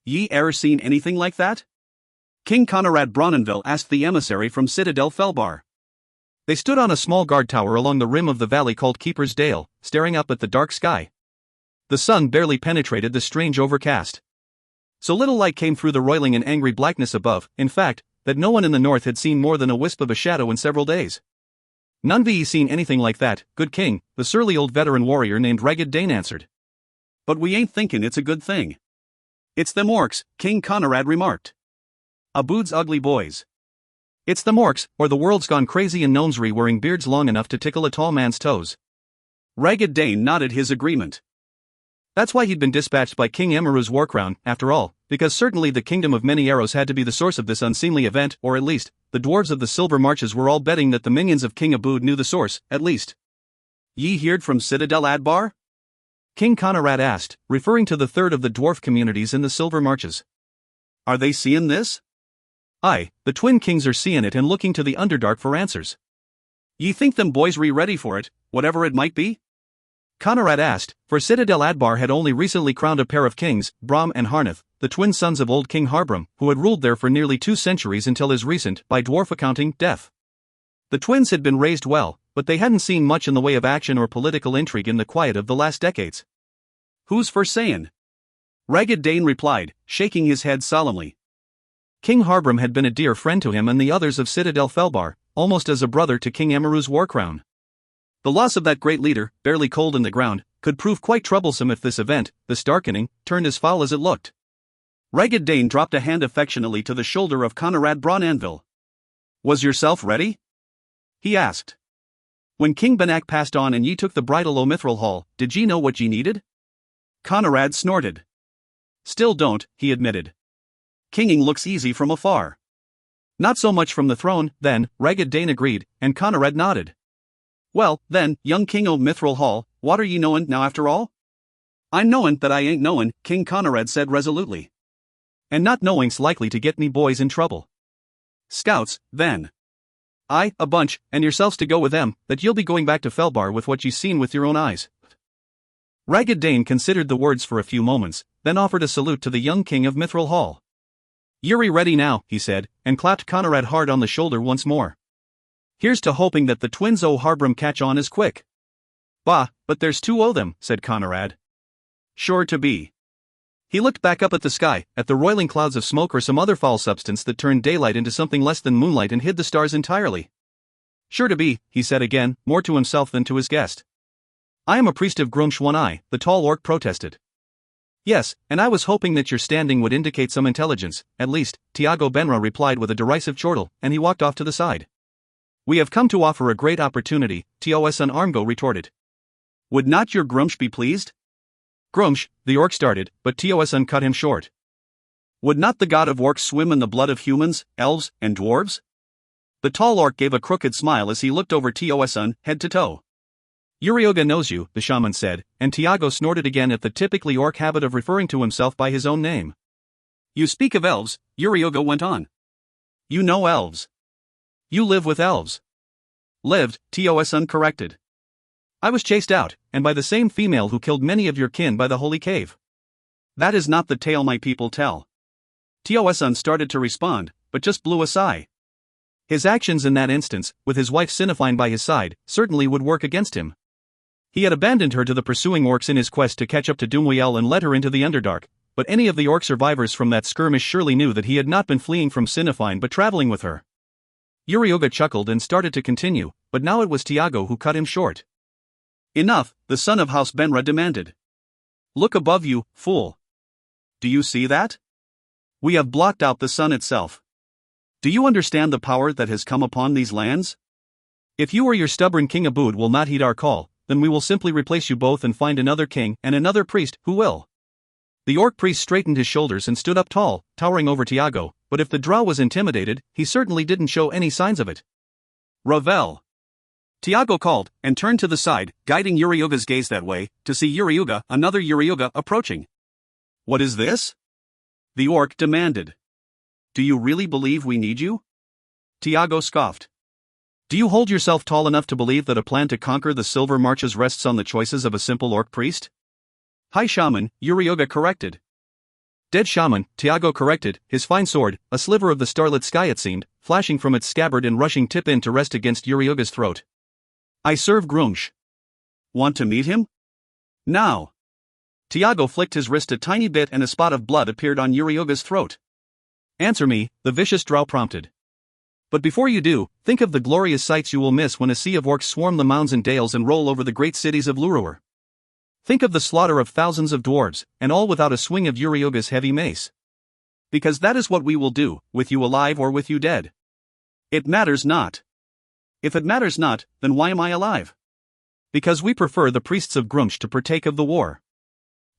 Ye e'er seen anything like that? King Conrad Bronenville asked the emissary from Citadel Felbar. They stood on a small guard tower along the rim of the valley called Keeper's Dale, staring up at the dark sky. The sun barely penetrated the strange overcast. So little light came through the roiling and angry blackness above, in fact, that no one in the north had seen more than a wisp of a shadow in several days. None of ye seen anything like that, good king, the surly old veteran warrior named Ragged Dane answered. But we ain't thinking it's a good thing. It's them orcs, King Conrad remarked. Abood's ugly boys. It's the orcs, or the world's gone crazy and gnomesry wearing beards long enough to tickle a tall man's toes. Ragged Dane nodded his agreement. That's why he'd been dispatched by King Emeru's war crown, after all, because certainly the Kingdom of Many Arrows had to be the source of this unseemly event, or at least, the dwarves of the Silver Marches were all betting that the minions of King Abood knew the source, at least. Ye heard from Citadel Adbar? King Conrad asked, referring to the third of the dwarf communities in the Silver Marches. Are they seeing this? Aye, the twin kings are seeing it and looking to the Underdark for answers. Ye think them boys ready for it, whatever it might be? Conrad asked, for Citadel Adbar had only recently crowned a pair of kings, Brom and Harnath, the twin sons of old King Harbram, who had ruled there for nearly 2 centuries until his recent, by dwarf accounting, death. The twins had been raised well, but they hadn't seen much in the way of action or political intrigue in the quiet of the last decades. Who's for sayin'? Ragged Dane replied, shaking his head solemnly. King Harbram had been a dear friend to him and the others of Citadel Felbar, almost as a brother to King Emeru's war crown. The loss of that great leader, barely cold in the ground, could prove quite troublesome if this event, this darkening, turned as foul as it looked. Ragged Dane dropped a hand affectionately to the shoulder of Conrad Bronenville. Was yourself ready? He asked. When King Benak passed on and ye took the bridle o' Mithril Hall, did ye know what ye needed? Conrad snorted. Still don't, he admitted. Kinging looks easy from afar. Not so much from the throne, then, Ragged Dane agreed, and Conrad nodded. Well, then, young King o' Mithril Hall, what are ye knowin' now after all? I'm knowin' that I ain't knowin', King Conrad said resolutely. And not knowing's likely to get me boys in trouble. Scouts, then. Aye, a bunch, and yourselves to go with them, that you'll be going back to Felbar with what you've seen with your own eyes. Ragged Dane considered the words for a few moments, then offered a salute to the young King of Mithril Hall. You're ready now, he said, and clapped Conrad hard on the shoulder once more. Here's to hoping that the twins o' Harbram catch on as quick. Bah, but there's 2 o' them, said Conrad. Sure to be. He looked back up at the sky, at the roiling clouds of smoke or some other foul substance that turned daylight into something less than moonlight and hid the stars entirely. Sure to be, he said again, more to himself than to his guest. I am a priest of Grumsh One Eye, the tall orc protested. Yes, and I was hoping that your standing would indicate some intelligence, at least, Tiago Benra replied with a derisive chortle, and he walked off to the side. We have come to offer a great opportunity, Tosan Armgo retorted. Would not your Grumsh be pleased? Grumsh, the orc started, but Tosan cut him short. Would not the god of orcs swim in the blood of humans, elves, and dwarves? The tall orc gave a crooked smile as he looked over Tosan, head to toe. Urioga knows you, the shaman said, and Tiago snorted again at the typically orc habit of referring to himself by his own name. You speak of elves, Urioga went on. You know elves. You live with elves. Lived, Tosan corrected. I was chased out, and by the same female who killed many of your kin by the holy cave. That is not the tale my people tell. Tosan started to respond, but just blew a sigh. His actions in that instance, with his wife Sinifine by his side, certainly would work against him. He had abandoned her to the pursuing orcs in his quest to catch up to Doomweel and led her into the Underdark, but any of the orc survivors from that skirmish surely knew that he had not been fleeing from Sinifine but traveling with her. Urioga chuckled and started to continue, but now it was Tiago who cut him short. Enough, the son of House Benra demanded. Look above you, fool. Do you see that? We have blocked out the sun itself. Do you understand the power that has come upon these lands? If you or your stubborn King Abood will not heed our call, then we will simply replace you both and find another king and another priest who will. The orc priest straightened his shoulders and stood up tall, towering over Tiago, but if the drow was intimidated, he certainly didn't show any signs of it. Ravel. Tiago called, and turned to the side, guiding Urioga's gaze that way, to see another Urioga, approaching. What is this? The orc demanded. Do you really believe we need you? Tiago scoffed. Do you hold yourself tall enough to believe that a plan to conquer the Silver Marches rests on the choices of a simple orc priest? High Shaman, Urioga corrected. Dead shaman, Tiago corrected, his fine sword, a sliver of the starlit sky it seemed, flashing from its scabbard and rushing tip in to rest against Yurioga's throat. I serve Grumsh. Want to meet him? Now. Tiago flicked his wrist a tiny bit and a spot of blood appeared on Yurioga's throat. Answer me, the vicious drow prompted. But before you do, think of the glorious sights you will miss when a sea of orcs swarm the mounds and dales and roll over the great cities of Lurur. Think of the slaughter of thousands of dwarves, and all without a swing of Yurioga's heavy mace. Because that is what we will do, with you alive or with you dead. It matters not. If it matters not, then why am I alive? Because we prefer the priests of Grumsh to partake of the war.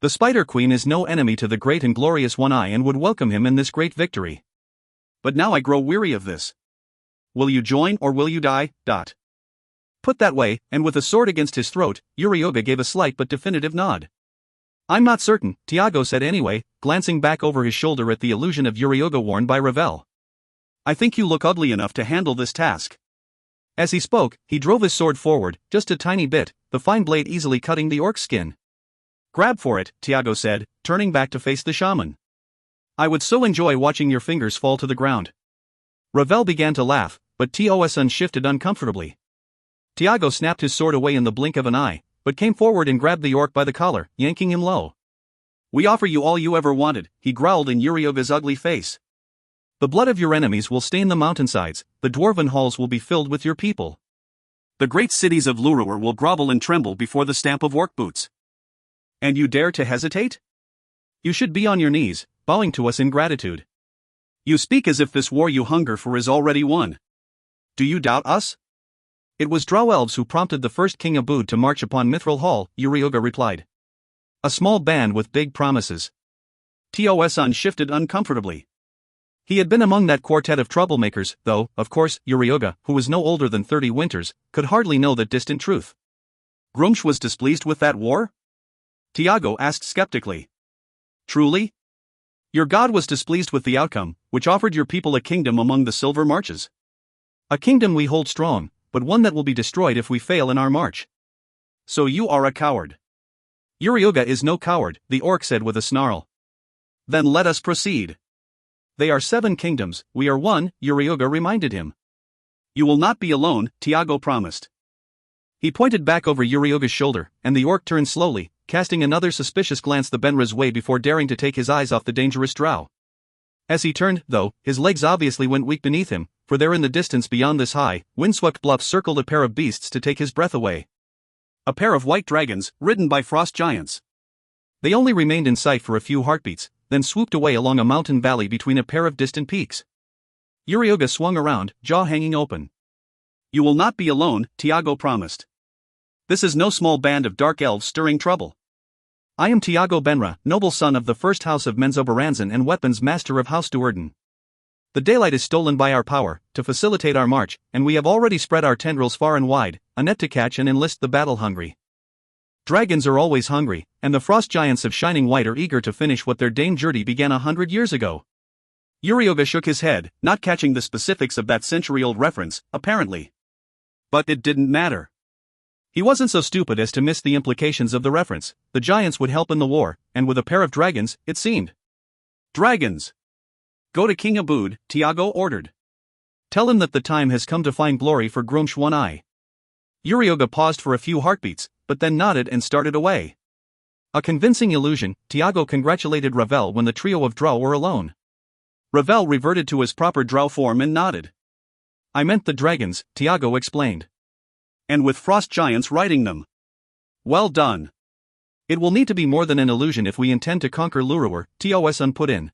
The Spider Queen is no enemy to the great and glorious One-Eye and would welcome him in this great victory. But now I grow weary of this. Will you join or will you die? Put that way, and with a sword against his throat, Yurioga gave a slight but definitive nod. I'm not certain, Tiago said anyway, glancing back over his shoulder at the illusion of Yurioga worn by Ravel. I think you look ugly enough to handle this task. As he spoke, he drove his sword forward, just a tiny bit, the fine blade easily cutting the orc's skin. Grab for it, Tiago said, turning back to face the shaman. I would so enjoy watching your fingers fall to the ground. Ravel began to laugh, but Tosun shifted uncomfortably. Tiago snapped his sword away in the blink of an eye, but came forward and grabbed the orc by the collar, yanking him low. We offer you all you ever wanted, he growled in Yurioga's ugly face. The blood of your enemies will stain the mountainsides, the dwarven halls will be filled with your people. The great cities of Lurur will grovel and tremble before the stamp of orc boots. And you dare to hesitate? You should be on your knees, bowing to us in gratitude. You speak as if this war you hunger for is already won. Do you doubt us? It was drow elves who prompted the first King Abood to march upon Mithril Hall, Yurioga replied. A small band with big promises. Tosun shifted uncomfortably. He had been among that quartet of troublemakers, though, of course, Yurioga, who was no older than 30 winters, could hardly know that distant truth. Grumsh was displeased with that war? Tiago asked skeptically. Truly? Your god was displeased with the outcome, which offered your people a kingdom among the silver marches. A kingdom we hold strong, but one that will be destroyed if we fail in our march. So you are a coward. Yurioga is no coward, the orc said with a snarl. Then let us proceed. They are 7 kingdoms, we are one, Yurioga reminded him. You will not be alone, Tiago promised. He pointed back over Yurioga's shoulder, and the orc turned slowly, casting another suspicious glance the Benra's way before daring to take his eyes off the dangerous drow. As he turned, though, his legs obviously went weak beneath him, for there in the distance beyond this high, windswept bluff circled a pair of beasts to take his breath away. A pair of white dragons, ridden by frost giants. They only remained in sight for a few heartbeats, then swooped away along a mountain valley between a pair of distant peaks. Yurioga swung around, jaw hanging open. You will not be alone, Tiago promised. This is no small band of dark elves stirring trouble. I am Tiago Benra, noble son of the first house of Menzoberranzan and weapons master of House Duerden. The daylight is stolen by our power, to facilitate our march, and we have already spread our tendrils far and wide, a net to catch and enlist the battle-hungry. Dragons are always hungry, and the frost giants of Shining White are eager to finish what their Dame Jurdy began 100 years ago. Yurioga shook his head, not catching the specifics of that century-old reference, apparently. But it didn't matter. He wasn't so stupid as to miss the implications of the reference. The giants would help in the war, and with a pair of dragons, it seemed. Dragons! Go to King Abood, Tiago ordered. Tell him that the time has come to find glory for Grumsh One-Eye. Yurioga paused for a few heartbeats, but then nodded and started away. A convincing illusion, Tiago congratulated Ravel when the trio of drow were alone. Ravel reverted to his proper drow form and nodded. I meant the dragons, Tiago explained. And with frost giants riding them. Well done. It will need to be more than an illusion if we intend to conquer Lurur, Tosun put in.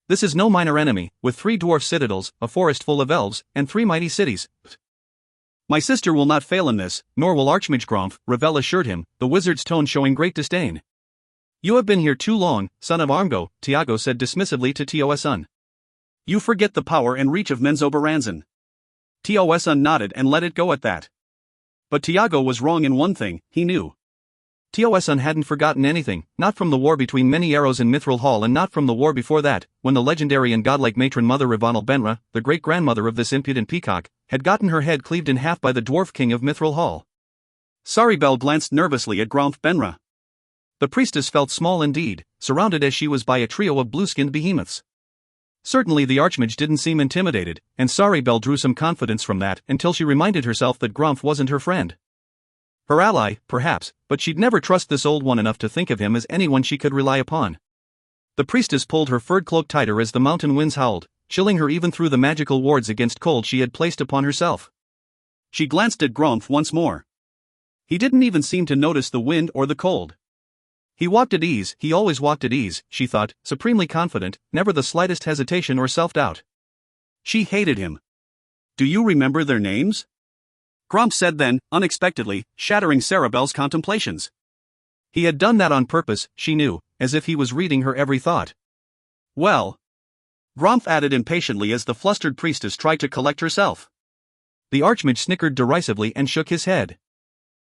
This is no minor enemy, with 3 dwarf citadels, a forest full of elves, and 3 mighty cities. My sister will not fail in this, nor will Archmage Gromf, Ravel assured him, the wizard's tone showing great disdain. You have been here too long, son of Armgo, Tiago said dismissively to Tosun. You forget the power and reach of Menzoberranzan. Tosun nodded and let it go at that. But Tiago was wrong in one thing, he knew. Tosun hadn't forgotten anything, not from the war between Many Arrows and Mithril Hall and not from the war before that, when the legendary and godlike matron Mother Rivanal Benra, the great-grandmother of this impudent peacock, had gotten her head cleaved in half by the dwarf king of Mithril Hall. Saribel glanced nervously at Gromf Benra. The priestess felt small indeed, surrounded as she was by a trio of blue-skinned behemoths. Certainly the Archmage didn't seem intimidated, and Sorrybell drew some confidence from that until she reminded herself that Grumph wasn't her friend. Her ally, perhaps, but she'd never trust this old one enough to think of him as anyone she could rely upon. The priestess pulled her furred cloak tighter as the mountain winds howled, chilling her even through the magical wards against cold she had placed upon herself. She glanced at Grumph once more. He didn't even seem to notice the wind or the cold. He walked at ease, he always walked at ease, she thought, supremely confident, never the slightest hesitation or self-doubt. She hated him. Do you remember their names? Grumph said then, unexpectedly, shattering Sorrybell's contemplations. He had done that on purpose, she knew, as if he was reading her every thought. Well, Grumph added impatiently as the flustered priestess tried to collect herself. The Archmage snickered derisively and shook his head.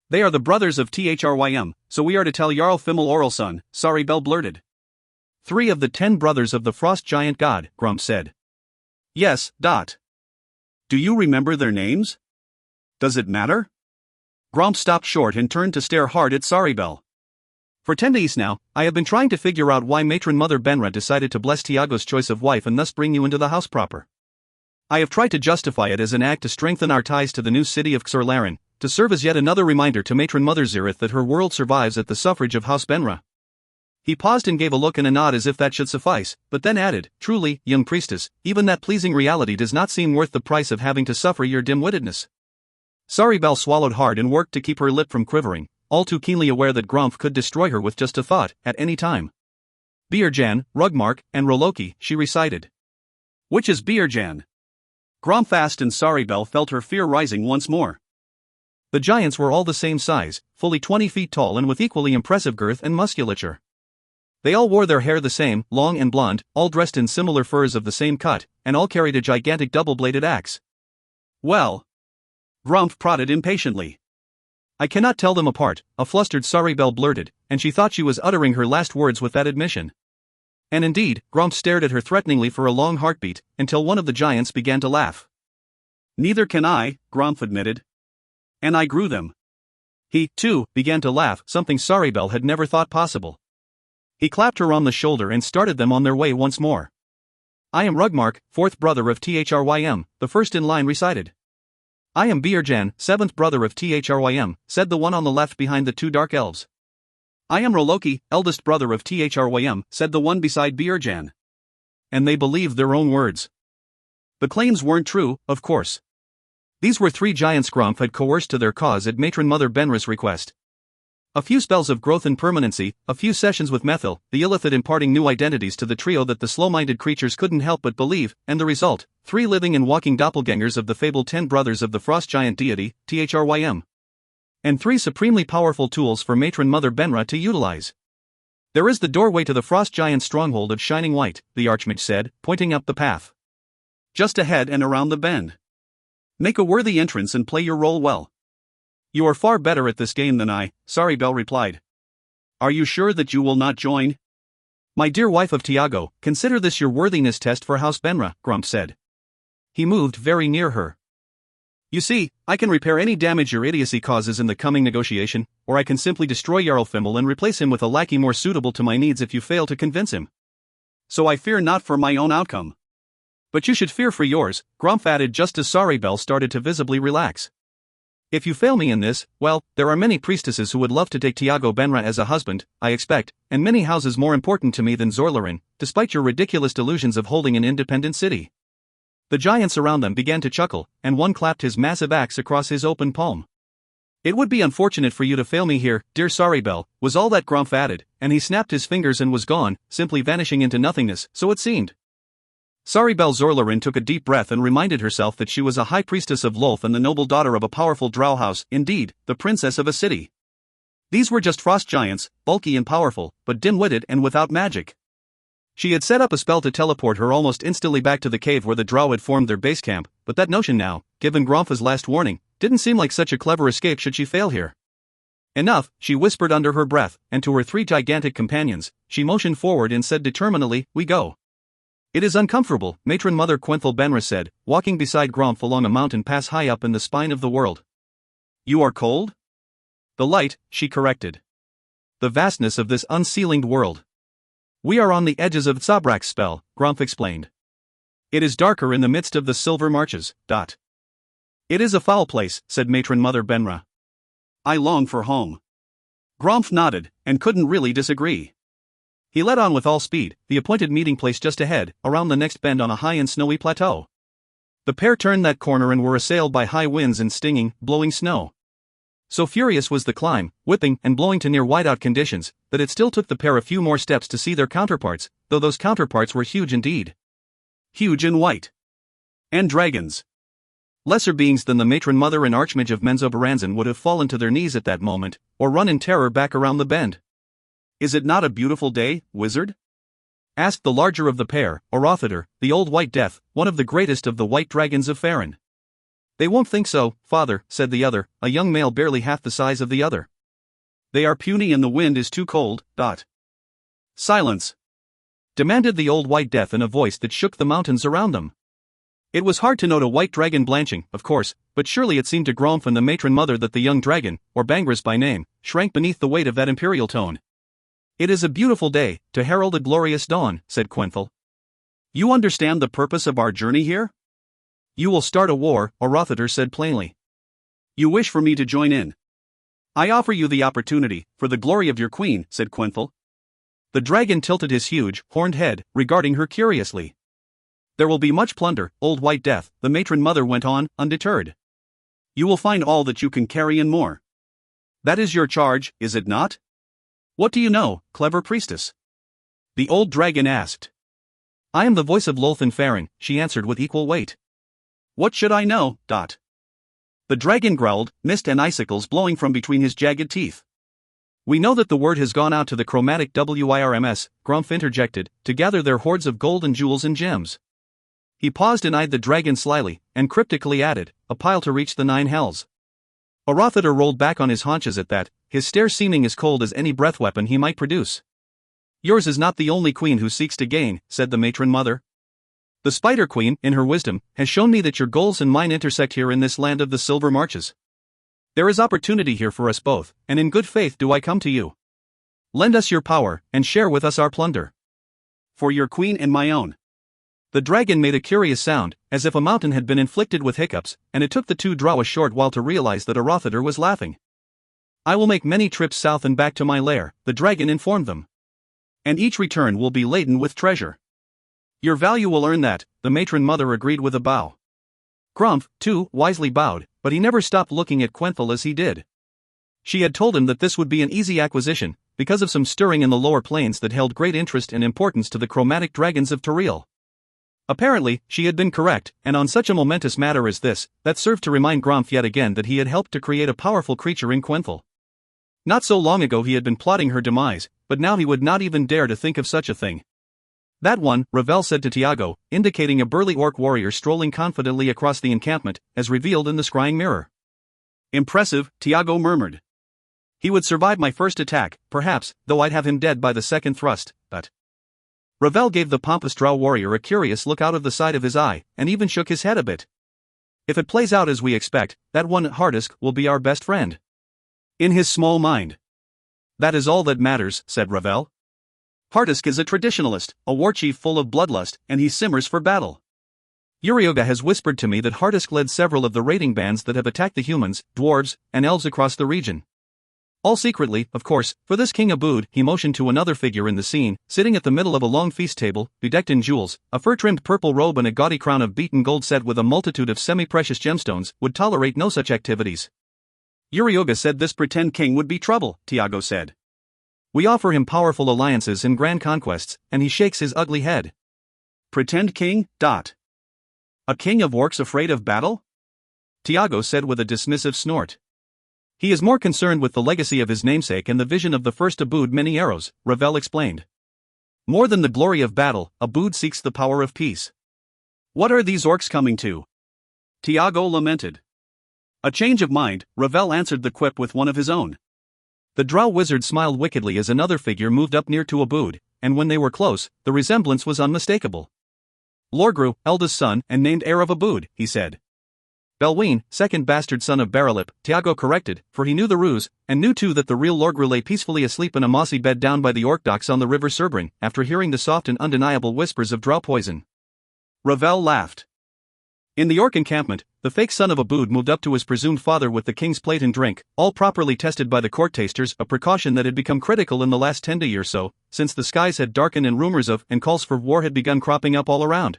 They are the brothers of Thrym, so we are to tell Jarl Fimmel Oralson, Sorrybell blurted. 3 of the 10 brothers of the frost giant god, Grumph said. Yes. Do you remember their names? Does it matter? Grumph stopped short and turned to stare hard at Sorrybell. For 10 days now, I have been trying to figure out why Matron Mother Benra decided to bless Tiago's choice of wife and thus bring you into the house proper. I have tried to justify it as an act to strengthen our ties to the new city of Xorlaren, to serve as yet another reminder to Matron Mother Zirith that her world survives at the suffrage of House Benra. He paused and gave a look and a nod as if that should suffice, but then added, truly, young priestess, even that pleasing reality does not seem worth the price of having to suffer your dim-wittedness. Sorrybell swallowed hard and worked to keep her lip from quivering, all too keenly aware that Grumph could destroy her with just a thought, at any time. Beerjan, Rugmark, and Roloki, she recited. Which is Beerjan? Grumph asked and Sorrybell felt her fear rising once more. The giants were all the same size, fully 20 feet tall and with equally impressive girth and musculature. They all wore their hair the same, long and blonde, all dressed in similar furs of the same cut, and all carried a gigantic double-bladed axe. Well, Grumph prodded impatiently. I cannot tell them apart, a flustered Sorrybell blurted, and she thought she was uttering her last words with that admission. And indeed, Grumph stared at her threateningly for a long heartbeat, until one of the giants began to laugh. Neither can I, Grumph admitted. And I grew them. He, too, began to laugh, something Sorrybell had never thought possible. He clapped her on the shoulder and started them on their way once more. I am Rugmark, 4th brother of Thrym, the first in line recited. I am Beerjan, 7th brother of Thrym, said the one on the left behind the 2 dark elves. I am Roloki, eldest brother of Thrym, said the one beside Beerjan. And they believed their own words. The claims weren't true, of course. These were 3 giants Grumph had coerced to their cause at Matron Mother Benra's request. A few spells of growth and permanency, a few sessions with Methil, the illithid imparting new identities to the trio that the slow-minded creatures couldn't help but believe, and the result, 3 living and walking doppelgangers of the fabled 10 brothers of the frost giant deity, Thrym. And 3 supremely powerful tools for Matron Mother Benra to utilize. There is the doorway to the frost giant stronghold of Shining White, the Archmage said, pointing up the path. Just ahead and around the bend. Make a worthy entrance and play your role well. You are far better at this game than I, Sorrybell replied. Are you sure that you will not join? My dear wife of Tiago, consider this your worthiness test for House Benra, Grumph said. He moved very near her. You see, I can repair any damage your idiocy causes in the coming negotiation, or I can simply destroy Jarl Fimmel and replace him with a lackey more suitable to my needs if you fail to convince him. So I fear not for my own outcome. But you should fear for yours, Grumph added just as Sorrybell started to visibly relax. If you fail me in this, well, there are many priestesses who would love to take Tiago Benra as a husband, I expect, and many houses more important to me than Xorlaren, despite your ridiculous delusions of holding an independent city. The giants around them began to chuckle, and one clapped his massive axe across his open palm. It would be unfortunate for you to fail me here, dear Sorrybell, was all that Grumph added, and he snapped his fingers and was gone, simply vanishing into nothingness, so it seemed. Sorrybell Xorlaren took a deep breath and reminded herself that she was a high priestess of Lolth and the noble daughter of a powerful drow house, indeed, the princess of a city. These were just frost giants, bulky and powerful, but dim-witted and without magic. She had set up a spell to teleport her almost instantly back to the cave where the drow had formed their base camp, but that notion now, given Grumpha's last warning, didn't seem like such a clever escape should she fail here. Enough, she whispered under her breath, and to her 3 gigantic companions, she motioned forward and said determinedly, we go. It is uncomfortable, Matron Mother Quenthel Benra said, walking beside Grumph along a mountain pass high up in the spine of the world. You are cold? The light, she corrected. The vastness of this unceilinged world. We are on the edges of Zabrak's spell, Grumph explained. It is darker in the midst of the silver marches. It is a foul place, said Matron Mother Benra. I long for home. Grumph nodded, and couldn't really disagree. He led on with all speed, the appointed meeting place just ahead, around the next bend on a high and snowy plateau. The pair turned that corner and were assailed by high winds and stinging, blowing snow. So furious was the climb, whipping and blowing to near whiteout conditions, that it still took the pair a few more steps to see their counterparts, though those counterparts were huge indeed. Huge and white. And dragons. Lesser beings than the matron mother and archmage of Menzoberranzan would have fallen to their knees at that moment, or run in terror back around the bend. Is it not a beautiful day, wizard? Asked the larger of the pair, Orothator, the old White Death, one of the greatest of the white dragons of Faerun. They won't think so, father, said the other, a young male barely half the size of the other. They are puny and the wind is too cold. Silence! Demanded the old White Death in a voice that shook the mountains around them. It was hard to note a white dragon blanching, of course, but surely it seemed to Grumph and the matron mother that the young dragon, or Bangris by name, shrank beneath the weight of that imperial tone. It is a beautiful day, to herald a glorious dawn, said Quenthel. You understand the purpose of our journey here? You will start a war, Orothator said plainly. You wish for me to join in. I offer you the opportunity, for the glory of your queen, said Quenthel. The dragon tilted his huge, horned head, regarding her curiously. There will be much plunder, old White Death, the matron mother went on, undeterred. You will find all that you can carry and more. That is your charge, is it not? What do you know, clever priestess? The old dragon asked. I am the voice of Lothan Faerun, she answered with equal weight. What should I know? The dragon growled, mist and icicles blowing from between his jagged teeth. We know that the word has gone out to the chromatic WIRMS, Grumph interjected, to gather their hoards of gold and jewels and gems. He paused and eyed the dragon slyly, and cryptically added, a pile to reach the 9 hells. Orothator rolled back on his haunches at that, his stare seeming as cold as any breath weapon he might produce. Yours is not the only queen who seeks to gain, said the matron mother. The Spider Queen, in her wisdom, has shown me that your goals and mine intersect here in this land of the Silver Marches. There is opportunity here for us both, and in good faith do I come to you. Lend us your power, and share with us our plunder. For your queen and my own. The dragon made a curious sound, as if a mountain had been inflicted with hiccups, and it took the two drow a short while to realize that Orothator was laughing. I will make many trips south and back to my lair, the dragon informed them. And each return will be laden with treasure. Your value will earn that, the matron mother agreed with a bow. Grumph, too, wisely bowed, but he never stopped looking at Quenthel as he did. She had told him that this would be an easy acquisition, because of some stirring in the lower plains that held great interest and importance to the chromatic dragons of Toriel. Apparently, she had been correct, and on such a momentous matter as this, that served to remind Grumph yet again that he had helped to create a powerful creature in Quenthel. Not so long ago he had been plotting her demise, but now he would not even dare to think of such a thing. That one, Ravel said to Tiago, indicating a burly orc warrior strolling confidently across the encampment, as revealed in the scrying mirror. Impressive, Tiago murmured. He would survive my first attack, perhaps, though I'd have him dead by the second thrust, but... Ravel gave the pompous drow warrior a curious look out of the side of his eye, and even shook his head a bit. If it plays out as we expect, that one Hardisk will be our best friend. In his small mind. That is all that matters, said Ravel. Hardisk is a traditionalist, a war chief full of bloodlust, and he simmers for battle. Urioga has whispered to me that Hardisk led several of the raiding bands that have attacked the humans, dwarves, and elves across the region. All secretly, of course, for this King Abood, he motioned to another figure in the scene, sitting at the middle of a long feast table, bedecked in jewels, a fur-trimmed purple robe and a gaudy crown of beaten gold set with a multitude of semi-precious gemstones, would tolerate no such activities. Urioga said this pretend king would be trouble, Tiago said. We offer him powerful alliances and grand conquests, and he shakes his ugly head. Pretend king? A king of orcs afraid of battle? Tiago said with a dismissive snort. He is more concerned with the legacy of his namesake and the vision of the first Abood many arrows, Ravel explained. More than the glory of battle, Abood seeks the power of peace. What are these orcs coming to? Tiago lamented. A change of mind, Ravel answered the quip with one of his own. The drow wizard smiled wickedly as another figure moved up near to Abood, and when they were close, the resemblance was unmistakable. Lorgru, eldest son and named heir of Abood, he said. Belwine, second bastard son of Baralip, Tiago corrected, for he knew the ruse, and knew too that the real Lorgru lay peacefully asleep in a mossy bed down by the orc docks on the river Cerbrin, after hearing the soft and undeniable whispers of drow poison. Ravel laughed. In the orc encampment, the fake son of Abood moved up to his presumed father with the king's plate and drink, all properly tested by the court tasters, a precaution that had become critical in the last 10 days or so, since the skies had darkened and rumors of and calls for war had begun cropping up all around.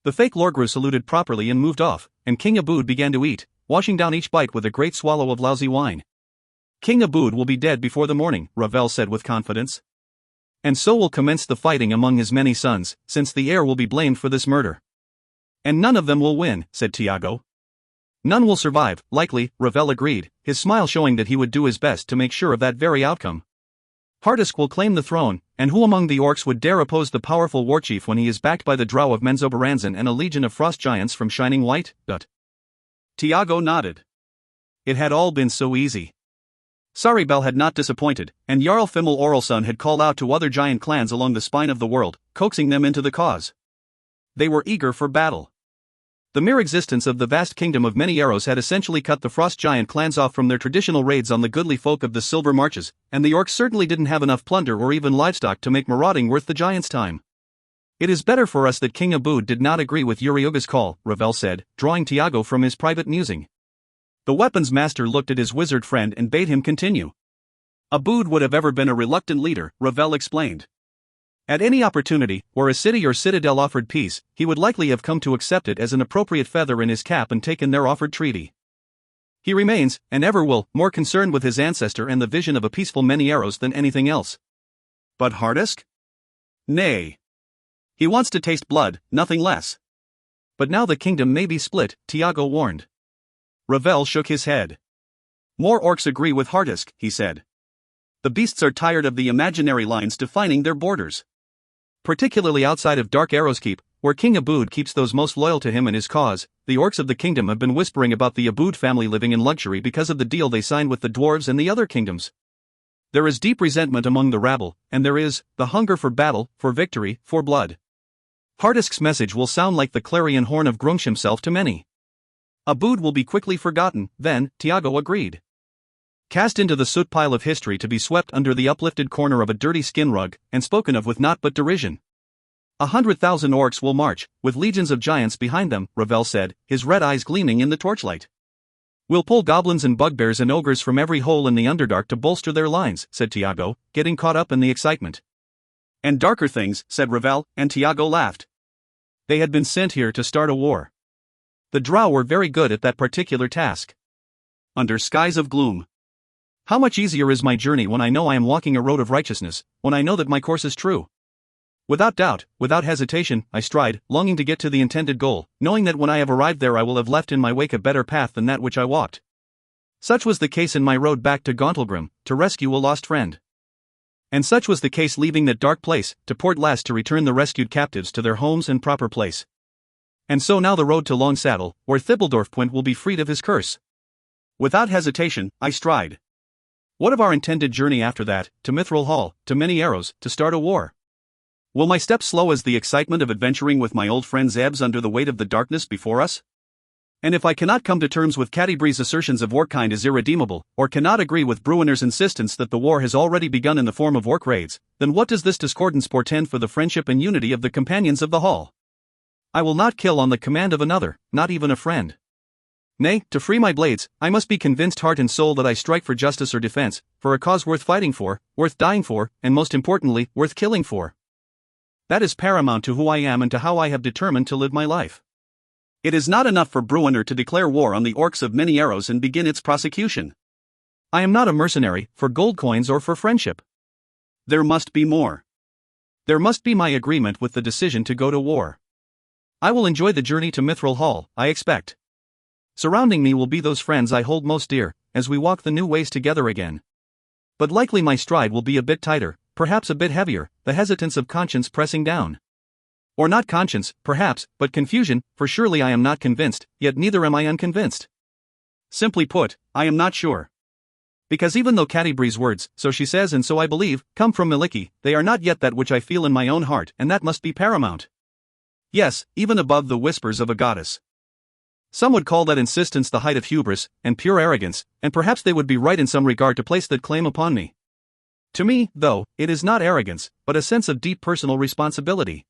The fake Lorgru saluted properly and moved off, and King Abood began to eat, washing down each bite with a great swallow of lousy wine. King Abood will be dead before the morning, Ravel said with confidence. And so will commence the fighting among his many sons, since the heir will be blamed for this murder. And none of them will win, said Tiago. None will survive, likely, Ravel agreed, his smile showing that he would do his best to make sure of that very outcome. Hardisk will claim the throne, and who among the orcs would dare oppose the powerful warchief when he is backed by the drow of Menzoberranzan and a legion of frost giants from Shining White? Tiago nodded. It had all been so easy. Saribel had not disappointed, and Jarl Fimmel Oralson had called out to other giant clans along the spine of the world, coaxing them into the cause. They were eager for battle. The mere existence of the vast kingdom of many arrows had essentially cut the frost giant clans off from their traditional raids on the goodly folk of the Silver Marches, and the orcs certainly didn't have enough plunder or even livestock to make marauding worth the giants' time. It is better for us that King Abood did not agree with Uriuga's call, Ravel said, drawing Tiago from his private musing. The weapons master looked at his wizard friend and bade him continue. Abood would have ever been a reluctant leader, Ravel explained. At any opportunity, where a city or citadel offered peace, he would likely have come to accept it as an appropriate feather in his cap and taken their offered treaty. He remains, and ever will, more concerned with his ancestor and the vision of a peaceful many arrows than anything else. But Hardisk? Nay. He wants to taste blood, nothing less. But now the kingdom may be split, Tiago warned. Ravel shook his head. More orcs agree with Hardisk, he said. The beasts are tired of the imaginary lines defining their borders. Particularly outside of Dark Arrow's Keep, where King Abood keeps those most loyal to him and his cause, the orcs of the kingdom have been whispering about the Abood family living in luxury because of the deal they signed with the dwarves and the other kingdoms. There is deep resentment among the rabble, and there is the hunger for battle, for victory, for blood. Hardisk's message will sound like the clarion horn of Grunch himself to many. Abood will be quickly forgotten, then, Tiago agreed. Cast into the soot pile of history to be swept under the uplifted corner of a dirty skin rug, and spoken of with naught but derision. 100,000 orcs will march, with legions of giants behind them, Ravel said, his red eyes gleaming in the torchlight. We'll pull goblins and bugbears and ogres from every hole in the Underdark to bolster their lines, said Tiago, getting caught up in the excitement. And darker things, said Ravel, and Tiago laughed. They had been sent here to start a war. The drow were very good at that particular task. Under skies of gloom. How much easier is my journey when I know I am walking a road of righteousness, when I know that my course is true. Without doubt, without hesitation, I stride, longing to get to the intended goal, knowing that when I have arrived there I will have left in my wake a better path than that which I walked. Such was the case in my road back to Gauntlgrim, to rescue a lost friend. And such was the case leaving that dark place, to Port Last to return the rescued captives to their homes and proper place. And so now the road to Long Saddle, where Thibbeldorf will be freed of his curse. Without hesitation, I stride. What of our intended journey after that, to Mithril Hall, to Many Arrows, to start a war? Will my steps slow as the excitement of adventuring with my old friends ebbs under the weight of the darkness before us? And if I cannot come to terms with Cadibree's assertions of orkkind as irredeemable, or cannot agree with Bruiner's insistence that the war has already begun in the form of orc raids, then what does this discordance portend for the friendship and unity of the companions of the hall? I will not kill on the command of another, not even a friend. Nay, to free my blades, I must be convinced heart and soul that I strike for justice or defense, for a cause worth fighting for, worth dying for, and most importantly, worth killing for. That is paramount to who I am and to how I have determined to live my life. It is not enough for Bruiner to declare war on the orcs of Many Arrows and begin its prosecution. I am not a mercenary, for gold coins or for friendship. There must be more. There must be my agreement with the decision to go to war. I will enjoy the journey to Mithril Hall, I expect. Surrounding me will be those friends I hold most dear, as we walk the new ways together again. But likely my stride will be a bit tighter, perhaps a bit heavier, the hesitance of conscience pressing down. Or not conscience, perhaps, but confusion, for surely I am not convinced, yet neither am I unconvinced. Simply put, I am not sure. Because even though Cadibree's words, so she says and so I believe, come from Miliki, they are not yet that which I feel in my own heart, and that must be paramount. Yes, even above the whispers of a goddess. Some would call that insistence the height of hubris and pure arrogance, and perhaps they would be right in some regard to place that claim upon me. To me, though, it is not arrogance, but a sense of deep personal responsibility.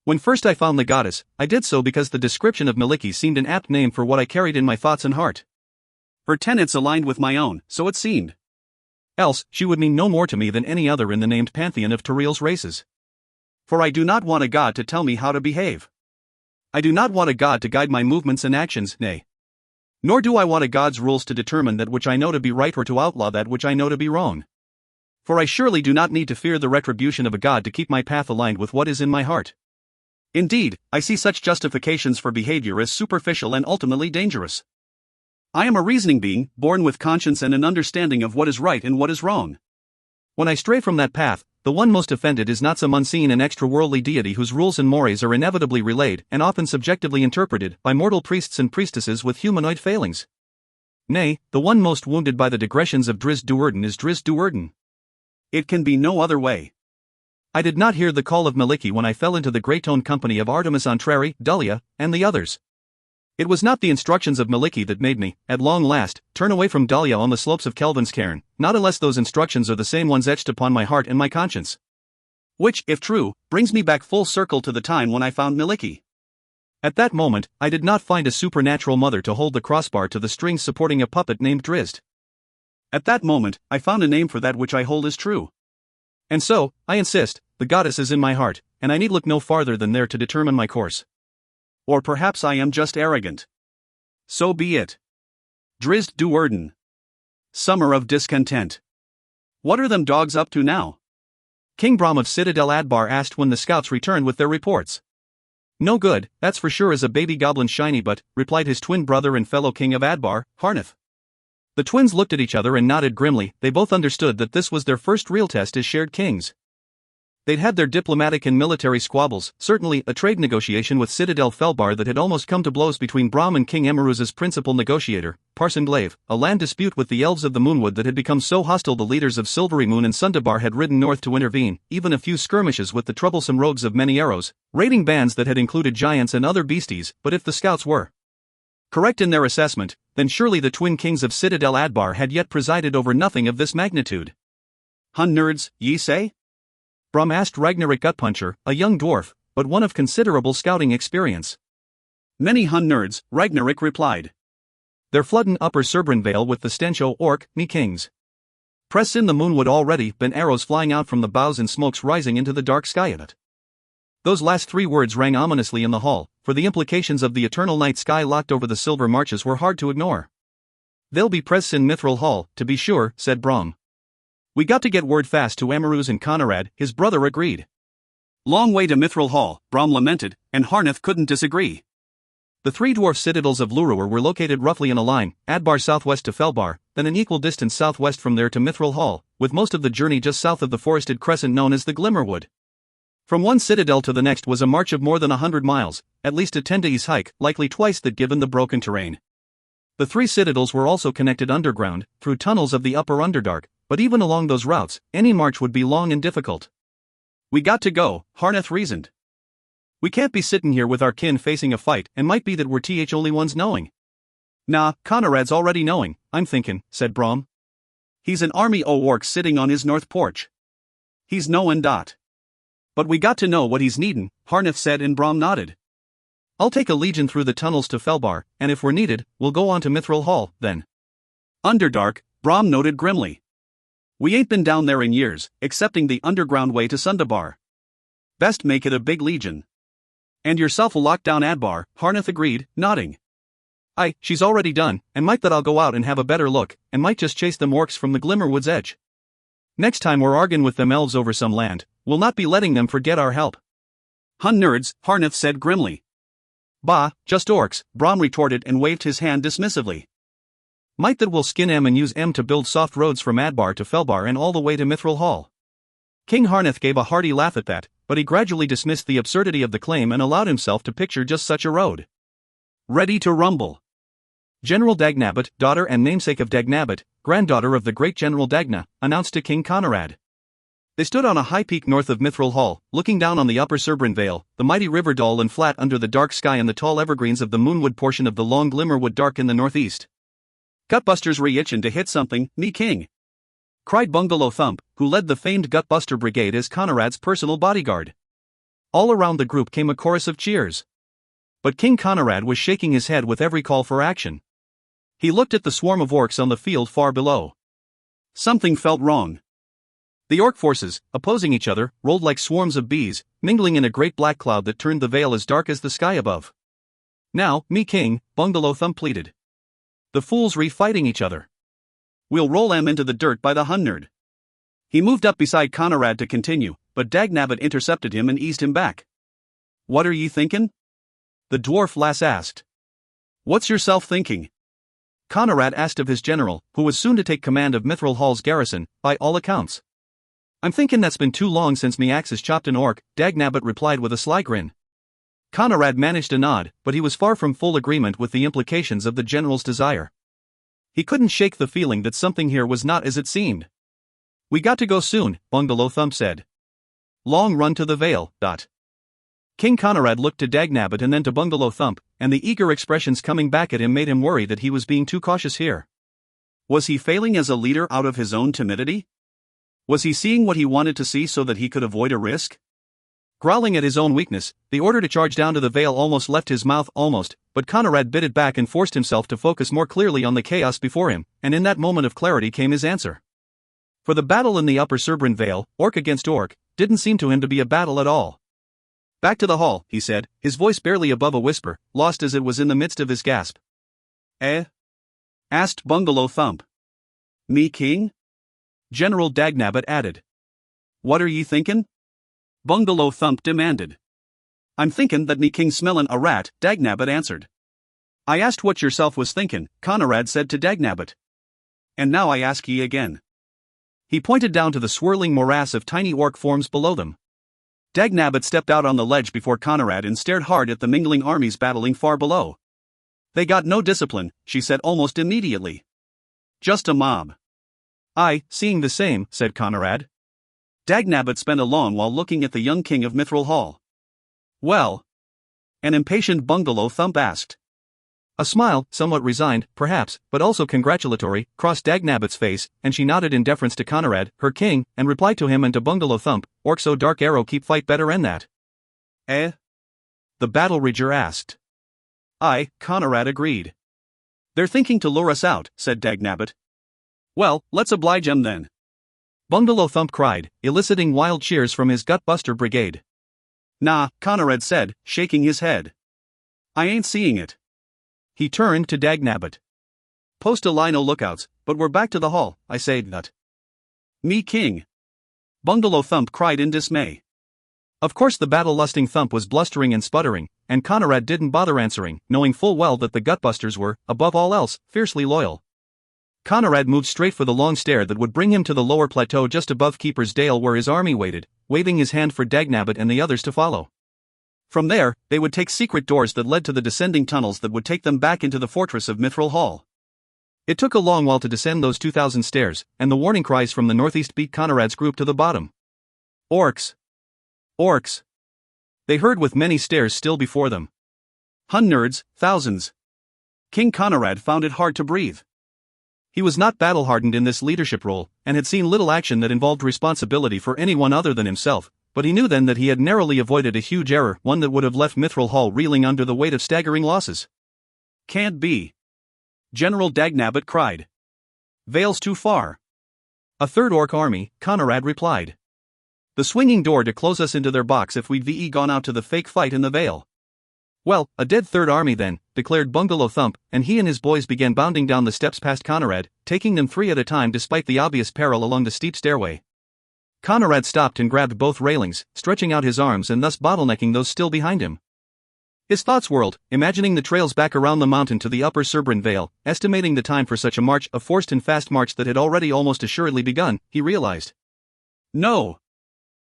When first I found the goddess, I did so because the description of Miliki seemed an apt name for what I carried in my thoughts and heart. Her tenets aligned with my own, so it seemed. Else, she would mean no more to me than any other in the named pantheon of Tareal's races. For I do not want a god to tell me how to behave. I do not want a god to guide my movements and actions, nay. Nor do I want a god's rules to determine that which I know to be right or to outlaw that which I know to be wrong. For I surely do not need to fear the retribution of a god to keep my path aligned with what is in my heart. Indeed, I see such justifications for behavior as superficial and ultimately dangerous. I am a reasoning being, born with conscience and an understanding of what is right and what is wrong. When I stray from that path, the one most offended is not some unseen and extra-worldly deity whose rules and mores are inevitably relayed and often subjectively interpreted by mortal priests and priestesses with humanoid failings. Nay, the one most wounded by the digressions of Drizzt Do'Urden is Drizzt Do'Urden. It can be no other way. I did not hear the call of Miliki when I fell into the grey-toned company of Artemis Entreri, Dahlia, and the others. It was not the instructions of Miliki that made me, at long last, turn away from Dahlia on the slopes of Kelvin's cairn, not unless those instructions are the same ones etched upon my heart and my conscience. Which, if true, brings me back full circle to the time when I found Miliki. At that moment, I did not find a supernatural mother to hold the crossbar to the strings supporting a puppet named Drizzt. At that moment, I found a name for that which I hold as true. And so, I insist, the goddess is in my heart, and I need look no farther than there to determine my course. Or perhaps I am just arrogant. So be it. Drizzt Do'Urden. Summer of discontent. What are them dogs up to now? King Brahm of Citadel Adbar asked when the scouts returned with their reports. No good, that's for sure as a baby goblin shiny butt, replied his twin brother and fellow king of Adbar, Harnath. The twins looked at each other and nodded grimly. They both understood that this was their first real test as shared kings. They'd had their diplomatic and military squabbles, certainly a trade negotiation with Citadel Felbar that had almost come to blows between Brahm and King Emeruz's principal negotiator, Parson Glaive, a land dispute with the elves of the Moonwood that had become so hostile the leaders of Silvery Moon and Sundabar had ridden north to intervene, even a few skirmishes with the troublesome rogues of Many Arrows, raiding bands that had included giants and other beasties. But if the scouts were correct in their assessment, then surely the twin kings of Citadel Adbar had yet presided over nothing of this magnitude. Hun nerds, ye say? Brahm asked Ragnarok Gutpuncher, a young dwarf, but one of considerable scouting experience. Many Hun nerds, Ragnarok replied. They're floodin' upper Cerbranvale with the stench o' orc, me kings. Press in the Moonwood already, been arrows flying out from the boughs and smokes rising into the dark sky of it. Those last three words rang ominously in the hall, for the implications of the eternal night sky locked over the silver marches were hard to ignore. They'll be press in Mithril Hall, to be sure, said Brahm. We got to get word fast to Amaruz and Conrad, his brother agreed. Long way to Mithril Hall, Brahm lamented, and Harnath couldn't disagree. The three dwarf citadels of Lurur were located roughly in a line, Adbar southwest to Felbar, then an equal distance southwest from there to Mithril Hall, with most of the journey just south of the forested crescent known as the Glimmerwood. From one citadel to the next was a march of more than 100 miles, at least a 10-days hike, likely twice that given the broken terrain. The three citadels were also connected underground, through tunnels of the upper Underdark, but even along those routes, any march would be long and difficult. We got to go, Harnath reasoned. We can't be sittin' here with our kin facing a fight, and might be that we're only ones knowing. Nah, Conrad's already knowing, I'm thinkin', said Brahm. He's an army o' orcs sitting on his north porch. He's knowin' dot. But we got to know what he's needin', Harnath said and Brahm nodded. I'll take a legion through the tunnels to Felbar, and if we're needed, we'll go on to Mithril Hall, then. Underdark, Brahm noted grimly. We ain't been down there in years, excepting the underground way to Sundabar. Best make it a big legion. And yourself'll lock down Adbar, Harnath agreed, nodding. Aye, she's already done, and might that I'll go out and have a better look, and might just chase them orcs from the Glimmerwood's edge. Next time we're arguin' with them elves over some land, we'll not be letting them forget our help. Hun nerds, Harnath said grimly. Bah, just orcs, Brahm retorted and waved his hand dismissively. Might that we'll skin em and use em to build soft roads from Adbar to Felbar and all the way to Mithril Hall. King Harnath gave a hearty laugh at that, but he gradually dismissed the absurdity of the claim and allowed himself to picture just such a road. Ready to rumble. General Dagnabbit, daughter and namesake of Dagnabbit, granddaughter of the great General Dagna, announced to King Conrad. They stood on a high peak north of Mithril Hall, looking down on the upper Cerbran Vale, the mighty river dull and flat under the dark sky and the tall evergreens of the moonwood portion of the long Glimmerwood dark in the northeast. Gutbusters re-itchin' to hit something, me king! Cried Bungalow Thump, who led the famed Gutbuster Brigade as Conrad's personal bodyguard. All around the group came a chorus of cheers. But King Conrad was shaking his head with every call for action. He looked at the swarm of orcs on the field far below. Something felt wrong. The orc forces, opposing each other, rolled like swarms of bees, mingling in a great black cloud that turned the vale as dark as the sky above. Now, me king, Bungalow Thump pleaded. The fools re-fighting each other. We'll roll 'em into the dirt by the hundred. He moved up beside Conrad to continue, but Dagnabbit intercepted him and eased him back. What are ye thinkin'? The dwarf lass asked. What's yourself thinking? Conrad asked of his general, who was soon to take command of Mithril Hall's garrison, by all accounts. I'm thinkin' that's been too long since me axe has chopped an orc, Dagnabbit replied with a sly grin. Conrad managed a nod, but he was far from full agreement with the implications of the general's desire. He couldn't shake the feeling that something here was not as it seemed. We got to go soon, Bungalow Thump said. Long run to the Vale. King Conrad looked to Dagnabbit and then to Bungalow Thump, and the eager expressions coming back at him made him worry that he was being too cautious here. Was he failing as a leader out of his own timidity? Was he seeing what he wanted to see so that he could avoid a risk? Growling at his own weakness, the order to charge down to the Vale almost left his mouth but Conrad bit it back and forced himself to focus more clearly on the chaos before him, and in that moment of clarity came his answer. For the battle in the upper Cerbran Vale, orc against orc, didn't seem to him to be a battle at all. Back to the hall, he said, his voice barely above a whisper, lost as it was in the midst of his gasp. Eh? Asked Bungalow Thump. Me king? General Dagnabbit added. What are ye thinkin'? Bungalow Thump demanded. I'm thinkin' that me king smellin' a rat, Dagnabbit answered. I asked what yourself was thinkin', Conrad said to Dagnabbit. And now I ask ye again. He pointed down to the swirling morass of tiny orc forms below them. Dagnabbit stepped out on the ledge before Conrad and stared hard at the mingling armies battling far below. They got no discipline, she said almost immediately. Just a mob. I, seeing the same, said Conrad. Dagnabbit spent a long while looking at the young king of Mithril Hall. Well? An impatient Bungalow Thump asked. A smile, somewhat resigned, perhaps, but also congratulatory, crossed Dagnabbit's face, and she nodded in deference to Conrad, her king, and replied to him and to Bungalow Thump, Orc so dark arrow keep fight better en that. Eh? The battle rager asked. Aye, Conrad agreed. They're thinking to lure us out, said Dagnabbit. Well, let's oblige 'em then. Bungalow Thump cried, eliciting wild cheers from his Gutbuster Brigade. Nah, Conrad said, shaking his head. I ain't seeing it. He turned to Dagnabbit. Post a line o' lookouts, but we're back to the hall, I say that. Me king. Bungalow Thump cried in dismay. Of course the battle-lusting Thump was blustering and sputtering, and Conrad didn't bother answering, knowing full well that the Gutbusters were, above all else, fiercely loyal. Conrad moved straight for the long stair that would bring him to the lower plateau just above Keeper's Dale where his army waited, waving his hand for Dagnabbit and the others to follow. From there, they would take secret doors that led to the descending tunnels that would take them back into the fortress of Mithril Hall. It took a long while to descend those 2,000 stairs, and the warning cries from the northeast beat Conrad's group to the bottom. Orcs! Orcs! They heard with many stairs still before them. Hundreds, thousands. King Conrad found it hard to breathe. He was not battle-hardened in this leadership role, and had seen little action that involved responsibility for anyone other than himself, but he knew then that he had narrowly avoided a huge error, one that would have left Mithril Hall reeling under the weight of staggering losses. Can't be. General Dagnabbit cried. Vale's too far. A third orc army, Conrad replied. The swinging door to close us into their box if we'd VE gone out to the fake fight in the Vale. Well, a dead third army then, declared Bungalow Thump, and he and his boys began bounding down the steps past Conrad, taking them 3 at a time despite the obvious peril along the steep stairway. Conrad stopped and grabbed both railings, stretching out his arms and thus bottlenecking those still behind him. His thoughts whirled, imagining the trails back around the mountain to the upper Cerbran Vale, estimating the time for such a march, a forced and fast march that had already almost assuredly begun, he realized. No!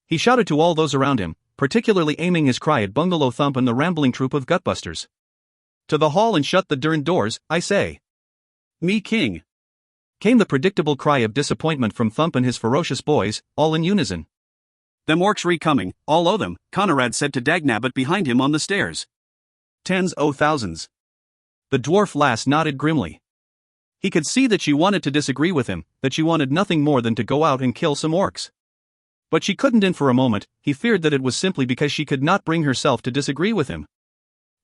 He shouted to all those around him, particularly aiming his cry at Bungalow Thump and the rambling troop of Gutbusters. To the hall and shut the derned doors, I say. Me king. Came the predictable cry of disappointment from Thump and his ferocious boys, all in unison. "Them orcs re-coming, all o' them," Conrad said to Dagnabbit behind him on the stairs. "Tens o' thousands." The dwarf lass nodded grimly. He could see that she wanted to disagree with him, that she wanted nothing more than to go out and kill some orcs. But she couldn't, and for a moment, he feared that it was simply because she could not bring herself to disagree with him.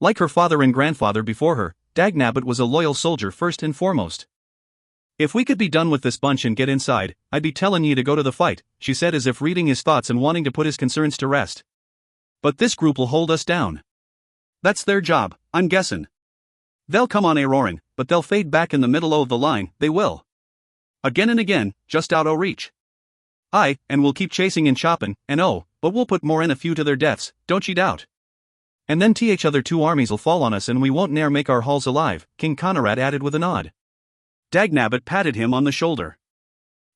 Like her father and grandfather before her, Dagnabbit was a loyal soldier first and foremost. "If we could be done with this bunch and get inside, I'd be tellin' ye to go to the fight," she said, as if reading his thoughts and wanting to put his concerns to rest. "But this group'll hold us down. That's their job, I'm guessin'. They'll come on a roarin', but they'll fade back in the middle o' the line, they will. Again and again, just out o' reach. Aye, and we'll keep chasing and choppin', and but we'll put more in a few to their deaths, don't ye doubt. And then other two armies'll fall on us and we won't ne'er make our halls alive," King Conrad added with a nod. Dagnabbit patted him on the shoulder.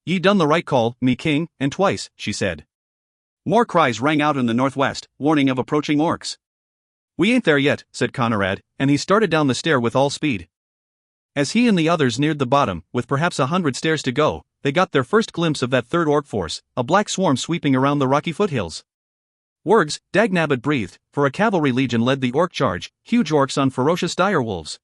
"Ye done the right call, me king, and twice," she said. More cries rang out in the northwest, warning of approaching orcs. "We ain't there yet," said Conrad, and he started down the stair with all speed. As he and the others neared the bottom, with perhaps 100 stairs to go, they got their first glimpse of that third orc force, a black swarm sweeping around the rocky foothills. "Worgs," Dagnabbit breathed, for a cavalry legion led the orc charge, huge orcs on ferocious direwolves.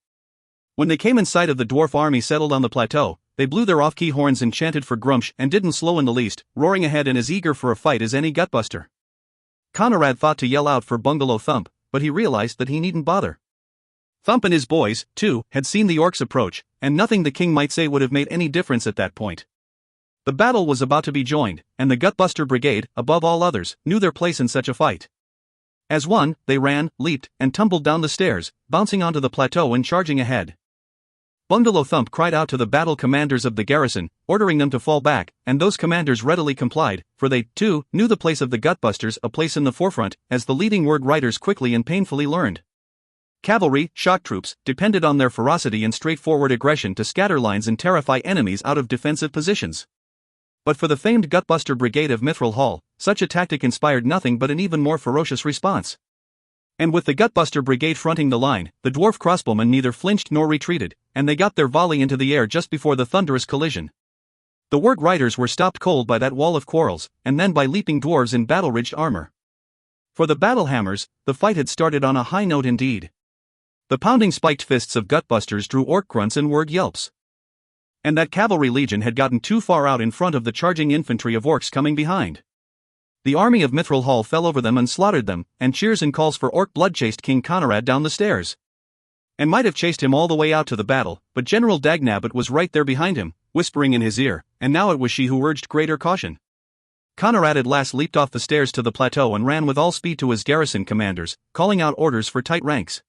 When they came in sight of the dwarf army settled on the plateau, they blew their off-key horns and chanted for Grumsh and didn't slow in the least, roaring ahead and as eager for a fight as any gutbuster. Conrad thought to yell out for Bungalow Thump, but he realized that he needn't bother. Thump and his boys, too, had seen the orcs approach, and nothing the king might say would have made any difference at that point. The battle was about to be joined, and the Gutbuster Brigade, above all others, knew their place in such a fight. As one, they ran, leaped, and tumbled down the stairs, bouncing onto the plateau and charging ahead. Bungalow Thump cried out to the battle commanders of the garrison, ordering them to fall back, and those commanders readily complied, for they, too, knew the place of the Gutbusters, a place in the forefront, as the leading word riders quickly and painfully learned. Cavalry, shock troops, depended on their ferocity and straightforward aggression to scatter lines and terrify enemies out of defensive positions. But for the famed Gutbuster Brigade of Mithril Hall, such a tactic inspired nothing but an even more ferocious response. And with the Gutbuster Brigade fronting the line, the dwarf crossbowmen neither flinched nor retreated, and they got their volley into the air just before the thunderous collision. The Warg riders were stopped cold by that wall of quarrels, and then by leaping dwarves in battle-ridged armor. For the Battlehammers, the fight had started on a high note indeed. The pounding spiked fists of Gutbusters drew orc grunts and Warg yelps. And that cavalry legion had gotten too far out in front of the charging infantry of orcs coming behind. The army of Mithril Hall fell over them and slaughtered them, and cheers and calls for orc blood chased King Conrad down the stairs. And might have chased him all the way out to the battle, but General Dagnabbit was right there behind him, whispering in his ear, and now it was she who urged greater caution. Conrad at last leaped off the stairs to the plateau and ran with all speed to his garrison commanders, calling out orders for tight ranks.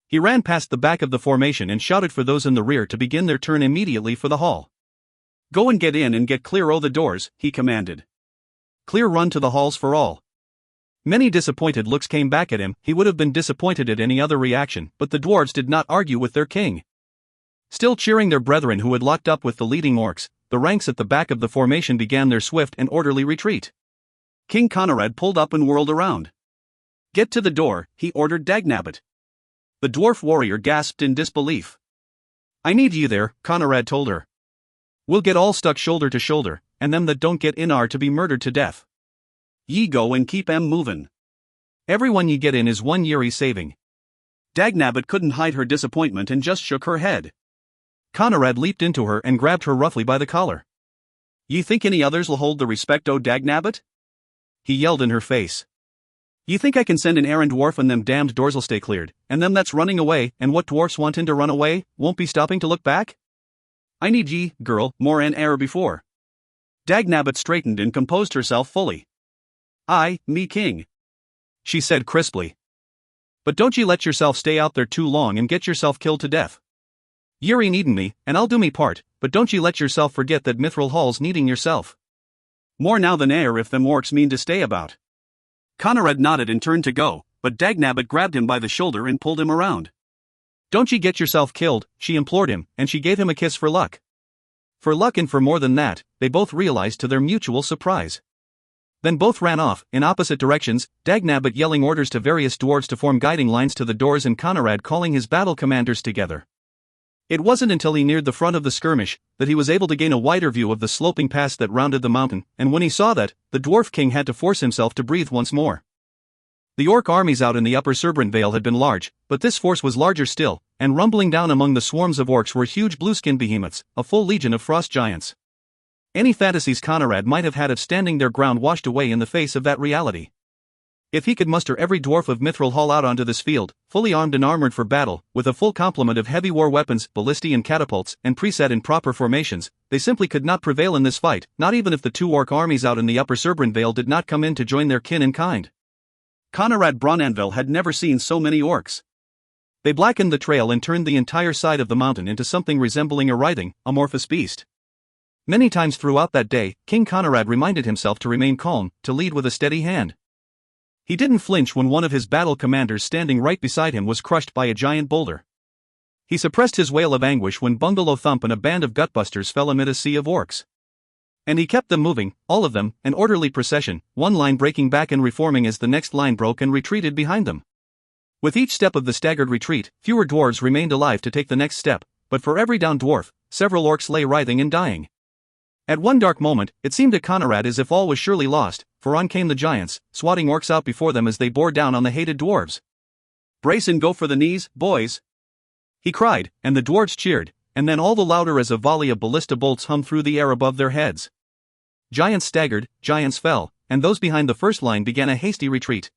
He ran past the back of the formation and shouted for those in the rear to begin their turn immediately for the hall. "Go and get clear o' the doors," he commanded. "Clear run to the halls for all." Many disappointed looks came back at him. He would have been disappointed at any other reaction, but the dwarves did not argue with their king. Still cheering their brethren who had locked up with the leading orcs, the ranks at the back of the formation began their swift and orderly retreat. King Conrad pulled up and whirled around. "Get to the door," he ordered Dagnabbit. The dwarf warrior gasped in disbelief. "I need you there," Conrad told her. "We'll get all stuck shoulder to shoulder, and them that don't get in are to be murdered to death. Ye go and keep 'em movin'. Everyone ye get in is 1 year saving." Dagnabbit couldn't hide her disappointment and just shook her head. Conrad leaped into her and grabbed her roughly by the collar. "Ye think any others'll hold the respect o' Dagnabbit?" he yelled in her face. "You think I can send an errand dwarf and them damned doors'll stay cleared, and them that's running away, and what dwarfs wantin' to run away, won't be stopping to look back? I need ye, girl, more an e'er before." Dagnabbit straightened and composed herself fully. "Aye, me king," she said crisply. "But don't ye let yourself stay out there too long and get yourself killed to death. Ye're needin' me, and I'll do me part, but don't ye let yourself forget that Mithril Hall's needing yourself. More now than e'er if them orcs mean to stay about." Conrad nodded and turned to go, but Dagnabbit grabbed him by the shoulder and pulled him around. "Don't ye get yourself killed," she implored him, and she gave him a kiss for luck. For luck and for more than that, they both realized to their mutual surprise. Then both ran off, in opposite directions, Dagnabbit yelling orders to various dwarves to form guiding lines to the doors and Conrad calling his battle commanders together. It wasn't until he neared the front of the skirmish that he was able to gain a wider view of the sloping pass that rounded the mountain, and when he saw that, the dwarf king had to force himself to breathe once more. The orc armies out in the upper Serbrant Vale had been large, but this force was larger still, and rumbling down among the swarms of orcs were huge blue-skinned behemoths, a full legion of frost giants. Any fantasies Conrad might have had of standing their ground washed away in the face of that reality. If he could muster every dwarf of Mithril Hall out onto this field, fully armed and armored for battle, with a full complement of heavy war weapons, ballistae and catapults, and preset in proper formations, they simply could not prevail in this fight, not even if the 2 orc armies out in the upper Serbrant Vale did not come in to join their kin and kind. Conrad Bronanville had never seen so many orcs. They blackened the trail and turned the entire side of the mountain into something resembling a writhing, amorphous beast. Many times throughout that day, King Conrad reminded himself to remain calm, to lead with a steady hand. He didn't flinch when one of his battle commanders standing right beside him was crushed by a giant boulder. He suppressed his wail of anguish when Bungalow Thump and a band of gutbusters fell amid a sea of orcs. And he kept them moving, all of them, an orderly procession, one line breaking back and reforming as the next line broke and retreated behind them. With each step of the staggered retreat, fewer dwarves remained alive to take the next step, but for every downed dwarf, several orcs lay writhing and dying. At one dark moment, it seemed to Conrad as if all was surely lost, for on came the giants, swatting orcs out before them as they bore down on the hated dwarves. "Brace and go for the knees, boys!" he cried, and the dwarves cheered, and then all the louder as a volley of ballista bolts hummed through the air above their heads. Giants staggered, giants fell, and those behind the first line began a hasty retreat.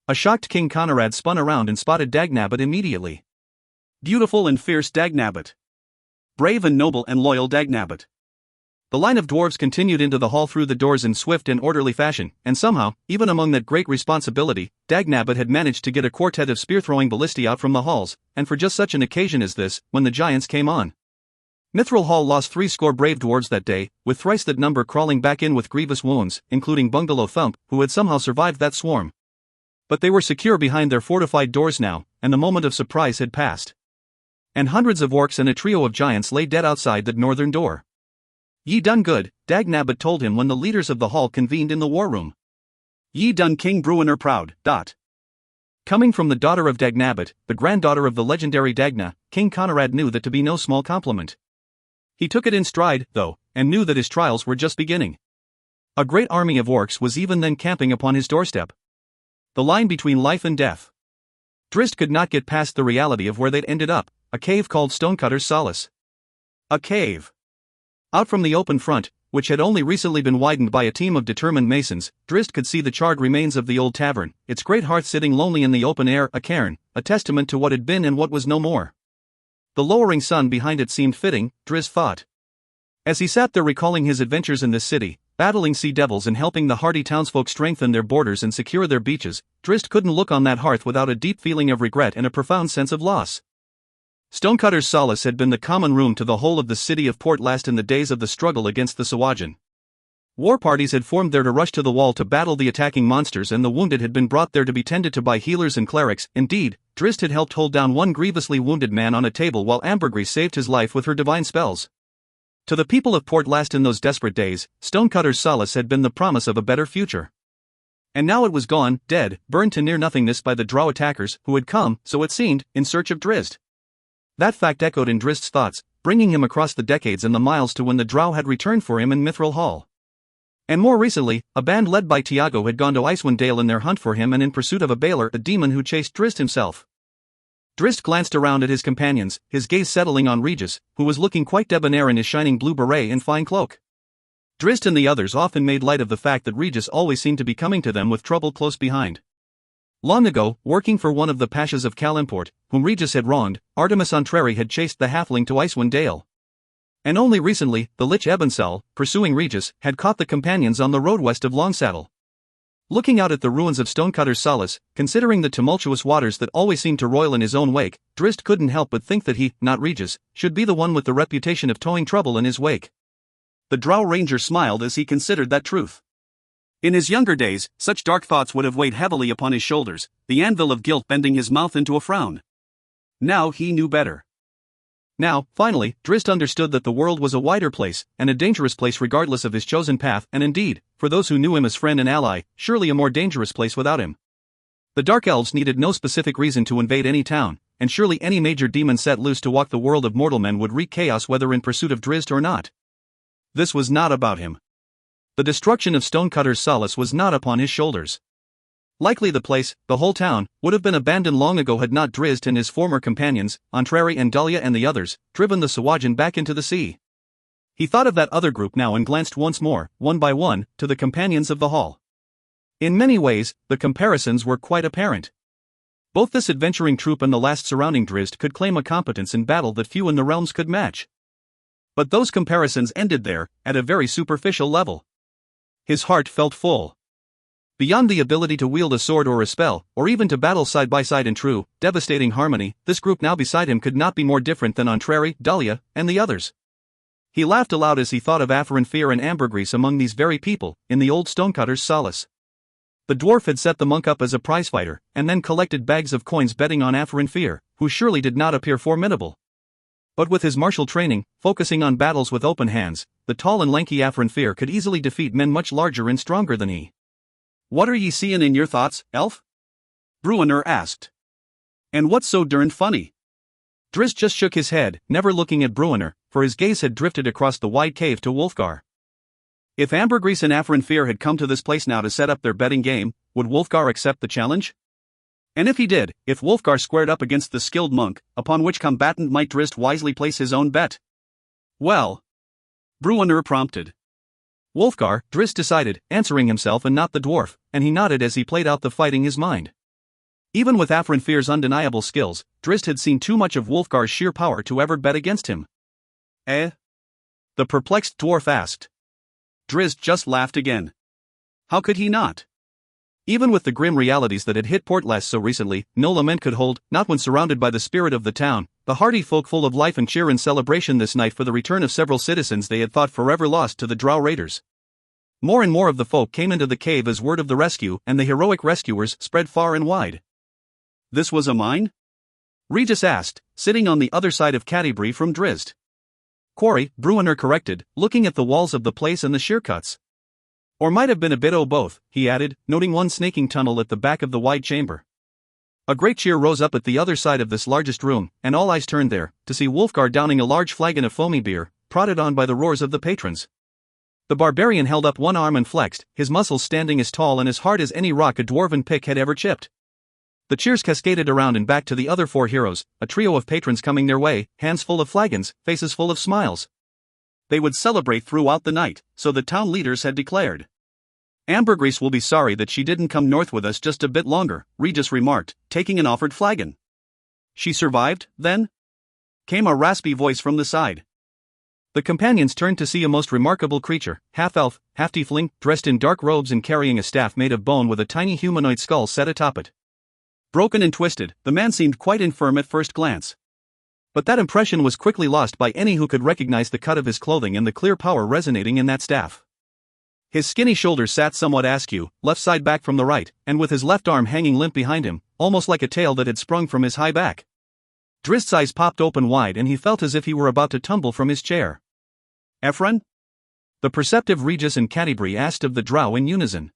A shocked King Conrad spun around and spotted Dagnabbit immediately. Beautiful and fierce Dagnabbit. Brave and noble and loyal Dagnabbit. The line of dwarves continued into the hall through the doors in swift and orderly fashion, and somehow, even among that great responsibility, Dagnabbit had managed to get a quartet of spear-throwing ballistae out from the halls, and for just such an occasion as this, when the giants came on. Mithril Hall lost 60 brave dwarves that day, with thrice that number crawling back in with grievous wounds, including Bungalow Thump, who had somehow survived that swarm. But they were secure behind their fortified doors now, and the moment of surprise had passed. And hundreds of orcs and a trio of giants lay dead outside the northern door. "Ye done good," Dagnabbit told him when the leaders of the hall convened in the war room. "Ye done King Bruiner proud." Coming from the daughter of Dagnabbit, the granddaughter of the legendary Dagna, King Conrad knew that to be no small compliment. He took it in stride, though, and knew that his trials were just beginning. A great army of orcs was even then camping upon his doorstep. The line between life and death. Drizzt could not get past the reality of where they'd ended up, a cave called Stonecutter's Solace. A cave. Out from the open front, which had only recently been widened by a team of determined masons, Drizzt could see the charred remains of the old tavern, its great hearth sitting lonely in the open air, a cairn, a testament to what had been and what was no more. The lowering sun behind it seemed fitting, Drizzt thought. As he sat there recalling his adventures in this city, battling sea devils and helping the hardy townsfolk strengthen their borders and secure their beaches, Drizzt couldn't look on that hearth without a deep feeling of regret and a profound sense of loss. Stonecutter's Solace had been the common room to the whole of the city of Portlast in the days of the struggle against the Sahuagin. War parties had formed there to rush to the wall to battle the attacking monsters, and the wounded had been brought there to be tended to by healers and clerics. Indeed, Drizzt had helped hold down one grievously wounded man on a table while Ambergris saved his life with her divine spells. To the people of Portlast in those desperate days, Stonecutter's Solace had been the promise of a better future. And now it was gone, dead, burned to near nothingness by the drow attackers, who had come, so it seemed, in search of Drizzt. That fact echoed in Drizzt's thoughts, bringing him across the decades and the miles to when the drow had returned for him in Mithril Hall. And more recently, a band led by Tiago had gone to Icewind Dale in their hunt for him and in pursuit of a Baelor, a demon who chased Drizzt himself. Drizzt glanced around at his companions, his gaze settling on Regis, who was looking quite debonair in his shining blue beret and fine cloak. Drizzt and the others often made light of the fact that Regis always seemed to be coming to them with trouble close behind. Long ago, working for one of the pashas of Kalimport, whom Regis had wronged, Artemis Entreri had chased the halfling to Icewind Dale. And only recently, the Lich Ebensel, pursuing Regis, had caught the companions on the road west of Longsaddle. Looking out at the ruins of Stonecutter's Solace, considering the tumultuous waters that always seemed to roil in his own wake, Drizzt couldn't help but think that he, not Regis, should be the one with the reputation of towing trouble in his wake. The Drow Ranger smiled as he considered that truth. In his younger days, such dark thoughts would have weighed heavily upon his shoulders, the anvil of guilt bending his mouth into a frown. Now he knew better. Now, finally, Drizzt understood that the world was a wider place, and a dangerous place regardless of his chosen path, and indeed, for those who knew him as friend and ally, surely a more dangerous place without him. The Dark Elves needed no specific reason to invade any town, and surely any major demon set loose to walk the world of mortal men would wreak chaos whether in pursuit of Drizzt or not. This was not about him. The destruction of Stonecutter's Solace was not upon his shoulders. Likely the place, the whole town, would have been abandoned long ago had not Drizzt and his former companions, Entreri and Dahlia and the others, driven the Sahuagin back into the sea. He thought of that other group now and glanced once more, one by one, to the companions of the hall. In many ways, the comparisons were quite apparent. Both this adventuring troop and the last surrounding Drizzt could claim a competence in battle that few in the realms could match. But those comparisons ended there, at a very superficial level. His heart felt full. Beyond the ability to wield a sword or a spell, or even to battle side by side in true, devastating harmony, this group now beside him could not be more different than Entreri, Dahlia, and the others. He laughed aloud as he thought of Afarin Fear and Ambergris among these very people, in the old Stonecutter's Solace. The dwarf had set the monk up as a prizefighter, and then collected bags of coins betting on Afarin Fear, who surely did not appear formidable. But with his martial training, focusing on battles with open hands, the tall and lanky Afarin Fear could easily defeat men much larger and stronger than he. "What are ye seein' in your thoughts, elf?" Bruenor asked. "And what's so derned funny?" Drizzt just shook his head, never looking at Bruenor, for his gaze had drifted across the wide cave to Wulfgar. If Ambergris and Afarin Fear had come to this place now to set up their betting game, would Wulfgar accept the challenge? And if he did, if Wulfgar squared up against the skilled monk, upon which combatant might Drizzt wisely place his own bet? Well, Bruenor prompted. Wulfgar, Drizzt decided, answering himself and not the dwarf, and he nodded as he played out the fight in his mind. Even with Afarin Fear's undeniable skills, Drizzt had seen too much of Wulfgar's sheer power to ever bet against him. Eh? The perplexed dwarf asked. Drizzt just laughed again. How could he not? Even with the grim realities that had hit Portlast so recently, no lament could hold, not when surrounded by the spirit of the town, the hearty folk full of life and cheer in celebration this night for the return of several citizens they had thought forever lost to the Drow raiders. More and more of the folk came into the cave as word of the rescue and the heroic rescuers spread far and wide. This was a mine? Regis asked, sitting on the other side of Catti-brie from Drizzt. Quarry, Bruenor corrected, looking at the walls of the place and the sheer cuts. Or might have been a bit o' both, he added, noting one snaking tunnel at the back of the wide chamber. A great cheer rose up at the other side of this largest room, and all eyes turned there, to see Wulfgar downing a large flagon of foamy beer, prodded on by the roars of the patrons. The barbarian held up one arm and flexed, his muscles standing as tall and as hard as any rock a dwarven pick had ever chipped. The cheers cascaded around and back to the other four heroes, a trio of patrons coming their way, hands full of flagons, faces full of smiles. They would celebrate throughout the night, so the town leaders had declared. Ambergris will be sorry that she didn't come north with us just a bit longer, Regis remarked, taking an offered flagon. She survived, then? Came a raspy voice from the side. The companions turned to see a most remarkable creature, half-elf, half-tiefling, dressed in dark robes and carrying a staff made of bone with a tiny humanoid skull set atop it. Broken and twisted, the man seemed quite infirm at first glance. But that impression was quickly lost by any who could recognize the cut of his clothing and the clear power resonating in that staff. His skinny shoulders sat somewhat askew, left side back from the right, and with his left arm hanging limp behind him, almost like a tail that had sprung from his high back. Drizzt's eyes popped open wide and he felt as if he were about to tumble from his chair. Ephron? The perceptive Regis and Catti-brie asked of the drow in unison.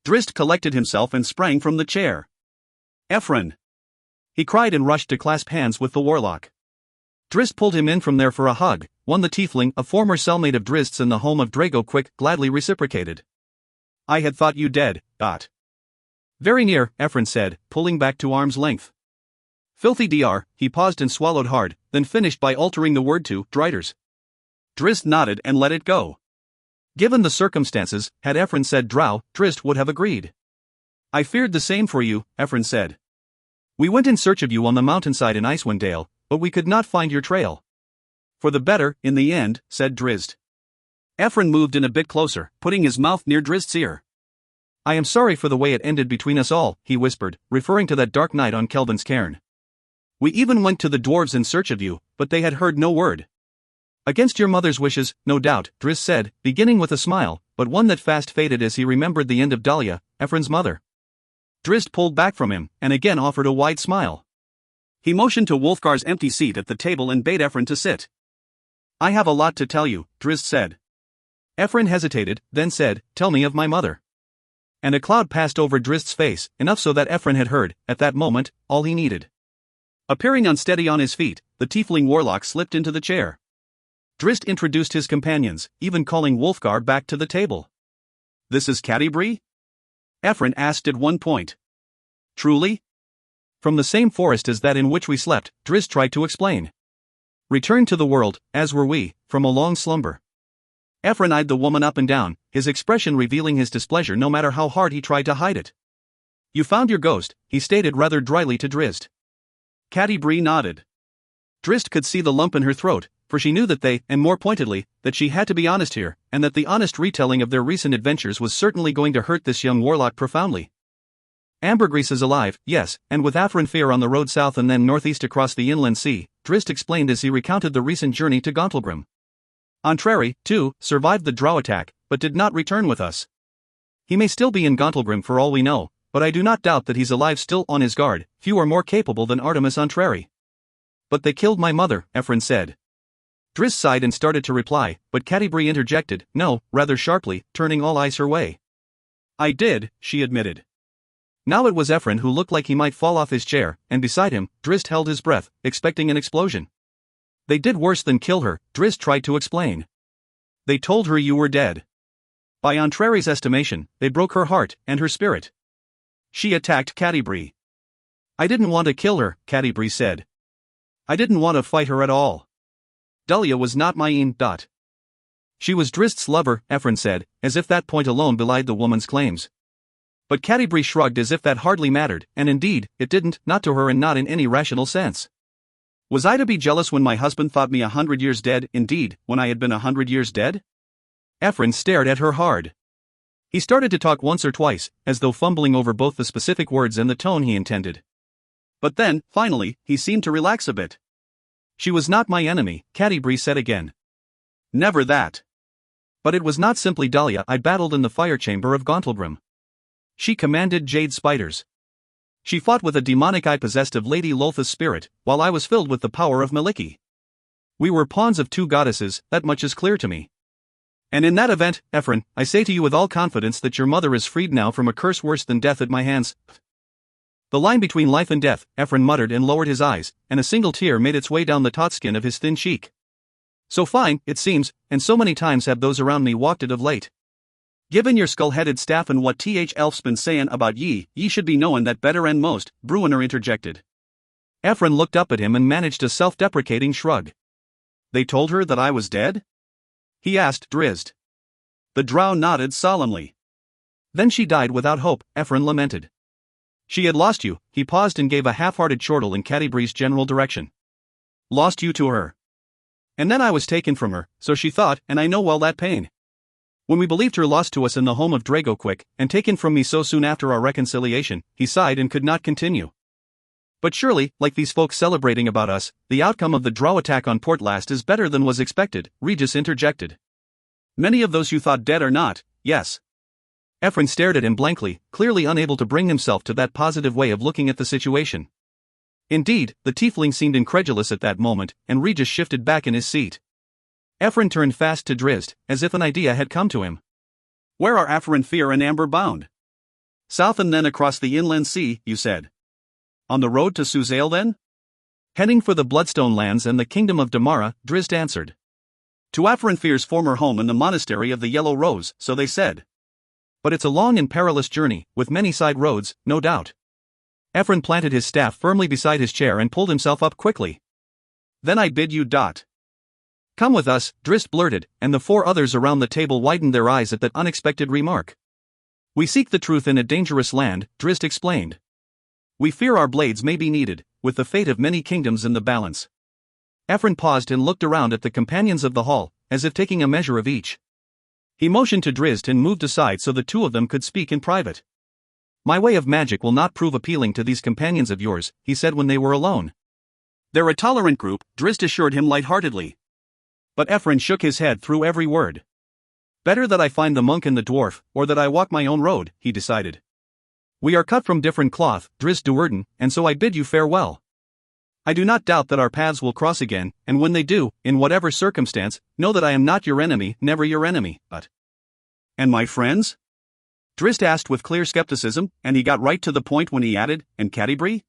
Drizzt collected himself and sprang from the chair. Ephron! He cried and rushed to clasp hands with the warlock. Drizzt pulled him in from there for a hug, one the tiefling, a former cellmate of Drizzt's in the home of Drago Quick, gladly reciprocated. I had thought you dead, Dot. Very near, Ephron said, pulling back to arm's length. Filthy DR, he paused and swallowed hard, then finished by altering the word to Driters. Drizzt nodded and let it go. Given the circumstances, had Ephron said drow, Drizzt would have agreed. I feared the same for you, Ephron said. We went in search of you on the mountainside in Icewind Dale, but we could not find your trail. For the better, in the end, said Drizzt. Ephron moved in a bit closer, putting his mouth near Drizzt's ear. I am sorry for the way it ended between us all, he whispered, referring to that dark night on Kelvin's cairn. We even went to the dwarves in search of you, but they had heard no word. Against your mother's wishes, no doubt, Drizzt said, beginning with a smile, but one that fast faded as he remembered the end of Dahlia, Ephron's mother. Drizzt pulled back from him, and again offered a wide smile. He motioned to Wulfgar's empty seat at the table and bade Ephron to sit. I have a lot to tell you, Drizzt said. Ephron hesitated, then said, Tell me of my mother. And a cloud passed over Drizzt's face, enough so that Ephron had heard, at that moment, all he needed. Appearing unsteady on his feet, the tiefling warlock slipped into the chair. Drizzt introduced his companions, even calling Wulfgar back to the table. "This is Catti-brie?" Ephron asked at one point. "Truly?" "From the same forest as that in which we slept," Drizzt tried to explain. "Returned to the world, as were we, from a long slumber." Ephron eyed the woman up and down, his expression revealing his displeasure no matter how hard he tried to hide it. "You found your ghost," he stated rather dryly to Drizzt. Catti-brie nodded. Drizzt could see the lump in her throat, for she knew that they, and more pointedly, that she had to be honest here, and that the honest retelling of their recent adventures was certainly going to hurt this young warlock profoundly. "Ambergris is alive, yes, and with Afrin Fear on the road south and then northeast across the inland sea," Drizzt explained as he recounted the recent journey to Gauntlgrim. "Antreri, too, survived the drow attack, but did not return with us. He may still be in Gauntlgrim for all we know, but I do not doubt that he's alive still on his guard. Few are more capable than Artemis Antreri." "But they killed my mother," Ephron said. Drizzt sighed and started to reply, but Catti-brie interjected, "No," rather sharply, turning all eyes her way. "I did," she admitted. Now it was Ephron who looked like he might fall off his chair, and beside him, Drizzt held his breath, expecting an explosion. "They did worse than kill her," Drizzt tried to explain. "They told her you were dead. By Antreri's estimation, they broke her heart and her spirit." She attacked Catti-brie. "I didn't want to kill her," Catti-brie said. "I didn't want to fight her at all. Dahlia was not my aim. She was Drizzt's lover," Ephron said, as if that point alone belied the woman's claims. But Catti-brie shrugged as if that hardly mattered, and indeed, it didn't, not to her and not in any rational sense. "Was I to be jealous when my husband thought me 100 years dead, indeed, when I had been 100 years dead?" Ephron stared at her hard. He started to talk once or twice, as though fumbling over both the specific words and the tone he intended. But then, finally, he seemed to relax a bit. "She was not my enemy," Catti-brie said again. "Never that. But it was not simply Dahlia I battled in the fire chamber of Gauntlgrim. She commanded jade spiders. She fought with a demonic eye possessed of Lady Loltha's spirit, while I was filled with the power of Maliki. We were pawns of two goddesses, that much is clear to me. And in that event, Ephron, I say to you with all confidence that your mother is freed now from a curse worse than death at my hands." "The line between life and death," Ephron muttered and lowered his eyes, and a single tear made its way down the taut skin of his thin cheek. "So fine, it seems, and so many times have those around me walked it of late. Given your skull-headed staff and what Elf's been sayin' about ye should be knowin' that better and most," Bruenor interjected. Ephron looked up at him and managed a self-deprecating shrug. "They told her that I was dead?" he asked Drizzt. The drow nodded solemnly. "Then she died without hope," Ephron lamented. "She had lost you," he paused and gave a half-hearted chortle in Catti-brie's general direction. "Lost you to her. And then I was taken from her, so she thought, and I know well that pain. When we believed her lost to us in the home of Dragoquick, and taken from me so soon after our reconciliation," he sighed and could not continue. "But surely, like these folks celebrating about us, the outcome of the drow attack on Portlast is better than was expected," Regis interjected. "Many of those you thought dead are not, yes." Ephron stared at him blankly, clearly unable to bring himself to that positive way of looking at the situation. Indeed, the tiefling seemed incredulous at that moment, and Regis shifted back in his seat. Ephron turned fast to Drizzt, as if an idea had come to him. "Where are Afrin Fear and Amber bound?" "South and then across the inland sea," you said. "On the road to Suzail then?" "Heading for the Bloodstone lands and the kingdom of Damara," Drizzt answered. "To Afrin Fear's former home in the monastery of the Yellow Rose, so they said. But it's a long and perilous journey, with many side roads, no doubt." Ephron planted his staff firmly beside his chair and pulled himself up quickly. "Then I bid you dot." "Come with us," Drizzt blurted, and the four others around the table widened their eyes at that unexpected remark. "We seek the truth in a dangerous land," Drizzt explained. "We fear our blades may be needed, with the fate of many kingdoms in the balance." Ephron paused and looked around at the companions of the hall, as if taking a measure of each. He motioned to Drizzt and moved aside so the two of them could speak in private. "My way of magic will not prove appealing to these companions of yours," he said when they were alone. "They're a tolerant group," Drizzt assured him lightheartedly. But Ephron shook his head through every word. "Better that I find the monk and the dwarf, or that I walk my own road," he decided. "We are cut from different cloth, Drizzt Duerden, and so I bid you farewell. I do not doubt that our paths will cross again, and when they do, in whatever circumstance, know that I am not your enemy, never your enemy, but—" "And my friends?" Drizzt asked with clear skepticism, and he got right to the point when he added, "And Catti-brie?"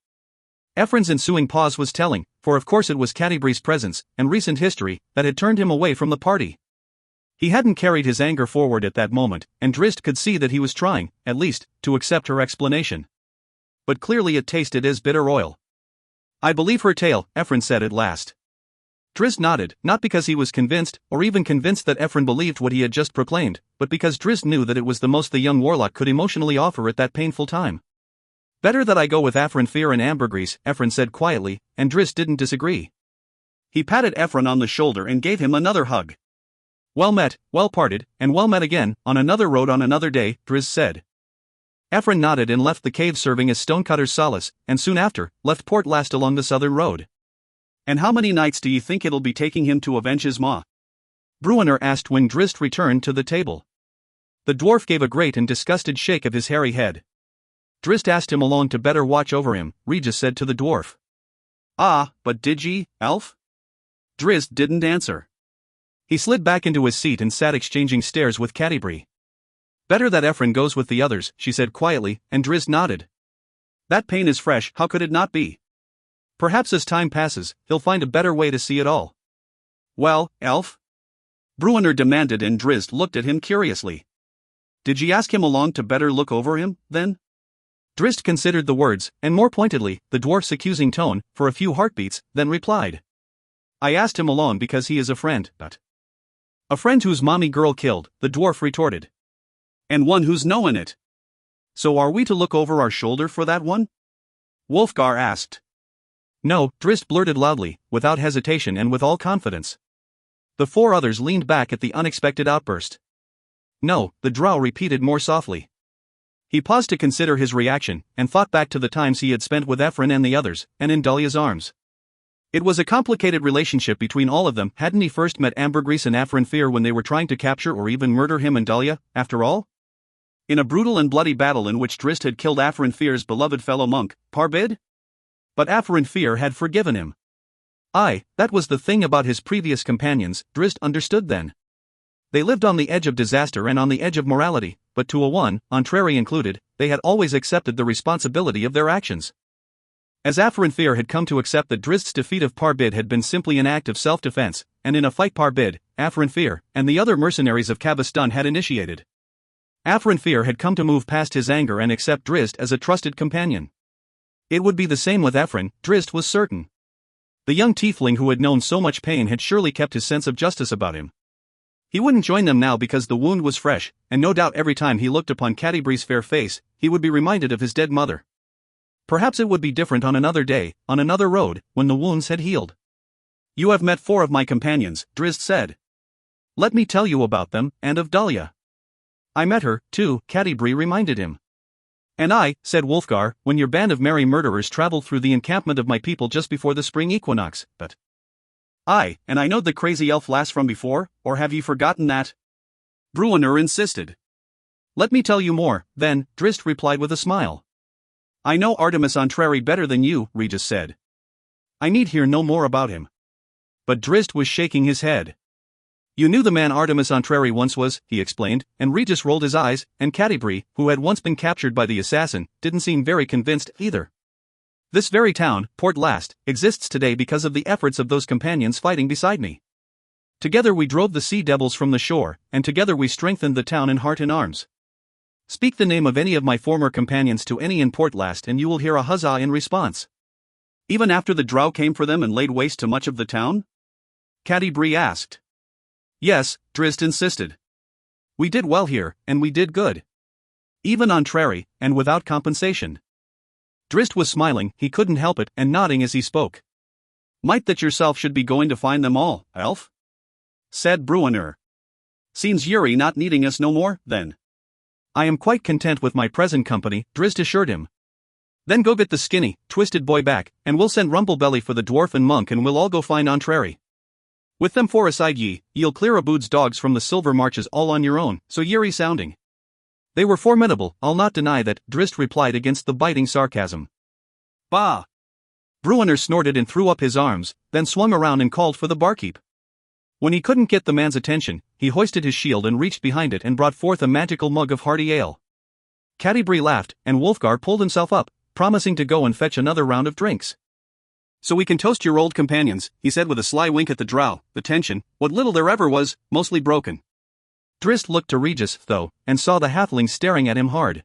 Ephron's ensuing pause was telling, for of course it was Cadibre's presence, and recent history, that had turned him away from the party. He hadn't carried his anger forward at that moment, and Drizzt could see that he was trying, at least, to accept her explanation. But clearly it tasted as bitter oil. "I believe her tale," Ephron said at last. Drizzt nodded, not because he was convinced, or even convinced that Ephron believed what he had just proclaimed, but because Drizzt knew that it was the most the young warlock could emotionally offer at that painful time. "Better that I go with Afrinfir and Ambergris," Ephron said quietly, and Drizzt didn't disagree. He patted Ephron on the shoulder and gave him another hug. "Well met, well parted, and well met again, on another road on another day," Drizzt said. Ephron nodded and left the cave serving as Stonecutter's solace, and soon after, left Port Last along the southern road. "And how many nights do you think it'll be taking him to avenge his maw?" Bruenor asked when Drizzt returned to the table. The dwarf gave a great and disgusted shake of his hairy head. "Drizzt asked him alone to better watch over him," Regis said to the dwarf. "Ah, but did ye, elf?" Drizzt didn't answer. He slid back into his seat and sat exchanging stares with Catibre. "Better that Ephron goes with the others," she said quietly, and Drizzt nodded. "That pain is fresh, how could it not be? Perhaps as time passes, he'll find a better way to see it all." "Well, elf?" Bruenor demanded, and Drizzt looked at him curiously. "Did ye ask him along to better look over him, then?" Drizzt considered the words, and more pointedly, the dwarf's accusing tone, for a few heartbeats, then replied. "I asked him along because he is a friend, but—" "A friend whose mommy girl killed," the dwarf retorted. "And one who's knowin' it. So are we to look over our shoulder for that one?" Wulfgar asked. "No," Drizzt blurted loudly, without hesitation and with all confidence. The four others leaned back at the unexpected outburst. "No," the drow repeated more softly. He paused to consider his reaction, and thought back to the times he had spent with Ephron and the others, and in Dahlia's arms. It was a complicated relationship between all of them. Hadn't he first met Ambergris and Afrinfir when they were trying to capture or even murder him and Dahlia, after all? In a brutal and bloody battle in which Drizzt had killed Afrinfir's beloved fellow monk, Parbid? But Afrinfir had forgiven him. Aye, that was the thing about his previous companions, Drizzt understood then. They lived on the edge of disaster and on the edge of morality, but to a one, Entreri included, they had always accepted the responsibility of their actions. As Afrinfir had come to accept that Drizzt's defeat of Parbid had been simply an act of self-defense, and in a fight Parbid, Afrinfir, and the other mercenaries of Kabastan had initiated. Afrinfir had come to move past his anger and accept Drizzt as a trusted companion. It would be the same with Ephron, Drizzt was certain. The young tiefling who had known so much pain had surely kept his sense of justice about him. He wouldn't join them now because the wound was fresh, and no doubt every time he looked upon Cadibre's fair face, he would be reminded of his dead mother. Perhaps it would be different on another day, on another road, when the wounds had healed. "You have met 4 of my companions," Drizzt said. "Let me tell you about them, and of Dahlia." "I met her, too," Catibre reminded him. "And I," said Wulfgar, "when your band of merry murderers traveled through the encampment of my people just before the spring equinox, but—" "Aye, and I know the crazy elf lass from before, or have ye forgotten that?" Bruenor insisted. "Let me tell you more, then," Drizzt replied with a smile. "I know Artemis Entreri better than you," Regis said. "I need hear no more about him." But Drizzt was shaking his head. "You knew the man Artemis Entreri once was," he explained, and Regis rolled his eyes, and Catibre, who had once been captured by the assassin, didn't seem very convinced either. "This very town, Port Last, exists today because of the efforts of those companions fighting beside me. Together we drove the sea devils from the shore, and together we strengthened the town in heart and arms. Speak the name of any of my former companions to any in Port Last and you will hear a huzzah in response." "Even after the drow came for them and laid waste to much of the town?" Catibre asked. "Yes," Drizzt insisted. "We did well here, and we did good. Even Entreri, and without compensation." Drizzt was smiling, he couldn't help it, and nodding as he spoke. "Might that yourself should be going to find them all, elf?" said Bruenor. "Seems Yuri not needing us no more, then." "I am quite content with my present company," Drizzt assured him. "Then go get the skinny, twisted boy back, and we'll send Rumblebelly for the dwarf and monk and we'll all go find Entreri. With them 4 aside ye'll clear Aboud's dogs from the silver marches all on your own, so Yuri sounding." "They were formidable, I'll not deny that," Drizzt replied against the biting sarcasm. "Bah!" Bruenor snorted and threw up his arms, then swung around and called for the barkeep. When he couldn't get the man's attention, he hoisted his shield and reached behind it and brought forth a magical mug of hearty ale. Catibre laughed, and Wulfgar pulled himself up, promising to go and fetch another round of drinks. So we can toast your old companions, he said with a sly wink at the drow, the tension, what little there ever was, mostly broken. Drizzt looked to Regis, though, and saw the halfling staring at him hard.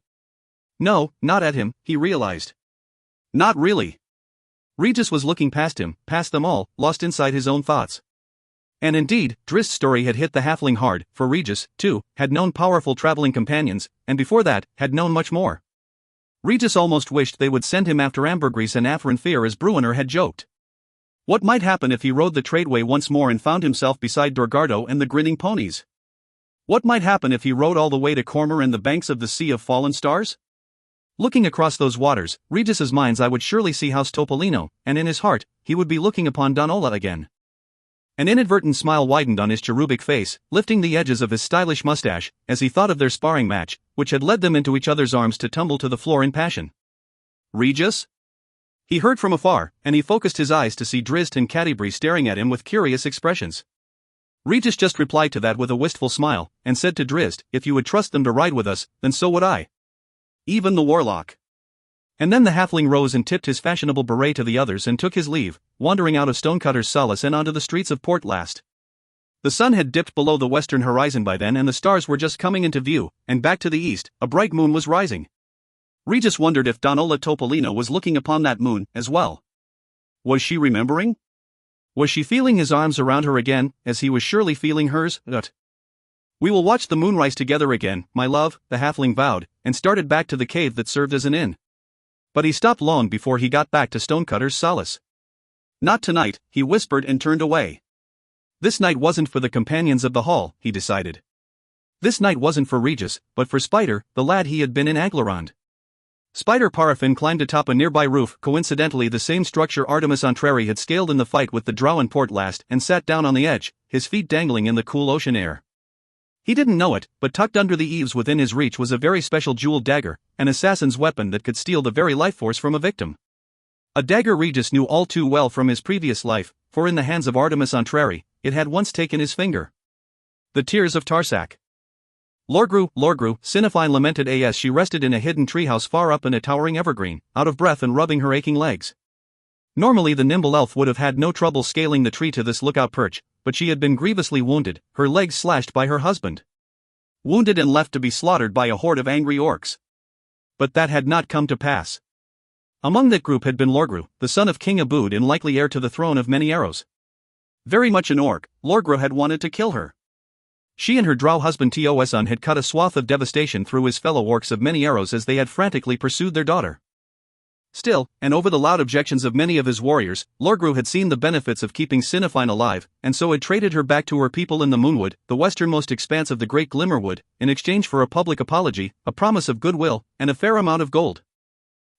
No, not at him, he realized. Not really. Regis was looking past him, past them all, lost inside his own thoughts. And indeed, Drizzt's story had hit the halfling hard, for Regis, too, had known powerful traveling companions, and before that, had known much more. Regis almost wished they would send him after ambergris and Atherin Fear as Bruenor had joked. What might happen if he rode the tradeway once more and found himself beside Dorgardo and the grinning ponies? What might happen if he rode all the way to Cormor and the banks of the Sea of Fallen Stars? Looking across those waters, Regis's mind's eye would surely see House Topolino, and in his heart, he would be looking upon Donola again. An inadvertent smile widened on his cherubic face, lifting the edges of his stylish mustache, as he thought of their sparring match, which had led them into each other's arms to tumble to the floor in passion. Regis? He heard from afar, and he focused his eyes to see Drizzt and Catti-brie staring at him with curious expressions. Regis just replied to that with a wistful smile, and said to Drizzt, if you would trust them to ride with us, then so would I. Even the warlock. And then the halfling rose and tipped his fashionable beret to the others and took his leave, wandering out of Stonecutter's Solace and onto the streets of Port Last. The sun had dipped below the western horizon by then and the stars were just coming into view, and back to the east, a bright moon was rising. Regis wondered if Donola Topolino was looking upon that moon, as well. Was she remembering? Was she feeling his arms around her again, as he was surely feeling hers? We will watch the moonrise together again, my love, the halfling vowed, and started back to the cave that served as an inn. But he stopped long before he got back to Stonecutter's Solace. Not tonight, he whispered and turned away. This night wasn't for the companions of the hall, he decided. This night wasn't for Regis, but for Spider, the lad he had been in Aglarond. Spider Paraffin climbed atop a nearby roof, coincidentally the same structure Artemis Entreri had scaled in the fight with the drow in Port Last, and sat down on the edge, his feet dangling in the cool ocean air. He didn't know it, but tucked under the eaves within his reach was a very special jeweled dagger, an assassin's weapon that could steal the very life force from a victim. A dagger Regis knew all too well from his previous life, for in the hands of Artemis Entreri, it had once taken his finger. The Tears of Tarsak. Lorgru, Cinefine lamented as she rested in a hidden treehouse far up in a towering evergreen, out of breath and rubbing her aching legs. Normally the nimble elf would have had no trouble scaling the tree to this lookout perch, but she had been grievously wounded, her legs slashed by her husband. Wounded and left to be slaughtered by a horde of angry orcs. But that had not come to pass. Among that group had been Lorgru, the son of King Abood and likely heir to the throne of many arrows. Very much an orc, Lorgru had wanted to kill her. She and her drow husband Tosun had cut a swath of devastation through his fellow orcs of many arrows as they had frantically pursued their daughter. Still, and over the loud objections of many of his warriors, Lorgru had seen the benefits of keeping Cinefine alive, and so had traded her back to her people in the Moonwood, the westernmost expanse of the Great Glimmerwood, in exchange for a public apology, a promise of goodwill, and a fair amount of gold.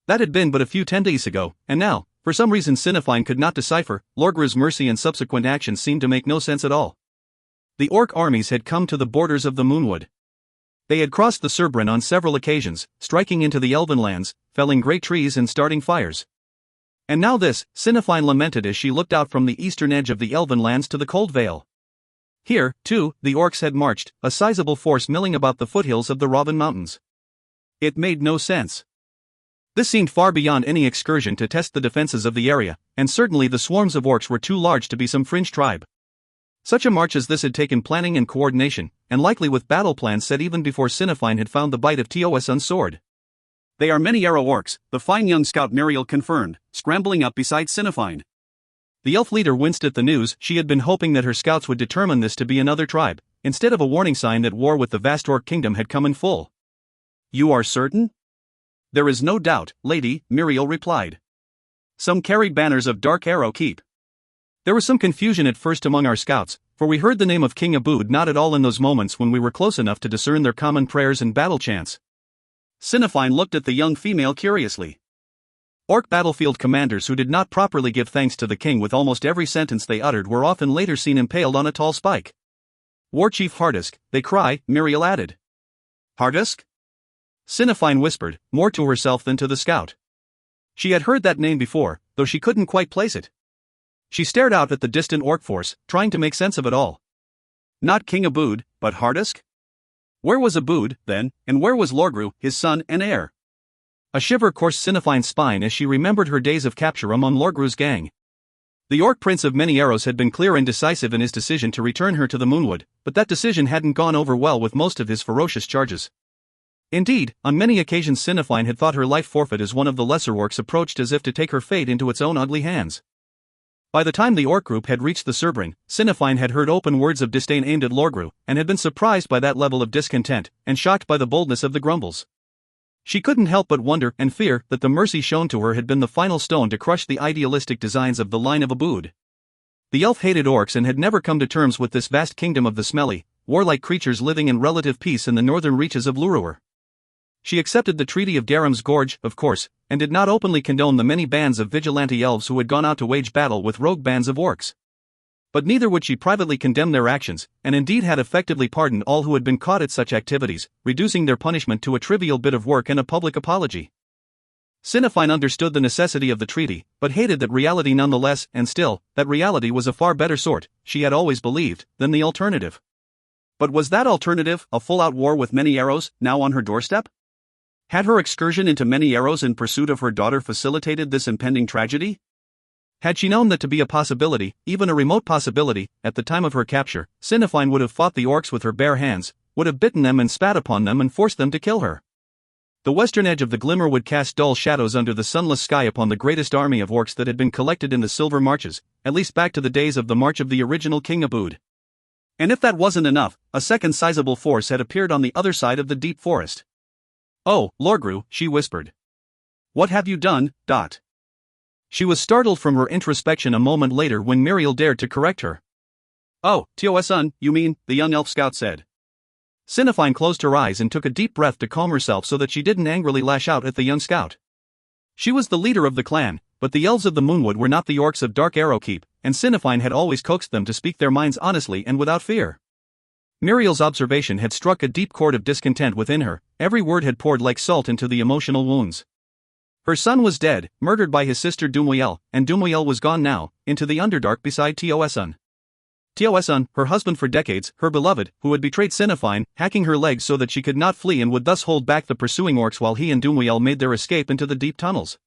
That had been but a few 10 days ago, and now, for some reason Cinefine could not decipher, Lorgru's mercy and subsequent actions seemed to make no sense at all. The orc armies had come to the borders of the Moonwood. They had crossed the Cerbran on several occasions, striking into the elven lands, felling great trees and starting fires. And now this, Cinefine lamented as she looked out from the eastern edge of the elven lands to the Cold Vale. Here, too, the orcs had marched, a sizable force milling about the foothills of the Robin Mountains. It made no sense. This seemed far beyond any excursion to test the defenses of the area, and certainly the swarms of orcs were too large to be some fringe tribe. Such a march as this had taken planning and coordination, and likely with battle plans set even before Cinefine had found the bite of Tosun's sword. They are many arrow orcs, the fine young scout Muriel confirmed, scrambling up beside Cinefine. The elf leader winced at the news. She had been hoping that her scouts would determine this to be another tribe, instead of a warning sign that war with the vast orc kingdom had come in full. You are certain? There is no doubt, lady, Muriel replied. Some carried banners of Dark Arrow Keep. There was some confusion at first among our scouts, for we heard the name of King Abood not at all in those moments when we were close enough to discern their common prayers and battle chants. Cinefine looked at the young female curiously. Orc battlefield commanders who did not properly give thanks to the king with almost every sentence they uttered were often later seen impaled on a tall spike. War Chief Hardisk, they cry, Muriel added. Hardisk? Cinefine whispered, more to herself than to the scout. She had heard that name before, though she couldn't quite place it. She stared out at the distant orc force, trying to make sense of it all. Not King Abood, but Hardisk? Where was Abood, then, and where was Lorgru, his son and heir? A shiver coursed Cinephine's spine as she remembered her days of capture among Lorgru's gang. The Orc Prince of Many Arrows had been clear and decisive in his decision to return her to the Moonwood, but that decision hadn't gone over well with most of his ferocious charges. Indeed, on many occasions Cinefine had thought her life forfeit as one of the lesser orcs approached as if to take her fate into its own ugly hands. By the time the orc group had reached the Cerbrin, Cinefine had heard open words of disdain aimed at Lorgru, and had been surprised by that level of discontent, and shocked by the boldness of the grumbles. She couldn't help but wonder and fear that the mercy shown to her had been the final stone to crush the idealistic designs of the line of Abood. The elf hated orcs and had never come to terms with this vast kingdom of the smelly, warlike creatures living in relative peace in the northern reaches of Lurur. She accepted the Treaty of Garam's Gorge, of course, and did not openly condone the many bands of vigilante elves who had gone out to wage battle with rogue bands of orcs. But neither would she privately condemn their actions, and indeed had effectively pardoned all who had been caught at such activities, reducing their punishment to a trivial bit of work and a public apology. Cinefine understood the necessity of the treaty, but hated that reality nonetheless, and still, that reality was a far better sort, she had always believed, than the alternative. But was that alternative a full-out war with Many Arrows, now on her doorstep? Had her excursion into Many Arrows in pursuit of her daughter facilitated this impending tragedy? Had she known that to be a possibility, even a remote possibility, at the time of her capture, Cinefine would have fought the orcs with her bare hands, would have bitten them and spat upon them and forced them to kill her. The western edge of the glimmer would cast dull shadows under the sunless sky upon the greatest army of orcs that had been collected in the Silver Marches, at least back to the days of the march of the original King Abood. And if that wasn't enough, a second sizable force had appeared on the other side of the deep forest. "Oh, Lorgru," she whispered. "What have you done, Dot?" She was startled from her introspection a moment later when Muriel dared to correct her. "Oh, Tioesun, you mean," the young elf scout said. Cinefine closed her eyes and took a deep breath to calm herself so that she didn't angrily lash out at the young scout. She was the leader of the clan, but the elves of the Moonwood were not the orcs of Dark Arrow Keep, and Cinefine had always coaxed them to speak their minds honestly and without fear. Muriel's observation had struck a deep chord of discontent within her, every word had poured like salt into the emotional wounds. Her son was dead, murdered by his sister Dumuyel, and Dumuyel was gone now, into the Underdark beside Tioesun. Tioesun, her husband for decades, her beloved, who had betrayed Cinefine, hacking her legs so that she could not flee and would thus hold back the pursuing orcs while he and Dumuyel made their escape into the deep tunnels.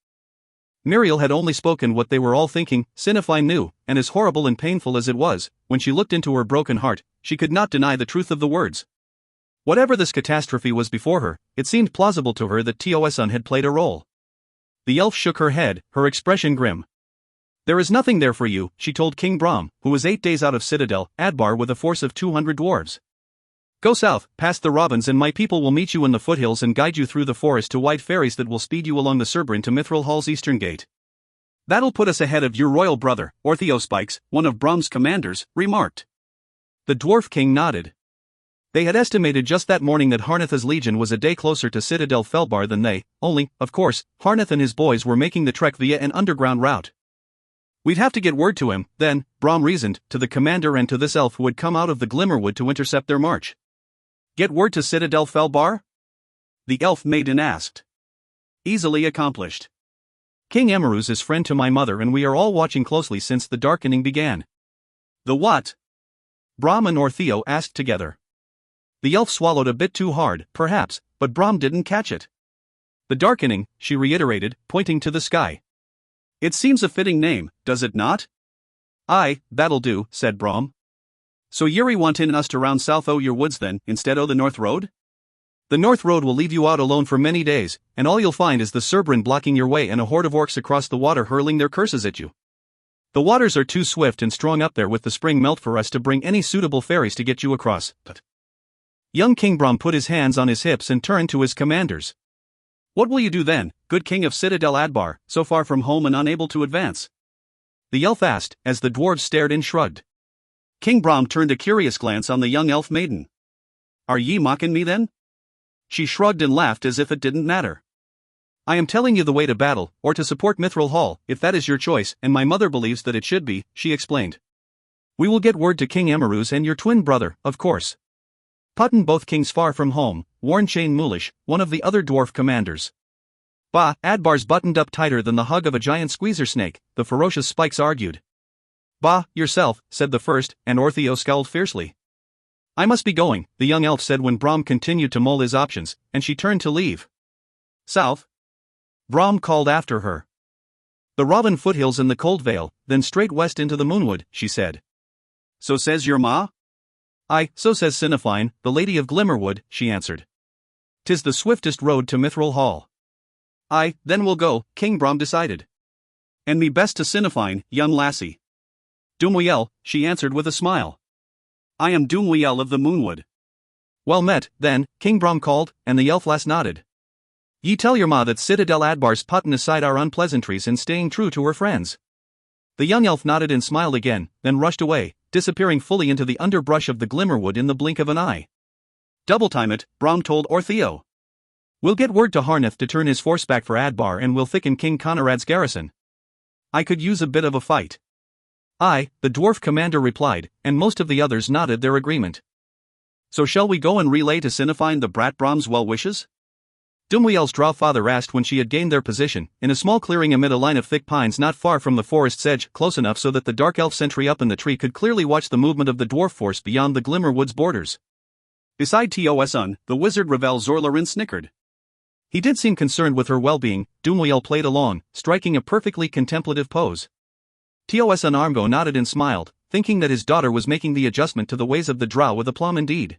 Muriel had only spoken what they were all thinking, Cinefine knew, and as horrible and painful as it was, when she looked into her broken heart, she could not deny the truth of the words. Whatever this catastrophe was before her, it seemed plausible to her that Tioesun had played a role. The elf shook her head, her expression grim. "There is nothing there for you," she told King Brahm, who was 8 days out of Citadel, Adbar with a force of 200 dwarves. "Go south, past the Robins, and my people will meet you in the foothills and guide you through the forest to wide ferries that will speed you along the Cerbrin to Mithril Hall's eastern gate." "That'll put us ahead of your royal brother," Ortheospikes, one of Brahm's commanders, remarked. The dwarf king nodded. They had estimated just that morning that Harnetha's legion was a day closer to Citadel Felbar than they, only, of course, Harneth and his boys were making the trek via an underground route. "We'd have to get word to him, then," Brahm reasoned, to the commander and to this elf who had come out of the Glimmerwood to intercept their march. "Get word to Citadel Felbar?" the elf maiden asked. "Easily accomplished. King Emeruz is friend to my mother and we are all watching closely since the darkening began." "The what?" Brahm and Ortheo asked together. The elf swallowed a bit too hard, perhaps, but Brahm didn't catch it. "The darkening," she reiterated, pointing to the sky. "It seems a fitting name, does it not?" "Aye, that'll do," said Brahm. "So Yuri wantin' us to round south o' your woods then, instead o' the North Road?" "The North Road will leave you out alone for many days, and all you'll find is the Cerbrin blocking your way and a horde of orcs across the water hurling their curses at you. The waters are too swift and strong up there with the spring melt for us to bring any suitable ferries to get you across." But young King Brahm put his hands on his hips and turned to his commanders. "What will you do then, good king of Citadel Adbar, so far from home and unable to advance?" the elf asked, as the dwarves stared and shrugged. King Brahm turned a curious glance on the young elf maiden. "Are ye mocking me then?" She shrugged and laughed as if it didn't matter. "I am telling you the way to battle, or to support Mithril Hall, if that is your choice, and my mother believes that it should be," she explained. "We will get word to King Emeruz and your twin brother, of course. Puttin both kings far from home," warned Chain Mulish, one of the other dwarf commanders. "Bah, Adbar's buttoned up tighter than the hug of a giant squeezer snake," the ferocious Spikes argued. "Bah, yourself," said the first, and Ortheo scowled fiercely. "I must be going," the young elf said when Brahm continued to mull his options, and she turned to leave. "South?" Brom called after her. The Robin foothills in the Cold Vale, then straight west into the Moonwood, she said. So says your ma? Aye, so says Sinifine, the Lady of Glimmerwood, she answered. 'Tis the swiftest road to Mithril Hall. Aye, then we'll go, King Brom decided. And me best to Sinifine, young lassie. Dumwiel, she answered with a smile. I am Dumwiel of the Moonwood. Well met, then, King Brom called, and the elf lass nodded. Ye tell your ma that Citadel Adbar's puttin' aside our unpleasantries and staying true to her friends. The young elf nodded and smiled again, then rushed away, disappearing fully into the underbrush of the Glimmerwood in the blink of an eye. Double time it, Brom told Ortheo. We'll get word to Harneth to turn his force back for Adbar and we'll thicken King Conrad's garrison. I could use a bit of a fight. Aye, the dwarf commander replied, and most of the others nodded their agreement. So shall we go and relay to Sinifine the brat Brom's well wishes? Dumwiel's drow father asked when she had gained their position, in a small clearing amid a line of thick pines not far from the forest's edge, close enough so that the dark elf sentry up in the tree could clearly watch the movement of the dwarf force beyond the Glimmerwood's borders. Beside Tosun, the wizard Ravel Zorlarin snickered. He did seem concerned with her well-being. Dumwiel played along, striking a perfectly contemplative pose. Tosun Armgo nodded and smiled, thinking that his daughter was making the adjustment to the ways of the drow with aplomb indeed.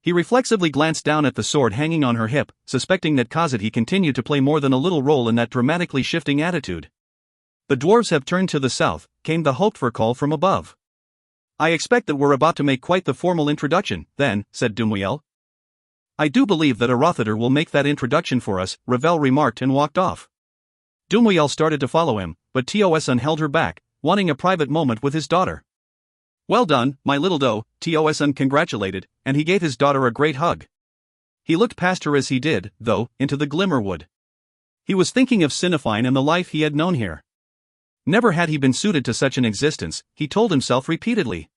He reflexively glanced down at the sword hanging on her hip, suspecting that Khazad continued to play more than a little role in that dramatically shifting attitude. The dwarves have turned to the south, came the hoped-for call from above. I expect that we're about to make quite the formal introduction, then, said Dumwiel. I do believe that Arothader will make that introduction for us, Ravel remarked and walked off. Dumwiel started to follow him, but Tosun held her back, wanting a private moment with his daughter. Well done, my little doe, Tosun congratulated, and he gave his daughter a great hug. He looked past her as he did, though, into the Glimmerwood. He was thinking of Sinifine and the life he had known here. Never had he been suited to such an existence, he told himself repeatedly.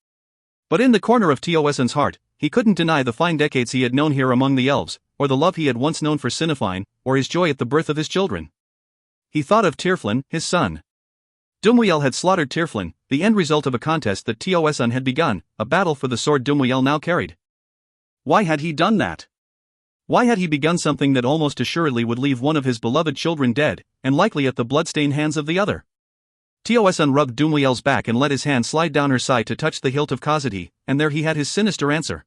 But in the corner of Tosun's heart, he couldn't deny the fine decades he had known here among the elves, or the love he had once known for Sinifine, or his joy at the birth of his children. He thought of Tyrflin, his son. Dumwiel had slaughtered Tyrflin, the end result of a contest that Tosun had begun, a battle for the sword Dumwiel now carried. Why had he done that? Why had he begun something that almost assuredly would leave one of his beloved children dead, and likely at the blood-stained hands of the other? Tosun rubbed Dumwiel's back and let his hand slide down her side to touch the hilt of Khazad, and there he had his sinister answer.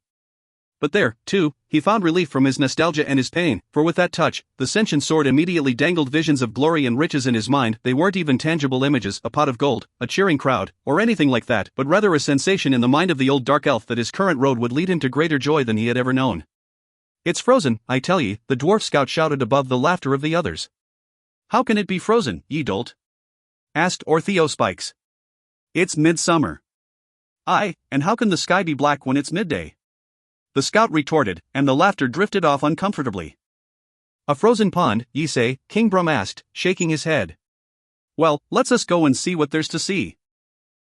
But there, too, he found relief from his nostalgia and his pain, for with that touch, the sentient sword immediately dangled visions of glory and riches in his mind. They weren't even tangible images, a pot of gold, a cheering crowd, or anything like that, but rather a sensation in the mind of the old dark elf that his current road would lead him to greater joy than he had ever known. It's frozen, I tell ye, the dwarf scout shouted above the laughter of the others. How can it be frozen, ye dolt? Asked Ortheo Spikes. It's midsummer. Aye, and how can the sky be black when it's midday? The scout retorted, and the laughter drifted off uncomfortably. A frozen pond, ye say? King Brum asked, shaking his head. Well, let's us go and see what there's to see.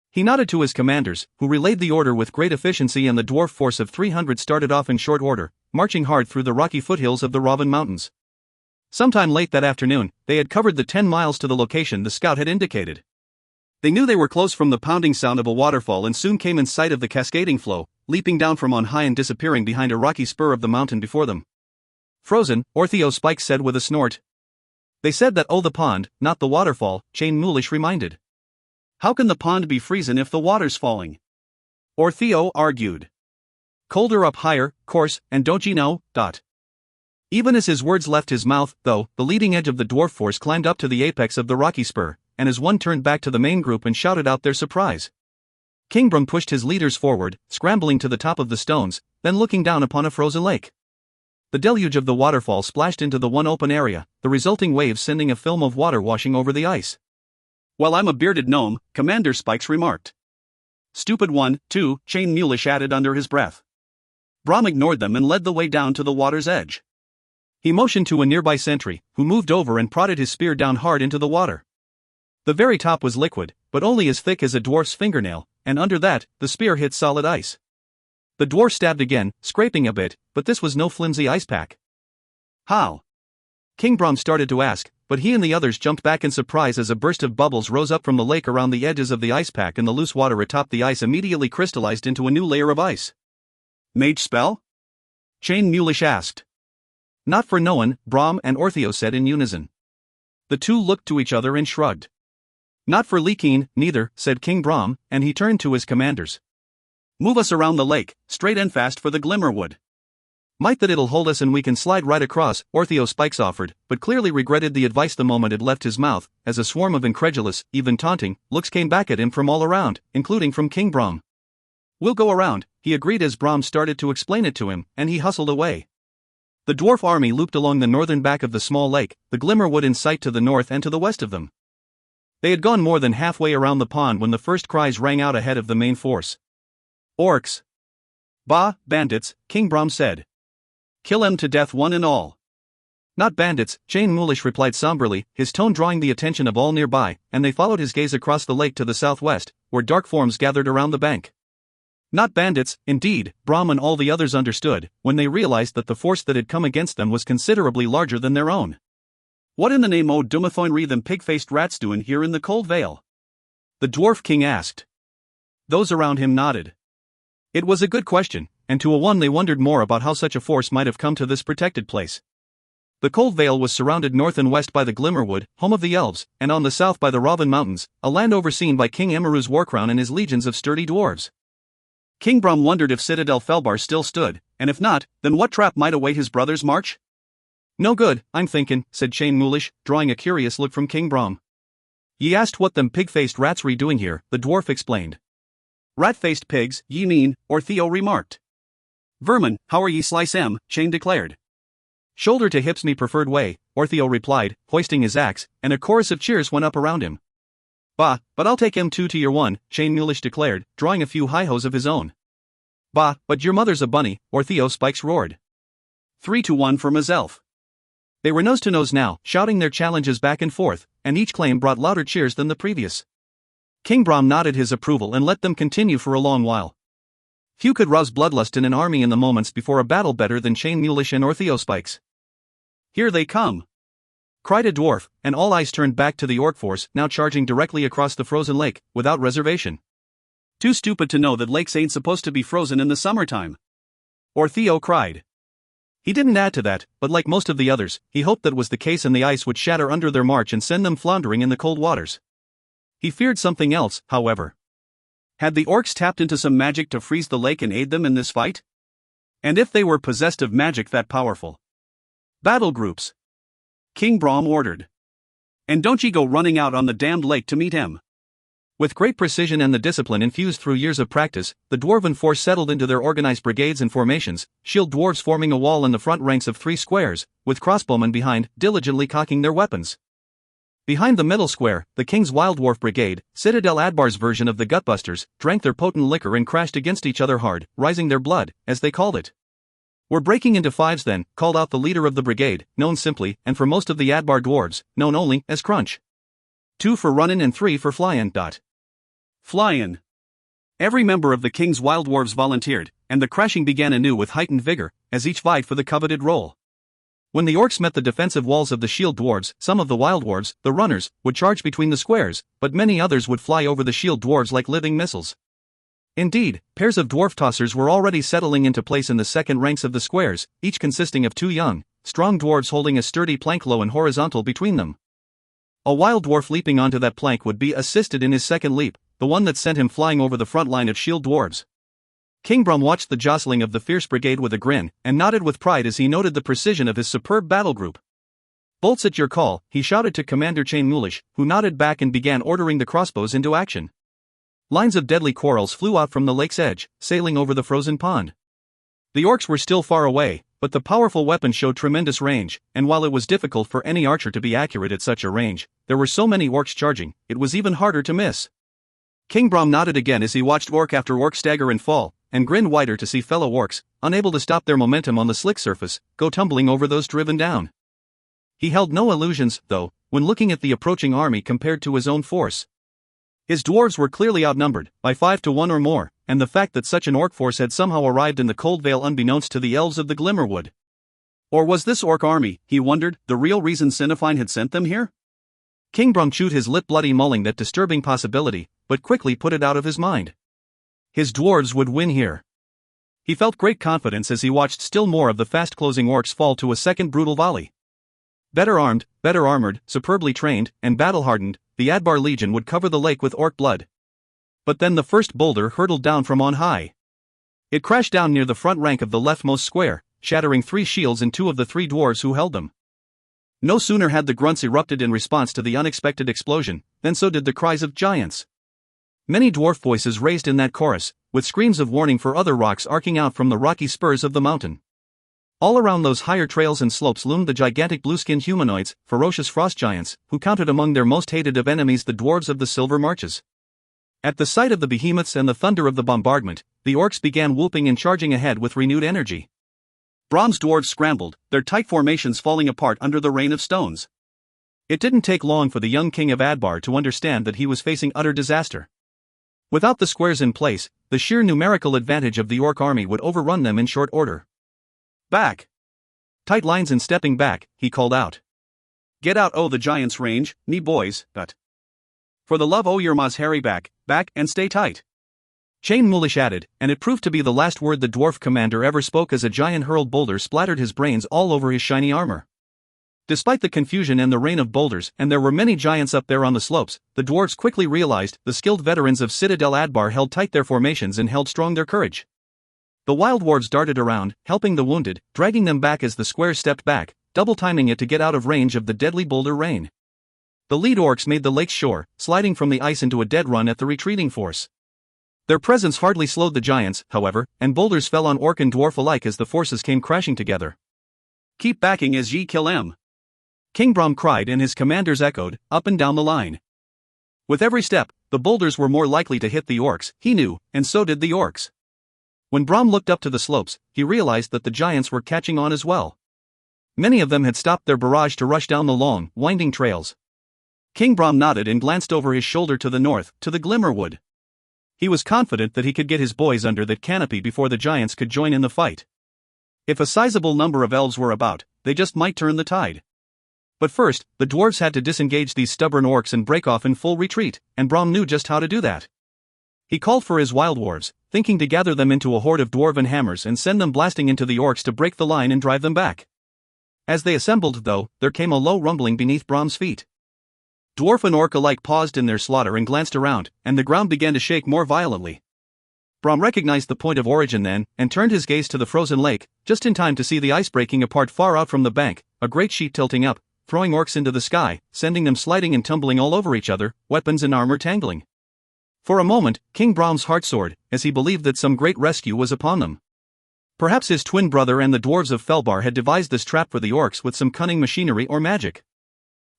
He nodded to his commanders, who relayed the order with great efficiency, and the dwarf force of 300 started off in short order, marching hard through the rocky foothills of the Robin Mountains. Sometime late that afternoon, they had covered the 10 miles to the location the scout had indicated. They knew they were close from the pounding sound of a waterfall and soon came in sight of the cascading flow, leaping down from on high and disappearing behind a rocky spur of the mountain before them. Frozen, Ortheo Spike said with a snort. They said that the pond, not the waterfall, Chain Mulish reminded. How can the pond be freezing if the water's falling? Ortheo argued. Colder up higher, course, and don't ye know, dot. Even as his words left his mouth, though, the leading edge of the dwarf force climbed up to the apex of the rocky spur, and as one turned back to the main group and shouted out their surprise. King Brum pushed his leaders forward, scrambling to the top of the stones, then looking down upon a frozen lake. The deluge of the waterfall splashed into the one open area, the resulting waves sending a film of water washing over the ice. Well, I'm a bearded gnome, Commander Spikes remarked. Stupid one, too, Chain Mulish added under his breath. Brom ignored them and led the way down to the water's edge. He motioned to a nearby sentry, who moved over and prodded his spear down hard into the water. The very top was liquid, but only as thick as a dwarf's fingernail, and under that, the spear hit solid ice. The dwarf stabbed again, scraping a bit, but this was no flimsy ice pack. How? King Brom started to ask, but he and the others jumped back in surprise as a burst of bubbles rose up from the lake around the edges of the ice pack, and the loose water atop the ice immediately crystallized into a new layer of ice. Mage spell? Chain Mulish asked. Not for no one, Brom and Ortheo said in unison. The two looked to each other and shrugged. Not for leaking, neither, said King Brom, and he turned to his commanders. Move us around the lake, straight and fast for the Glimmerwood. Might that it'll hold us and we can slide right across, Orthospikes offered, but clearly regretted the advice the moment it left his mouth, as a swarm of incredulous, even taunting, looks came back at him from all around, including from King Brom. We'll go around, he agreed as Brom started to explain it to him, and he hustled away. The dwarf army looped along the northern back of the small lake, the Glimmerwood in sight to the north and to the west of them. They had gone more than halfway around the pond when the first cries rang out ahead of the main force. Orcs. Bah, bandits, King Brom said. Kill 'em to death one and all. Not bandits, Chain Moolish replied somberly, his tone drawing the attention of all nearby, and they followed his gaze across the lake to the southwest, where dark forms gathered around the bank. Not bandits, indeed, Brom and all the others understood, when they realized that the force that had come against them was considerably larger than their own. What in the name o' Dumathoinry them pig-faced rats doin' here in the cold vale? The dwarf king asked. Those around him nodded. It was a good question, and to a one they wondered more about how such a force might have come to this protected place. The Cold Vale was surrounded north and west by the Glimmerwood, home of the elves, and on the south by the Robin Mountains, a land overseen by King Emiru's Warcrown and his legions of sturdy dwarves. King Brom wondered if Citadel Felbar still stood, and if not, then what trap might await his brother's march? No good, I'm thinkin', said Chain Moolish, drawing a curious look from King Brom. Ye asked what them pig-faced rats were doing here, the dwarf explained. Rat-faced pigs, ye mean, Ortheo remarked. Vermin, how are ye slice 'em, Chain declared. Shoulder to hips me preferred way, Ortheo replied, hoisting his axe, and a chorus of cheers went up around him. Bah, but I'll take him 2 to your 1, Chain Moolish declared, drawing a few hi-hos of his own. Bah, but your mother's a bunny, Orthospikes roared. 3 to 1 for myself. They were nose to nose now, shouting their challenges back and forth, and each claim brought louder cheers than the previous. King Brom nodded his approval and let them continue for a long while. Few could rouse bloodlust in an army in the moments before a battle better than Chain Moolish and Orthospikes. Here they come! Cried a dwarf, and all eyes turned back to the orc force now charging directly across the frozen lake, without reservation. Too stupid to know that lakes ain't supposed to be frozen in the summertime. Ortheo cried. He didn't add to that, but like most of the others, he hoped that was the case and the ice would shatter under their march and send them floundering in the cold waters. He feared something else, however. Had the orcs tapped into some magic to freeze the lake and aid them in this fight? And if they were possessed of magic that powerful? Battle groups! King Brom ordered. And don't ye go running out on the damned lake to meet him. With great precision and the discipline infused through years of practice, the dwarven force settled into their organized brigades and formations, shield dwarves forming a wall in the front ranks of 3 squares, with crossbowmen behind, diligently cocking their weapons. Behind the middle square, the King's Wild Dwarf Brigade, Citadel Adbar's version of the Gutbusters, drank their potent liquor and crashed against each other hard, rising their blood, as they called it. We're breaking into fives then, called out the leader of the brigade, known simply, and for most of the Adbar dwarves, known only as Crunch. 2 for runnin' and 3 for flyin'. Flyin'. Every member of the King's Wild Dwarves volunteered, and the crashing began anew with heightened vigor, as each vied for the coveted role. When the orcs met the defensive walls of the shield dwarves, some of the wild dwarves, the runners, would charge between the squares, but many others would fly over the shield dwarves like living missiles. Indeed, pairs of dwarf tossers were already settling into place in the second ranks of the squares, each consisting of 2 young, strong dwarves holding a sturdy plank low and horizontal between them. A wild dwarf leaping onto that plank would be assisted in his second leap, the one that sent him flying over the front line of shield dwarves. King Brom watched the jostling of the fierce brigade with a grin, and nodded with pride as he noted the precision of his superb battle group. Bolts at your call, he shouted to Commander Chain Moolish, who nodded back and began ordering the crossbows into action. Lines of deadly quarrels flew out from the lake's edge, sailing over the frozen pond. The orcs were still far away, but the powerful weapon showed tremendous range, and while it was difficult for any archer to be accurate at such a range, there were so many orcs charging, it was even harder to miss. King Brom nodded again as he watched orc after orc stagger and fall, and grinned wider to see fellow orcs, unable to stop their momentum on the slick surface, go tumbling over those driven down. He held no illusions, though, when looking at the approaching army compared to his own force. His dwarves were clearly outnumbered, by 5 to 1 or more, and the fact that such an orc force had somehow arrived in the Cold Vale unbeknownst to the elves of the Glimmerwood. Or was this orc army, he wondered, the real reason Sinifine had sent them here? King Brom chewed his lip, bloody mulling that disturbing possibility, but quickly put it out of his mind. His dwarves would win here. He felt great confidence as he watched still more of the fast-closing orcs fall to a second brutal volley. Better armed, better armored, superbly trained, and battle-hardened, the Adbar Legion would cover the lake with orc blood. But then the first boulder hurtled down from on high. It crashed down near the front rank of the leftmost square, shattering 3 shields and 2 of the 3 dwarves who held them. No sooner had the grunts erupted in response to the unexpected explosion, than so did the cries of giants. Many dwarf voices raised in that chorus, with screams of warning for other rocks arcing out from the rocky spurs of the mountain. All around those higher trails and slopes loomed the gigantic blue-skinned humanoids, ferocious frost giants, who counted among their most hated of enemies the dwarves of the Silver Marches. At the sight of the behemoths and the thunder of the bombardment, the orcs began whooping and charging ahead with renewed energy. Brom's dwarves scrambled, their tight formations falling apart under the rain of stones. It didn't take long for the young king of Adbar to understand that he was facing utter disaster. Without the squares in place, the sheer numerical advantage of the orc army would overrun them in short order. Back! Tight lines and stepping back, he called out. Get out the giants' range, me boys, but for the love o' your ma's hairy back, and stay tight. Chain Mulish added, and it proved to be the last word the dwarf commander ever spoke as a giant hurled boulder splattered his brains all over his shiny armor. Despite the confusion and the rain of boulders, and there were many giants up there on the slopes, the dwarves quickly realized the skilled veterans of Citadel Adbar held tight their formations and held strong their courage. The wild dwarves darted around, helping the wounded, dragging them back as the squares stepped back, double timing it to get out of range of the deadly boulder rain. The lead orcs made the lake's shore, sliding from the ice into a dead run at the retreating force. Their presence hardly slowed the giants, however, and boulders fell on orc and dwarf alike as the forces came crashing together. Keep backing as ye kill 'em. King Brom cried and his commanders echoed, up and down the line. With every step, the boulders were more likely to hit the orcs, he knew, and so did the orcs. When Brom looked up to the slopes, he realized that the giants were catching on as well. Many of them had stopped their barrage to rush down the long, winding trails. King Brom nodded and glanced over his shoulder to the north, to the Glimmerwood. He was confident that he could get his boys under that canopy before the giants could join in the fight. If a sizable number of elves were about, they just might turn the tide. But first, the dwarves had to disengage these stubborn orcs and break off in full retreat, and Brom knew just how to do that. He called for his wild dwarves, thinking to gather them into a horde of dwarven hammers and send them blasting into the orcs to break the line and drive them back. As they assembled, though, there came a low rumbling beneath Brom's feet. Dwarf and orc alike paused in their slaughter and glanced around, and the ground began to shake more violently. Brom recognized the point of origin then, and turned his gaze to the frozen lake, just in time to see the ice breaking apart far out from the bank, a great sheet tilting up, throwing orcs into the sky, sending them sliding and tumbling all over each other, weapons and armor tangling. For a moment, King Brom's heart soared, as he believed that some great rescue was upon them. Perhaps his twin brother and the dwarves of Felbar had devised this trap for the orcs with some cunning machinery or magic.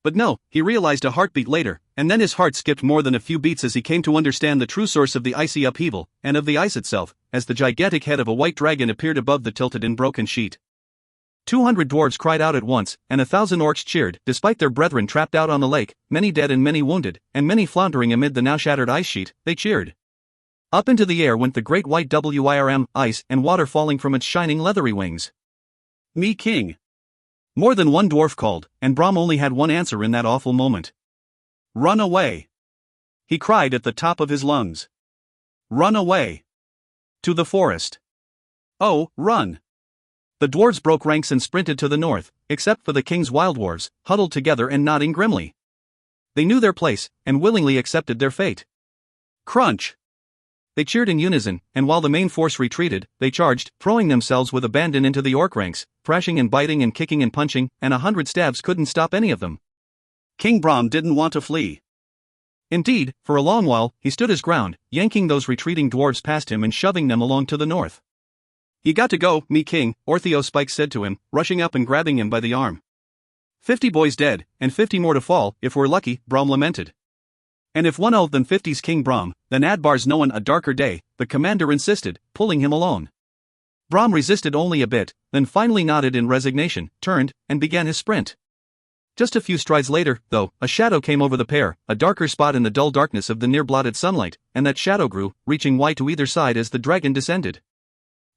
But no, he realized a heartbeat later, and then his heart skipped more than a few beats as he came to understand the true source of the icy upheaval, and of the ice itself, as the gigantic head of a white dragon appeared above the tilted and broken sheet. 200 dwarves cried out at once, and 1,000 orcs cheered, despite their brethren trapped out on the lake, many dead and many wounded, and many floundering amid the now shattered ice sheet, they cheered. Up into the air went the great white WIRM, ice and water falling from its shining leathery wings. Me king! More than one dwarf called, and Brom only had one answer in that awful moment. Run away! He cried at the top of his lungs. Run away! To the forest! Oh, run! The dwarves broke ranks and sprinted to the north, except for the king's wild dwarves, huddled together and nodding grimly. They knew their place, and willingly accepted their fate. Crunch! They cheered in unison, and while the main force retreated, they charged, throwing themselves with abandon into the orc ranks, thrashing and biting and kicking and punching, and 100 stabs couldn't stop any of them. King Brom didn't want to flee. Indeed, for a long while, he stood his ground, yanking those retreating dwarves past him and shoving them along to the north. You got to go, me king, Ortheo Spike said to him, rushing up and grabbing him by the arm. 50 boys dead, and 50 more to fall, if we're lucky, Brom lamented. And if one than 50's King Brom, then Adbar's knowin' a darker day, the commander insisted, pulling him along. Brom resisted only a bit, then finally nodded in resignation, turned, and began his sprint. Just a few strides later, though, a shadow came over the pair, a darker spot in the dull darkness of the near-blotted sunlight, and that shadow grew, reaching wide to either side as the dragon descended.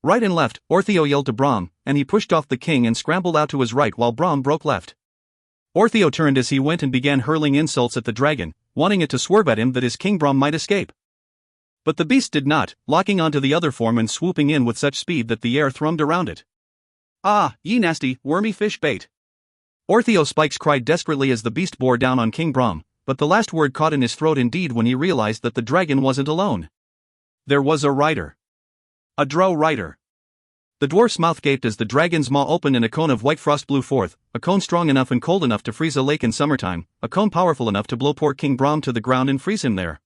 Right and left, Ortheo yelled to Brom, and he pushed off the king and scrambled out to his right while Brom broke left. Ortheo turned as he went and began hurling insults at the dragon, wanting it to swerve at him that his King Brom might escape. But the beast did not, locking onto the other form and swooping in with such speed that the air thrummed around it. Ah, ye nasty, wormy fish bait! Ortheo Spikes cried desperately as the beast bore down on King Brom, but the last word caught in his throat indeed when he realized that the dragon wasn't alone. There was a rider. A drow rider. The dwarf's mouth gaped as the dragon's maw opened and a cone of white frost blew forth, a cone strong enough and cold enough to freeze a lake in summertime, a cone powerful enough to blow poor King Brom to the ground and freeze him there.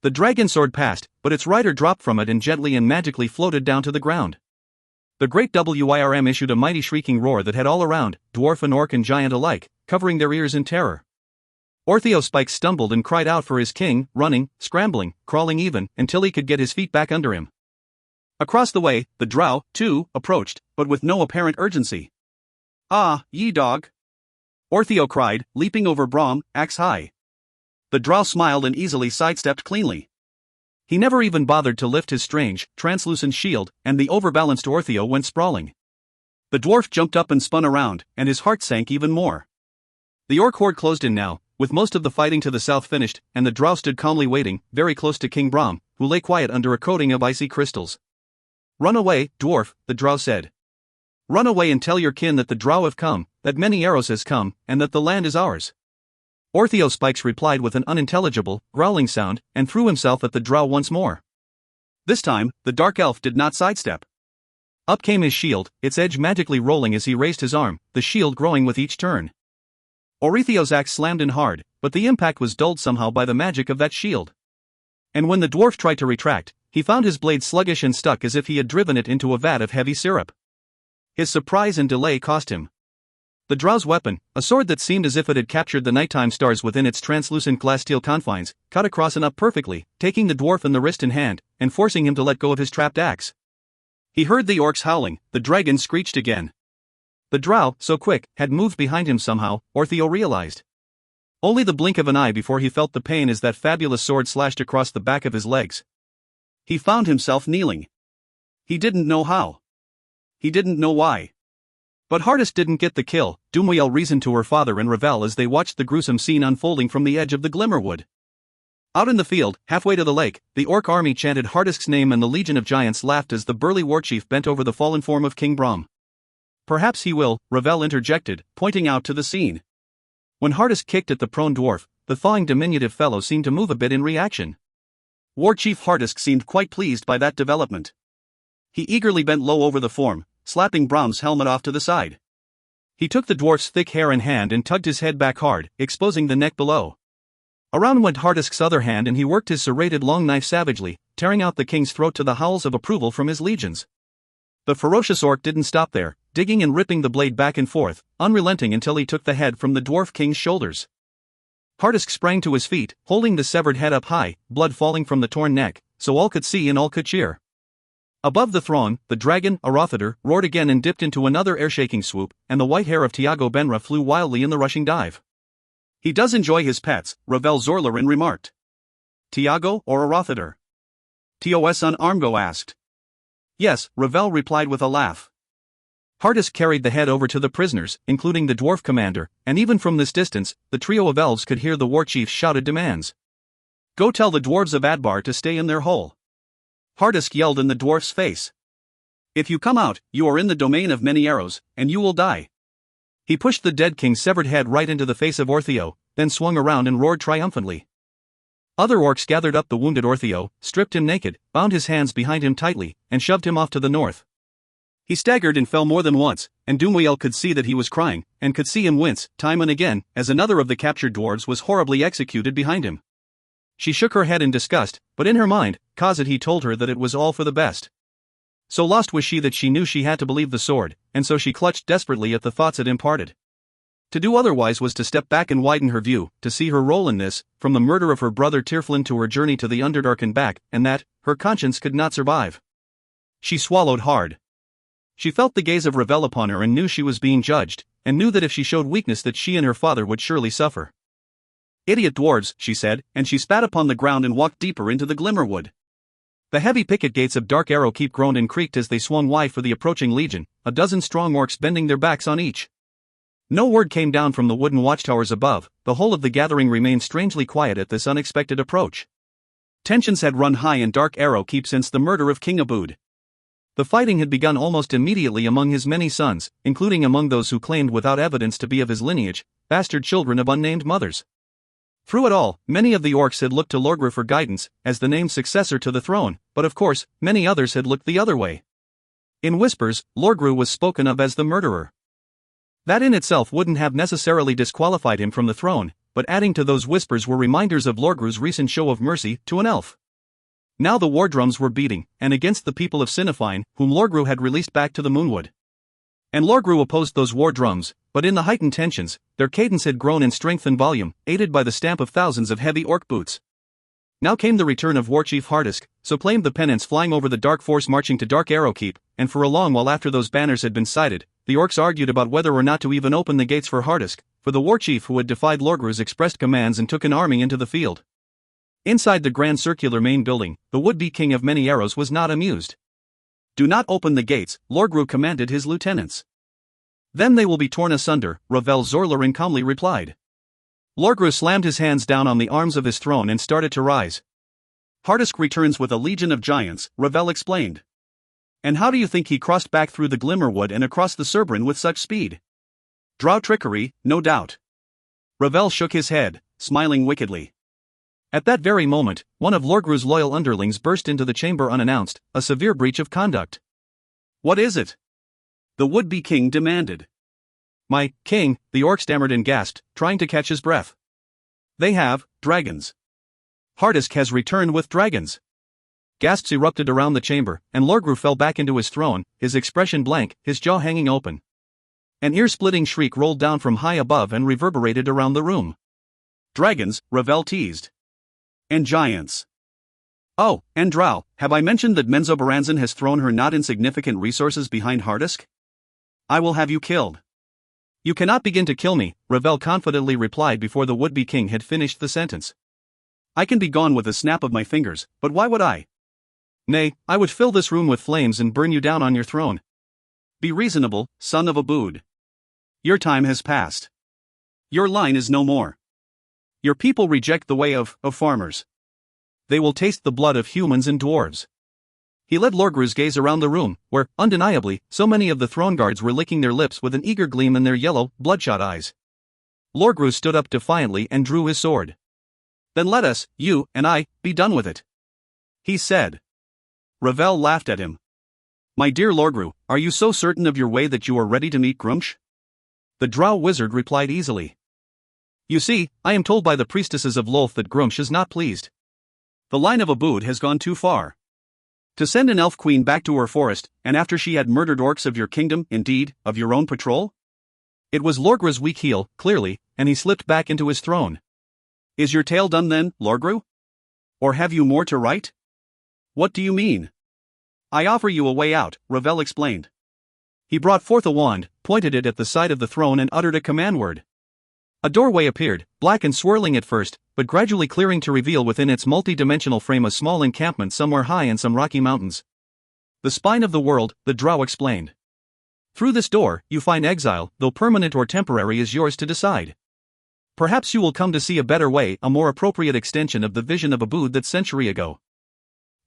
The dragon soared past, but its rider dropped from it and gently and magically floated down to the ground. The great WIRM issued a mighty shrieking roar that had all around, dwarf and orc and giant alike, covering their ears in terror. Ortheo Spikes stumbled and cried out for his king, running, scrambling, crawling even, until he could get his feet back under him. Across the way, the drow, too, approached, but with no apparent urgency. "Ah, ye dog!" Ortheo cried, leaping over Brom, axe high. The drow smiled and easily sidestepped cleanly. He never even bothered to lift his strange, translucent shield, and the overbalanced Ortheo went sprawling. The dwarf jumped up and spun around, and his heart sank even more. The orc horde closed in now, with most of the fighting to the south finished, and the drow stood calmly waiting, very close to King Brom, who lay quiet under a coating of icy crystals. "Run away, dwarf," the drow said. "Run away and tell your kin that the drow have come, that many arrows has come, and that the land is ours." Ortheo Spikes replied with an unintelligible, growling sound, and threw himself at the drow once more. This time, the dark elf did not sidestep. Up came his shield, its edge magically rolling as he raised his arm, the shield growing with each turn. Ortheo's axe slammed in hard, but the impact was dulled somehow by the magic of that shield. And when the dwarf tried to retract, he found his blade sluggish and stuck as if he had driven it into a vat of heavy syrup. His surprise and delay cost him. The drow's weapon, a sword that seemed as if it had captured the nighttime stars within its translucent glass steel confines, cut across and up perfectly, taking the dwarf in the wrist and hand, and forcing him to let go of his trapped axe. He heard the orcs howling, the dragon screeched again. The drow, so quick, had moved behind him somehow, Ortheo realized. Only the blink of an eye before he felt the pain as that fabulous sword slashed across the back of his legs. He found himself kneeling. He didn't know how. He didn't know why. But Hardest didn't get the kill, Doomwheel reasoned to her father and Ravel as they watched the gruesome scene unfolding from the edge of the Glimmerwood. Out in the field, halfway to the lake, the orc army chanted Hardest's name and the legion of giants laughed as the burly warchief bent over the fallen form of King Brom. "Perhaps he will," Ravel interjected, pointing out to the scene. When Hardest kicked at the prone dwarf, the thawing diminutive fellow seemed to move a bit in reaction. Warchief Hardest seemed quite pleased by that development. He eagerly bent low over the form, slapping Brom's helmet off to the side. He took the dwarf's thick hair in hand and tugged his head back hard, exposing the neck below. Around went Hardest's other hand and he worked his serrated long knife savagely, tearing out the king's throat to the howls of approval from his legions. The ferocious orc didn't stop there, digging and ripping the blade back and forth, unrelenting until he took the head from the dwarf king's shoulders. Hardest sprang to his feet, holding the severed head up high, blood falling from the torn neck, so all could see and all could cheer. Above the throng, the dragon, Arothader, roared again and dipped into another air-shaking swoop, and the white hair of Tiago Benra flew wildly in the rushing dive. "He does enjoy his pets," Ravel Zorlarin remarked. "Tiago or Arothader?" Tos on Armgo asked. "Yes," Ravel replied with a laugh. Hardest carried the head over to the prisoners, including the dwarf commander, and even from this distance, the trio of elves could hear the warchief's shouted demands. "Go tell the dwarves of Adbar to stay in their hole." Hardest yelled in the dwarf's face. "If you come out, you are in the domain of many arrows, and you will die." He pushed the dead king's severed head right into the face of Ortheo, then swung around and roared triumphantly. Other orcs gathered up the wounded Ortheo, stripped him naked, bound his hands behind him tightly, and shoved him off to the north. He staggered and fell more than once, and Doomwheel could see that he was crying, and could see him wince, time and again, as another of the captured dwarves was horribly executed behind him. She shook her head in disgust, but in her mind, Khazad told her that it was all for the best. So lost was she that she knew she had to believe the sword, and so she clutched desperately at the thoughts it imparted. To do otherwise was to step back and widen her view, to see her role in this, from the murder of her brother Tirflin to her journey to the Underdark and back, and that, her conscience could not survive. She swallowed hard. She felt the gaze of Ravel upon her and knew she was being judged, and knew that if she showed weakness that she and her father would surely suffer. "Idiot dwarves," she said, and she spat upon the ground and walked deeper into the Glimmerwood. The heavy picket gates of Dark Arrow Keep groaned and creaked as they swung wide for the approaching legion, a dozen strong orcs bending their backs on each. No word came down from the wooden watchtowers above, the whole of the gathering remained strangely quiet at this unexpected approach. Tensions had run high in Dark Arrow Keep since the murder of King Abood. The fighting had begun almost immediately among his many sons, including among those who claimed without evidence to be of his lineage, bastard children of unnamed mothers. Through it all, many of the orcs had looked to Lorgru for guidance, as the named successor to the throne, but of course, many others had looked the other way. In whispers, Lorgru was spoken of as the murderer. That in itself wouldn't have necessarily disqualified him from the throne, but adding to those whispers were reminders of Lorgru's recent show of mercy to an elf. Now the war drums were beating, and against the people of Sinifine, whom Lorgru had released back to the Moonwood. And Lorgru opposed those war drums, but in the heightened tensions, their cadence had grown in strength and volume, aided by the stamp of thousands of heavy orc boots. Now came the return of Warchief Hardisk, so claimed the pennants flying over the Dark Force marching to Dark Arrow Keep, and for a long while after those banners had been sighted, the orcs argued about whether or not to even open the gates for Hardisk, for the warchief who had defied Lorgru's expressed commands and took an army into the field. Inside the grand circular main building, the would-be king of many arrows was not amused. "Do not open the gates," Lorgru commanded his lieutenants. "Then they will be torn asunder," Ravel Zorlarin calmly replied. Lorgru slammed his hands down on the arms of his throne and started to rise. "Hardisk returns with a legion of giants," Ravel explained. "And how do you think he crossed back through the Glimmerwood and across the Cerbrin with such speed? Drow trickery, no doubt." Ravel shook his head, smiling wickedly. At that very moment, one of Lorgru's loyal underlings burst into the chamber unannounced, a severe breach of conduct. "What is it?" the would-be king demanded. "My king," the orc stammered and gasped, trying to catch his breath. "They have dragons. Hardisk has returned with dragons." Gasps erupted around the chamber, and Lorgru fell back into his throne, his expression blank, his jaw hanging open. An ear-splitting shriek rolled down from high above and reverberated around the room. "Dragons," Ravel teased. "And giants. Oh, and drow, have I mentioned that Menzoberranzan has thrown her not insignificant resources behind Hardisk? I will have you killed." "You cannot begin to kill me," Ravel confidently replied before the would-be king had finished the sentence. "I can be gone with a snap of my fingers, but why would I? Nay, I would fill this room with flames and burn you down on your throne. Be reasonable, son of a bood. Your time has passed. Your line is no more. Your people reject the way of farmers. They will taste the blood of humans and dwarves." He led Lorgru's gaze around the room, where, undeniably, so many of the throne guards were licking their lips with an eager gleam in their yellow, bloodshot eyes. Lorgru stood up defiantly and drew his sword. "Then let us, you and I, be done with it," he said. Ravel laughed at him. "My dear Lorgru, are you so certain of your way that you are ready to meet Grumsh?" The drow wizard replied easily. "You see, I am told by the priestesses of Lolth that Grumsh is not pleased. The line of Abood has gone too far. To send an elf queen back to her forest, and after she had murdered orcs of your kingdom, indeed, of your own patrol?" It was Lorgru's weak heel, clearly, and he slipped back into his throne. "Is your tale done then, Lorgru? Or have you more to write?" "What do you mean?" "I offer you a way out," Ravel explained. He brought forth a wand, pointed it at the side of the throne and uttered a command word. A doorway appeared, black and swirling at first, but gradually clearing to reveal within its multi-dimensional frame a small encampment somewhere high in some rocky mountains. "The spine of the world," the drow explained. "Through this door, you find exile, though permanent or temporary is yours to decide. Perhaps you will come to see a better way, a more appropriate extension of the vision of Abood that century ago.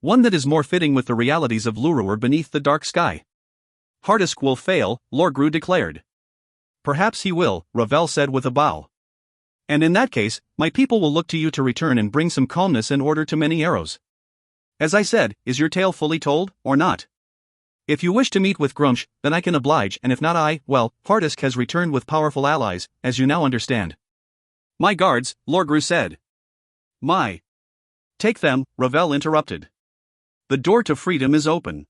One that is more fitting with the realities of Lurur beneath the dark sky." "Hardisk will fail," Lorgru declared. "Perhaps he will," Ravel said with a bow. "And in that case, my people will look to you to return and bring some calmness and order to many arrows. As I said, is your tale fully told, or not? If you wish to meet with Grumsh, then I can oblige, and if not well, Hardisk has returned with powerful allies, as you now understand." "My guards," Lorgru said. "My. Take them," Ravel interrupted. "The door to freedom is open.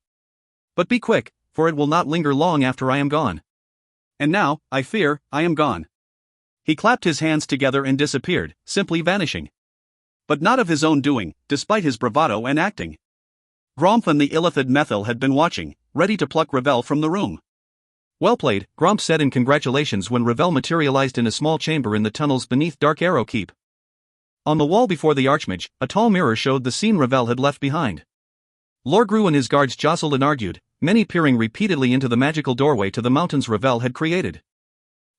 But be quick, for it will not linger long after I am gone. And now, I fear, I am gone." He clapped his hands together and disappeared, simply vanishing. But not of his own doing, despite his bravado and acting. Gromp and the Illithid Methil had been watching, ready to pluck Ravel from the room. "Well played," Gromp said in congratulations when Ravel materialized in a small chamber in the tunnels beneath Dark Arrow Keep. On the wall before the Archmage, a tall mirror showed the scene Ravel had left behind. Lorgru and his guards jostled and argued, many peering repeatedly into the magical doorway to the mountains Ravel had created.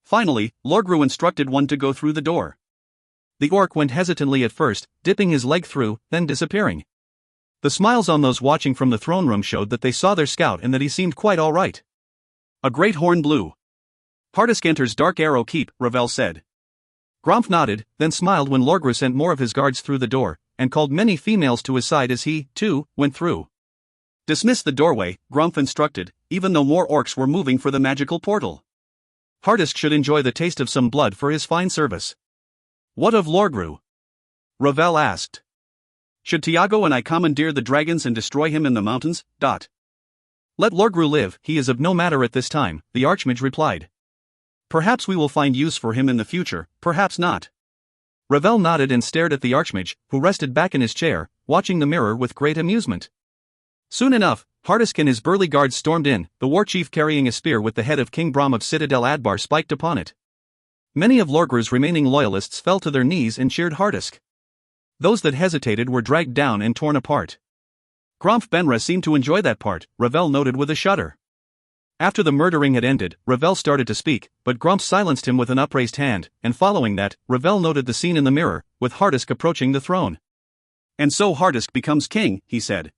Finally, Lorgru instructed one to go through the door. The orc went hesitantly at first, dipping his leg through, then disappearing. The smiles on those watching from the throne room showed that they saw their scout and that he seemed quite all right. A great horn blew. Hardisk enters Dark Arrow Keep, Ravel said. Gromf nodded, then smiled when Lorgru sent more of his guards through the door, and called many females to his side as he, too, went through. Dismiss the doorway, Gromf instructed, even though more orcs were moving for the magical portal. Hardisk should enjoy the taste of some blood for his fine service. What of Lorgru? Ravel asked. Should Tiago and I commandeer the dragons and destroy him in the mountains? Let Lorgru live, he is of no matter at this time, the Archmage replied. Perhaps we will find use for him in the future, perhaps not. Ravel nodded and stared at the Archmage, who rested back in his chair, watching the mirror with great amusement. Soon enough, Hardisk and his burly guards stormed in, the war chief carrying a spear with the head of King Brahm of Citadel Adbar spiked upon it. Many of Lorgru's remaining loyalists fell to their knees and cheered Hardisk. Those that hesitated were dragged down and torn apart. Gromf Benra seemed to enjoy that part, Ravel noted with a shudder. After the murdering had ended, Ravel started to speak, but Gromf silenced him with an upraised hand, and following that, Ravel noted the scene in the mirror, with Hardisk approaching the throne. And so Hardisk becomes king, he said.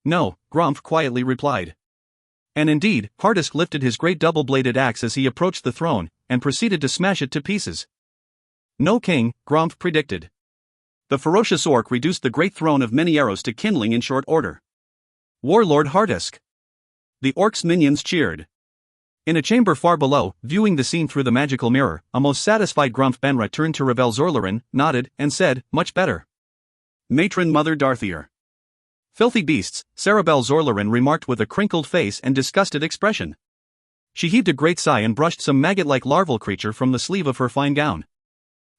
No, Gromf quietly replied. And indeed, Hardisk lifted his great double-bladed axe as he approached the throne, and proceeded to smash it to pieces. No king, Gromf predicted. The ferocious orc reduced the great throne of many arrows to kindling in short order. Warlord Hardisk. The orc's minions cheered. In a chamber far below, viewing the scene through the magical mirror, a most satisfied Gromf Benra turned to Ravel Zorlarin, nodded, and said, much better. Matron Mother Darthier. Filthy beasts, Sarabel Zorlarin remarked with a crinkled face and disgusted expression. She heaved a great sigh and brushed some maggot-like larval creature from the sleeve of her fine gown.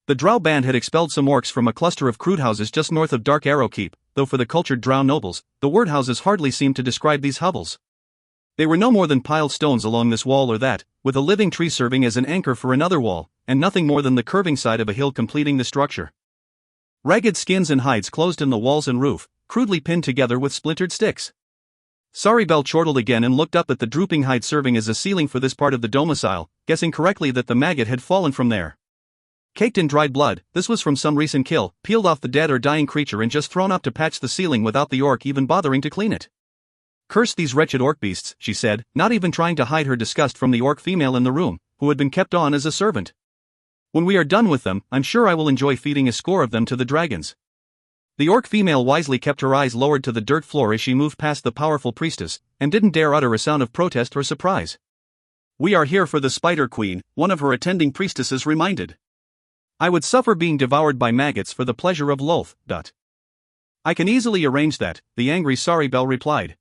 The Drow band had expelled some orcs from a cluster of crude houses just north of Dark Arrow Keep, though for the cultured Drow nobles, the word houses hardly seemed to describe these hovels. They were no more than piled stones along this wall or that, with a living tree serving as an anchor for another wall, and nothing more than the curving side of a hill completing the structure. Ragged skins and hides closed in the walls and roof, crudely pinned together with splintered sticks. Saribel chortled again and looked up at the drooping hide serving as a ceiling for this part of the domicile, guessing correctly that the maggot had fallen from there. Caked in dried blood, this was from some recent kill, peeled off the dead or dying creature and just thrown up to patch the ceiling without the orc even bothering to clean it. Curse these wretched orc beasts, she said, not even trying to hide her disgust from the orc female in the room, who had been kept on as a servant. When we are done with them, I'm sure I will enjoy feeding a score of them to the dragons. The orc female wisely kept her eyes lowered to the dirt floor as she moved past the powerful priestess, and didn't dare utter a sound of protest or surprise. We are here for the Spider Queen, one of her attending priestesses reminded. I would suffer being devoured by maggots for the pleasure of loath. I can easily arrange that, the angry Saribel replied.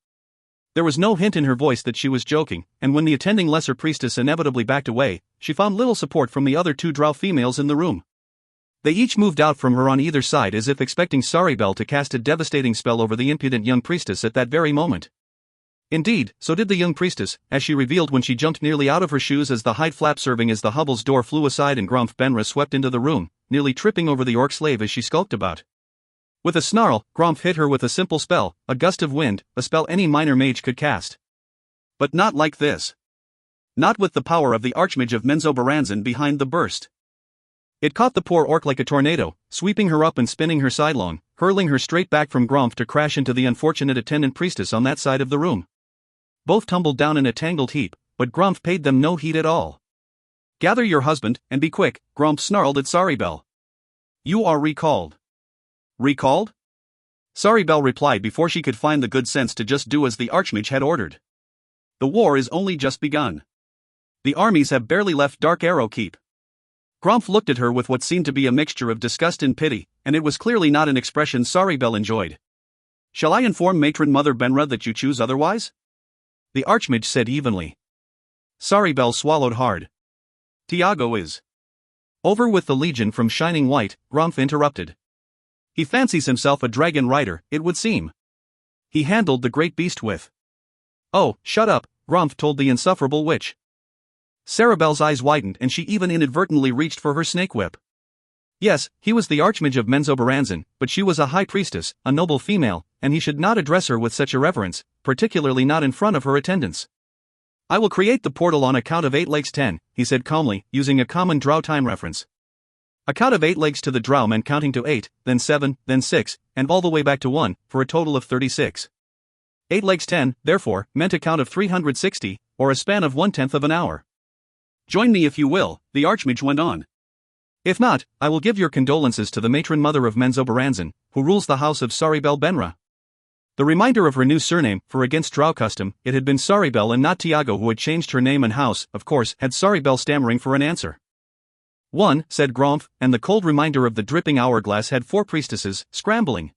There was no hint in her voice that she was joking, and when the attending lesser priestess inevitably backed away, she found little support from the other two Drow females in the room. They each moved out from her on either side as if expecting Saribel to cast a devastating spell over the impudent young priestess at that very moment. Indeed, so did the young priestess, as she revealed when she jumped nearly out of her shoes as the hide flap serving as the hovel's door flew aside and Gromf Benra swept into the room, nearly tripping over the orc slave as she skulked about. With a snarl, Gromf hit her with a simple spell, a gust of wind, a spell any minor mage could cast. But not like this. Not with the power of the Archmage of Menzoberranzan behind the burst. It caught the poor orc like a tornado, sweeping her up and spinning her sidelong, hurling her straight back from Gromf to crash into the unfortunate attendant priestess on that side of the room. Both tumbled down in a tangled heap, but Gromf paid them no heed at all. Gather your husband, and be quick, Gromf snarled at Saribel. You are recalled. Recalled? Saribel replied before she could find the good sense to just do as the Archmage had ordered. The war is only just begun. The armies have barely left Dark Arrow Keep. Gromf looked at her with what seemed to be a mixture of disgust and pity, and it was clearly not an expression Saribel enjoyed. Shall I inform Matron Mother Benra that you choose otherwise? The Archmage said evenly. Saribel swallowed hard. Tiago is over with the Legion from Shining White, Gromf interrupted. He fancies himself a dragon rider, it would seem. He handled the great beast with. Oh, shut up, Gromf told the insufferable witch. Sarabel's eyes widened and she even inadvertently reached for her snake whip. Yes, he was the Archmage of Menzoberranzan, but she was a high priestess, a noble female, and he should not address her with such irreverence, particularly not in front of her attendants. I will create the portal on account of 8 Lakes 10, he said calmly, using a common Drow time reference. A count of 8 legs to the drow meant counting to 8, then 7, then 6, and all the way back to 1, for a total of 36. 8 legs 10, therefore, meant a count of 360, or a span of 1/10 of an hour. Join me if you will, the Archmage went on. If not, I will give your condolences to the matron mother of Menzoberranzan, who rules the house of Saribel Benra. The reminder of her new surname, for against drow custom, it had been Saribel and not Tiago who had changed her name and house, of course, had Saribel stammering for an answer. One, said Gromf, and the cold reminder of the dripping hourglass had 4 priestesses, scrambling.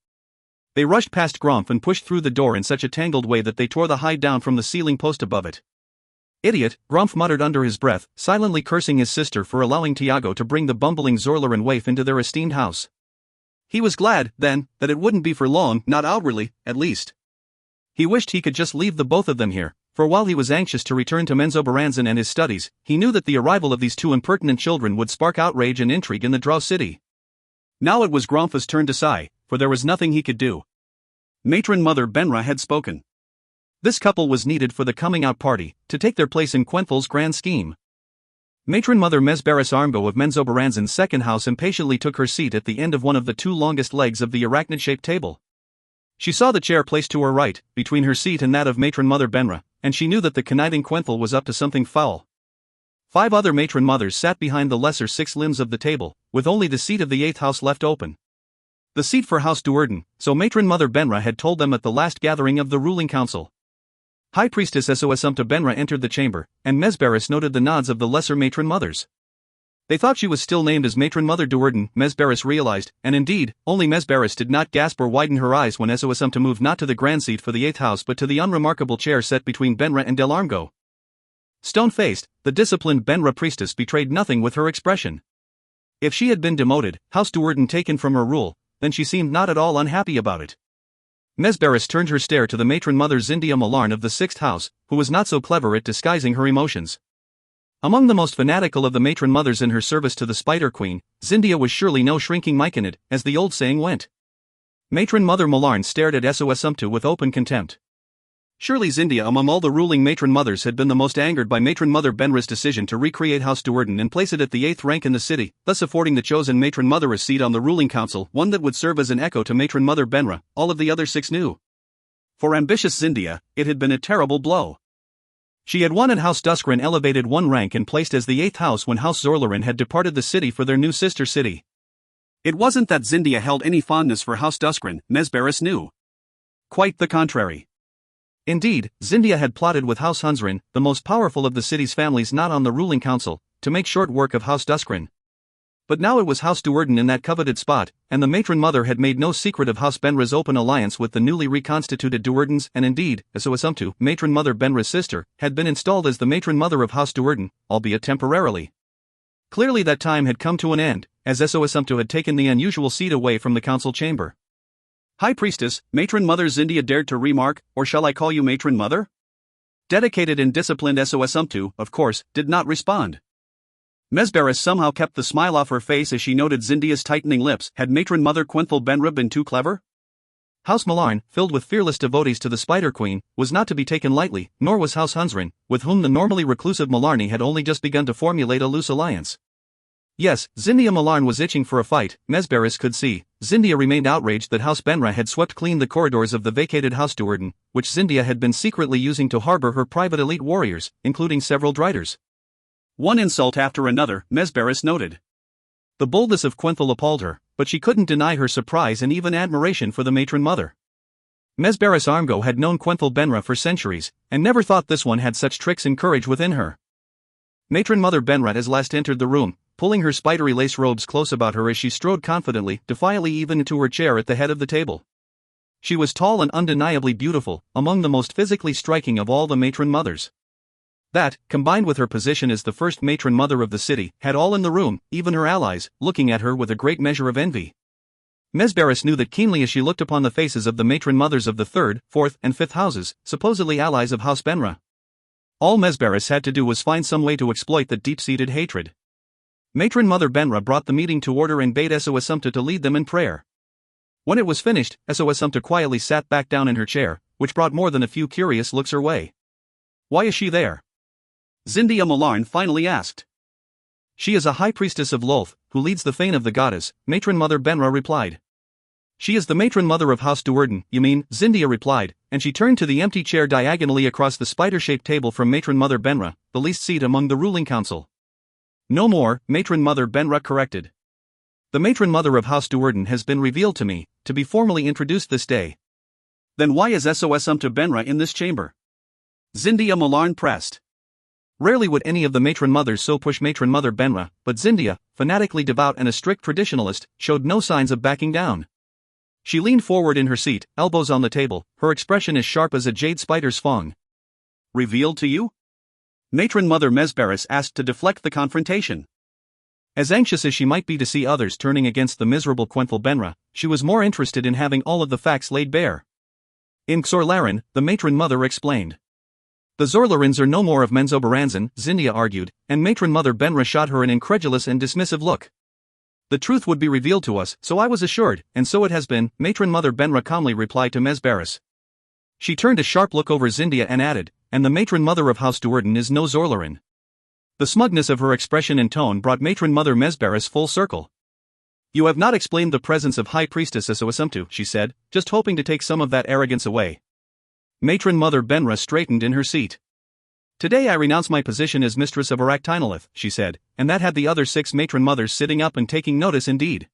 They rushed past Gromf and pushed through the door in such a tangled way that they tore the hide down from the ceiling post above it. Idiot, Gromf muttered under his breath, silently cursing his sister for allowing Tiago to bring the bumbling Zorler and waif into their esteemed house. He was glad, then, that it wouldn't be for long, not outwardly, at least. He wished he could just leave the both of them here, for while he was anxious to return to Menzoberranzan and his studies, he knew that the arrival of these 2 impertinent children would spark outrage and intrigue in the Drow city. Now it was Gromfa's turn to sigh, for there was nothing he could do. Matron Mother Benra had spoken. This couple was needed for the coming-out party, to take their place in Quenthal's grand scheme. Matron Mother Mesbaris Armbo of Menzoberranzan's second house impatiently took her seat at the end of one of the 2 longest legs of the arachnid-shaped table. She saw the chair placed to her right, between her seat and that of Matron Mother Benra, and she knew that the conniving Quenthal was up to something foul. 5 other matron mothers sat behind the lesser 6 limbs of the table, with only the seat of the 8th house left open. The seat for House Duerden, so Matron Mother Benra had told them at the last gathering of the ruling council. High Priestess Esosumta Benra entered the chamber, and Mesbaris noted the nods of the lesser matron mothers. They thought she was still named as Matron Mother Duerden, Mesbaris realized, and indeed, only Mesbaris did not gasp or widen her eyes when Esosumta moved not to the grand seat for the 8th house but to the unremarkable chair set between Benra and Del Armgo. Stone-faced, the disciplined Benra priestess betrayed nothing with her expression. If she had been demoted, House Duerden taken from her rule, then she seemed not at all unhappy about it. Mesbaris turned her stare to the matron mother Zindia Malarn of the 6th house, who was not so clever at disguising her emotions. Among the most fanatical of the matron mothers in her service to the Spider Queen, Zindia was surely no shrinking Myconid, as the old saying went. Matron Mother Malarn stared at Esosumta with open contempt. Surely Zindia among all the ruling matron mothers had been the most angered by Matron Mother Benra's decision to recreate House Duerden and place it at the 8th rank in the city, thus affording the chosen matron mother a seat on the ruling council, one that would serve as an echo to Matron Mother Benra, all of the other 6 knew. For ambitious Zindia, it had been a terrible blow. She had won at House Duskren elevated 1 rank and placed as the 8th house when House Zorlerin had departed the city for their new sister city. It wasn't that Zindia held any fondness for House Duskren, Mesbaris knew. Quite the contrary. Indeed, Zindia had plotted with House Hunsrin, the most powerful of the city's families not on the ruling council, to make short work of House Duskren. But now it was House Duerden in that coveted spot, and the matron mother had made no secret of House Benra's open alliance with the newly reconstituted Duerdens, and indeed, Esosumta, matron mother Benra's sister, had been installed as the matron mother of House Duerden, albeit temporarily. Clearly that time had come to an end, as Esosumta had taken the unusual seat away from the council chamber. High Priestess, Matron Mother Zindia dared to remark, or shall I call you Matron Mother? Dedicated and disciplined Esosumta, of course, did not respond. Mesbaris somehow kept the smile off her face as she noted Zindia's tightening lips. Had Matron Mother Quenthal Benra been too clever? House Malarn, filled with fearless devotees to the Spider Queen, was not to be taken lightly, nor was House Hunsrin, with whom the normally reclusive Malarny had only just begun to formulate a loose alliance. Yes, Zindia Malarn was itching for a fight, Mesbaris could see. Zindia remained outraged that House Benra had swept clean the corridors of the vacated House Duerden, which Zindia had been secretly using to harbor her private elite warriors, including several Driders. One insult after another, Mesbaris noted. The boldness of Quenthal appalled her, but she couldn't deny her surprise and even admiration for the matron mother. Mesbaris Armgo had known Quenthal Benra for centuries, and never thought this one had such tricks and courage within her. Matron Mother Benra as last entered the room, pulling her spidery lace robes close about her as she strode confidently, defiantly even into her chair at the head of the table. She was tall and undeniably beautiful, among the most physically striking of all the matron mothers. That, combined with her position as the first matron mother of the city, had all in the room, even her allies, looking at her with a great measure of envy. Mesbaris knew that keenly as she looked upon the faces of the matron mothers of the 3rd, 4th, and 5th houses, supposedly allies of House Benra. All Mesbaris had to do was find some way to exploit that deep-seated hatred. Matron Mother Benra brought the meeting to order and bade Esosumta to lead them in prayer. When it was finished, Esosumta quietly sat back down in her chair, which brought more than a few curious looks her way. "Why is she there?" Zindia Malarn finally asked. "She is a high priestess of Lolth, who leads the fane of the goddess, Matron Mother Benra replied. She is the matron mother of House Duerden, you mean, Zindia replied, and she turned to the empty chair diagonally across the spider-shaped table from Matron Mother Benra, the least seat among the ruling council. No more, Matron Mother Benra corrected. The matron mother of House Duerden has been revealed to me, to be formally introduced this day. Then why is SOS to Benra in this chamber? Zindia Malarn pressed. Rarely would any of the matron mothers so push Matron Mother Benra, but Zindia, fanatically devout and a strict traditionalist, showed no signs of backing down. She leaned forward in her seat, elbows on the table, her expression as sharp as a jade spider's fang. Revealed to you? Matron Mother Mesberis asked to deflect the confrontation. As anxious as she might be to see others turning against the miserable Quenthel Benra, she was more interested in having all of the facts laid bare. In Xorlaren, the matron mother explained. The Zorlarans are no more of Menzoberranzan, Zindia argued, and Matron Mother Benra shot her an incredulous and dismissive look. The truth would be revealed to us, so I was assured, and so it has been, Matron Mother Benra calmly replied to Mesberis. She turned a sharp look over Zindia and added, and the Matron Mother of House Duerden is no Zorlaran. The smugness of her expression and tone brought Matron Mother Mesberis full circle. You have not explained the presence of High Priestess Essoasumtu, she said, just hoping to take some of that arrogance away. Matron Mother Benra straightened in her seat. Today I renounce my position as Mistress of Aractinolith, she said, and that had the other 6 matron mothers sitting up and taking notice indeed.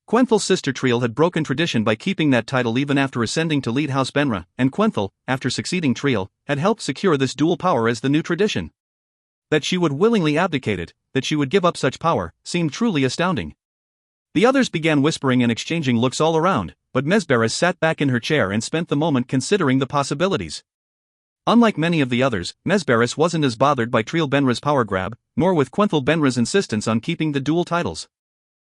Quenthel's sister Triel had broken tradition by keeping that title even after ascending to lead House Benra, and Quenthel, after succeeding Triel, had helped secure this dual power as the new tradition. That she would willingly abdicate it, that she would give up such power, seemed truly astounding. The others began whispering and exchanging looks all around, but Mesberis sat back in her chair and spent the moment considering the possibilities. Unlike many of the others, Mesberis wasn't as bothered by Triel Benra's power grab, nor with Quenthel Benra's insistence on keeping the dual titles.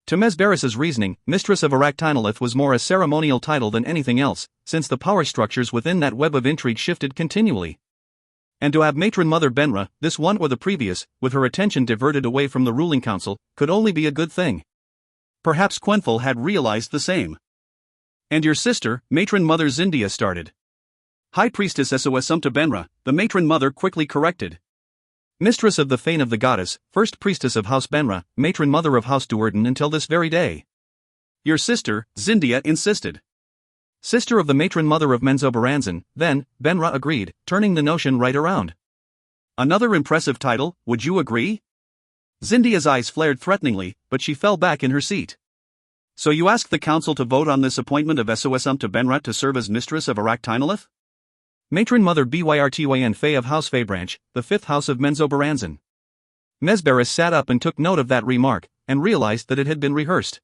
To Mesberis's reasoning, Mistress of Aractinolith was more a ceremonial title than anything else, since the power structures within that web of intrigue shifted continually. And to have Matron Mother Benra, this one or the previous, with her attention diverted away from the ruling council, could only be a good thing. Perhaps Quenthel had realized the same. And your sister, Matron Mother Zindia started. High Priestess Essoasumta Benra, the matron mother quickly corrected. Mistress of the fane of the goddess, first priestess of House Benra, matron mother of House Duerden until this very day. Your sister, Zindia insisted. Sister of the matron mother of Menzoberranzan, then, Benra agreed, turning the notion right around. Another impressive title, would you agree? Zindia's eyes flared threateningly, but she fell back in her seat. So you ask the council to vote on this appointment of Essoasumta Benra to serve as Mistress of Aractinolith? Matron Mother Byrtyn Fay of House Faybranch, the 5th house of Menzoberranzan. Mesberis sat up and took note of that remark, and realized that it had been rehearsed.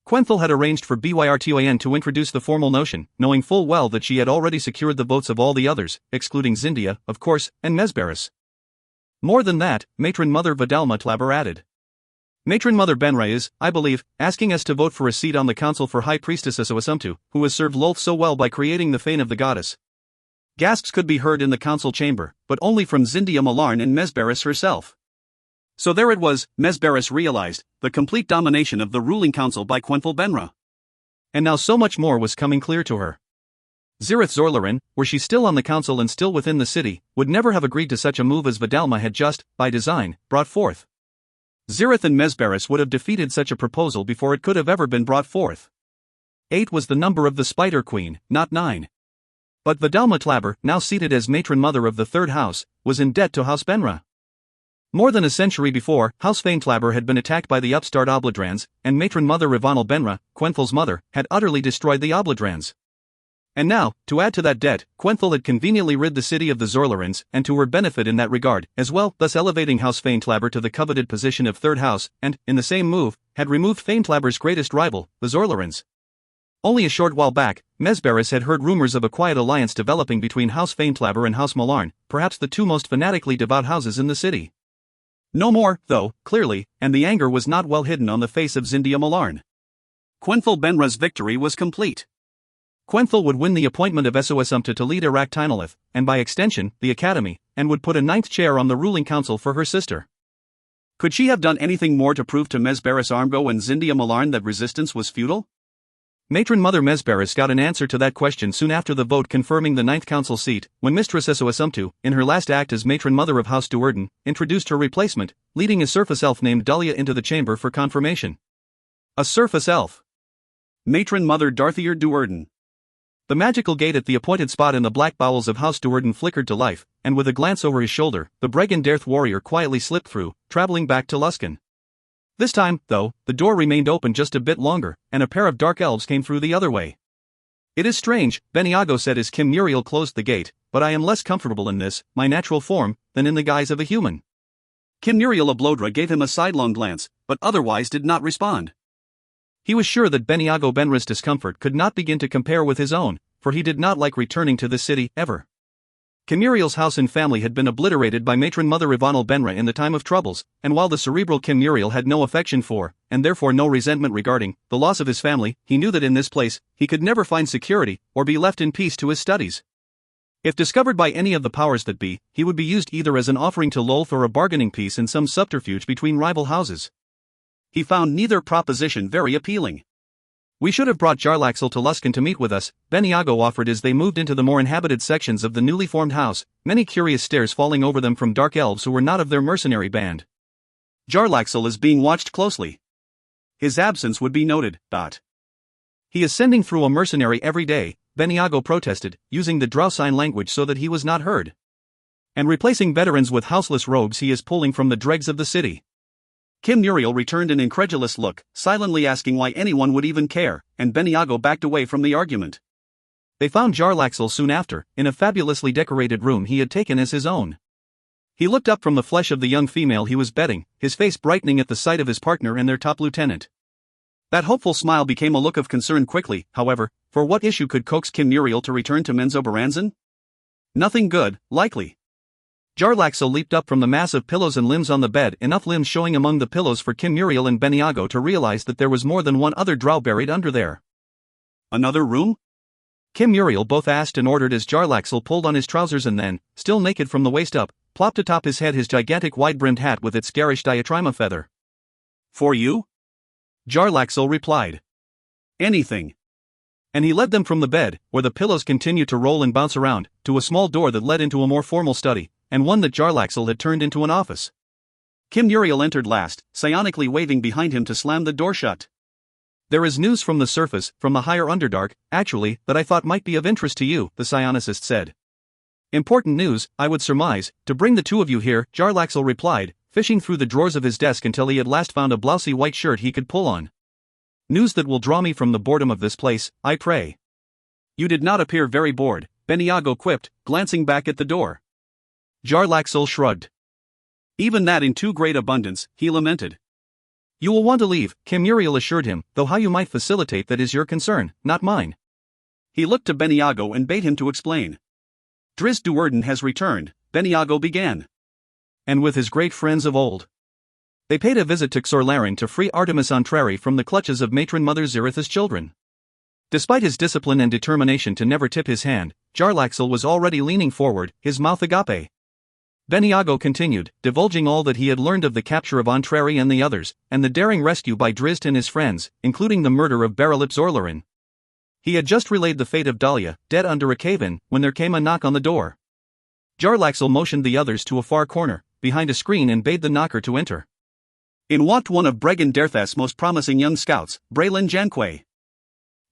Quenthel had arranged for Byrtyn to introduce the formal notion, knowing full well that she had already secured the votes of all the others, excluding Zindia, of course, and Mesberis. More than that, Matron Mother Vidalma Tlaber added. Matron Mother Benra is, I believe, asking us to vote for a seat on the council for High Priestess Essoasumtu, who has served Lolth so well by creating the fane of the goddess. Gasps could be heard in the council chamber, but only from Zindia Malarn and Mesberis herself. So there it was, Mesberis realized, the complete domination of the ruling council by Quenthel Benra. And now so much more was coming clear to her. Zirith Zorlaran, were she still on the council and still within the city, would never have agreed to such a move as Vidalma had just, by design, brought forth. Zirith and Mesberis would have defeated such a proposal before it could have ever been brought forth. 8 was the number of the Spider Queen, not 9. But Vidalma Tlaber, now seated as matron mother of the 3rd house, was in debt to House Benra. More than a century before, House Faintlaber had been attacked by the upstart Obladrans, and matron mother Rivanal Benra, Quenthel's mother, had utterly destroyed the Obladrans. And now, to add to that debt, Quenthel had conveniently rid the city of the Zorlarans, and to her benefit in that regard, as well, thus elevating House Faintlaber to the coveted position of 3rd house, and, in the same move, had removed Faintlaber's greatest rival, the Zorlarans. Only a short while back, Mesberis had heard rumors of a quiet alliance developing between House Faintlaber and House Malarn, perhaps the 2 most fanatically devout houses in the city. No more, though, clearly, and the anger was not well hidden on the face of Zindia Malarn. Quenthel Benra's victory was complete. Quenthel would win the appointment of Essoasumta to lead Aractinolith, and by extension, the Academy, and would put a 9th chair on the ruling council for her sister. Could she have done anything more to prove to Mesberis Armgo and Zindia Malarn that resistance was futile? Matron Mother Mesberis got an answer to that question soon after the vote confirming the ninth council seat, when Mistress Essoasumtu, in her last act as Matron Mother of House Duerden, introduced her replacement, leading a surface elf named Dahlia into the chamber for confirmation. A surface elf. Matron Mother Darthier Duerden. The magical gate at the appointed spot in the black bowels of House Duerden flickered to life, and with a glance over his shoulder, the Bregenderth warrior quietly slipped through, traveling back to Luskan. This time, though, the door remained open just a bit longer, and a pair of dark elves came through the other way. "It is strange," Beniago said as Kim Muriel closed the gate, "but I am less comfortable in this, my natural form, than in the guise of a human." Kim Muriel Oblodra gave him a sidelong glance, but otherwise did not respond. He was sure that Beniago Benra's discomfort could not begin to compare with his own, for he did not like returning to this city, ever. Kim Muriel's house and family had been obliterated by Matron Mother Ivanel Benra in the time of troubles, and while the cerebral Kim Muriel had no affection for, and therefore no resentment regarding, the loss of his family, he knew that in this place, he could never find security, or be left in peace to his studies. If discovered by any of the powers that be, he would be used either as an offering to Lolth or a bargaining piece in some subterfuge between rival houses. He found neither proposition very appealing. "We should have brought Jarlaxle to Luskan to meet with us," Beniago offered as they moved into the more inhabited sections of the newly formed house, many curious stares falling over them from dark elves who were not of their mercenary band. "Jarlaxle is being watched closely. His absence would be noted. He is sending through a mercenary every day," Beniago protested, using the Drow sign language so that he was not heard. "And replacing veterans with houseless rogues he is pulling from the dregs of the city." Kim Muriel returned an incredulous look, silently asking why anyone would even care, and Beniago backed away from the argument. They found Jarlaxle soon after, in a fabulously decorated room he had taken as his own. He looked up from the flesh of the young female he was bedding, his face brightening at the sight of his partner and their top lieutenant. That hopeful smile became a look of concern quickly, however, for what issue could coax Kim Muriel to return to Menzoberranzan? Nothing good, likely. Jarlaxle leaped up from the mass of pillows and limbs on the bed, enough limbs showing among the pillows for Kim Muriel and Beniago to realize that there was more than one other drow buried under there. "Another room?" Kim Muriel both asked and ordered as Jarlaxle pulled on his trousers and then, still naked from the waist up, plopped atop his head his gigantic wide-brimmed hat with its garish diatrima feather. "For you?" Jarlaxle replied. "Anything." And he led them from the bed, where the pillows continued to roll and bounce around, to a small door that led into a more formal study, and one that Jarlaxle had turned into an office. Kim Muriel entered last, psionically waving behind him to slam the door shut. "There is news from the surface, from the higher Underdark, actually, that I thought might be of interest to you," the psionicist said. "Important news, I would surmise, to bring the two of you here," Jarlaxle replied, fishing through the drawers of his desk until he at last found a blousy white shirt he could pull on. "News that will draw me from the boredom of this place, I pray." "You did not appear very bored," Beniago quipped, glancing back at the door. Jarlaxle shrugged. "Even that in too great abundance," he lamented. "You will want to leave," Kim Muriel assured him, "though how you might facilitate that is your concern, not mine." He looked to Beniago and bade him to explain. "Driz Duerden has returned," Beniago began. "And with his great friends of old. They paid a visit to Xorlaren to free Artemis Entreri from the clutches of Matron Mother Ziritha's children." Despite his discipline and determination to never tip his hand, Jarlaxle was already leaning forward, his mouth agape. Beniago continued, divulging all that he had learned of the capture of Entreri and the others, and the daring rescue by Drizzt and his friends, including the murder of Baralip Zorlarin. He had just relayed the fate of Dahlia, dead under a cave-in, when there came a knock on the door. Jarlaxle motioned the others to a far corner, behind a screen, and bade the knocker to enter. In walked one of Bregenderth's most promising young scouts, Braylin Janquay.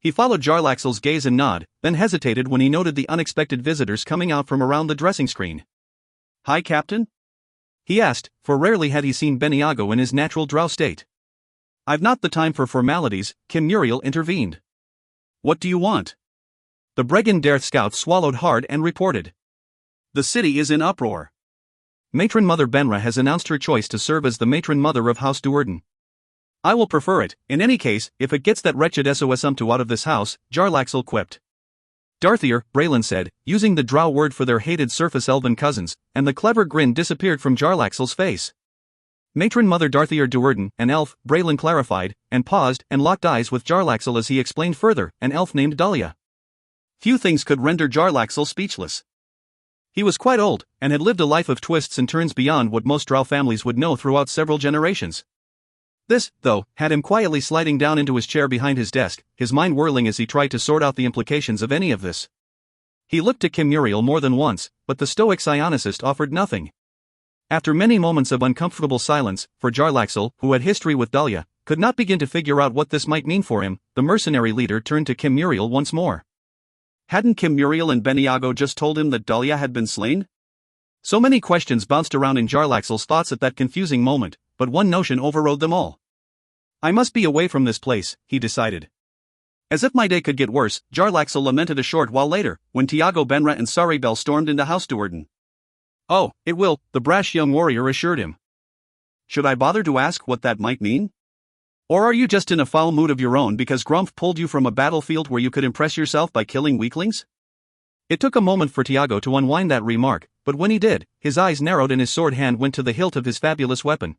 He followed Jarlaxle's gaze and nod, then hesitated when he noted the unexpected visitors coming out from around the dressing screen. "Hi, Captain?" he asked, for rarely had he seen Beniago in his natural drow state. "I've not the time for formalities," Kim Muriel intervened. "What do you want?" The Bregenderth scout swallowed hard and reported. "The city is in uproar. Matron Mother Benra has announced her choice to serve as the Matron Mother of House Duerden." "I will prefer it, in any case, if it gets that wretched Essoasumtu out of this house," Jarlaxle quipped. "Darthier," Braylin said, using the drow word for their hated surface elven cousins, and the clever grin disappeared from Jarlaxle's face. "Matron Mother Darthier Duerden, an elf," Braylin clarified, and paused and locked eyes with Jarlaxle as he explained further, "an elf named Dahlia." Few things could render Jarlaxle speechless. He was quite old, and had lived a life of twists and turns beyond what most drow families would know throughout several generations. This, though, had him quietly sliding down into his chair behind his desk, his mind whirling as he tried to sort out the implications of any of this. He looked at Kim Muriel more than once, but the stoic psionicist offered nothing. After many moments of uncomfortable silence, for Jarlaxle, who had history with Dahlia, could not begin to figure out what this might mean for him, the mercenary leader turned to Kim Muriel once more. Hadn't Kim Muriel and Beniago just told him that Dahlia had been slain? So many questions bounced around in Jarlaxle's thoughts at that confusing moment, but one notion overrode them all. I must be away from this place, he decided. As if my day could get worse, Jarlaxle lamented a short while later, when Tiago Benra and Saribel stormed into House Duerden. Oh, it will, the brash young warrior assured him. Should I bother to ask what that might mean? Or are you just in a foul mood of your own because Grumph pulled you from a battlefield where you could impress yourself by killing weaklings? It took a moment for Tiago to unwind that remark, but when he did, his eyes narrowed and his sword hand went to the hilt of his fabulous weapon.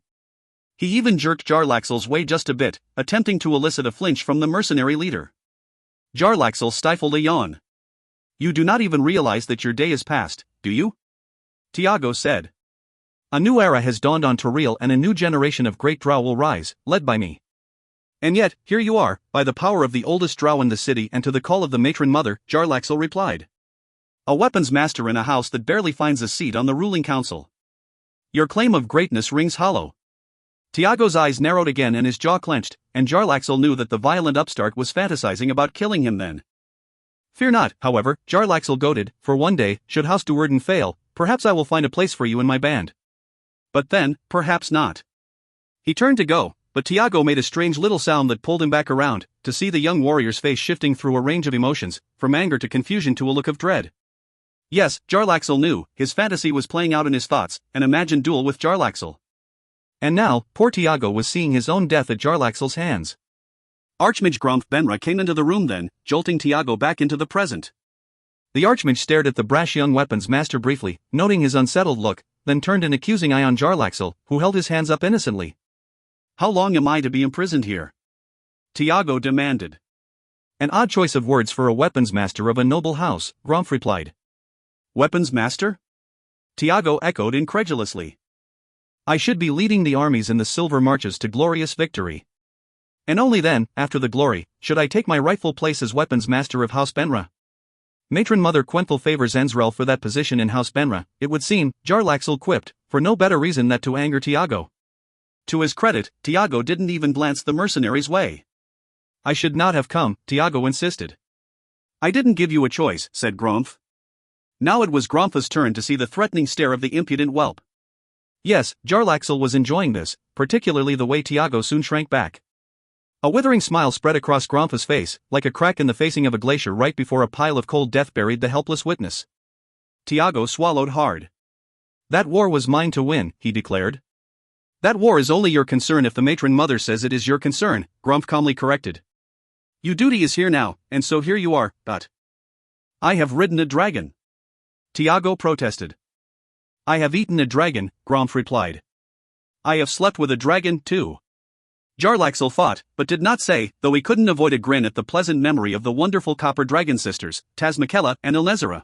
He even jerked Jarlaxle's way just a bit, attempting to elicit a flinch from the mercenary leader. Jarlaxle stifled a yawn. You do not even realize that your day is past, do you? Tiago said. A new era has dawned on Toril and a new generation of great drow will rise, led by me. And yet, here you are, by the power of the oldest drow in the city and to the call of the matron mother, Jarlaxle replied. A weapons master in a house that barely finds a seat on the ruling council. Your claim of greatness rings hollow. Tiago's eyes narrowed again and his jaw clenched, and Jarlaxle knew that the violent upstart was fantasizing about killing him then. Fear not, however, Jarlaxle goaded, for one day, should House Duerden fail, perhaps I will find a place for you in my band. But then, perhaps not. He turned to go, but Tiago made a strange little sound that pulled him back around, to see the young warrior's face shifting through a range of emotions, from anger to confusion to a look of dread. Yes, Jarlaxle knew, his fantasy was playing out in his thoughts, an imagined duel with Jarlaxle. And now, poor Tiago was seeing his own death at Jarlaxle's hands. Archmage Grumph Benra came into the room then, jolting Tiago back into the present. The Archmage stared at the brash young weapons master briefly, noting his unsettled look, then turned an accusing eye on Jarlaxle, who held his hands up innocently. How long am I to be imprisoned here? Tiago demanded. An odd choice of words for a weapons master of a noble house, Grumph replied. Weapons master? Tiago echoed incredulously. I should be leading the armies in the silver marches to glorious victory. And only then, after the glory, should I take my rightful place as weapons master of House Benra. Matron Mother Quenthel favors Enzrel for that position in House Benra, it would seem, Jarlaxle quipped, for no better reason than to anger Tiago. To his credit, Tiago didn't even glance the mercenary's way. I should not have come, Tiago insisted. I didn't give you a choice, said Grumph. Now it was Grumph's turn to see the threatening stare of the impudent whelp. Yes, Jarlaxle was enjoying this, particularly the way Tiago soon shrank back. A withering smile spread across Grumph's face, like a crack in the facing of a glacier right before a pile of cold death buried the helpless witness. Tiago swallowed hard. That war was mine to win, he declared. That war is only your concern if the matron mother says it is your concern, Grumph calmly corrected. Your duty is here now, and so here you are, but I have ridden a dragon. Tiago protested. I have eaten a dragon, Grumph replied. I have slept with a dragon, too. Jarlaxle thought, but did not say, though he couldn't avoid a grin at the pleasant memory of the wonderful copper dragon sisters, Tazmikella and Ilnezera.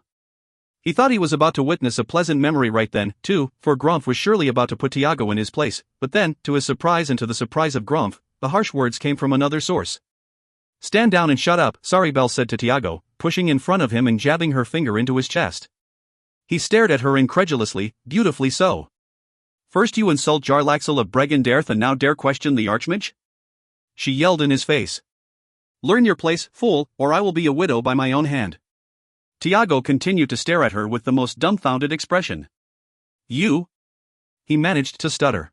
He thought he was about to witness a pleasant memory right then, too, for Grumph was surely about to put Tiago in his place, but then, to his surprise and to the surprise of Grumph, the harsh words came from another source. Stand down and shut up, Saribel said to Tiago, pushing in front of him and jabbing her finger into his chest. He stared at her incredulously, beautifully so. First you insult Jarlaxle of Bregenderth and now dare question the Archmage? She yelled in his face. Learn your place, fool, or I will be a widow by my own hand. Tiago continued to stare at her with the most dumbfounded expression. You? He managed to stutter.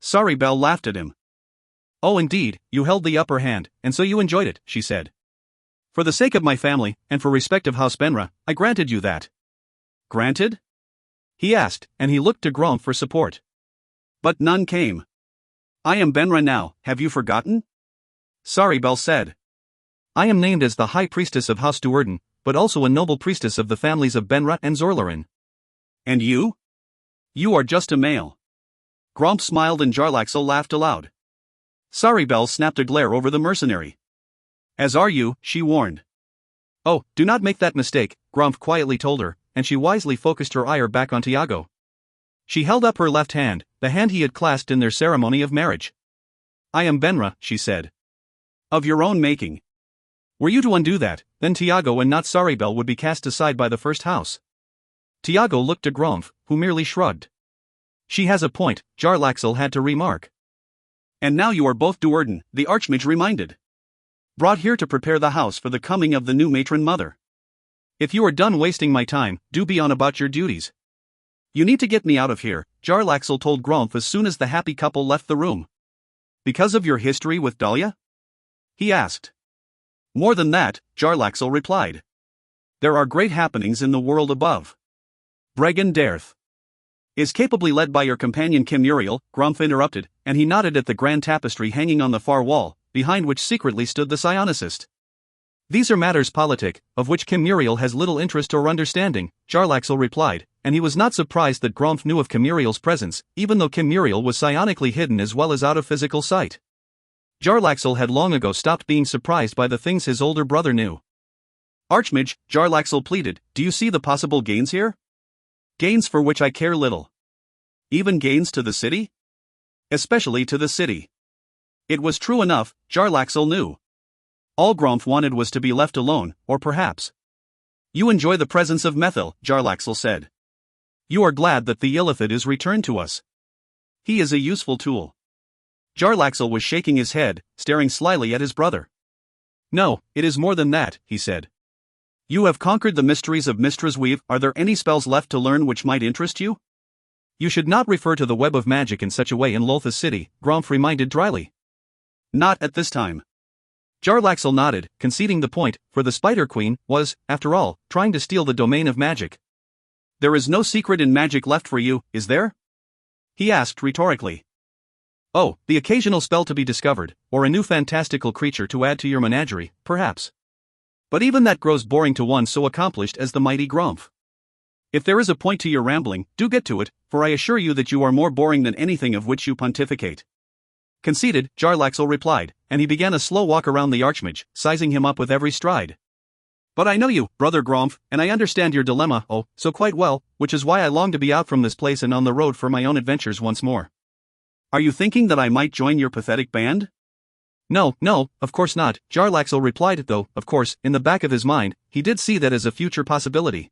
Saribel laughed at him. Oh indeed, you held the upper hand, and so you enjoyed it, she said. For the sake of my family, and for respect of House Benra, I granted you that. Granted? He asked, and he looked to Grumph for support. But none came. I am Benra now, have you forgotten? Saribel said. I am named as the High Priestess of House Duerden, but also a noble priestess of the families of Benra and Zorlarin. And you? You are just a male. Grumph smiled and Jarlaxle laughed aloud. Saribel snapped a glare over the mercenary. As are you, she warned. Oh, do not make that mistake, Grumph quietly told her, and she wisely focused her ire back on Tiago. She held up her left hand, the hand he had clasped in their ceremony of marriage. I am Benra, she said. Of your own making. Were you to undo that, then Tiago and not Saribel would be cast aside by the first house. Tiago looked to Gromf, who merely shrugged. She has a point, Jarlaxle had to remark. And now you are both Duerden, the Archmage reminded. Brought here to prepare the house for the coming of the new matron mother. If you are done wasting my time, do be on about your duties. You need to get me out of here, Jarlaxle told Gromf as soon as the happy couple left the room. Because of your history with Dahlia? He asked. More than that, Jarlaxle replied. There are great happenings in the world above. Bregan Darth is capably led by your companion Kim Muriel, Gromf interrupted, and he nodded at the grand tapestry hanging on the far wall, behind which secretly stood the psionicist. These are matters politic, of which Kim Muriel has little interest or understanding, Jarlaxle replied, and he was not surprised that Gromf knew of Kim Muriel's presence, even though Kim Muriel was psionically hidden as well as out of physical sight. Jarlaxle had long ago stopped being surprised by the things his older brother knew. Archmage, Jarlaxle pleaded, do you see the possible gains here? Gains for which I care little. Even gains to the city? Especially to the city. It was true enough, Jarlaxle knew. All Gromf wanted was to be left alone, or perhaps. You enjoy the presence of Methyl, Jarlaxle said. You are glad that the Illithid is returned to us. He is a useful tool. Jarlaxle was shaking his head, staring slyly at his brother. No, it is more than that, he said. You have conquered the mysteries of Mistress Weave. Are there any spells left to learn which might interest you? You should not refer to the web of magic in such a way in Lolthus City, Gromf reminded dryly. Not at this time. Jarlaxle nodded, conceding the point, for the Spider Queen was, after all, trying to steal the domain of magic. There is no secret in magic left for you, is there? He asked rhetorically. Oh, the occasional spell to be discovered, or a new fantastical creature to add to your menagerie, perhaps. But even that grows boring to one so accomplished as the mighty Gromf. If there is a point to your rambling, do get to it, for I assure you that you are more boring than anything of which you pontificate. Conceited, Jarlaxle replied, and he began a slow walk around the Archmage, sizing him up with every stride. But I know you, brother Gromf, and I understand your dilemma, oh, so quite well, which is why I long to be out from this place and on the road for my own adventures once more. Are you thinking that I might join your pathetic band? No, of course not, Jarlaxle replied, though, of course, in the back of his mind, he did see that as a future possibility.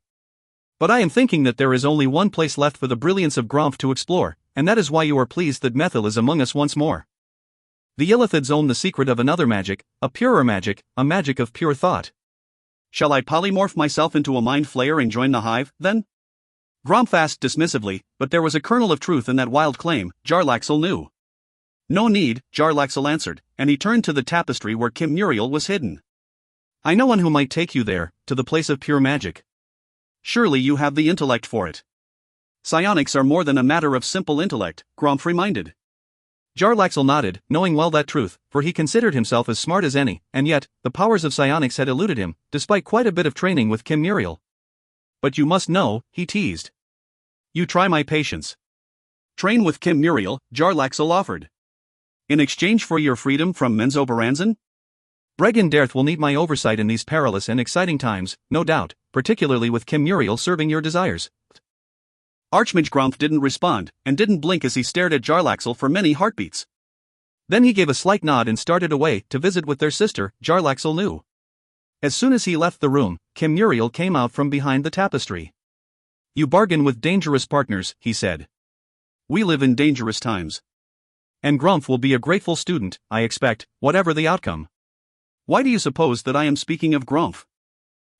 But I am thinking that there is only one place left for the brilliance of Gromf to explore, and that is why you are pleased that Methyl is among us once more. The Illithids own the secret of another magic, a purer magic, a magic of pure thought. Shall I polymorph myself into a mind flayer and join the hive, then? Gromf asked dismissively, but there was a kernel of truth in that wild claim, Jarlaxle knew. No need, Jarlaxle answered, and he turned to the tapestry where Kim Muriel was hidden. I know one who might take you there, to the place of pure magic. Surely you have the intellect for it. Psionics are more than a matter of simple intellect, Gromf reminded. Jarlaxle nodded, knowing well that truth, for he considered himself as smart as any, and yet, the powers of psionics had eluded him, despite quite a bit of training with Kim Muriel. But you must know, he teased. You try my patience. Train with Kim Muriel, Jarlaxle offered. In exchange for your freedom from Menzoberranzan? Bregan Darth will need my oversight in these perilous and exciting times, no doubt, particularly with Kim Muriel serving your desires. Archmage Gromf didn't respond, and didn't blink as he stared at Jarlaxle for many heartbeats. Then he gave a slight nod and started away to visit with their sister, Jarlaxle knew. As soon as he left the room, Kim Muriel came out from behind the tapestry. You bargain with dangerous partners, he said. We live in dangerous times. And Gromf will be a grateful student, I expect, whatever the outcome. Why do you suppose that I am speaking of Gromf?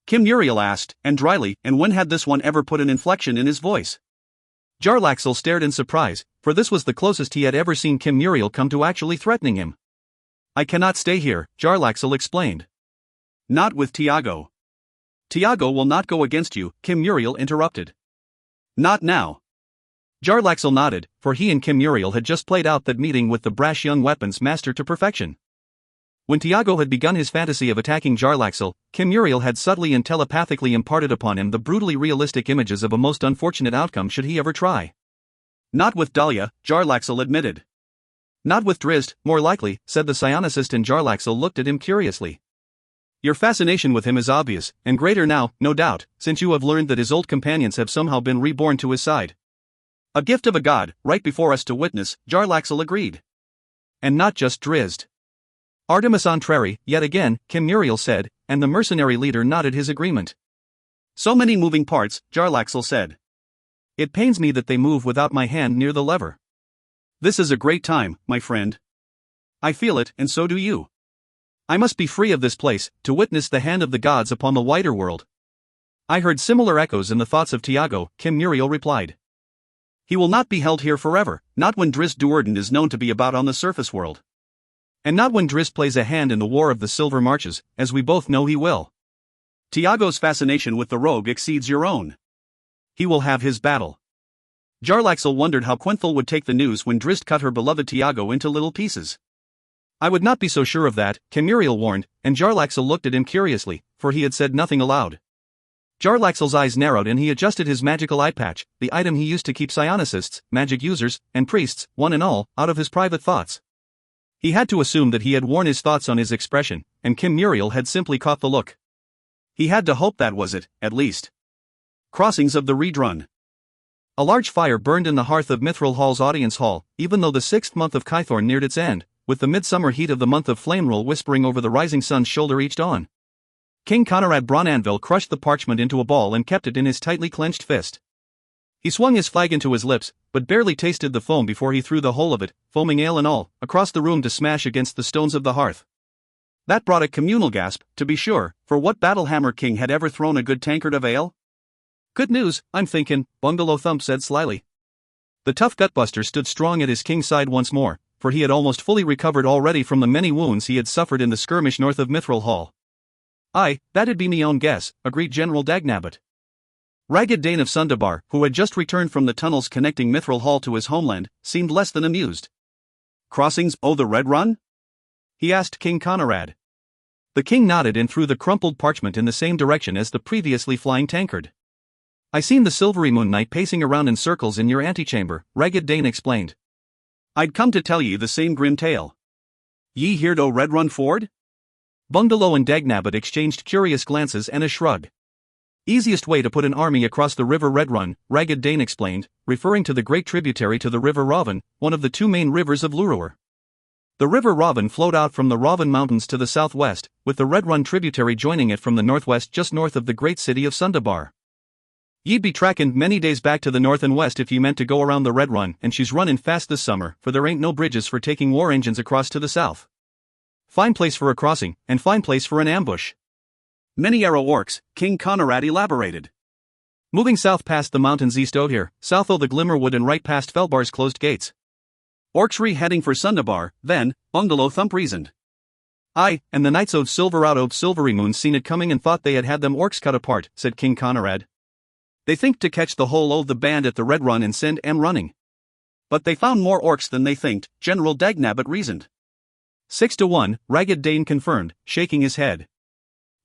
Kim Muriel asked, and dryly, and when had this one ever put an inflection in his voice? Jarlaxle stared in surprise, for this was the closest he had ever seen Kim Muriel come to actually threatening him. I cannot stay here, Jarlaxle explained. Not with Tiago. Tiago will not go against you, Kim Muriel interrupted. Not now. Jarlaxle nodded, for he and Kim Muriel had just played out that meeting with the brash young weapons master to perfection. When Tiago had begun his fantasy of attacking Jarlaxle, Kim Muriel had subtly and telepathically imparted upon him the brutally realistic images of a most unfortunate outcome should he ever try. Not with Dahlia, Jarlaxle admitted. Not with Drizzt, more likely, said the psionicist, and Jarlaxle looked at him curiously. Your fascination with him is obvious, and greater now, no doubt, since you have learned that his old companions have somehow been reborn to his side. A gift of a god, right before us to witness, Jarlaxle agreed. And not just Drizzt. Artemis Entreri, yet again, Kim Muriel said, and the mercenary leader nodded his agreement. So many moving parts, Jarlaxle said. It pains me that they move without my hand near the lever. This is a great time, my friend. I feel it, and so do you. I must be free of this place, to witness the hand of the gods upon the wider world. I heard similar echoes in the thoughts of Tiago, Kim Muriel replied. He will not be held here forever, not when Drizzt Do'Urden is known to be about on the surface world. And not when Drizzt plays a hand in the War of the Silver Marches, as we both know he will. Tiago's fascination with the rogue exceeds your own. He will have his battle. Jarlaxle wondered how Quenthel would take the news when Drizzt cut her beloved Tiago into little pieces. I would not be so sure of that, Kim Muriel warned, and Jarlaxle looked at him curiously, for he had said nothing aloud. Jarlaxle's eyes narrowed and he adjusted his magical eye patch, the item he used to keep psionicists, magic users, and priests, one and all, out of his private thoughts. He had to assume that he had worn his thoughts on his expression, and Kim Muriel had simply caught the look. He had to hope that was it, at least. Crossings of the Reedrun. A large fire burned in the hearth of Mithril Hall's audience hall, even though the 6th month of Kythorn neared its end, with the midsummer heat of the month of Flamerule whispering over the rising sun's shoulder each dawn. King Conrad Bronanvil crushed the parchment into a ball and kept it in his tightly clenched fist. He swung his flagon to his lips, but barely tasted the foam before he threw the whole of it, foaming ale and all, across the room to smash against the stones of the hearth. That brought a communal gasp, to be sure, for what Battlehammer King had ever thrown a good tankard of ale? Good news, I'm thinking, Bungalow Thump said slyly. The tough gutbuster stood strong at his king's side once more, for he had almost fully recovered already from the many wounds he had suffered in the skirmish north of Mithril Hall. Aye, that'd be me own guess, agreed General Dagnabbit. Ragged Dane of Sundabar, who had just returned from the tunnels connecting Mithril Hall to his homeland, seemed less than amused. Crossings o' the Red Run? He asked King Conrad. The king nodded and threw the crumpled parchment in the same direction as the previously flying tankard. I seen the Silvery Moon Knight pacing around in circles in your antechamber, Ragged Dane explained. I'd come to tell ye the same grim tale. Ye heard o' Red Run Ford? Bungalow and Dagnabbit exchanged curious glances and a shrug. Easiest way to put an army across the river Red Run, Ragged Dane explained, referring to the great tributary to the river Ravn, one of the two main rivers of Lurur. The river Ravn flowed out from the Ravn Mountains to the southwest, with the Red Run tributary joining it from the northwest just north of the great city of Sundabar. Ye'd be trackin' many days back to the north and west if ye meant to go around the Red Run, and she's runnin' fast this summer, for there ain't no bridges for taking war engines across to the south. Fine place for a crossing, and fine place for an ambush. Many arrow orcs, King Conrad elaborated. Moving south past the mountains east o' here, south o' the Glimmerwood and right past Felbar's closed gates. Orcs heading for Sundabar, then, Bungalow Thump reasoned. Aye, and the knights o'd Silvery Moon seen it coming and thought they had them orcs cut apart, said King Conrad. They think to catch the whole o' the band at the Red Run and send 'em running. But they found more orcs than they thinked, General Dagnabbit reasoned. 6-1, Ragged Dane confirmed, shaking his head.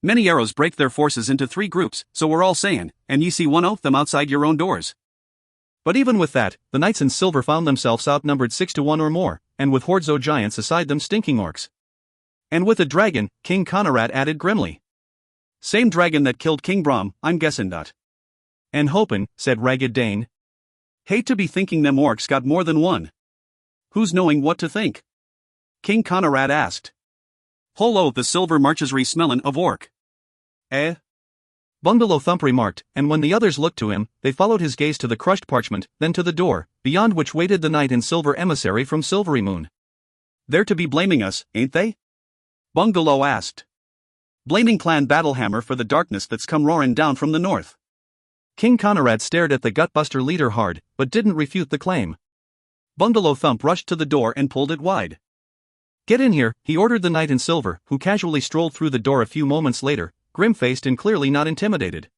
Many arrows break their forces into 3 groups, so we're all sayin', and ye see one o' them outside your own doors. But even with that, the knights in silver found themselves outnumbered 6-1 or more, and with hordes o' giants aside them stinking orcs. And with a dragon, King Conrad added grimly. Same dragon that killed King Brom, I'm guessin' that. And hopin', said Ragged Dane. Hate to be thinking them orcs got more than one. Who's knowing what to think? King Conrad asked. Whole o' the silver marches smellin' of orc. Eh? Bungalow Thump remarked, and when the others looked to him, they followed his gaze to the crushed parchment, then to the door, beyond which waited the knight in silver emissary from Silvery Moon. They're to be blaming us, ain't they? Bungalow asked. Blaming Clan Battlehammer for the darkness that's come roaring down from the north. King Conrad stared at the gutbuster leader hard, but didn't refute the claim. Bungalow Thump rushed to the door and pulled it wide. Get in here, he ordered the knight in silver, who casually strolled through the door a few moments later, grim-faced and clearly not intimidated.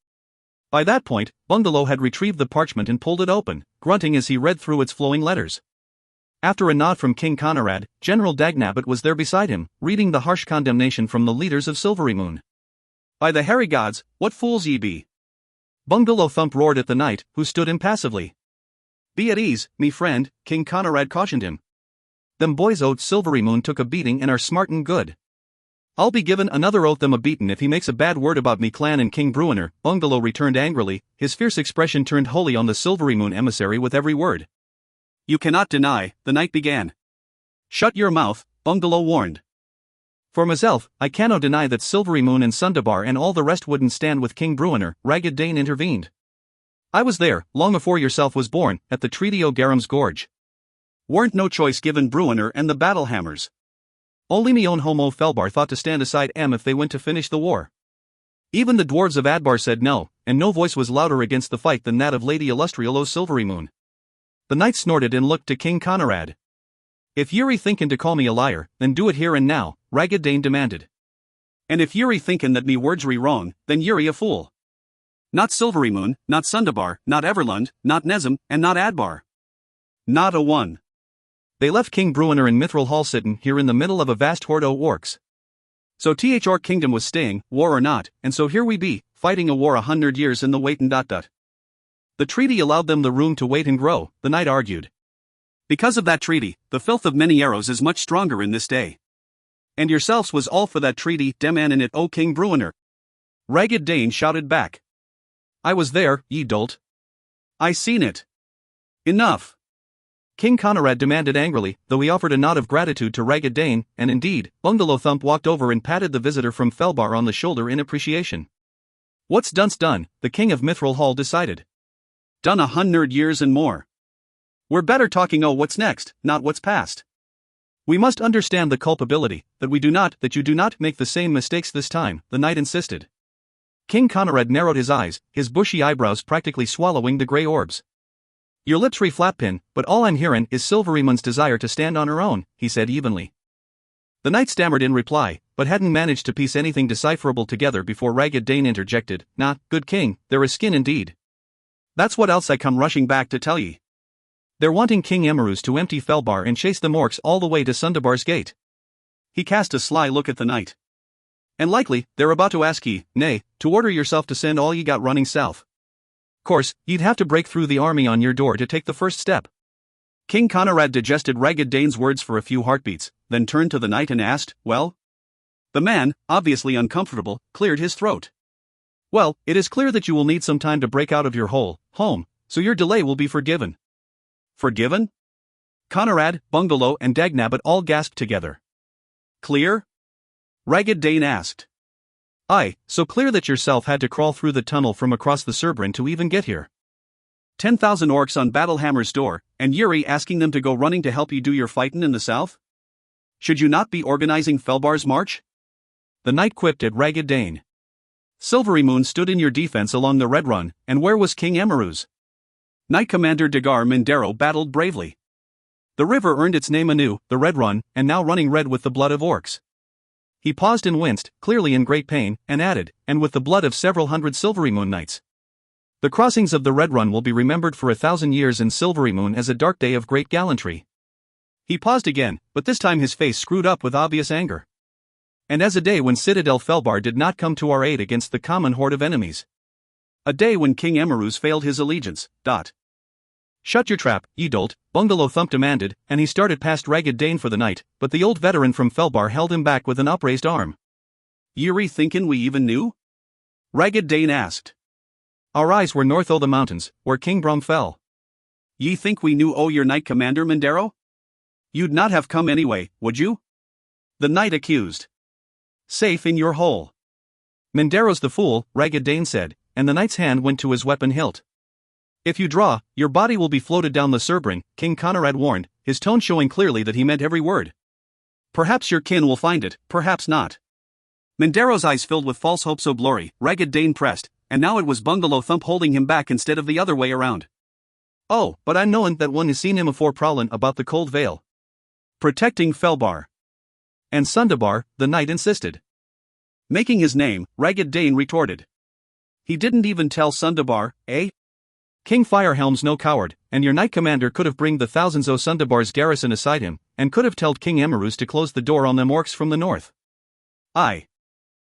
By that point, Bungalow had retrieved the parchment and pulled it open, grunting as he read through its flowing letters. After a nod from King Conrad, General Dagnabbit was there beside him, reading the harsh condemnation from the leaders of Silvery Moon. By the hairy gods, what fools ye be! Bungalow Thump roared at the knight, who stood impassively. Be at ease, me friend, King Conrad cautioned him. Them boys owed Silvery Moon took a beating and are smart and good. I'll be givin' another oath them a beatin' if he makes a bad word about me clan and King Bruiner, Bungalow returned angrily, his fierce expression turned wholly on the Silvery Moon emissary with every word. You cannot deny, the knight began. Shut your mouth, Bungalow warned. For myself, I cannot deny that Silvery Moon and Sundabar and all the rest wouldn't stand with King Bruenor, Ragged Dane intervened. I was there, long afore yourself was born, at the Treaty o' Garam's Gorge. Weren't no choice given Bruenor and the battle hammers. Only me own homo Felbar thought to stand aside if they went to finish the war. Even the dwarves of Adbar said no, and no voice was louder against the fight than that of Lady Illustrial o' Silvery Moon. The knight snorted and looked to King Conrad. If you're thinking to call me a liar, then do it here and now, Ragged Dane demanded. And if you're thinking that me words re wrong, then you're a fool. Not Silvery Moon, not Sundabar, not Everlund, not Nezim, and not Adbar. Not a one. They left King Bruenor in Mithril Hall sittin' here in the middle of a vast horde o' orcs. So th Orc Kingdom was staying, war or not, and so here we be, fighting a war 100 years in the waitin'. The treaty allowed them the room to wait and grow, the knight argued. Because of that treaty, the filth of many arrows is much stronger in this day. And yourselves was all for that treaty, deman in it, O King Bruenor. Ragged Dane shouted back. I was there, ye dolt. I seen it. Enough. King Conrad demanded angrily, though he offered a nod of gratitude to Ragged Dane, and indeed, Bungalow Thump walked over and patted the visitor from Felbar on the shoulder in appreciation. What's done's done, the king of Mithril Hall decided. Done 100 years and more. We're better talking what's next, not what's past. We must understand the culpability, that you do not make the same mistakes this time, the knight insisted. King Conrad narrowed his eyes, his bushy eyebrows practically swallowing the grey orbs. Your lips reflappin', but all I'm hearin' is Silvery Moon's desire to stand on her own, he said evenly. The knight stammered in reply, but hadn't managed to piece anything decipherable together before Ragged Dane interjected, Nah, good king, there is skin indeed. That's what else I come rushing back to tell ye. They're wanting King Emerus to empty Felbar and chase the orcs all the way to Sundabar's gate. He cast a sly look at the knight. And likely, they're about to ask ye, nay, to order yourself to send all ye got running south. Course, you'd have to break through the army on your door to take the first step. King Conrad digested Ragged Dane's words for a few heartbeats, then turned to the knight and asked, well? The man, obviously uncomfortable, cleared his throat. Well, it is clear that you will need some time to break out of your home, so your delay will be forgiven. Forgiven? Conrad, Bungalow and Dagnabbit all gasped together. Clear? Ragged Dane asked. Aye, so clear that yourself had to crawl through the tunnel from across the Cerbrin to even get here. 10,000 orcs on Battlehammer's door, and Yuri asking them to go running to help you do your fightin' in the south? Should you not be organizing Felbar's march? The knight quipped at Ragged Dane. Silvery Moon stood in your defense along the Red Run, and where was King Emerus? Knight Commander Dagar Mindero battled bravely. The river earned its name anew, the Red Run, and now running red with the blood of orcs. He paused and winced, clearly in great pain, and added, and with the blood of several hundred Silvery Moon knights. The crossings of the Red Run will be remembered for 1,000 years in Silvery Moon as a dark day of great gallantry. He paused again, but this time his face screwed up with obvious anger. And as a day when Citadel Felbar did not come to our aid against the common horde of enemies. A day when King Emerus failed his allegiance. Shut your trap, ye dolt, Bungalow Thump demanded, and he started past Ragged Dane for the night, but the old veteran from Felbar held him back with an upraised arm. Yuri thinkin' we even knew? Ragged Dane asked. Our eyes were north o' the mountains, where King Brum fell. Ye think we knew your knight commander Mindero? You'd not have come anyway, would you? The knight accused. Safe in your hole. Mindero's the fool, Ragged Dane said, and the knight's hand went to his weapon hilt. If you draw, your body will be floated down the Cerbrin, King Conrad warned, his tone showing clearly that he meant every word. Perhaps your kin will find it, perhaps not. Mindero's eyes filled with false hopes of glory, Ragged Dane pressed, and now it was Bungalow Thump holding him back instead of the other way around. Oh, but I'm knowin' that one has seen him afore prowlin' about the Cold Vale. Protecting Felbar. And Sundabar, the knight insisted. Making his name, Ragged Dane retorted. He didn't even tell Sundabar, eh? King Firehelm's no coward, and your knight commander could have bringed the thousands o' Sundabar's garrison aside him, and could have told King Emerus to close the door on them orcs from the north. Aye.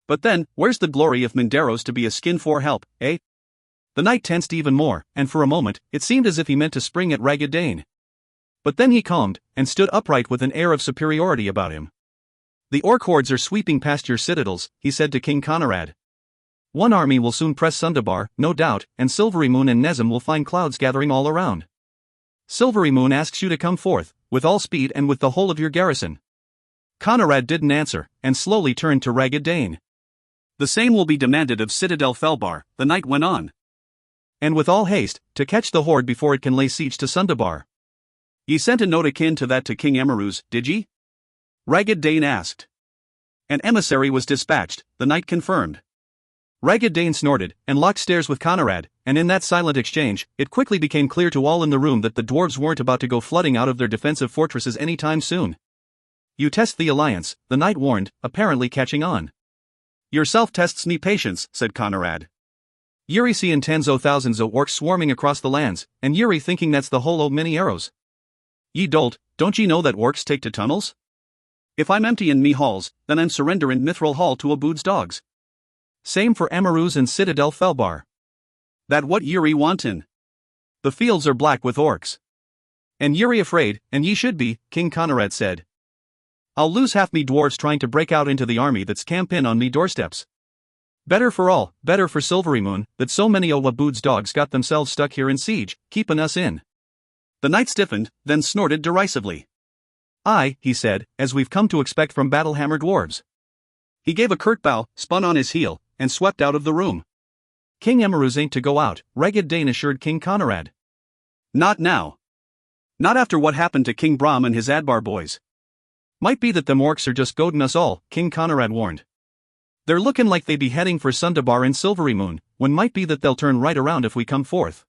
But then, where's the glory of Mindero's to be a skin for help, eh? The knight tensed even more, and for a moment, it seemed as if he meant to spring at Ragged Dane. But then he calmed, and stood upright with an air of superiority about him. The orc hordes are sweeping past your citadels, he said to King Conrad. One army will soon press Sundabar, no doubt, and Silvery Moon and Nezim will find clouds gathering all around. Silvery Moon asks you to come forth, with all speed and with the whole of your garrison. Conrad didn't answer, and slowly turned to Ragged Dane. The same will be demanded of Citadel Felbar, the knight went on. And with all haste, to catch the horde before it can lay siege to Sundabar. Ye sent a note akin to that to King Emerus, did ye? Ragged Dane asked. An emissary was dispatched, the knight confirmed. Ragged Dane snorted, and locked stairs with Conrad, and in that silent exchange, it quickly became clear to all in the room that the dwarves weren't about to go flooding out of their defensive fortresses any time soon. You test the alliance, the knight warned, apparently catching on. Yourself tests me patience, said Conrad. Yuri see in tens o' thousands o' orcs swarming across the lands, and Yuri thinking that's the whole o' many arrows. Ye dolt, don't ye know that orcs take to tunnels? If I'm empty in me halls, then I'm surrenderin' Mithril Hall to Abood's dogs. Same for Emerus and Citadel Felbar. That what Yuri wantin'. The fields are black with orcs. And Yuri afraid, and ye should be, King Conrad said. I'll lose half me dwarves trying to break out into the army that's campin' on me doorsteps. Better for all, better for Silvery Moon, that so many o' Abood's dogs got themselves stuck here in siege, keepin' us in. The knight stiffened, then snorted derisively. Aye, he said, as we've come to expect from battle-hammer dwarves. He gave a curt bow, spun on his heel, and swept out of the room. King Emerus ain't to go out, Ragged Dane assured King Conrad. Not now. Not after what happened to King Brom and his Adbar boys. Might be that them orcs are just goadin' us all, King Conrad warned. They're lookin' like they be heading for Sundabar and Silvery Moon, when might be that they'll turn right around if we come forth.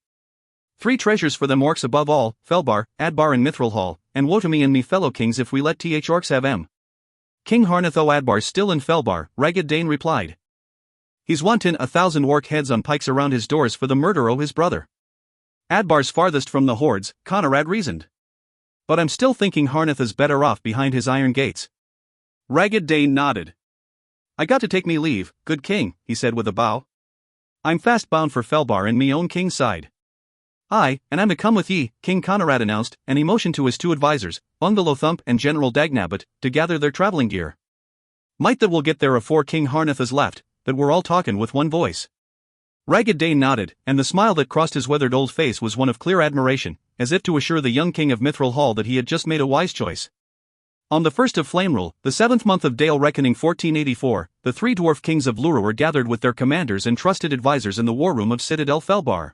3 treasures for them orcs above all, Felbar, Adbar and Mithril Hall, and woe to me and me fellow kings if we let orcs have 'em. King Harnath o' Adbar's still in Felbar, Ragged Dane replied. He's wantin' 1,000 orc heads on pikes around his doors for the murder o' his brother. Adbar's farthest from the hordes, Conrad reasoned. But I'm still thinking Harnath is better off behind his iron gates. Ragged Dane nodded. I got to take me leave, good king, he said with a bow. I'm fast bound for Felbar and me own king's side. Aye, and I'm to come with ye, King Conrad announced, and he motioned to his 2 advisers, Ungalothump and General Dagnabbit, to gather their traveling gear. Might that we'll get there afore King Harnath is left, that we're all talkin' with one voice. Ragged Dane nodded, and the smile that crossed his weathered old face was one of clear admiration, as if to assure the young king of Mithril Hall that he had just made a wise choice. On the 1st of Flame Rule, the 7th month of Dale reckoning 1484, the 3 dwarf kings of Lura gathered with their commanders and trusted advisers in the war room of Citadel Felbar.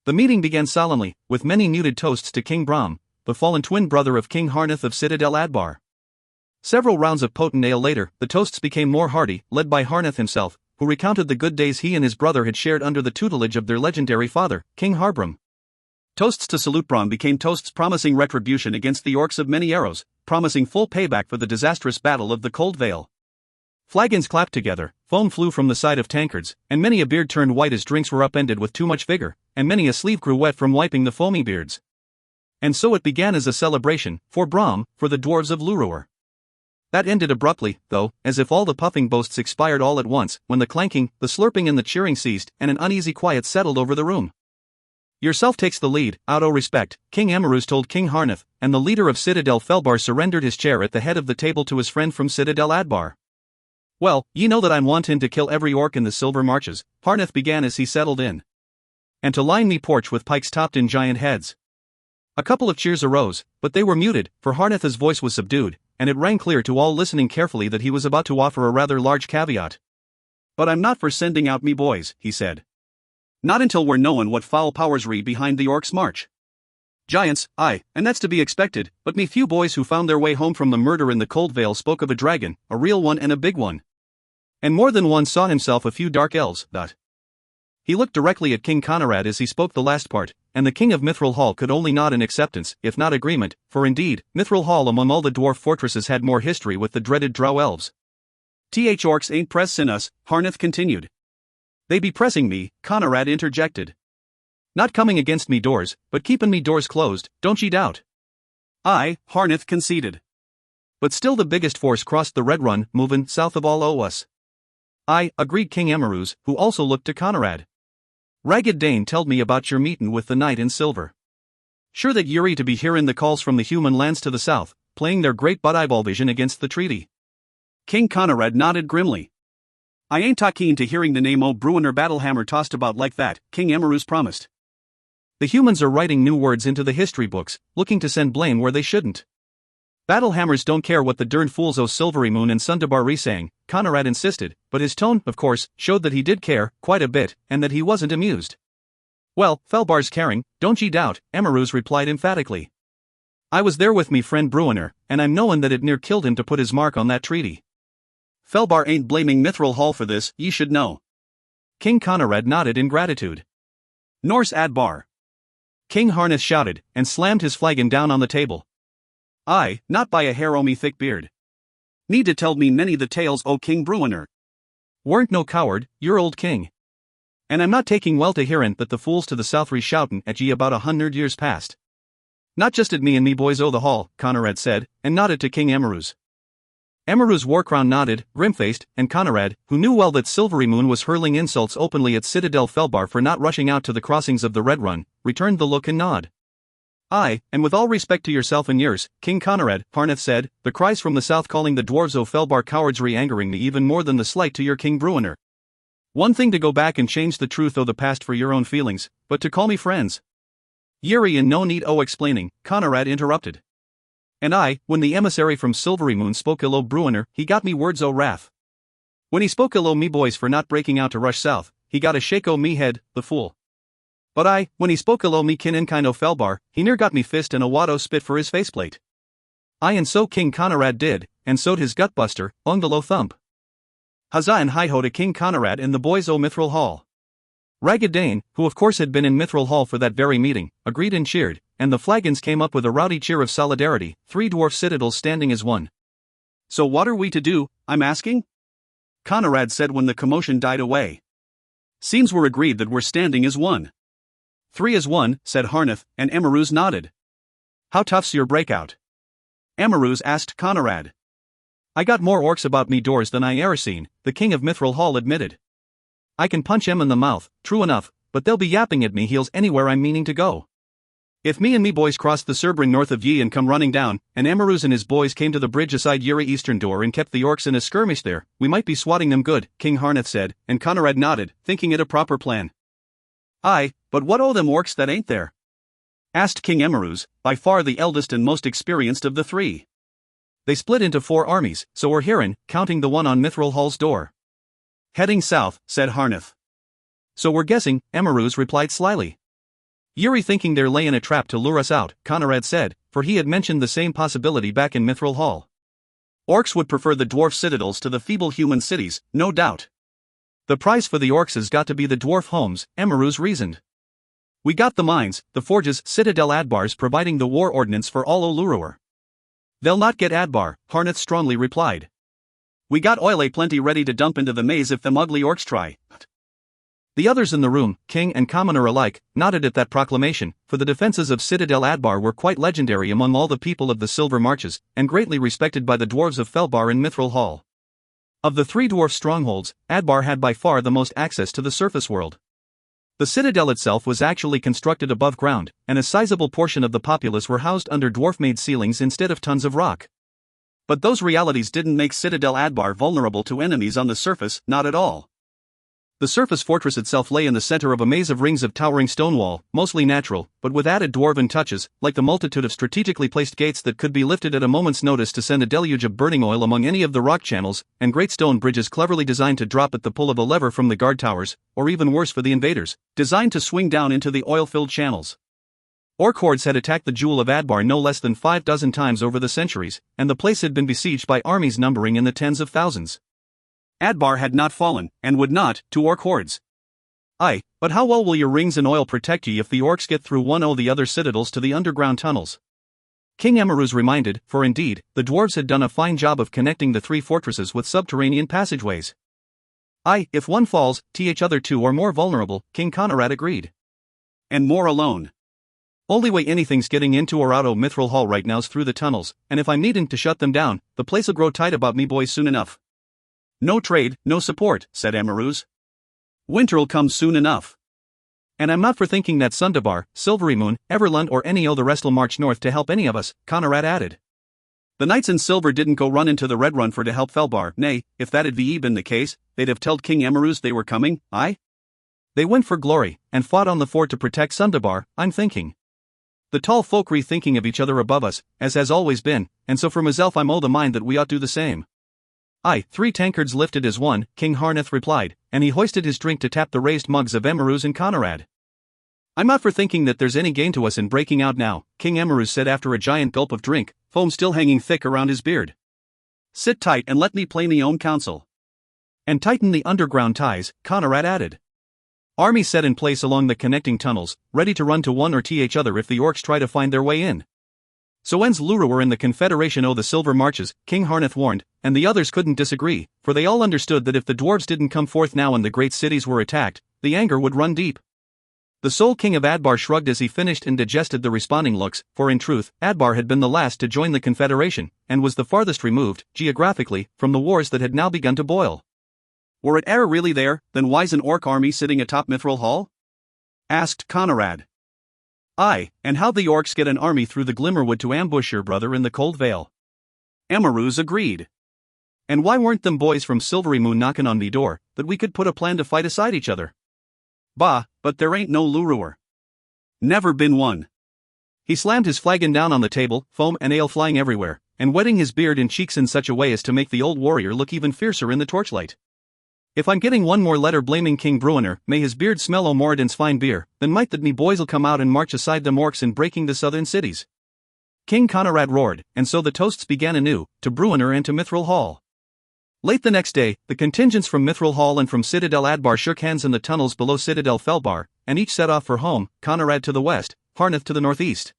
The meeting began solemnly, with many muted toasts to King Brom, the fallen twin brother of King Harnath of Citadel Adbar. Several rounds of potent ale later, the toasts became more hearty, led by Harnath himself, who recounted the good days he and his brother had shared under the tutelage of their legendary father, King Harbram. Toasts to salute Brom became toasts promising retribution against the orcs of many arrows, promising full payback for the disastrous battle of the Cold Vale. Flagons clapped together, foam flew from the side of tankards, and many a beard turned white as drinks were upended with too much vigor, and many a sleeve grew wet from wiping the foamy beards. And so it began as a celebration, for Brom, for the dwarves of Lurur. That ended abruptly, though, as if all the puffing boasts expired all at once, when the clanking, the slurping and the cheering ceased, and an uneasy quiet settled over the room. Yourself takes the lead, out o' respect, King Emerus told King Harnath, and the leader of Citadel Felbar surrendered his chair at the head of the table to his friend from Citadel Adbar. Well, ye know that I'm wantin' to kill every orc in the Silver Marches, Harnath began as he settled in. And to line me porch with pikes topped in giant heads. A couple of cheers arose, but they were muted, for Harnath's voice was subdued, and it rang clear to all listening carefully that he was about to offer a rather large caveat. But I'm not for sending out me boys, he said. Not until we're knowin' what foul powers re behind the orcs' march. Giants, aye, and that's to be expected, but me few boys who found their way home from the murder in the Cold Vale spoke of a dragon, a real one and a big one. And more than one saw himself a few dark elves, that. He looked directly at King Conrad as he spoke the last part, and the king of Mithril Hall could only nod in acceptance, if not agreement, for indeed, Mithril Hall among all the dwarf fortresses had more history with the dreaded drow elves. Orcs ain't pressin' us, Harnath continued. They be pressing me, Conrad interjected. Not coming against me doors, but keepin' me doors closed, don't ye doubt. Aye, Harnath conceded. But still the biggest force crossed the Red Run, movin' south of all o' us. Aye, agreed King Emerus, who also looked to Conrad. Ragged Dane telled me about your meetin' with the knight in silver. Sure that Yuri to be hearin' the calls from the human lands to the south, playing their great bud eyeball vision against the treaty. King Conrad nodded grimly. I ain't ta keen to hearing the name o' Bruiner Battlehammer tossed about like that, King Emerus promised. The humans are writing new words into the history books, looking to send blame where they shouldn't. Battle hammers don't care what the dern fools o' Silvery Moon and Sundabar re-sang, Conrad insisted, but his tone, of course, showed that he did care, quite a bit, and that he wasn't amused. Well, Felbar's caring, don't ye doubt, Emerus replied emphatically. I was there with me friend Bruiner, and I'm knowin' that it near killed him to put his mark on that treaty. Felbar ain't blaming Mithril Hall for this, ye should know. King Conrad nodded in gratitude. Norse Adbar. King Harneth shouted, and slammed his flagon down on the table. Aye, not by a hair o' me thick beard. Need to tell me many the tales o' King Bruiner. Weren't no coward, your old king. And I'm not taking well to hearin' that the fools to the south re-shoutin' at ye about 100 years past. Not just at me and me boys o' the hall, Conrad said, and nodded to King Emerus. Emerus Warcrown nodded, grim-faced, and Conrad, who knew well that Silvery Moon was hurling insults openly at Citadel Felbar for not rushing out to the crossings of the Red Run, returned the look and nod. Aye, and with all respect to yourself and yours, King Conrad, Harneth said, the cries from the south calling the dwarves o' Felbar cowards re-angering me even more than the slight to your King Bruiner. One thing to go back and change the truth o' the past for your own feelings, but to call me friends. Yeri in no need o' explaining, Conrad interrupted. And I, when the emissary from Silvery Moon spoke ill o' Bruiner, he got me words o' wrath. When he spoke ill o' me boys for not breaking out to rush south, he got a shake o' me head, the fool. But I, when he spoke ill o' me kin and kind o' Felbar, he near got me fist and a wad o' spit for his faceplate. Aye, and so King Conrad did, and so'd his gutbuster, Ungalo Thump. Huzzah and hi-ho to King Conrad and the boys o' Mithril Hall. Ragged Dane, who of course had been in Mithril Hall for that very meeting, agreed and cheered, and the flagons came up with a rowdy cheer of solidarity, 3 dwarf citadels standing as one. So what are we to do, I'm asking? Conrad said when the commotion died away. Seems we're agreed that we're standing as one. 3 as one, said Harneth, and Emerus nodded. How tough's your breakout? Emerus asked Conrad. I got more orcs about me doors than I e'er seen, the king of Mithril Hall admitted. I can punch 'em in the mouth, true enough, but they'll be yapping at me heels anywhere I'm meaning to go. If me and me boys crossed the Cerbring north of ye and come running down, and Emerus and his boys came to the bridge aside Yeri eastern door and kept the orcs in a skirmish there, we might be swatting them good, King Harneth said, and Conrad nodded, thinking it a proper plan. Aye, but what o' them orcs that ain't there? Asked King Emerus, by far the eldest and most experienced of the 3. They split into 4 armies, so we're hearin', counting the one on Mithril Hall's door. Heading south, said Harneth. So we're guessing, Emerus replied slyly. Yeri thinking they're layin' a trap to lure us out, Conrad said, for he had mentioned the same possibility back in Mithril Hall. Orcs would prefer the dwarf citadels to the feeble human cities, no doubt. The prize for the orcs has got to be the dwarf homes, Emerus reasoned. We got the mines, the forges, Citadel Adbar's providing the war ordnance for all Oluruar. They'll not get Adbar, Harneth strongly replied. We got oil a-plenty ready to dump into the maze if them ugly orcs try. The others in the room, king and commoner alike, nodded at that proclamation, for the defenses of Citadel Adbar were quite legendary among all the people of the Silver Marches, and greatly respected by the dwarves of Felbar and Mithril Hall. Of the 3 dwarf strongholds, Adbar had by far the most access to the surface world. The citadel itself was actually constructed above ground, and a sizable portion of the populace were housed under dwarf-made ceilings instead of tons of rock. But those realities didn't make Citadel Adbar vulnerable to enemies on the surface, not at all. The surface fortress itself lay in the center of a maze of rings of towering stone wall, mostly natural, but with added dwarven touches, like the multitude of strategically placed gates that could be lifted at a moment's notice to send a deluge of burning oil among any of the rock channels, and great stone bridges cleverly designed to drop at the pull of a lever from the guard towers, or even worse for the invaders, designed to swing down into the oil-filled channels. Orc hordes had attacked the Jewel of Adbar no less than 6 times over the centuries, and the place had been besieged by armies numbering in the tens of thousands. Adbar had not fallen, and would not, to orc hordes. Aye, but how well will your rings and oil protect ye if the orcs get through one o' the other citadels to the underground tunnels? King Emerus reminded, for indeed, the dwarves had done a fine job of connecting the 3 fortresses with subterranean passageways. Aye, if one falls, other 2 are more vulnerable, King Conrad agreed. And more alone. Only way anything's getting into or out o' Mithril Hall right now's through the tunnels, and if I'm needing to shut them down, the place'll grow tight about me boys soon enough. No trade, no support, said Emerus. Winter'll come soon enough. And I'm not for thinking that Sundabar, Silvery Moon, Everlund or any o' the rest'll march north to help any of us, Conrad added. The knights in silver didn't go run into the Red Run for to help Felbar, nay, if that'd be been the case, they'd have told King Emerus they were coming, aye? They went for glory, and fought on the fort to protect Sundabar, I'm thinking. The tall folk rethinking of each other above us, as has always been, and so for myself I'm o' the mind that we ought do the same. Aye, 3 tankards lifted as one, King Harneth replied, and he hoisted his drink to tap the raised mugs of Emerus and Conrad. I'm not for thinking that there's any gain to us in breaking out now, King Emerus said after a giant gulp of drink, foam still hanging thick around his beard. Sit tight and let me play me own counsel. And tighten the underground ties, Conrad added. Army set in place along the connecting tunnels, ready to run to one or each other if the orcs try to find their way in. So ends Lurewar in the Confederation o' the Silver Marches, King Harneth warned, and the others couldn't disagree, for they all understood that if the dwarves didn't come forth now and the great cities were attacked, the anger would run deep. The sole king of Adbar shrugged as he finished and digested the responding looks, for in truth, Adbar had been the last to join the Confederation, and was the farthest removed, geographically, from the wars that had now begun to boil. Were it e'er really there, then why's an orc army sitting atop Mithril Hall? Asked Conrad. Aye, and how'd the orcs get an army through the Glimmerwood to ambush your brother in the Cold Vale? Emerus agreed. And why weren't them boys from Silvery Moon knocking on me door, that we could put a plan to fight aside each other? Bah, but there ain't no Lurewar. Never been one. He slammed his flagon down on the table, foam and ale flying everywhere, and wetting his beard and cheeks in such a way as to make the old warrior look even fiercer in the torchlight. If I'm getting one more letter blaming King Bruiner, may his beard smell o' Moradin's fine beer, then might that me boys'll come out and march aside them orcs in breaking the southern cities. King Conrad roared, and so the toasts began anew, to Bruiner and to Mithril Hall. Late the next day, the contingents from Mithril Hall and from Citadel Adbar shook hands in the tunnels below Citadel Felbar, and each set off for home, Conrad to the west, Harneth to the northeast.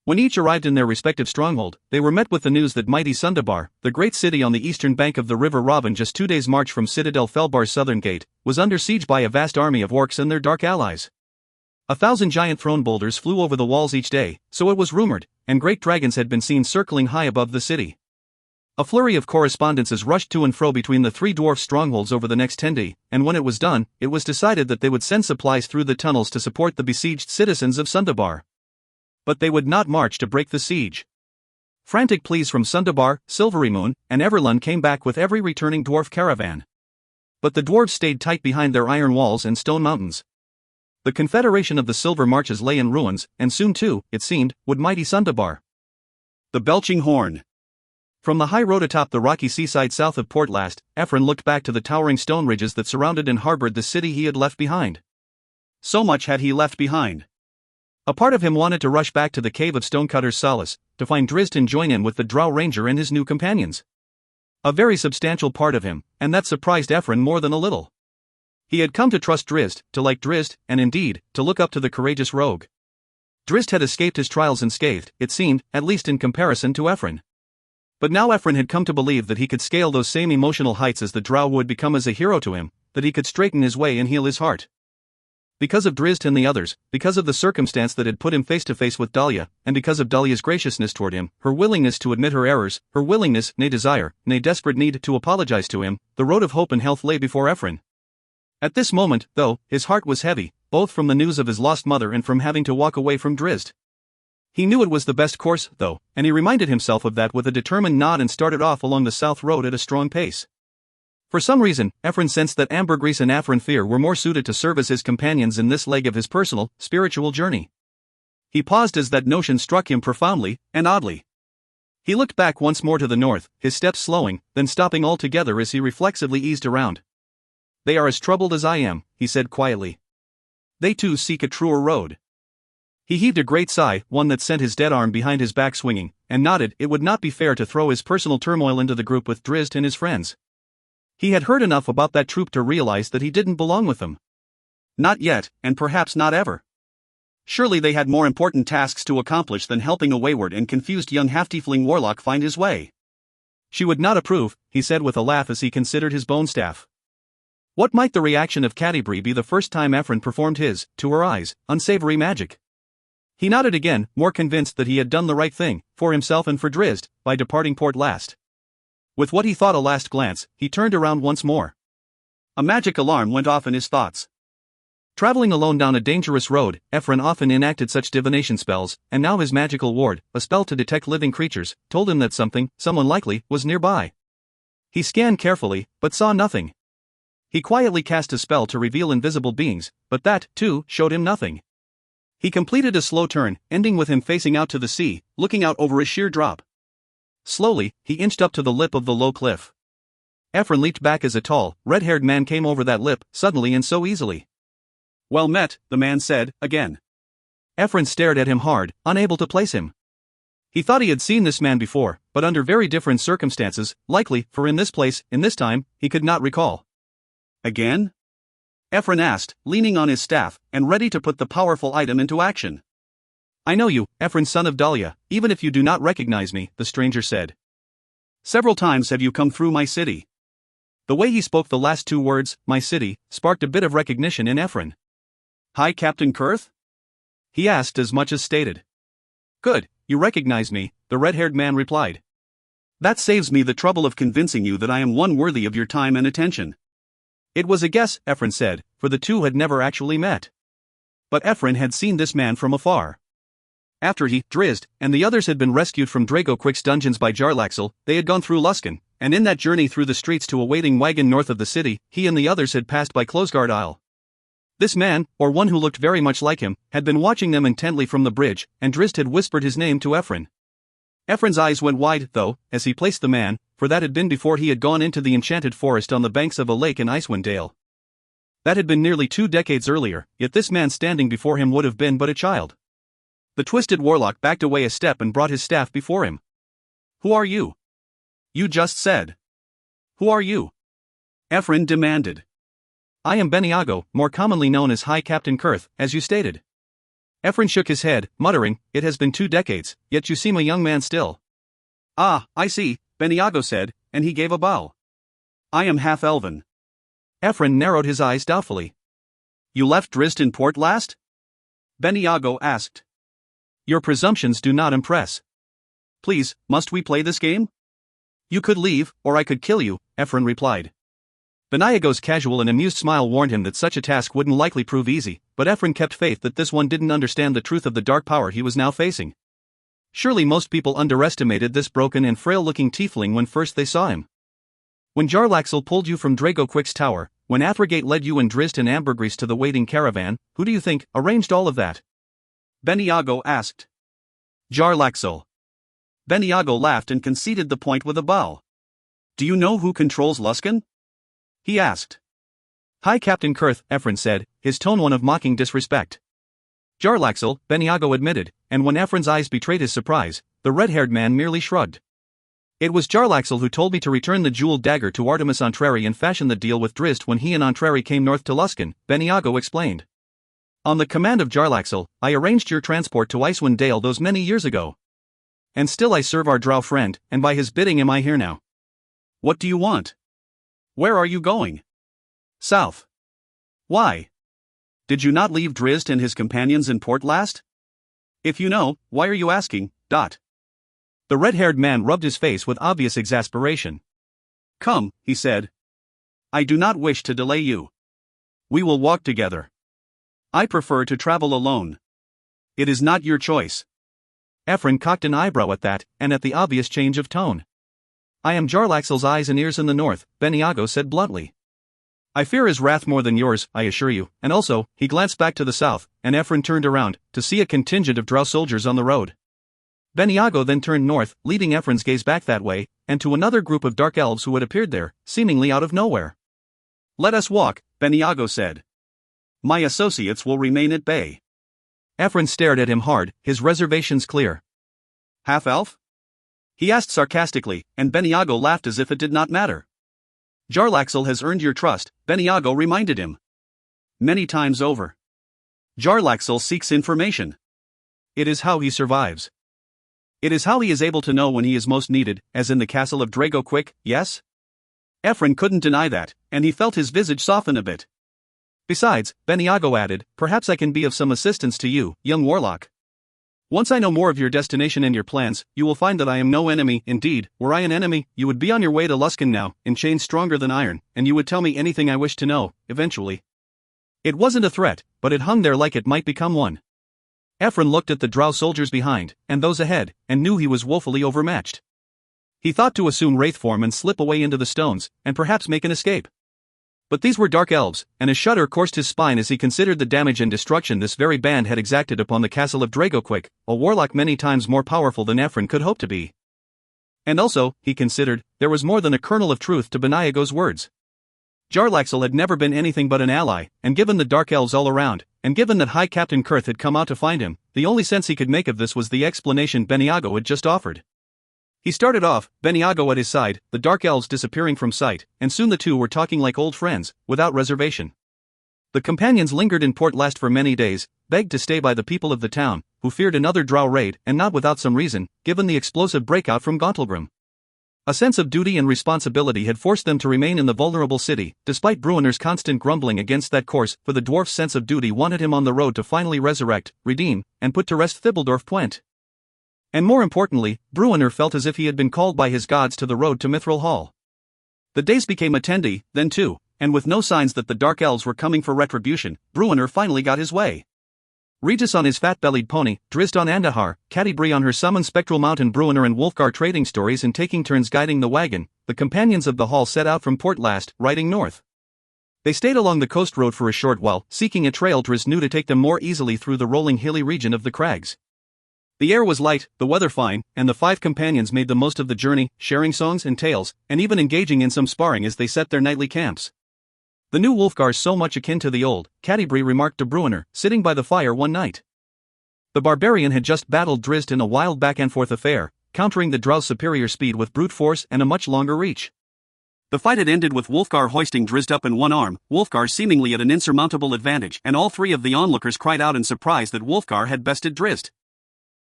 When each arrived in their respective stronghold, they were met with the news that mighty Sundabar, the great city on the eastern bank of the River Robin just 2 days' march from Citadel Felbar's southern gate, was under siege by a vast army of orcs and their dark allies. 1,000 giant throne boulders flew over the walls each day, so it was rumored, and great dragons had been seen circling high above the city. A flurry of correspondences rushed to and fro between the 3 dwarf strongholds over the next 10 days, and when it was done, it was decided that they would send supplies through the tunnels to support the besieged citizens of Sundabar. But they would not march to break the siege. Frantic pleas from Sundabar, Silvery Moon, and Everlund came back with every returning dwarf caravan. But the dwarves stayed tight behind their iron walls and stone mountains. The Confederation of the Silver Marches lay in ruins, and soon too, it seemed, would mighty Sundabar. The Belching Horn. From the high road atop the rocky seaside south of Port Last, Ephron looked back to the towering stone ridges that surrounded and harbored the city he had left behind. So much had he left behind. A part of him wanted to rush back to the cave of Stonecutter's Solace, to find Drizzt and join in with the Drow Ranger and his new companions. A very substantial part of him, and that surprised Ephron more than a little. He had come to trust Drizzt, to like Drizzt, and indeed, to look up to the courageous rogue. Drizzt had escaped his trials unscathed, it seemed, at least in comparison to Ephron. But now Ephron had come to believe that he could scale those same emotional heights as the Drow would become as a hero to him, that he could straighten his way and heal his heart. Because of Drizzt and the others, because of the circumstance that had put him face to face with Dahlia, and because of Dahlia's graciousness toward him, her willingness to admit her errors, her willingness, nay desire, nay desperate need to apologize to him, the road of hope and health lay before Ephron. At this moment, though, his heart was heavy, both from the news of his lost mother and from having to walk away from Drizzt. He knew it was the best course, though, and he reminded himself of that with a determined nod and started off along the south road at a strong pace. For some reason, Ephron sensed that Ambergris and Afrin Fear were more suited to serve as his companions in this leg of his personal, spiritual journey. He paused as that notion struck him profoundly, and oddly. He looked back once more to the north, his steps slowing, then stopping altogether as he reflexively eased around. They are as troubled as I am, he said quietly. They too seek a truer road. He heaved a great sigh, one that sent his dead arm behind his back swinging, and nodded. It would not be fair to throw his personal turmoil into the group with Drizzt and his friends. He had heard enough about that troop to realize that he didn't belong with them. Not yet, and perhaps not ever. Surely they had more important tasks to accomplish than helping a wayward and confused young half-tiefling warlock find his way. She would not approve, he said with a laugh as he considered his bone staff. What might the reaction of Catti-brie be the first time Ephron performed his, to her eyes, unsavory magic? He nodded again, more convinced that he had done the right thing, for himself and for Drizzt, by departing Port Last. With what he thought a last glance, he turned around once more. A magic alarm went off in his thoughts. Traveling alone down a dangerous road, Ephron often enacted such divination spells, and now his magical ward, a spell to detect living creatures, told him that someone likely, was nearby. He scanned carefully, but saw nothing. He quietly cast a spell to reveal invisible beings, but that, too, showed him nothing. He completed a slow turn, ending with him facing out to the sea, looking out over a sheer drop. Slowly, he inched up to the lip of the low cliff. Ephron leaped back as a tall, red-haired man came over that lip, suddenly and so easily. "Well met," the man said, again. Ephron stared at him hard, unable to place him. He thought he had seen this man before, but under very different circumstances, likely, for in this place, in this time, he could not recall. "Again?" Ephron asked, leaning on his staff, and ready to put the powerful item into action. "I know you, Ephron son of Dahlia, even if you do not recognize me," the stranger said. "Several times have you come through my city." The way he spoke the last two words, my city, sparked a bit of recognition in Ephron. "Hi, Captain Kurth?" he asked as much as stated. "Good, you recognize me," the red-haired man replied. "That saves me the trouble of convincing you that I am one worthy of your time and attention." It was a guess, Ephron said, for the two had never actually met. But Ephron had seen this man from afar. After he, Drizzt, and the others had been rescued from Drago Quick's dungeons by Jarlaxle, they had gone through Luskan, and in that journey through the streets to a waiting wagon north of the city, he and the others had passed by Closeguard Isle. This man, or one who looked very much like him, had been watching them intently from the bridge, and Drizzt had whispered his name to Ephron. Ephron's eyes went wide, though, as he placed the man, for that had been before he had gone into the enchanted forest on the banks of a lake in Icewind Dale. That had been nearly 2 decades earlier, yet this man standing before him would have been but a child. The twisted warlock backed away a step and brought his staff before him. "Who are you?" "You just said. Who are you?" Ephron demanded. "I am Beniago, more commonly known as High Captain Kurth, as you stated." Ephron shook his head, muttering, "It has been 2 decades, yet you seem a young man still." "Ah, I see," Beniago said, and he gave a bow. "I am half-elven." Ephron narrowed his eyes doubtfully. "You left Drizzt in port last?" Beniago asked. "Your presumptions do not impress." "Please, must we play this game?" "You could leave, or I could kill you," Ephron replied. Beniago's casual and amused smile warned him that such a task wouldn't likely prove easy, but Ephron kept faith that this one didn't understand the truth of the dark power he was now facing. Surely most people underestimated this broken and frail-looking tiefling when first they saw him. When Jarlaxle pulled you from Drago Quick's tower, when Athrogate led you and Drizzt and Ambergris to the waiting caravan, who do you think arranged all of that? Beniago asked. Jarlaxle. Beniago laughed and conceded the point with a bow. "Do you know who controls Luskan?" he asked. "High Captain Kurth," Ephron said, his tone one of mocking disrespect. Jarlaxle, Beniago admitted, and when Ephron's eyes betrayed his surprise, the red-haired man merely shrugged. "It was Jarlaxle who told me to return the jeweled dagger to Artemis Entreri and fashion the deal with Drizzt when he and Entreri came north to Luskan," Beniago explained. "On the command of Jarlaxle, I arranged your transport to Icewind Dale those many years ago. And still I serve our drow friend, and by his bidding am I here now." "What do you want? Where are you going?" "South." "Why? Did you not leave Drizzt and his companions in port last? If you know, why are you asking?" The red-haired man rubbed his face with obvious exasperation. "Come," he said. "I do not wish to delay you. We will walk together. I prefer to travel alone. It is not your choice." Ephron cocked an eyebrow at that, and at the obvious change of tone. "I am Jarlaxle's eyes and ears in the north," Beniago said bluntly. "I fear his wrath more than yours, I assure you, and also," he glanced back to the south, and Ephron turned around, to see a contingent of drow soldiers on the road. Beniago then turned north, leading Ephron's gaze back that way, and to another group of dark elves who had appeared there, seemingly out of nowhere. "Let us walk," Beniago said. "My associates will remain at bay." Ephron stared at him hard, his reservations clear. "Half-elf?" he asked sarcastically, and Beniago laughed as if it did not matter. "Jarlaxle has earned your trust," Beniago reminded him. "Many times over. Jarlaxle seeks information. It is how he survives. It is how he is able to know when he is most needed, as in the castle of Drago Quick, yes?" Ephron couldn't deny that, and he felt his visage soften a bit. "Besides," Beniago added, "perhaps I can be of some assistance to you, young warlock. Once I know more of your destination and your plans, you will find that I am no enemy. Indeed, were I an enemy, you would be on your way to Luskan now, in chains stronger than iron, and you would tell me anything I wish to know, eventually." It wasn't a threat, but it hung there like it might become one. Ephron looked at the drow soldiers behind, and those ahead, and knew he was woefully overmatched. He thought to assume wraith form and slip away into the stones, and perhaps make an escape. But these were dark elves, and a shudder coursed his spine as he considered the damage and destruction this very band had exacted upon the castle of Dragoquick, a warlock many times more powerful than Ephron could hope to be. And also, he considered, there was more than a kernel of truth to Beniago's words. Jarlaxle had never been anything but an ally, and given the dark elves all around, and given that High Captain Kurth had come out to find him, the only sense he could make of this was the explanation Beniago had just offered. He started off, Beniago at his side, the dark elves disappearing from sight, and soon the two were talking like old friends, without reservation. The companions lingered in Port Last for many days, begged to stay by the people of the town, who feared another drow raid, and not without some reason, given the explosive breakout from Gauntlgrim. A sense of duty and responsibility had forced them to remain in the vulnerable city, despite Bruenner's constant grumbling against that course, for the dwarf's sense of duty wanted him on the road to finally resurrect, redeem, and put to rest Thibbledorf Puent. And more importantly, Bruenner felt as if he had been called by his gods to the road to Mithril Hall. The days became 10, then 2, and with no signs that the dark elves were coming for retribution, Bruenner finally got his way. Regis on his fat-bellied pony, Drizzt on Andahar, Catti-brie on her summoned spectral mountain, Bruenner and Wulfgar trading stories and taking turns guiding the wagon, the companions of the hall set out from Port Last, riding north. They stayed along the coast road for a short while, seeking a trail Drizzt knew to take them more easily through the rolling hilly region of the crags. The air was light, the weather fine, and the 5 companions made the most of the journey, sharing songs and tales, and even engaging in some sparring as they set their nightly camps. The new Wulfgar so much akin to the old, Catti-brie remarked to Bruenner, sitting by the fire one night. The barbarian had just battled Drizzt in a wild back-and-forth affair, countering the drow's superior speed with brute force and a much longer reach. The fight had ended with Wulfgar hoisting Drizzt up in one arm, Wulfgar seemingly at an insurmountable advantage, and all 3 of the onlookers cried out in surprise that Wulfgar had bested Drizzt.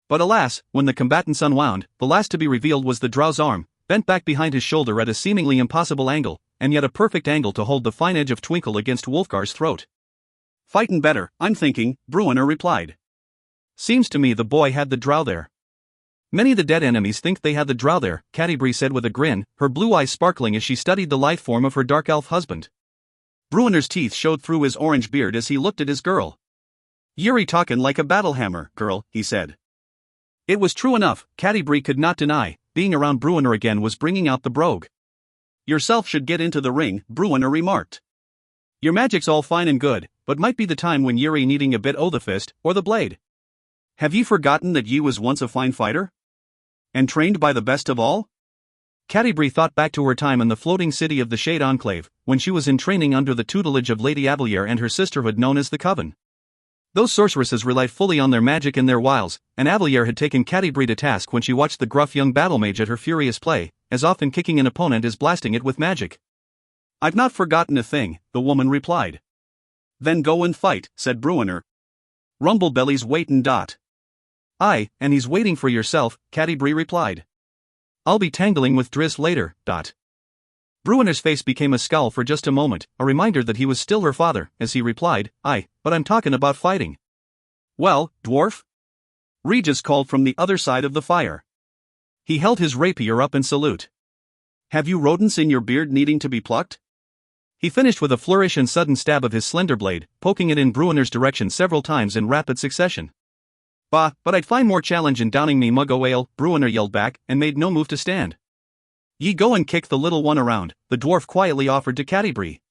But alas, when the combatants unwound, the last to be revealed was the drow's arm, bent back behind his shoulder at a seemingly impossible angle, and yet a perfect angle to hold the fine edge of Twinkle against Wulfgar's throat. "Fightin' better, I'm thinking," Bruenner replied. "Seems to me the boy had the drow there." "Many of the dead enemies think they had the drow there," Catti-brie said with a grin, her blue eyes sparkling as she studied the lithe form of her dark elf husband. Bruenner's teeth showed through his orange beard as he looked at his girl. "You're talkin' like a battle hammer, girl," he said. It was true enough, Catti-brie could not deny, being around Bruenner again was bringing out the brogue. "Yourself should get into the ring," Bruenner remarked. "Your magic's all fine and good, but might be the time when you're needing a bit o' the fist, or the blade. Have ye forgotten that ye was once a fine fighter? And trained by the best of all?" Catti-brie thought back to her time in the floating city of the Shade Enclave, when she was in training under the tutelage of Lady Abelier and her sisterhood known as the Coven. Those sorceresses relied fully on their magic and their wiles, and Abelier had taken Catti-brie to task when she watched the gruff young battle-mage at her furious play, as often kicking an opponent as blasting it with magic. "I've not forgotten a thing," the woman replied. "Then go and fight," said Bruenner. "Rumblebelly's waitin'. "Aye, and he's waiting for yourself," Catti-brie replied. "I'll be tangling with Drizzt later. Bruenner's face became a scowl for just a moment, a reminder that he was still her father, as he replied, "Aye, but I'm talking about fighting." "Well, dwarf?" Regis called from the other side of the fire. He held his rapier up in salute. "Have you rodents in your beard needing to be plucked?" He finished with a flourish and sudden stab of his slender blade, poking it in Bruenner's direction several times in rapid succession. "Bah, but I'd find more challenge in downing me mug o' ale," Bruenner yelled back, and made no move to stand. "Ye go and kick the little one around," the dwarf quietly offered to Catti-brie.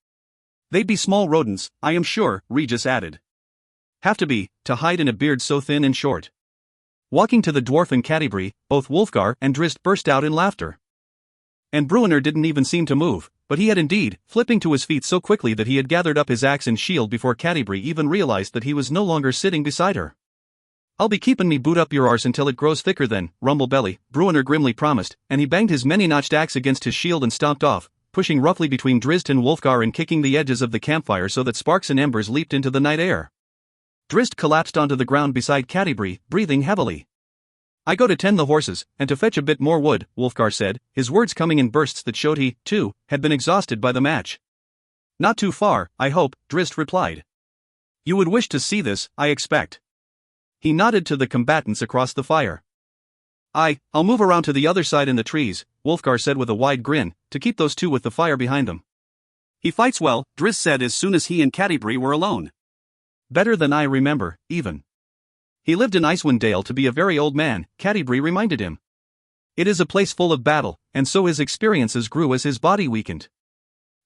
"They'd be small rodents, I am sure," Regis added. "Have to be, to hide in a beard so thin and short." Walking to the dwarf and Catti-brie, both Wulfgar and Drizzt burst out in laughter. And Bruenner didn't even seem to move, but he had indeed, flipping to his feet so quickly that he had gathered up his axe and shield before Catti-brie even realized that he was no longer sitting beside her. "I'll be keepin' me boot up your arse until it grows thicker then, Rumblebelly," Bruenner grimly promised, and he banged his many-notched axe against his shield and stomped off, pushing roughly between Drizzt and Wulfgar and kicking the edges of the campfire so that sparks and embers leaped into the night air. Drizzt collapsed onto the ground beside Catti-brie, breathing heavily. "I go to tend the horses, and to fetch a bit more wood," Wulfgar said, his words coming in bursts that showed he, too, had been exhausted by the match. "Not too far, I hope," Drizzt replied. "You would wish to see this, I expect." He nodded to the combatants across the fire. "Aye, I'll move around to the other side in the trees," Wulfgar said with a wide grin, to keep those two with the fire behind them. "He fights well," Drizzt said as soon as he and Catti-brie were alone. "Better than I remember, even." "He lived in Icewind Dale to be a very old man," Catti-brie reminded him. "It is a place full of battle, and so his experiences grew as his body weakened."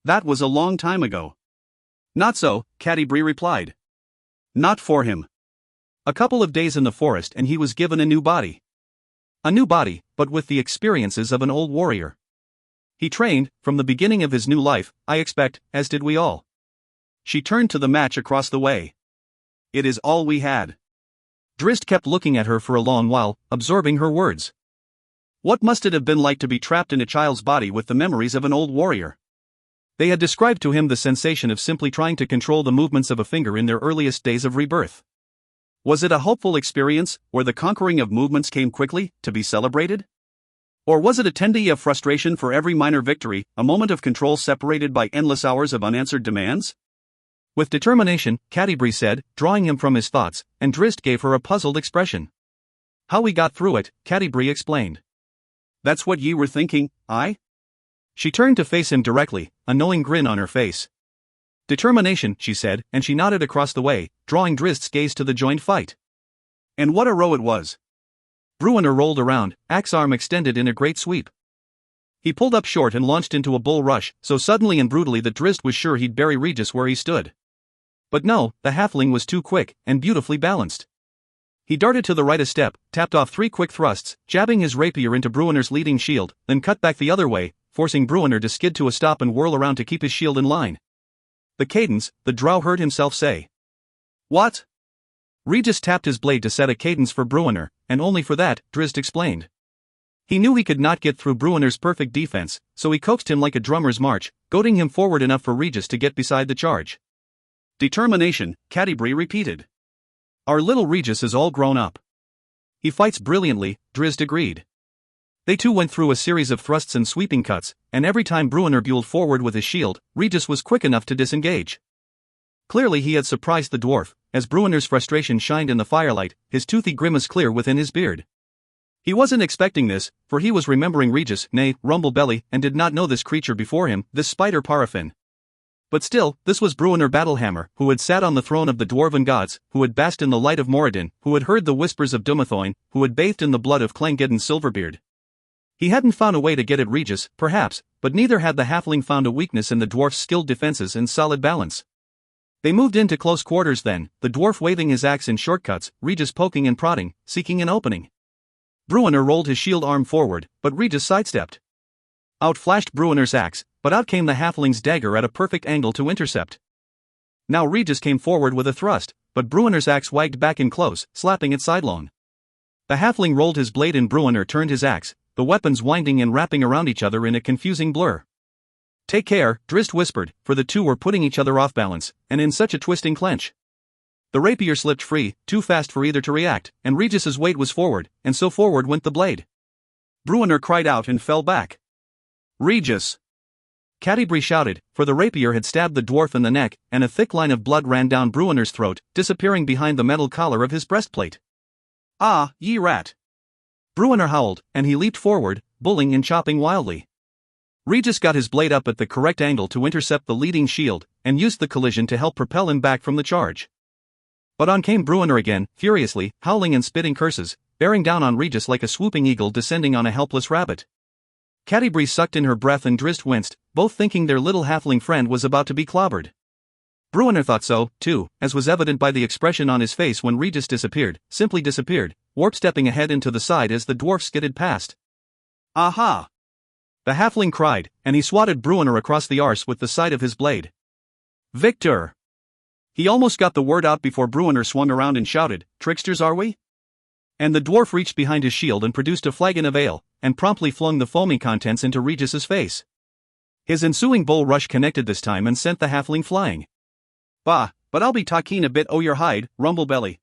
"That was a long time ago." Not so, Catti-brie replied. Not for him. A couple of days in the forest and he was given a new body. A new body, but with the experiences of an old warrior. He trained, from the beginning of his new life, I expect, as did we all. She turned to the match across the way. It is all we had. Drizzt kept looking at her for a long while, absorbing her words. What must it have been like to be trapped in a child's body with the memories of an old warrior? They had described to him the sensation of simply trying to control the movements of a finger in their earliest days of rebirth. Was it a hopeful experience, where the conquering of movements came quickly, to be celebrated? Or was it a tendency of frustration for every minor victory, a moment of control separated by endless hours of unanswered demands? With determination, Catti-brie said, drawing him from his thoughts, and Drizzt gave her a puzzled expression. How we got through it, Catti-brie explained. That's what ye were thinking, aye? She turned to face him directly, a knowing grin on her face. Determination, she said, and she nodded across the way, drawing Drizzt's gaze to the joined fight. And what a row it was! Bruenor rolled around, axe arm extended in a great sweep. He pulled up short and launched into a bull rush, so suddenly and brutally that Drizzt was sure he'd bury Regis where he stood. But no, the halfling was too quick, and beautifully balanced. He darted to the right a step, tapped off 3 quick thrusts, jabbing his rapier into Bruenor's leading shield, then cut back the other way, forcing Bruenor to skid to a stop and whirl around to keep his shield in line. The cadence, the drow heard himself say. What? Regis tapped his blade to set a cadence for Bruenor, and only for that, Drizzt explained. He knew he could not get through Bruenor's perfect defense, so he coaxed him like a drummer's march, goading him forward enough for Regis to get beside the charge. Determination, Catti-brie repeated. Our little Regis is all grown up. He fights brilliantly, Drizzt agreed. They too went through a series of thrusts and sweeping cuts, and every time Bruenor buelled forward with his shield, Regis was quick enough to disengage. Clearly he had surprised the dwarf, as Bruenor's frustration shined in the firelight, his toothy grimace clear within his beard. He wasn't expecting this, for he was remembering Regis, nay, Rumblebelly, and did not know this creature before him, this spider paraffin. But still, this was Bruenor Battlehammer, who had sat on the throne of the dwarven gods, who had basked in the light of Moradin, who had heard the whispers of Dumathoin, who had bathed in the blood of Clangeddon Silverbeard. He hadn't found a way to get at Regis, perhaps, but neither had the halfling found a weakness in the dwarf's skilled defenses and solid balance. They moved into close quarters then, the dwarf waving his axe in shortcuts, Regis poking and prodding, seeking an opening. Bruenor rolled his shield arm forward, but Regis sidestepped. Out flashed Bruenor's axe, but out came the halfling's dagger at a perfect angle to intercept. Now Regis came forward with a thrust, but Bruenor's axe wagged back in close, slapping it sidelong. The halfling rolled his blade and Bruenor turned his axe, the weapons winding and wrapping around each other in a confusing blur. Take care, Drizzt whispered, for the two were putting each other off balance, and in such a twisting clench. The rapier slipped free, too fast for either to react, and Regis's weight was forward, and so forward went the blade. Bruenor cried out and fell back. Regis! Catti-brie shouted, for the rapier had stabbed the dwarf in the neck, and a thick line of blood ran down Bruenor's throat, disappearing behind the metal collar of his breastplate. Ah, ye rat! Bruenor howled, and he leaped forward, bulling and chopping wildly. Regis got his blade up at the correct angle to intercept the leading shield, and used the collision to help propel him back from the charge. But on came Bruenor again, furiously, howling and spitting curses, bearing down on Regis like a swooping eagle descending on a helpless rabbit. Catti-brie sucked in her breath and Drizzt winced, both thinking their little halfling friend was about to be clobbered. Bruenor thought so, too, as was evident by the expression on his face when Regis disappeared, simply disappeared, warp-stepping ahead and to the side as the dwarf skidded past. Aha! The halfling cried, and he swatted Bruenor across the arse with the side of his blade. Victor! He almost got the word out before Bruenor swung around and shouted, Tricksters are we? And the dwarf reached behind his shield and produced a flagon of ale, and promptly flung the foamy contents into Regis's face. His ensuing bull rush connected this time and sent the halfling flying. Bah, but I'll be talking a bit o' your hide, Rumblebelly.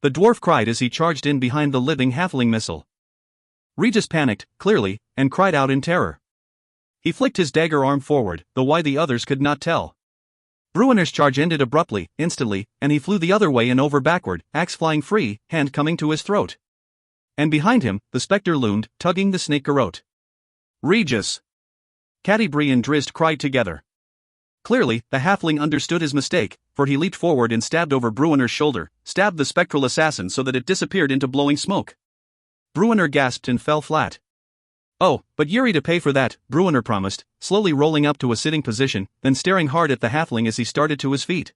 The dwarf cried as he charged in behind the living halfling missile. Regis panicked, clearly, and cried out in terror. He flicked his dagger arm forward, though why the others could not tell. Bruenor's charge ended abruptly, instantly, and he flew the other way and over backward, axe flying free, hand coming to his throat. And behind him, the spectre loomed, tugging the snake garrote. Regis! Catti-brie and Drizzt cried together. Clearly, the halfling understood his mistake, for he leaped forward and stabbed over Bruenor's shoulder, stabbed the spectral assassin so that it disappeared into blowing smoke. Bruenor gasped and fell flat. "Oh, but you're to pay for that," Bruenor promised, slowly rolling up to a sitting position, then staring hard at the halfling as he started to his feet.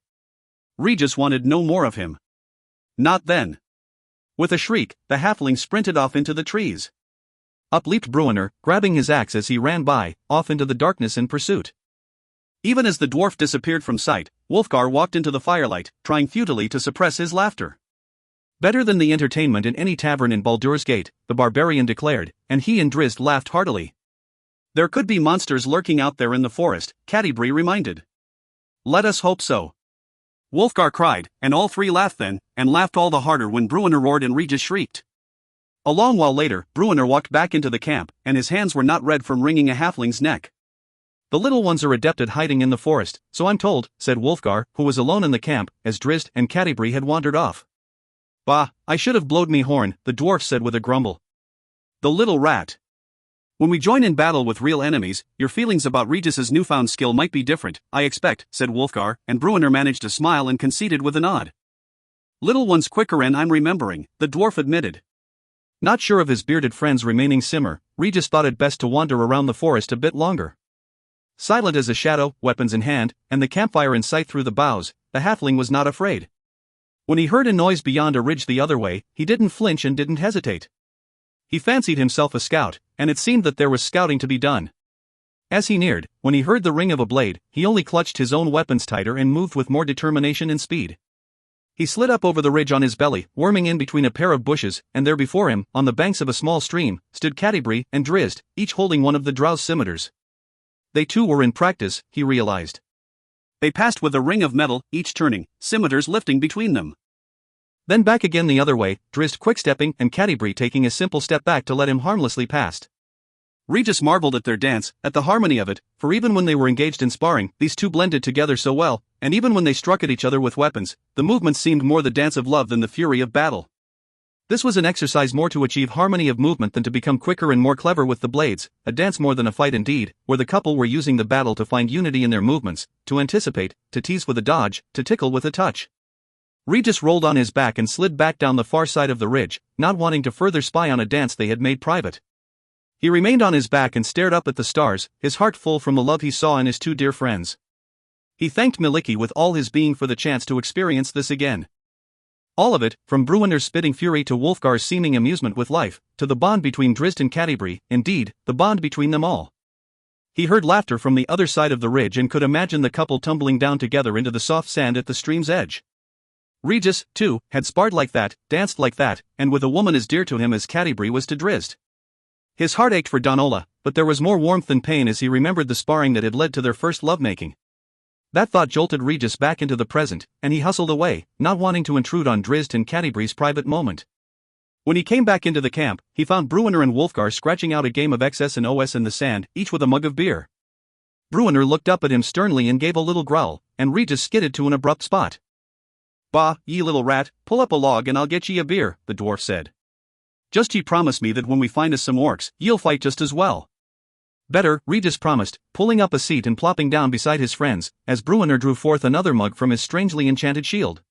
Regis wanted no more of him. Not then. With a shriek, the halfling sprinted off into the trees. Up leaped Bruenor, grabbing his axe as he ran by, off into the darkness in pursuit. Even as the dwarf disappeared from sight, Wulfgar walked into the firelight, trying futilely to suppress his laughter. "Better than the entertainment in any tavern in Baldur's Gate," the barbarian declared, and he and Drizzt laughed heartily. "There could be monsters lurking out there in the forest," Catti-brie reminded. "Let us hope so," Wulfgar cried, and all three laughed then, and laughed all the harder when Bruenor roared and Regis shrieked. A long while later, Bruenor walked back into the camp, and his hands were not red from wringing a halfling's neck. "The little ones are adept at hiding in the forest, so I'm told," said Wulfgar, who was alone in the camp, as Drizzt and Catti-brie had wandered off. "Bah, I should have blowed me horn," the dwarf said with a grumble. "The little rat. When we join in battle with real enemies, your feelings about Regis's newfound skill might be different, I expect," said Wulfgar, and Bruenor managed to smile and conceded with a nod. "Little one's quicker and I'm remembering," the dwarf admitted. Not sure of his bearded friend's remaining simmer, Regis thought it best to wander around the forest a bit longer. Silent as a shadow, weapons in hand, and the campfire in sight through the boughs, the halfling was not afraid. When he heard a noise beyond a ridge the other way, he didn't flinch and didn't hesitate. He fancied himself a scout, and it seemed that there was scouting to be done. As he neared, when he heard the ring of a blade, he only clutched his own weapons tighter and moved with more determination and speed. He slid up over the ridge on his belly, worming in between a pair of bushes, and there before him, on the banks of a small stream, stood Catti-brie and Drizzt, each holding one of the drow's scimitars. They too were in practice, he realized. They passed with a ring of metal, each turning, scimitars lifting between them. Then back again the other way, Drizzt quick-stepping and Catti-brie taking a simple step back to let him harmlessly past. Regis marveled at their dance, at the harmony of it, for even when they were engaged in sparring, these two blended together so well, and even when they struck at each other with weapons, the movements seemed more the dance of love than the fury of battle. This was an exercise more to achieve harmony of movement than to become quicker and more clever with the blades, a dance more than a fight indeed, where the couple were using the battle to find unity in their movements, to anticipate, to tease with a dodge, to tickle with a touch. Regis rolled on his back and slid back down the far side of the ridge, not wanting to further spy on a dance they had made private. He remained on his back and stared up at the stars, his heart full from the love he saw in his two dear friends. He thanked Miliki with all his being for the chance to experience this again. All of it, from Bruenor's spitting fury to Wulfgar's seeming amusement with life, to the bond between Drizzt and Catti-brie, indeed, the bond between them all. He heard laughter from the other side of the ridge and could imagine the couple tumbling down together into the soft sand at the stream's edge. Regis, too, had sparred like that, danced like that, and with a woman as dear to him as Catti-brie was to Drizzt. His heart ached for Donola, but there was more warmth than pain as he remembered the sparring that had led to their first lovemaking. That thought jolted Regis back into the present, and he hustled away, not wanting to intrude on Drizzt and Catti-brie's private moment. When he came back into the camp, he found Bruenor and Wulfgar scratching out a game of XS and OS in the sand, each with a mug of beer. Bruenor looked up at him sternly and gave a little growl, and Regis skidded to an abrupt spot. "Bah, ye little rat, pull up a log and I'll get ye a beer," the dwarf said. "Just ye promise me that when we find us some orcs, ye'll fight just as well." "Better," Regis promised, pulling up a seat and plopping down beside his friends, as Bruenor drew forth another mug from his strangely enchanted shield.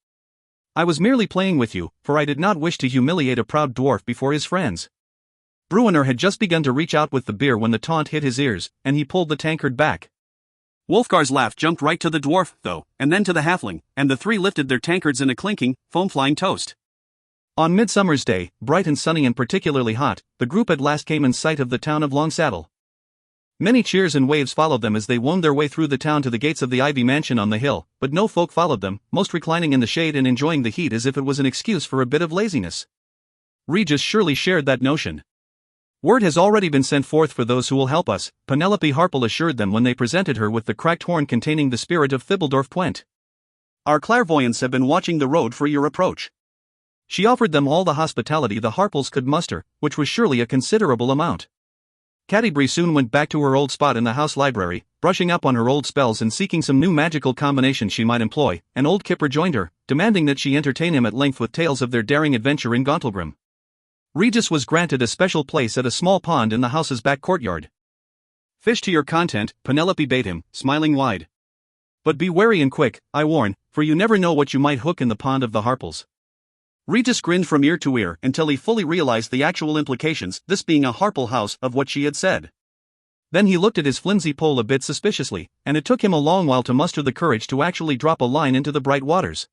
"I was merely playing with you, for I did not wish to humiliate a proud dwarf before his friends." Bruenor had just begun to reach out with the beer when the taunt hit his ears, and he pulled the tankard back. Wulfgar's laugh jumped right to the dwarf, though, and then to the halfling, and the three lifted their tankards in a clinking, foam-flying toast. On Midsummer's Day, bright and sunny and particularly hot, the group at last came in sight of the town of Longsaddle. Many cheers and waves followed them as they wound their way through the town to the gates of the Ivy Mansion on the hill, but no folk followed them, most reclining in the shade and enjoying the heat as if it was an excuse for a bit of laziness. Regis surely shared that notion. "Word has already been sent forth for those who will help us," Penelope Harple assured them when they presented her with the cracked horn containing the spirit of Thibbledorf Pwent. "Our clairvoyants have been watching the road for your approach." She offered them all the hospitality the Harples could muster, which was surely a considerable amount. Catti-brie soon went back to her old spot in the house library, brushing up on her old spells and seeking some new magical combinations she might employ, and old Kipper joined her, demanding that she entertain him at length with tales of their daring adventure in Gauntlgrim. Regis was granted a special place at a small pond in the house's back courtyard. "Fish to your content," Penelope bade him, smiling wide. "But be wary and quick, I warn, for you never know what you might hook in the pond of the Harples." Regis grinned from ear to ear until he fully realized the actual implications, this being a Harple house, of what she had said. Then he looked at his flimsy pole a bit suspiciously, and it took him a long while to muster the courage to actually drop a line into the bright waters.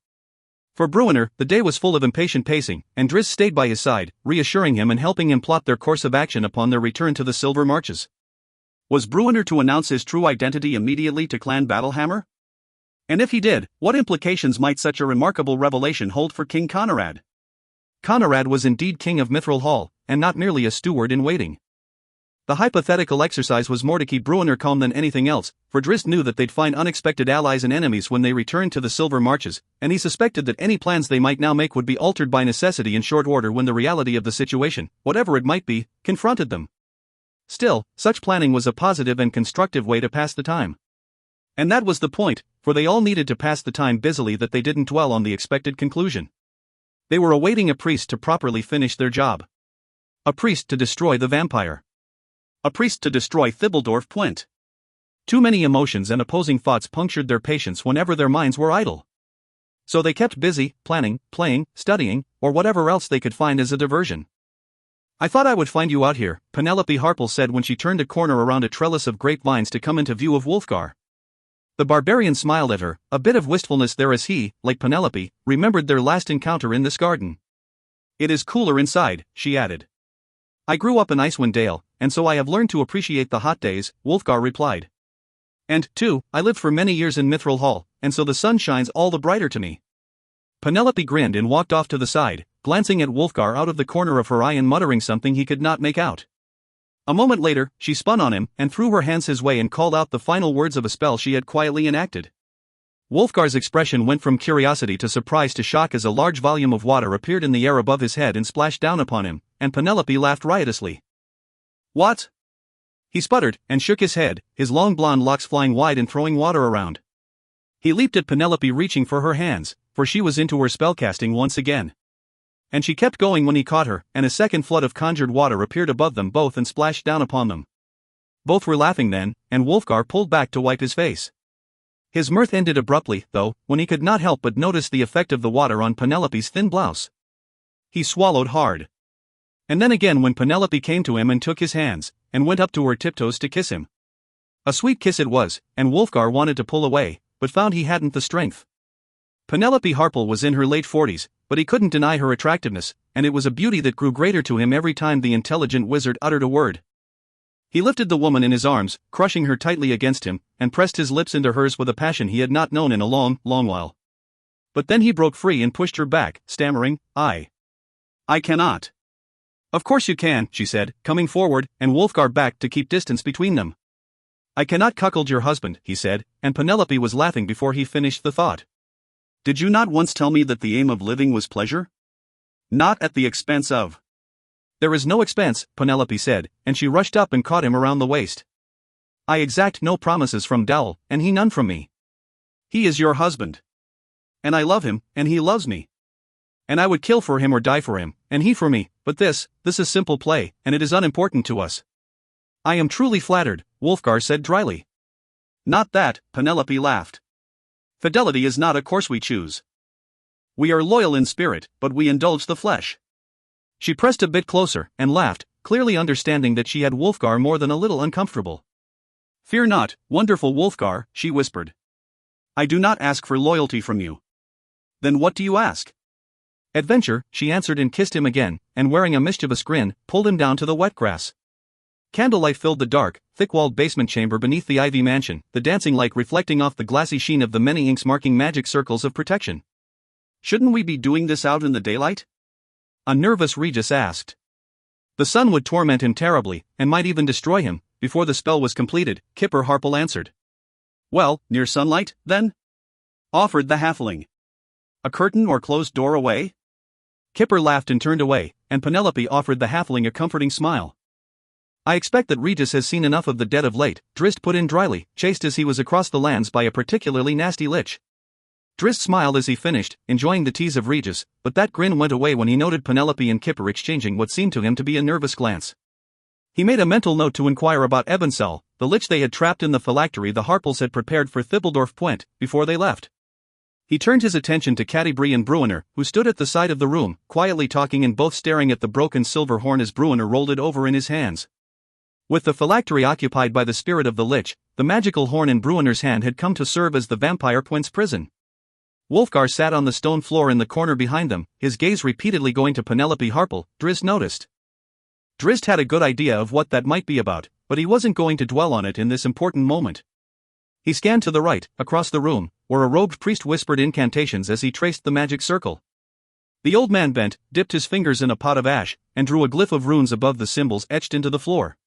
For Bruenor, the day was full of impatient pacing, and Driss stayed by his side, reassuring him and helping him plot their course of action upon their return to the Silver Marches. Was Bruenor to announce his true identity immediately to Clan Battlehammer? And if he did, what implications might such a remarkable revelation hold for King Conrad? Conrad was indeed king of Mithril Hall, and not merely a steward-in-waiting. The hypothetical exercise was more to keep Bruenor calm than anything else, for Driss knew that they'd find unexpected allies and enemies when they returned to the Silver Marches, and he suspected that any plans they might now make would be altered by necessity in short order when the reality of the situation, whatever it might be, confronted them. Still, such planning was a positive and constructive way to pass the time. And that was the point, for they all needed to pass the time busily that they didn't dwell on the expected conclusion. They were awaiting a priest to properly finish their job. A priest to destroy the vampire. A priest to destroy Thibbledorf Puente. Too many emotions and opposing thoughts punctured their patience whenever their minds were idle. So they kept busy, planning, playing, studying, or whatever else they could find as a diversion. "I thought I would find you out here," Penelope Harple said when she turned a corner around a trellis of grapevines to come into view of Wulfgar. The barbarian smiled at her, a bit of wistfulness there as he, like Penelope, remembered their last encounter in this garden. "It is cooler inside," she added. "I grew up in Icewind Dale, and so I have learned to appreciate the hot days," Wulfgar replied. "And, too, I lived for many years in Mithril Hall, and so the sun shines all the brighter to me." Penelope grinned and walked off to the side, glancing at Wulfgar out of the corner of her eye and muttering something he could not make out. A moment later, she spun on him and threw her hands his way and called out the final words of a spell she had quietly enacted. Wulfgar's expression went from curiosity to surprise to shock as a large volume of water appeared in the air above his head and splashed down upon him, and Penelope laughed riotously. "What?" He sputtered and shook his head, his long blonde locks flying wide and throwing water around. He leaped at Penelope, reaching for her hands, for she was into her spellcasting once again. And she kept going when he caught her, and a second flood of conjured water appeared above them both and splashed down upon them. Both were laughing then, and Wulfgar pulled back to wipe his face. His mirth ended abruptly, though, when he could not help but notice the effect of the water on Penelope's thin blouse. He swallowed hard. And then again when Penelope came to him and took his hands, and went up to her tiptoes to kiss him. A sweet kiss it was, and Wulfgar wanted to pull away, but found he hadn't the strength. Penelope Harple was in her late 40s, but he couldn't deny her attractiveness, and it was a beauty that grew greater to him every time the intelligent wizard uttered a word. He lifted the woman in his arms, crushing her tightly against him, and pressed his lips into hers with a passion he had not known in a long, long while. But then he broke free and pushed her back, stammering, I cannot." "Of course you can," she said, coming forward, and Wulfgar backed to keep distance between them. "I cannot cuckold your husband," he said, and Penelope was laughing before he finished the thought. "Did you not once tell me that the aim of living was pleasure? Not at the expense of—" "There is no expense," Penelope said, and she rushed up and caught him around the waist. "I exact no promises from Dowell, and he none from me. He is your husband. And I love him, and he loves me. And I would kill for him or die for him, and he for me, but this is simple play, and it is unimportant to us." "I am truly flattered," Wulfgar said dryly. "Not that," Penelope laughed. "Fidelity is not a course we choose. We are loyal in spirit, but we indulge the flesh." She pressed a bit closer, and laughed, clearly understanding that she had Wulfgar more than a little uncomfortable. "Fear not, wonderful Wulfgar," she whispered. "I do not ask for loyalty from you." "Then what do you ask?" "Adventure," she answered and kissed him again, and wearing a mischievous grin, pulled him down to the wet grass. Candlelight filled the dark, thick-walled basement chamber beneath the Ivy Mansion, the dancing light reflecting off the glassy sheen of the many inks marking magic circles of protection. "Shouldn't we be doing this out in the daylight?" a nervous Regis asked. "The sun would torment him terribly, and might even destroy him, before the spell was completed," Kipper Harple answered. "Well, near sunlight, then?" offered the halfling. "A curtain or closed door away?" Kipper laughed and turned away, and Penelope offered the halfling a comforting smile. "I expect that Regis has seen enough of the dead of late," Drist put in dryly, chased as he was across the lands by a particularly nasty lich. Drist smiled as he finished, enjoying the tease of Regis, but that grin went away when he noted Penelope and Kipper exchanging what seemed to him to be a nervous glance. He made a mental note to inquire about Ebensel, the lich they had trapped in the phylactery the Harples had prepared for Thibbledorf Puente, before they left. He turned his attention to Cadibri and Bruenor, who stood at the side of the room, quietly talking and both staring at the broken silver horn as Bruenor rolled it over in his hands. With the phylactery occupied by the spirit of the lich, the magical horn in Bruenor's hand had come to serve as the vampire Puent's prison. Wulfgar sat on the stone floor in the corner behind them, his gaze repeatedly going to Penelope Harple. Drizzt noticed. Drizzt had a good idea of what that might be about, but he wasn't going to dwell on it in this important moment. He scanned to the right, across the room, where a robed priest whispered incantations as he traced the magic circle. The old man bent, dipped his fingers in a pot of ash, and drew a glyph of runes above the symbols etched into the floor.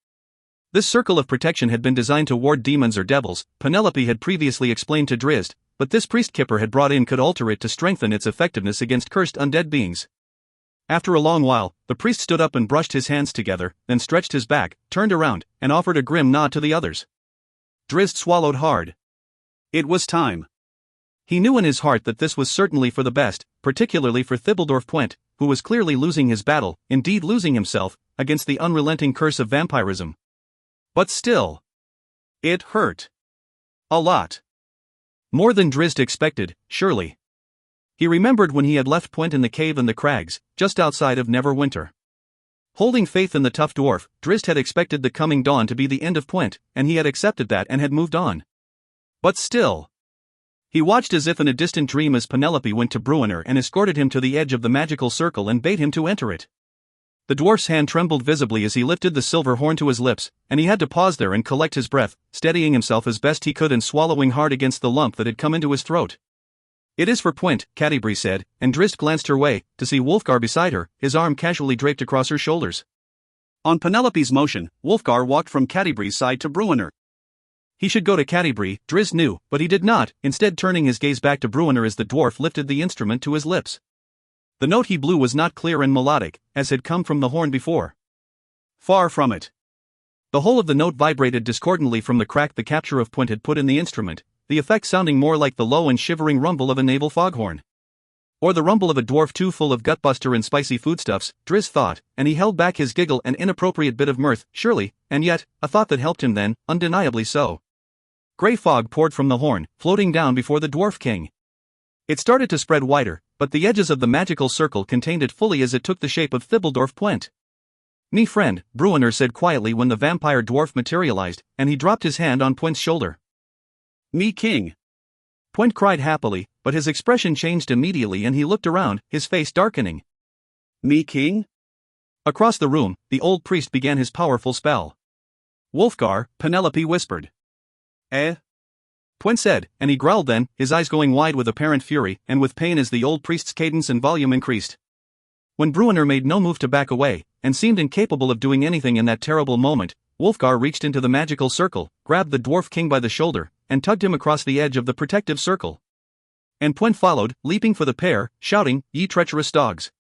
This circle of protection had been designed to ward demons or devils, Penelope had previously explained to Drizzt, but this priest Kipper had brought in could alter it to strengthen its effectiveness against cursed undead beings. After a long while, the priest stood up and brushed his hands together, then stretched his back, turned around, and offered a grim nod to the others. Drizzt swallowed hard. It was time. He knew in his heart that this was certainly for the best, particularly for Thibbledorf Puent, who was clearly losing his battle, indeed losing himself, against the unrelenting curse of vampirism. But still. It hurt. A lot. More than Drizzt expected, surely. He remembered when he had left Puent in the cave in the crags, just outside of Neverwinter. Holding faith in the tough dwarf, Drizzt had expected the coming dawn to be the end of Puent, and he had accepted that and had moved on. But still. He watched as if in a distant dream as Penelope went to Bruenor and escorted him to the edge of the magical circle and bade him to enter it. The dwarf's hand trembled visibly as he lifted the silver horn to his lips, and he had to pause there and collect his breath, steadying himself as best he could and swallowing hard against the lump that had come into his throat. "It is for Puent," Cadibri said, and Drizzt glanced her way, to see Wulfgar beside her, his arm casually draped across her shoulders. On Penelope's motion, Wulfgar walked from Cadibri's side to Bruenor. He should go to Cadibri, Drizzt knew, but he did not, instead turning his gaze back to Bruenor as the dwarf lifted the instrument to his lips. The note he blew was not clear and melodic, as had come from the horn before. Far from it. The whole of the note vibrated discordantly from the crack the capture of Puent had put in the instrument, the effect sounding more like the low and shivering rumble of a naval foghorn. Or the rumble of a dwarf too full of gutbuster and spicy foodstuffs, Drizzt thought, and he held back his giggle and inappropriate bit of mirth, surely, and yet, a thought that helped him then, undeniably so. Grey fog poured from the horn, floating down before the dwarf king. It started to spread wider, but the edges of the magical circle contained it fully as it took the shape of Thibbledorf Puent. "Me friend," Bruenor said quietly when the vampire dwarf materialized, and he dropped his hand on Puent's shoulder. "Me king." Puent cried happily, but his expression changed immediately and he looked around, his face darkening. "Me king?" Across the room, the old priest began his powerful spell. "Wulfgar," Penelope whispered. "Eh?" Puent said, and he growled then, his eyes going wide with apparent fury and with pain as the old priest's cadence and volume increased. When Bruenor made no move to back away, and seemed incapable of doing anything in that terrible moment, Wulfgar reached into the magical circle, grabbed the dwarf king by the shoulder, and tugged him across the edge of the protective circle. And Puent followed, leaping for the pair, shouting, "Ye treacherous dogs!"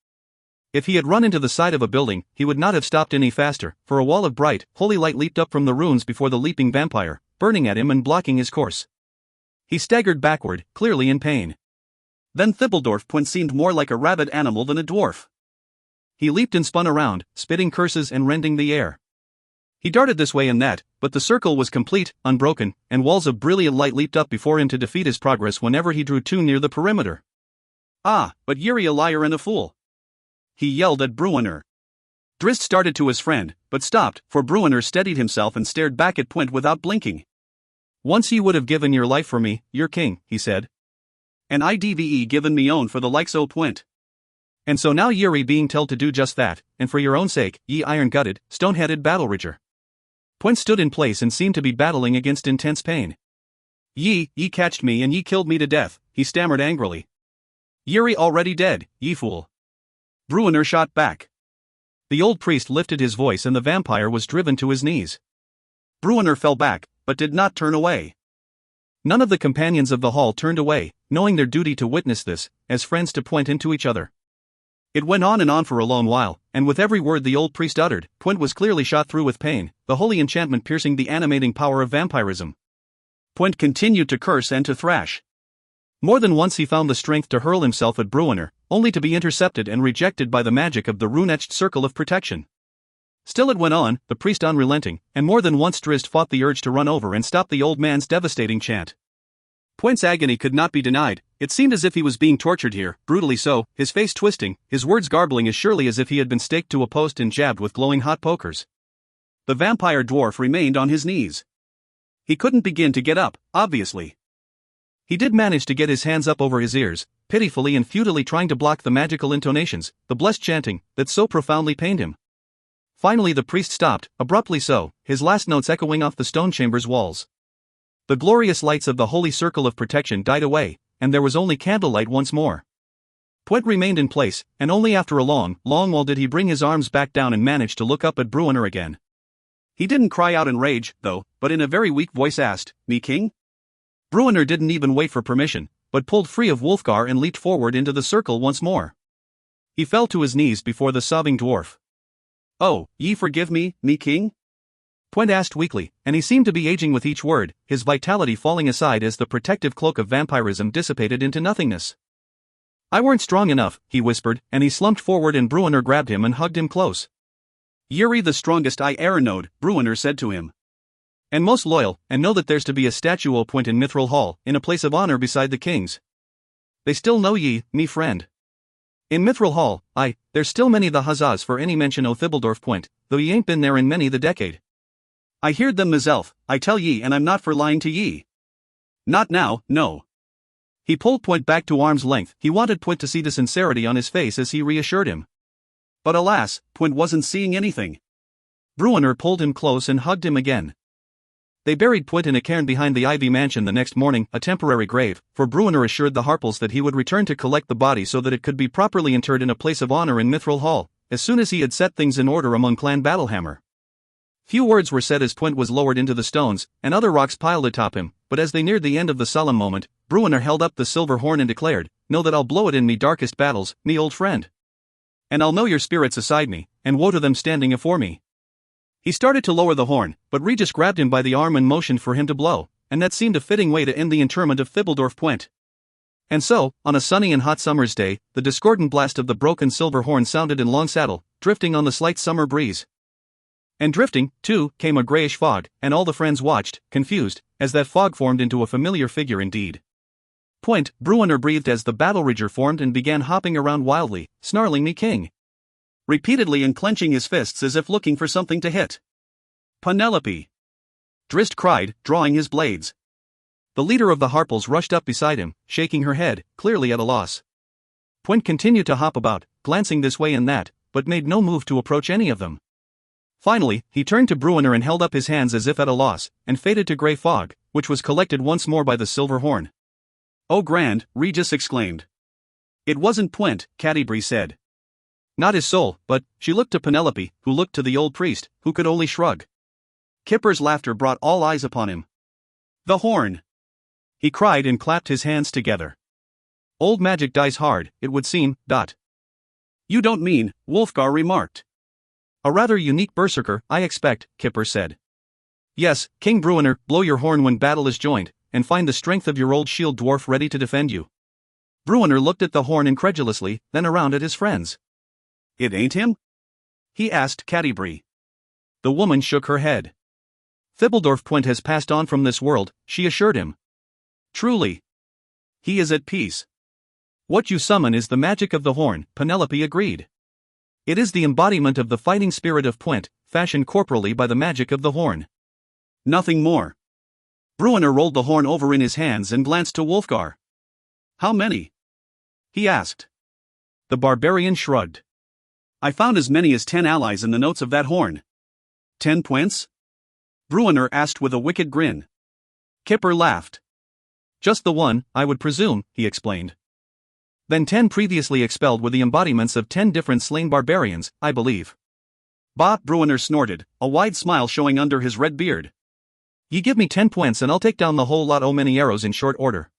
If he had run into the side of a building, he would not have stopped any faster, for a wall of bright, holy light leaped up from the runes before the leaping vampire, burning at him and blocking his course. He staggered backward, clearly in pain. Then Thibbledorf Puent seemed more like a rabid animal than a dwarf. He leaped and spun around, spitting curses and rending the air. He darted this way and that, but the circle was complete, unbroken, and walls of brilliant light leaped up before him to defeat his progress whenever he drew too near the perimeter. "Ah, but you're a liar and a fool!" he yelled at Bruenor. Drizzt started to his friend, but stopped, for Bruenor steadied himself and stared back at Puent without blinking. "Once ye would have given your life for me, your king," he said. "And IDVE given me own for the likes o' Puent. And so now ye're being told to do just that, and for your own sake, ye iron-gutted, stone-headed battle-ridger." Puent stood in place and seemed to be battling against intense pain. Ye catched me and ye killed me to death," he stammered angrily. "Ye're already dead, ye fool." Bruenor shot back. The old priest lifted his voice and the vampire was driven to his knees. Bruenor fell back, but did not turn away. None of the companions of the hall turned away, knowing their duty to witness this, as friends to Puent into each other. It went on and on for a long while, and with every word the old priest uttered, Puent was clearly shot through with pain, the holy enchantment piercing the animating power of vampirism. Puent continued to curse and to thrash. More than once he found the strength to hurl himself at Bruenor, only to be intercepted and rejected by the magic of the rune-etched circle of protection. Still it went on, the priest unrelenting, and more than once Drizzt fought the urge to run over and stop the old man's devastating chant. Puent's agony could not be denied, It seemed as if he was being tortured here, brutally so, his face twisting, his words garbling as surely as if he had been staked to a post and jabbed with glowing hot pokers. The vampire dwarf remained on his knees. He couldn't begin to get up, obviously. He did manage to get his hands up over his ears, pitifully and futilely trying to block the magical intonations, the blessed chanting, that so profoundly pained him. Finally the priest stopped, abruptly so, his last notes echoing off the stone chamber's walls. The glorious lights of the holy circle of protection died away, and there was only candlelight once more. Pwent remained in place, and only after a long while did he bring his arms back down and manage to look up at Bruenor again. He didn't cry out in rage, though, but in a very weak voice asked, "Me king?" Bruenor didn't even wait for permission, but pulled free of Wulfgar and leaped forward into the circle once more. He fell to his knees before the sobbing dwarf. "Oh, ye forgive me, me king?" Pwent asked weakly, and he seemed to be aging with each word, his vitality falling aside as the protective cloak of vampirism dissipated into nothingness. "I weren't strong enough," he whispered, and he slumped forward and Bruenor grabbed him and hugged him close. "You're the strongest I e'er knowed," Bruenor said to him. "And most loyal, and know that there's to be a statue o' Pwent in Mithril Hall, in a place of honor beside the king's. They still know ye, me friend. In Mithril Hall, there's still many the huzzas for any mention o' Thibildorf Pwent, though ye ain't been there in many the decade. I heard them myself, I tell ye, and I'm not for lying to ye. Not now, no." He pulled Pwent back to arm's length. He wanted Pwent to see the sincerity on his face as he reassured him. But alas, Pwent wasn't seeing anything. Bruenor pulled him close and hugged him again. They buried Pwent in a cairn behind the Ivy Mansion the next morning, a temporary grave, for Bruenor assured the Harples that he would return to collect the body so that it could be properly interred in a place of honor in Mithril Hall, as soon as he had set things in order among Clan Battlehammer. Few words were said as Pwent was lowered into the stones, and other rocks piled atop him, but as they neared the end of the solemn moment, Bruenor held up the silver horn and declared, "Know that I'll blow it in me darkest battles, me old friend. And I'll know your spirits aside me, and woe to them standing afore me." He started to lower the horn, but Regis grabbed him by the arm and motioned for him to blow, and that seemed a fitting way to end the interment of Thibildorf Pwent. And so, on a sunny and hot summer's day, the discordant blast of the broken silver horn sounded in long saddle, drifting on the slight summer breeze. And drifting, too, came a greyish fog, and all the friends watched, confused, as that fog formed into a familiar figure indeed. Pwent, Bruenor breathed as the battle rager formed and began hopping around wildly, snarling "Me king!" repeatedly and clenching his fists as if looking for something to hit. "Penelope!" Drizzt cried, drawing his blades. The leader of the Harples rushed up beside him, shaking her head, clearly at a loss. Pwent continued to hop about, glancing this way and that, but made no move to approach any of them. Finally, he turned to Bruenor and held up his hands as if at a loss, and faded to grey fog, which was collected once more by the silver horn. "Oh grand," Regis exclaimed. "It wasn't Pwent," Catti-brie said. "Not his soul, but..." She looked to Penelope, who looked to the old priest, who could only shrug. Kipper's laughter brought all eyes upon him. "The horn!" he cried and clapped his hands together. "Old magic dies hard, it would seem, dot." "You don't mean," Wulfgar remarked. "A rather unique berserker, I expect," Kipper said. "Yes, King Bruenor, blow your horn when battle is joined, and find the strength of your old shield dwarf ready to defend you." Bruenor looked at the horn incredulously, then around at his friends. "It ain't him?" he asked Catti-brie. The woman shook her head. "Thibildorf Pwent has passed on from this world," she assured him. "Truly. He is at peace." "What you summon is the magic of the horn," Penelope agreed. "It is the embodiment of the fighting spirit of Pwent, fashioned corporally by the magic of the horn." "Nothing more." Bruenor rolled the horn over in his hands and glanced to Wulfgar. "How many?" he asked. The barbarian shrugged. "I found as many as 10 allies in the notes of that horn." "10 Pwents?" Bruenor asked with a wicked grin. Kipper laughed. "Just the one, I would presume," he explained. "Then 10 previously expelled were the embodiments of 10 different slain barbarians, I believe." "Bah!" Bruenor snorted, a wide smile showing under his red beard. "Ye give me 10 Pwents and I'll take down the whole lot o' many arrows in short order."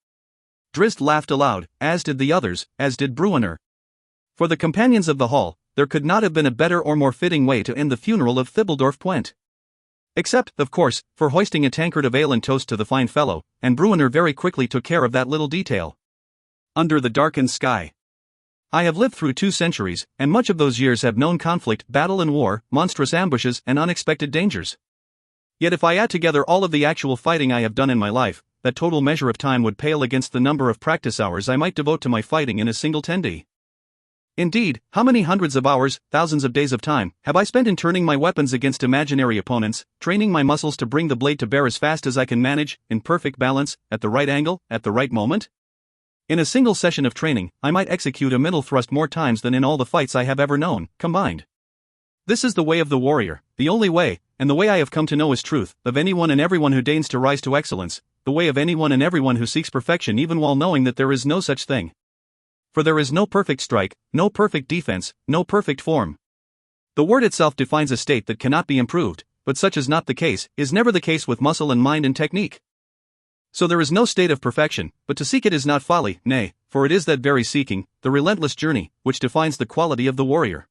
Drizzt laughed aloud, as did the others, as did Bruenor. For the companions of the hall, there could not have been a better or more fitting way to end the funeral of Thibildorf Pwent. Except, of course, for hoisting a tankard of ale and toast to the fine fellow, and Bruenor very quickly took care of that little detail. Under the darkened sky. I have lived through 2 centuries, and much of those years have known conflict, battle and war, monstrous ambushes and unexpected dangers. Yet if I add together all of the actual fighting I have done in my life, that total measure of time would pale against the number of practice hours I might devote to my fighting in a single 10-day. Indeed, how many hundreds of hours, thousands of days of time, have I spent in turning my weapons against imaginary opponents, training my muscles to bring the blade to bear as fast as I can manage, in perfect balance, at the right angle, at the right moment? In a single session of training, I might execute a middle thrust more times than in all the fights I have ever known, combined. This is the way of the warrior, the only way, and the way I have come to know is truth, of anyone and everyone who deigns to rise to excellence, the way of anyone and everyone who seeks perfection even while knowing that there is no such thing. For there is no perfect strike, no perfect defense, no perfect form. The word itself defines a state that cannot be improved, but such is not the case, is never the case with muscle and mind and technique. So there is no state of perfection, but to seek it is not folly, nay, for it is that very seeking, the relentless journey, which defines the quality of the warrior.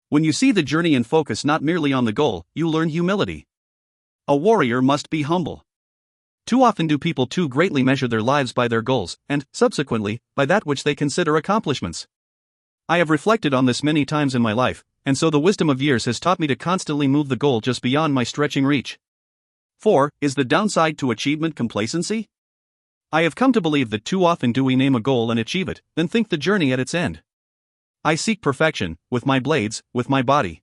When you see the journey and focus not merely on the goal, you learn humility. A warrior must be humble. Too often do people too greatly measure their lives by their goals, and, subsequently, by that which they consider accomplishments. I have reflected on this many times in my life, and so the wisdom of years has taught me to constantly move the goal just beyond my stretching reach. 4. Is the downside to achievement complacency? I have come to believe that too often do we name a goal and achieve it, then think the journey at its end. I seek perfection, with my blades, with my body.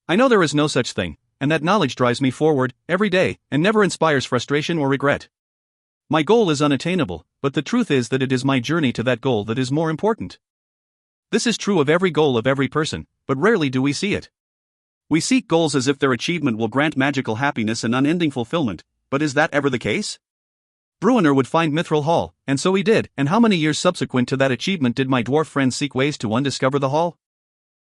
I know there is no such thing, and that knowledge drives me forward, every day, and never inspires frustration or regret. My goal is unattainable, but the truth is that it is my journey to that goal that is more important. This is true of every goal of every person, but rarely do we see it. We seek goals as if their achievement will grant magical happiness and unending fulfillment, but is that ever the case? Bruenor would find Mithril Hall, and so he did, and how many years subsequent to that achievement did my dwarf friend seek ways to undiscover the hall?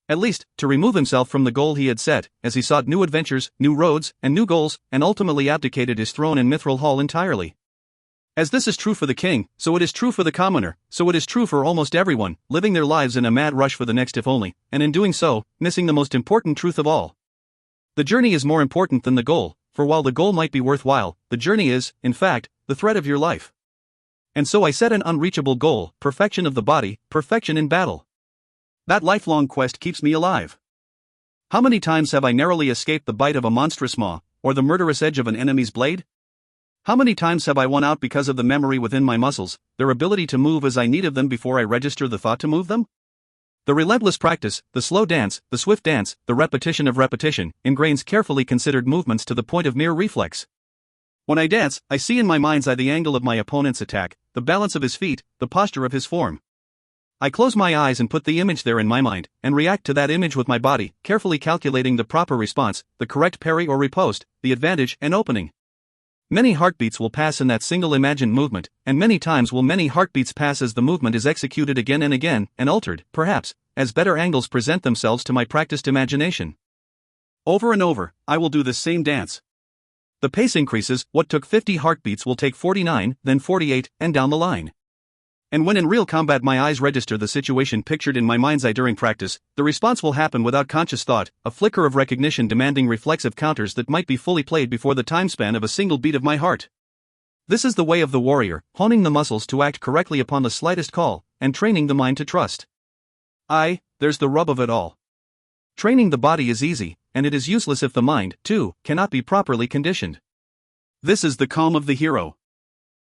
At least, to remove himself from the goal he had set, as he sought new adventures, new roads, and new goals, and ultimately abdicated his throne in Mithril Hall entirely. As this is true for the king, so it is true for the commoner, so it is true for almost everyone, living their lives in a mad rush for the next if only, and in doing so, missing the most important truth of all. The journey is more important than the goal, for while the goal might be worthwhile, the journey is, in fact, the thread of your life. And so I set an unreachable goal, perfection of the body, perfection in battle. That lifelong quest keeps me alive. How many times have I narrowly escaped the bite of a monstrous maw, or the murderous edge of an enemy's blade? How many times have I won out because of the memory within my muscles, their ability to move as I need of them before I register the thought to move them? The relentless practice, the slow dance, the swift dance, the repetition of repetition, ingrains carefully considered movements to the point of mere reflex. When I dance, I see in my mind's eye the angle of my opponent's attack, the balance of his feet, the posture of his form. I close my eyes and put the image there in my mind, and react to that image with my body, carefully calculating the proper response, the correct parry or riposte, the advantage and opening. Many heartbeats will pass in that single imagined movement, and many times will many heartbeats pass as the movement is executed again and again, and altered, perhaps, as better angles present themselves to my practiced imagination. Over and over, I will do the same dance. The pace increases, what took 50 heartbeats will take 49, then 48, and down the line. And when in real combat my eyes register the situation pictured in my mind's eye during practice, the response will happen without conscious thought, a flicker of recognition demanding reflexive counters that might be fully played before the time span of a single beat of my heart. This is the way of the warrior, honing the muscles to act correctly upon the slightest call, and training the mind to trust. There's the rub of it all. Training the body is easy, and it is useless if the mind, too, cannot be properly conditioned. This is the calm of the hero.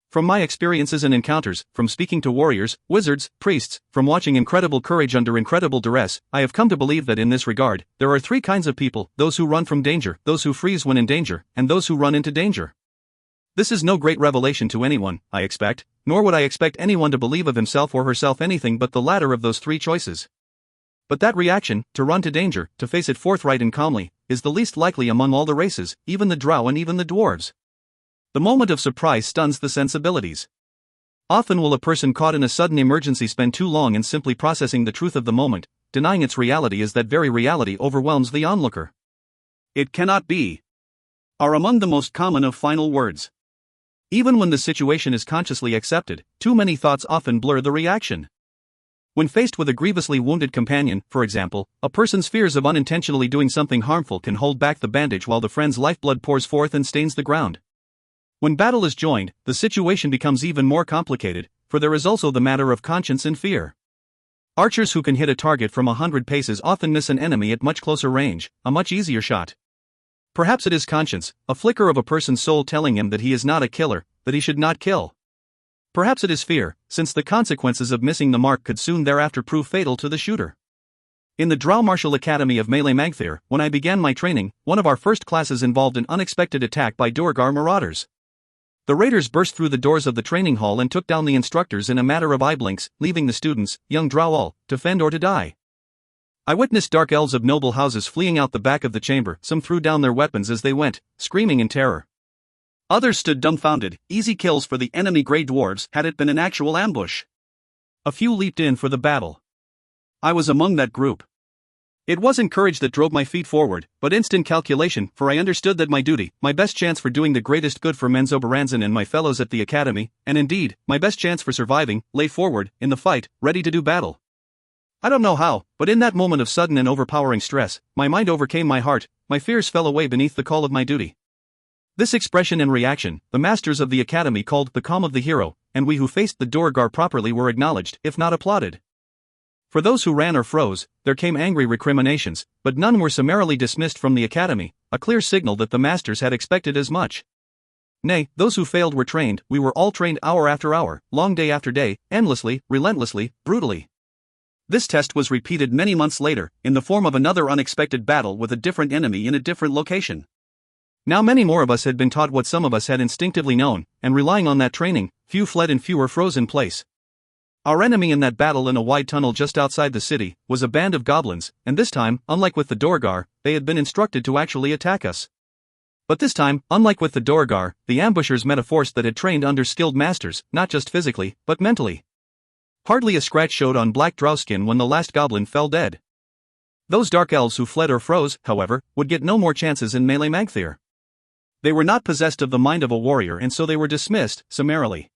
From my experiences and encounters, from speaking to warriors, wizards, priests, from watching incredible courage under incredible duress, I have come to believe that in this regard, there are three kinds of people: those who run from danger, those who freeze when in danger, and those who run into danger. This is no great revelation to anyone, I expect, nor would I expect anyone to believe of himself or herself anything but the latter of those three choices. But that reaction, to run to danger, to face it forthright and calmly, is the least likely among all the races, even the drow and even the dwarves. The moment of surprise stuns the sensibilities. Often will a person caught in a sudden emergency spend too long in simply processing the truth of the moment, denying its reality as that very reality overwhelms the onlooker. "It cannot be," are among the most common of final words. Even when the situation is consciously accepted, too many thoughts often blur the reaction. When faced with a grievously wounded companion, for example, a person's fears of unintentionally doing something harmful can hold back the bandage while the friend's lifeblood pours forth and stains the ground. When battle is joined, the situation becomes even more complicated, for there is also the matter of conscience and fear. Archers who can hit a target from 100 paces often miss an enemy at much closer range, a much easier shot. Perhaps it is conscience, a flicker of a person's soul telling him that he is not a killer, that he should not kill. Perhaps it is fear, since the consequences of missing the mark could soon thereafter prove fatal to the shooter. In the Drow Martial Academy of Melee Magthir, when I began my training, one of our first classes involved an unexpected attack by Duergar marauders. The raiders burst through the doors of the training hall and took down the instructors in a matter of eye blinks, leaving the students, young Drow all, to fend or to die. I witnessed dark elves of noble houses fleeing out the back of the chamber. Some threw down their weapons as they went, screaming in terror. Others stood dumbfounded, easy kills for the enemy Grey Dwarves had it been an actual ambush. A few leaped in for the battle. I was among that group. It wasn't courage that drove my feet forward, but instant calculation, for I understood that my duty, my best chance for doing the greatest good for Menzoberranzan and my fellows at the academy, and indeed, my best chance for surviving, lay forward, in the fight, ready to do battle. I don't know how, but in that moment of sudden and overpowering stress, my mind overcame my heart, my fears fell away beneath the call of my duty. This expression and reaction, the masters of the academy called the calm of the hero, and we who faced the Duergar properly were acknowledged, if not applauded. For those who ran or froze, there came angry recriminations, but none were summarily dismissed from the academy, a clear signal that the masters had expected as much. Nay, those who failed were trained. We were all trained hour after hour, long day after day, endlessly, relentlessly, brutally. This test was repeated many months later, in the form of another unexpected battle with a different enemy in a different location. Now many more of us had been taught what some of us had instinctively known, and relying on that training, few fled and fewer froze in place. Our enemy in that battle in a wide tunnel just outside the city was a band of goblins, and this time, unlike with the Duergar, they had been instructed to actually attack us. But this time, unlike with the Duergar, the ambushers met a force that had trained under skilled masters, not just physically, but mentally. Hardly a scratch showed on black drow skin when the last goblin fell dead. Those dark elves who fled or froze, however, would get no more chances in Melee Magthir. They were not possessed of the mind of a warrior, and so they were dismissed, summarily.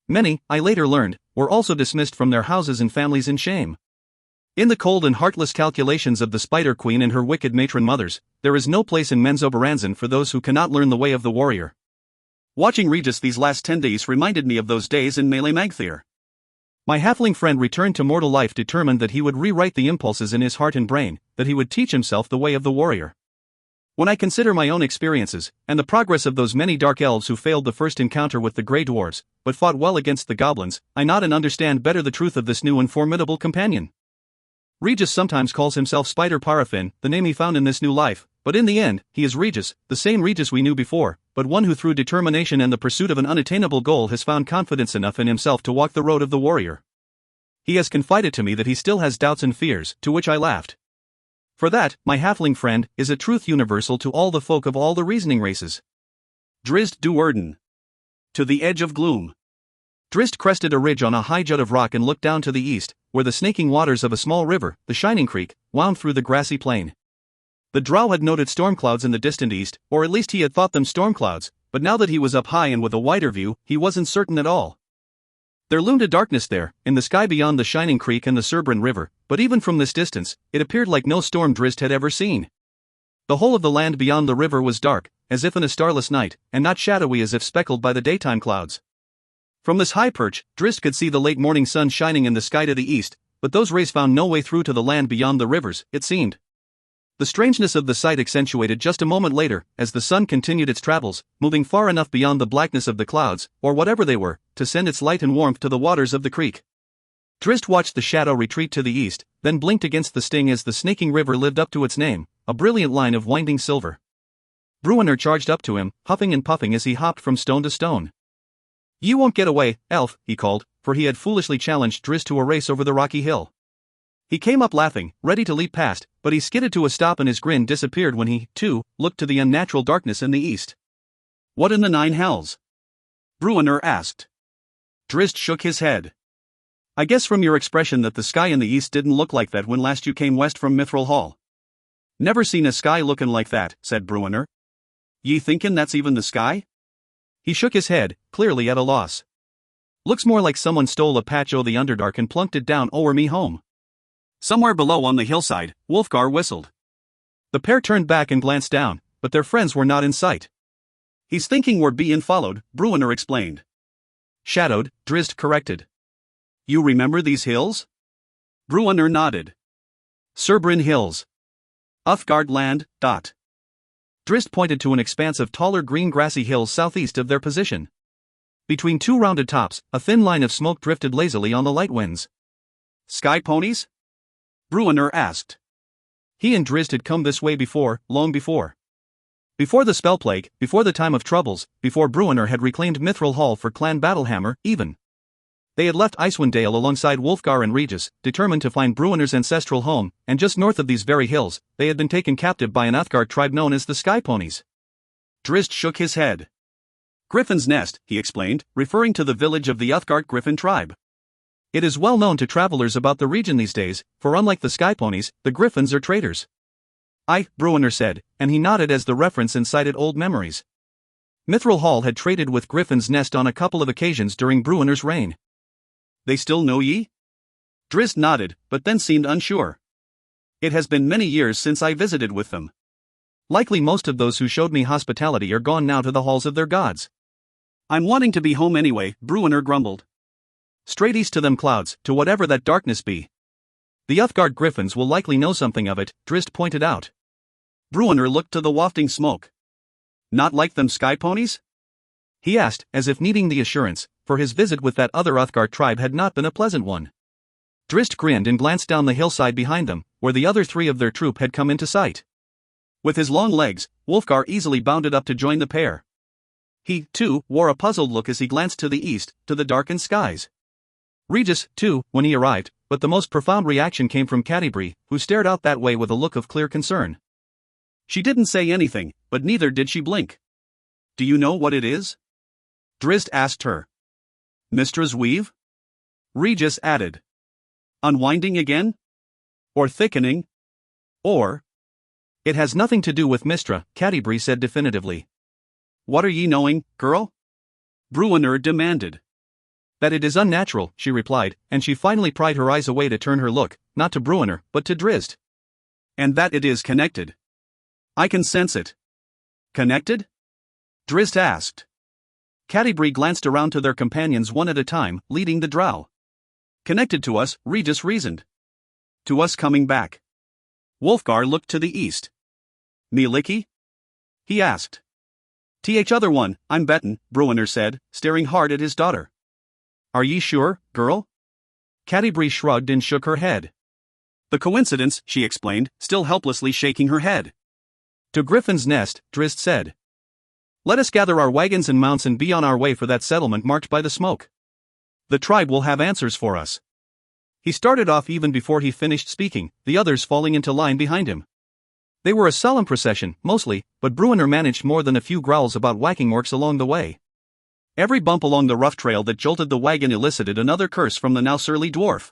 Many, I later learned, were also dismissed from their houses and families in shame. In the cold and heartless calculations of the Spider Queen and her wicked matron mothers, there is no place in Menzoberranzan for those who cannot learn the way of the warrior. Watching Regis these last 10 days reminded me of those days in Melee Magthir. My halfling friend returned to mortal life determined that he would rewrite the impulses in his heart and brain, that he would teach himself the way of the warrior. When I consider my own experiences, and the progress of those many dark elves who failed the first encounter with the Grey Dwarves, but fought well against the goblins, I nod and understand better the truth of this new and formidable companion. Regis sometimes calls himself Spider Paraffin, the name he found in this new life, but in the end, he is Regis, the same Regis we knew before, but one who through determination and the pursuit of an unattainable goal has found confidence enough in himself to walk the road of the warrior. He has confided to me that he still has doubts and fears, to which I laughed. For that, my halfling friend, is a truth universal to all the folk of all the reasoning races. Drizzt Do'Urden. To the edge of gloom. Drizzt crested a ridge on a high jut of rock and looked down to the east, where the snaking waters of a small river, the Shining Creek, wound through the grassy plain. The drow had noted storm clouds in the distant east, or at least he had thought them storm clouds, but now that he was up high and with a wider view, he wasn't certain at all. There loomed a darkness there, in the sky beyond the Shining Creek and the Cerbran River, but even from this distance, it appeared like no storm Drizzt had ever seen. The whole of the land beyond the river was dark, as if in a starless night, and not shadowy as if speckled by the daytime clouds. From this high perch, Drizzt could see the late morning sun shining in the sky to the east, but those rays found no way through to the land beyond the rivers, it seemed. The strangeness of the sight accentuated just a moment later, as the sun continued its travels, moving far enough beyond the blackness of the clouds, or whatever they were, to send its light and warmth to the waters of the creek. Drizzt watched the shadow retreat to the east, then blinked against the sting as the snaking river lived up to its name, a brilliant line of winding silver. Bruenor charged up to him, huffing and puffing as he hopped from stone to stone. "You won't get away, elf," he called, for he had foolishly challenged Drizzt to a race over the rocky hill. He came up laughing, ready to leap past, but he skidded to a stop and his grin disappeared when he, too, looked to the unnatural darkness in the east. "What in the nine hells?" Bruenor asked. Drizzt shook his head. "I guess from your expression that the sky in the east didn't look like that when last you came west from Mithril Hall." "Never seen a sky lookin' like that," said Bruenor. "Ye thinkin' that's even the sky?" He shook his head, clearly at a loss. "Looks more like someone stole a patch o' the Underdark and plunked it down o'er me home." Somewhere below on the hillside, Wulfgar whistled. The pair turned back and glanced down, but their friends were not in sight. "He's thinking we're bein' followed," Bruenor explained. "Shadowed," Drizzt corrected. "You remember these hills?" Bruenor nodded. "Cerbran Hills. Uthgard land, Drizzt pointed to an expanse of taller green grassy hills southeast of their position. Between two rounded tops, a thin line of smoke drifted lazily on the light winds. Sky ponies? Bruenor asked. He and Drizzt had come this way before, long before. Before the spell plague, before the time of troubles, before Bruenor had reclaimed Mithril Hall for Clan Battlehammer, even. They had left Icewind Dale alongside Wulfgar and Regis, determined to find Bruenor's ancestral home, and just north of these very hills, they had been taken captive by an Uthgardt tribe known as the Sky Ponies. Drizzt shook his head. Griffin's Nest, he explained, referring to the village of the Uthgardt Griffin tribe. It is well known to travelers about the region these days, for unlike the Sky Ponies, the Griffins are traders. Aye, Bruenor said, and he nodded as the reference incited old memories. Mithril Hall had traded with Griffin's Nest on a couple of occasions during Bruenor's reign. They still know ye? Drizzt nodded, but then seemed unsure. It has been many years since I visited with them. Likely most of those who showed me hospitality are gone now to the halls of their gods. I'm wanting to be home anyway, Bruenor grumbled. Straight east to them clouds, to whatever that darkness be. The Uthgardt Griffins will likely know something of it, Drizzt pointed out. Bruenor looked to the wafting smoke. Not like them Sky Ponies? He asked, as if needing the assurance, for his visit with that other Uthgardt tribe had not been a pleasant one. Drizzt grinned and glanced down the hillside behind them, where the other three of their troop had come into sight. With his long legs, Wulfgar easily bounded up to join the pair. He, too, wore a puzzled look as he glanced to the east, to the darkened skies. Regis, too, when he arrived, but the most profound reaction came from Catti-brie, who stared out that way with a look of clear concern. She didn't say anything, but neither did she blink. Do you know what it is? Drizzt asked her. Mistra's weave? Regis added. Unwinding again? Or thickening? Or? It has nothing to do with Mystra, Catti-brie said definitively. What are ye knowing, girl? Bruenor demanded. That it is unnatural, she replied, and she finally pried her eyes away to turn her look, not to Bruenor, but to Drizzt. And that it is connected. I can sense it. Connected? Drizzt asked. Catti-brie glanced around to their companions one at a time, leading the drow. Connected to us, Regis reasoned. To us coming back. Wulfgar looked to the east. Me licky? He asked. Th other one, I'm bettin', Bruenor said, staring hard at his daughter. Are ye sure, girl? Catti-brie shrugged and shook her head. The coincidence, she explained, still helplessly shaking her head. To Griffin's Nest, Drizzt said. Let us gather our wagons and mounts and be on our way for that settlement marked by the smoke. The tribe will have answers for us. He started off even before he finished speaking, the others falling into line behind him. They were a solemn procession, mostly, but Bruenor managed more than a few growls about whacking orcs along the way. Every bump along the rough trail that jolted the wagon elicited another curse from the now surly dwarf.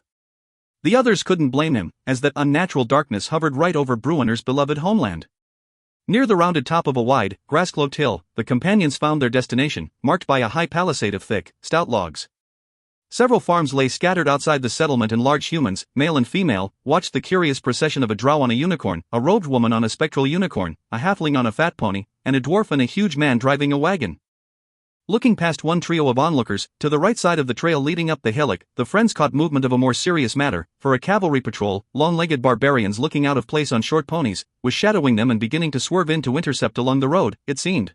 The others couldn't blame him, as that unnatural darkness hovered right over Bruenor's beloved homeland. Near the rounded top of a wide, grass-cloaked hill, the companions found their destination, marked by a high palisade of thick, stout logs. Several farms lay scattered outside the settlement, and large humans, male and female, watched the curious procession of a drow on a unicorn, a robed woman on a spectral unicorn, a halfling on a fat pony, and a dwarf and a huge man driving a wagon. Looking past one trio of onlookers, to the right side of the trail leading up the hillock, the friends caught movement of a more serious matter, for a cavalry patrol, long-legged barbarians looking out of place on short ponies, was shadowing them and beginning to swerve in to intercept along the road, it seemed.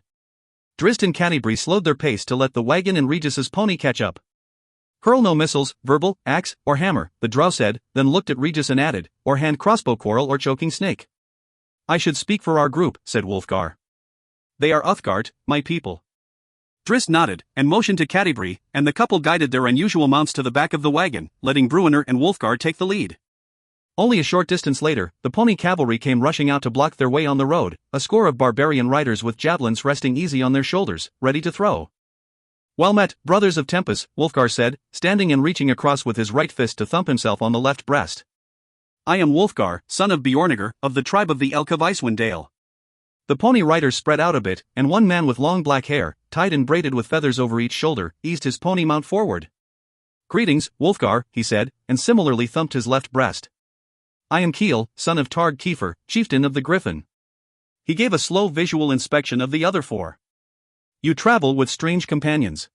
Drizzt and Catti-brie slowed their pace to let the wagon and Regis's pony catch up. Hurl no missiles, verbal, axe, or hammer, the drow said, then looked at Regis and added, or hand crossbow quarrel or choking snake. I should speak for our group, said Wulfgar. They are Uthgardt, my people. Drizzt nodded, and motioned to Catti-brie, and the couple guided their unusual mounts to the back of the wagon, letting Bruenor and Wulfgar take the lead. Only a short distance later, the pony cavalry came rushing out to block their way on the road, a score of barbarian riders with javelins resting easy on their shoulders, ready to throw. Well met, brothers of Tempus, Wulfgar said, standing and reaching across with his right fist to thump himself on the left breast. I am Wulfgar, son of Bjornigar, of the tribe of the Elk of Icewind Dale. The pony riders spread out a bit, and one man with long black hair, tied and braided with feathers over each shoulder, eased his pony mount forward. Greetings, Wulfgar, he said, and similarly thumped his left breast. I am Keel, son of Targ Kiefer, chieftain of the Griffin. He gave a slow visual inspection of the other four. You travel with strange companions.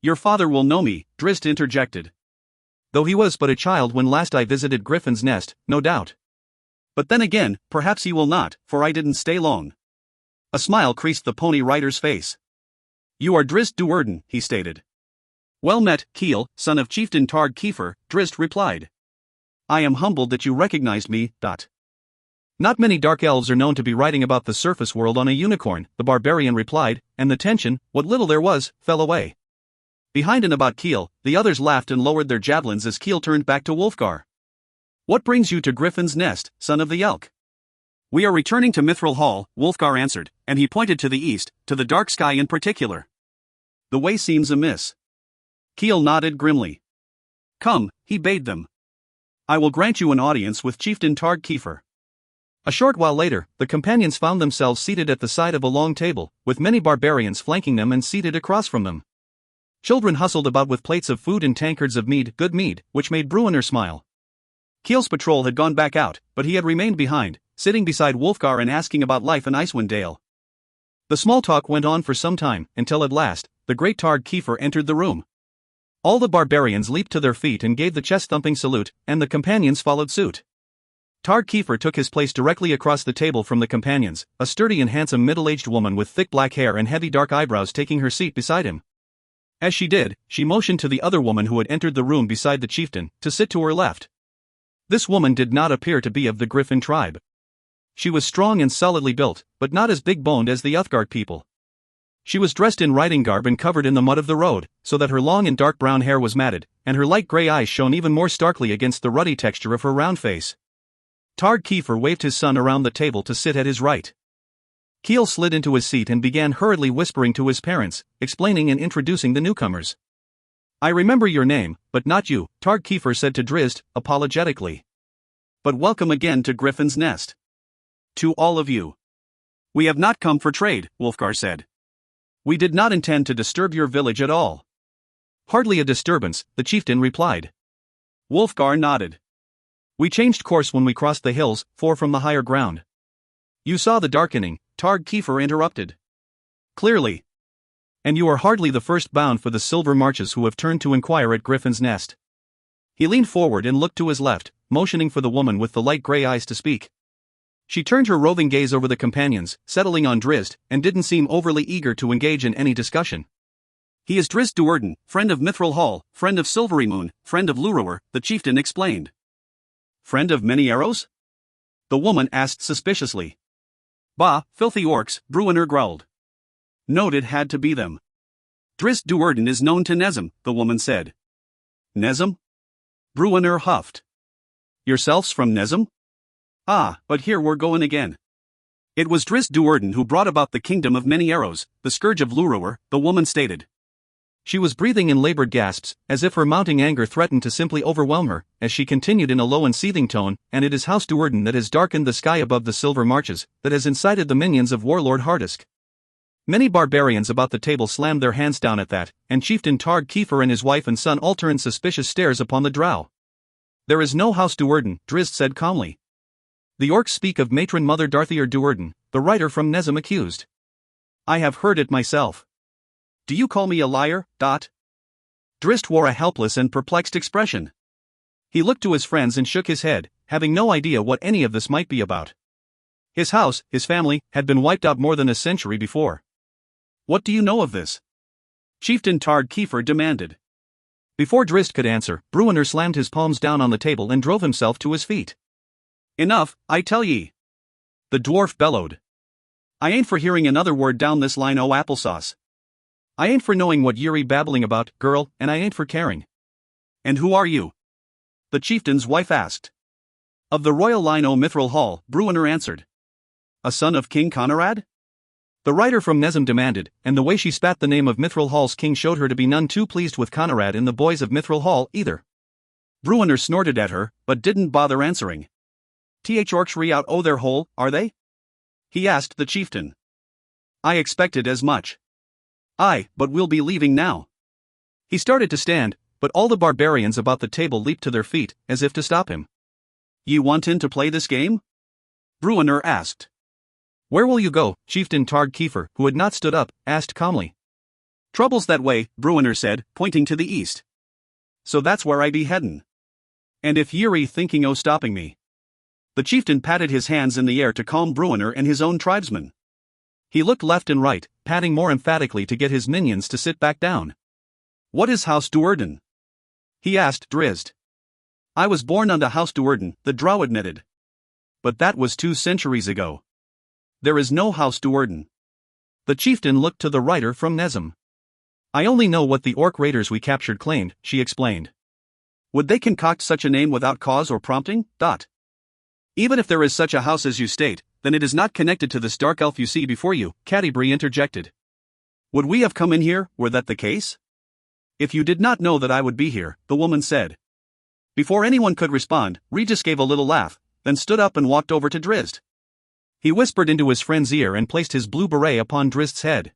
Your father will know me, Drizzt interjected. Though he was but a child when last I visited Griffin's Nest, no doubt. But then again, perhaps he will not, for I didn't stay long. A smile creased the pony rider's face. You are Drist Duerden, he stated. Well met, Keel, son of Chieftain Targ Kiefer, Drist replied. I am humbled that you recognized me. Not many dark elves are known to be writing about the surface world on a unicorn, the barbarian replied, and the tension, what little there was, fell away. Behind and about Keel, the others laughed and lowered their javelins as Keel turned back to Wulfgar. What brings you to Griffin's Nest, son of the Elk? We are returning to Mithril Hall, Wulfgar answered, and he pointed to the east, to the dark sky in particular. The way seems amiss. Keel nodded grimly. Come, he bade them. I will grant you an audience with Chieftain Targ Kiefer. A short while later, the companions found themselves seated at the side of a long table, with many barbarians flanking them and seated across from them. Children hustled about with plates of food and tankards of mead, good mead, which made Bruenor smile. Keel's patrol had gone back out, but he had remained behind, sitting beside Wulfgar and asking about life in Icewind Dale. The small talk went on for some time, until at last, the great Targ Kiefer entered the room. All the barbarians leaped to their feet and gave the chest-thumping salute, and the companions followed suit. Targ Kiefer took his place directly across the table from the companions, a sturdy and handsome middle-aged woman with thick black hair and heavy dark eyebrows taking her seat beside him. As she did, she motioned to the other woman who had entered the room beside the chieftain, to sit to her left. This woman did not appear to be of the Griffin tribe. She was strong and solidly built, but not as big-boned as the Uthgard people. She was dressed in riding garb and covered in the mud of the road, so that her long and dark brown hair was matted, and her light grey eyes shone even more starkly against the ruddy texture of her round face. Targ Kiefer waved his son around the table to sit at his right. Keel slid into his seat and began hurriedly whispering to his parents, explaining and introducing the newcomers. I remember your name, but not you, Targ Kiefer said to Drizzt, apologetically. But welcome again to Griffin's Nest. To all of you. We have not come for trade, Wulfgar said. We did not intend to disturb your village at all. Hardly a disturbance, the chieftain replied. Wulfgar nodded. We changed course when we crossed the hills, from the higher ground. You saw the darkening, Targ Kiefer interrupted. Clearly. And you are hardly the first bound for the Silver Marches who have turned to inquire at Griffin's Nest. He leaned forward and looked to his left, motioning for the woman with the light grey eyes to speak. She turned her roving gaze over the companions, settling on Drizzt, and didn't seem overly eager to engage in any discussion. He is Drist Duerden, friend of Mithril Hall, friend of Silvery Moon, friend of Lurower, the chieftain explained. Friend of Many Arrows? The woman asked suspiciously. Bah, filthy orcs, Bruenor growled. Knowed it had to be them. Drist Duerden is known to Nezem, the woman said. Nezem? Bruenor huffed. Yourselves from Nezem? Ah, but here we're going again. It was Drist Duerden who brought about the kingdom of Many Arrows, the scourge of Lurower, the woman stated. She was breathing in labored gasps, as if her mounting anger threatened to simply overwhelm her, as she continued in a low and seething tone, and it is House Duerden that has darkened the sky above the Silver Marches, that has incited the minions of Warlord Hardisk. Many barbarians about the table slammed their hands down at that, and Chieftain Targ Kiefer and his wife and son all turned suspicious stares upon the drow. There is no House Duerden, Drizzt said calmly. The orcs speak of Matron Mother Darthier Duerden, the writer from Nezem accused. I have heard it myself. Do you call me a liar? Drizzt wore a helpless and perplexed expression. He looked to his friends and shook his head, having no idea what any of this might be about. His house, his family, had been wiped out more than a century before. What do you know of this? Chieftain Targ Kiefer demanded. Before Drizzt could answer, Bruenor slammed his palms down on the table and drove himself to his feet. Enough, I tell ye. The dwarf bellowed. I ain't for hearing another word down this line, oh applesauce. I ain't for knowing what you're babbling about, girl, and I ain't for caring. And who are you? The chieftain's wife asked. Of the royal line o' Mithril Hall, Bruenor answered. A son of King Conrad? The writer from Nezem demanded, and the way she spat the name of Mithril Hall's king showed her to be none too pleased with Conrad and the boys of Mithril Hall either. Bruenor snorted at her, but didn't bother answering. Orcs re out o' their hole, are they? He asked the chieftain. I expected as much. Aye, but we'll be leaving now. He started to stand, but all the barbarians about the table leaped to their feet, as if to stop him. Ye wantin' to play this game? Bruenor asked. Where will you go? Chieftain Targ Kiefer, who had not stood up, asked calmly. Trouble's that way, Bruenor said, pointing to the east. So that's where I be headin'. And if ye're thinking o' stopping me. The chieftain patted his hands in the air to calm Bruenor and his own tribesmen. He looked left and right, patting more emphatically to get his minions to sit back down. What is House Duerden? He asked Drizzt. I was born under House Duerden, the drow admitted. But that was 2 centuries ago. There is no House Duerden. The chieftain looked to the writer from Nezem. I only know what the orc raiders we captured claimed, she explained. Would they concoct such a name without cause or prompting? Even if there is such a house as you state, then it is not connected to this dark elf you see before you, Catti-brie interjected. Would we have come in here, were that the case? If you did not know that I would be here, the woman said. Before anyone could respond, Regis gave a little laugh, then stood up and walked over to Drizzt. He whispered into his friend's ear and placed his blue beret upon Drizzt's head.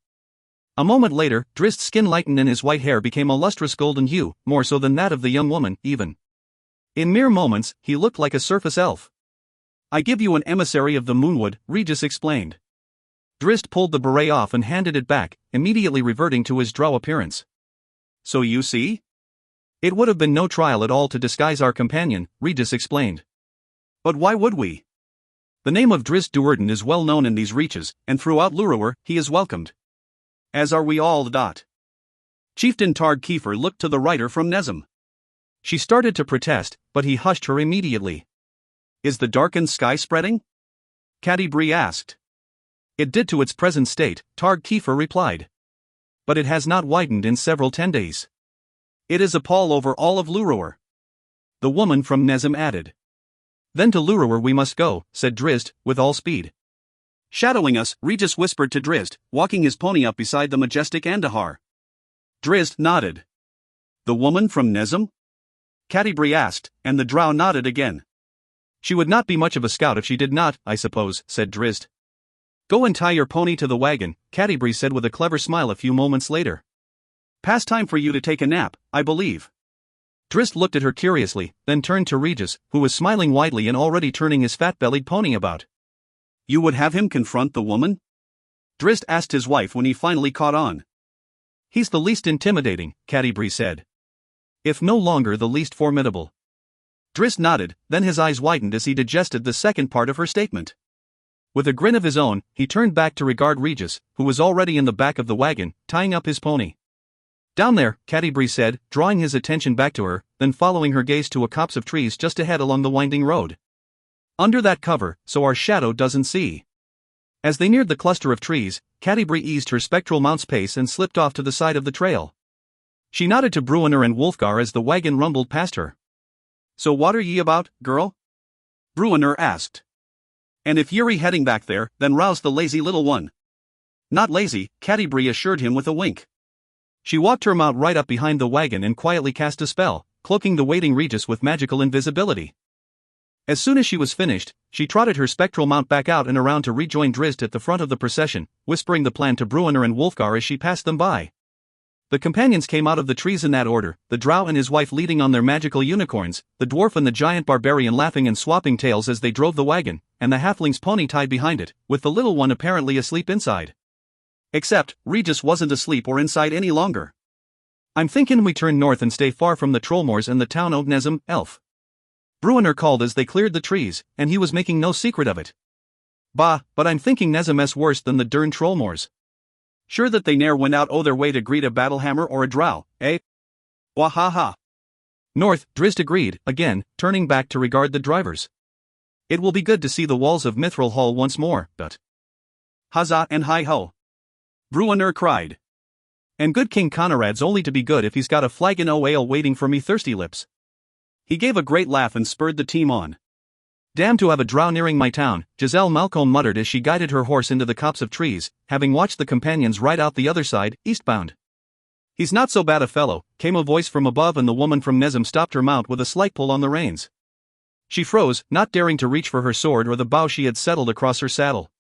A moment later, Drizzt's skin lightened and his white hair became a lustrous golden hue, more so than that of the young woman, even. In mere moments, he looked like a surface elf. I give you an emissary of the Moonwood, Regis explained. Drizzt pulled the beret off and handed it back, immediately reverting to his drow appearance. So you see? It would have been no trial at all to disguise our companion, Regis explained. But why would we? The name of Drizzt Duerden is well known in these reaches, and throughout Lurewar, he is welcomed. As are we all. Chieftain Targ Kiefer looked to the writer from Nezem. She started to protest, but he hushed her immediately. Is the darkened sky spreading? Catti-brie asked. It did to its present state, Targ Kiefer replied. But it has not widened in several 10 days. It is a pall over all of Lurewar. The woman from Nezem added. Then to Lurewar we must go, said Drizzt, with all speed. Shadowing us, Regis whispered to Drizzt, walking his pony up beside the majestic Andahar. Drizzt nodded. The woman from Nezem? Catti-brie asked, and the drow nodded again. She would not be much of a scout if she did not, I suppose, said Drizzt. Go and tie your pony to the wagon, Catti-brie said with a clever smile a few moments later. Past time for you to take a nap, I believe. Drizzt looked at her curiously, then turned to Regis, who was smiling widely and already turning his fat-bellied pony about. You would have him confront the woman? Drizzt asked his wife when he finally caught on. He's the least intimidating, Catti-brie said. If no longer the least formidable. Drizzt nodded, then his eyes widened as he digested the second part of her statement. With a grin of his own, he turned back to regard Regis, who was already in the back of the wagon, tying up his pony. Down there, Catti-brie said, drawing his attention back to her, then following her gaze to a copse of trees just ahead along the winding road. Under that cover, so our shadow doesn't see. As they neared the cluster of trees, Catti-brie eased her spectral mount's pace and slipped off to the side of the trail. She nodded to Bruenor and Wulfgar as the wagon rumbled past her. So what are ye about, girl? Bruenor asked. And if you're heading back there, then rouse the lazy little one. Not lazy, Catti-brie assured him with a wink. She walked her mount right up behind the wagon and quietly cast a spell, cloaking the waiting Regis with magical invisibility. As soon as she was finished, she trotted her spectral mount back out and around to rejoin Drizzt at the front of the procession, whispering the plan to Bruenor and Wulfgar as she passed them by. The companions came out of the trees in that order, the drow and his wife leading on their magical unicorns, the dwarf and the giant barbarian laughing and swapping tails as they drove the wagon, and the halfling's pony tied behind it, with the little one apparently asleep inside. Except, Regis wasn't asleep or inside any longer. I'm thinkin' we turn north and stay far from the Trollmoors and the town o' Nezem, elf. Bruenor called as they cleared the trees, and he was making no secret of it. Bah, but I'm thinking Nezem's worse than the Dern Trollmoors. Sure that they ne'er went out o' their way to greet a battlehammer or a drow, eh? Wahaha. North, Drizzt agreed, again, turning back to regard the drivers. It will be good to see the walls of Mithril Hall once more, but. Huzzah and hi-ho. Bruenor cried. And good King Conrad's only to be good if he's got a flagon o' ale waiting for me thirsty lips. He gave a great laugh and spurred the team on. Damn to have a drow nearing my town, Giselle Malcolm muttered as she guided her horse into the copse of trees, having watched the companions ride out the other side, eastbound. He's not so bad a fellow, came a voice from above and the woman from Nezem stopped her mount with a slight pull on the reins. She froze, not daring to reach for her sword or the bough she had settled across her saddle.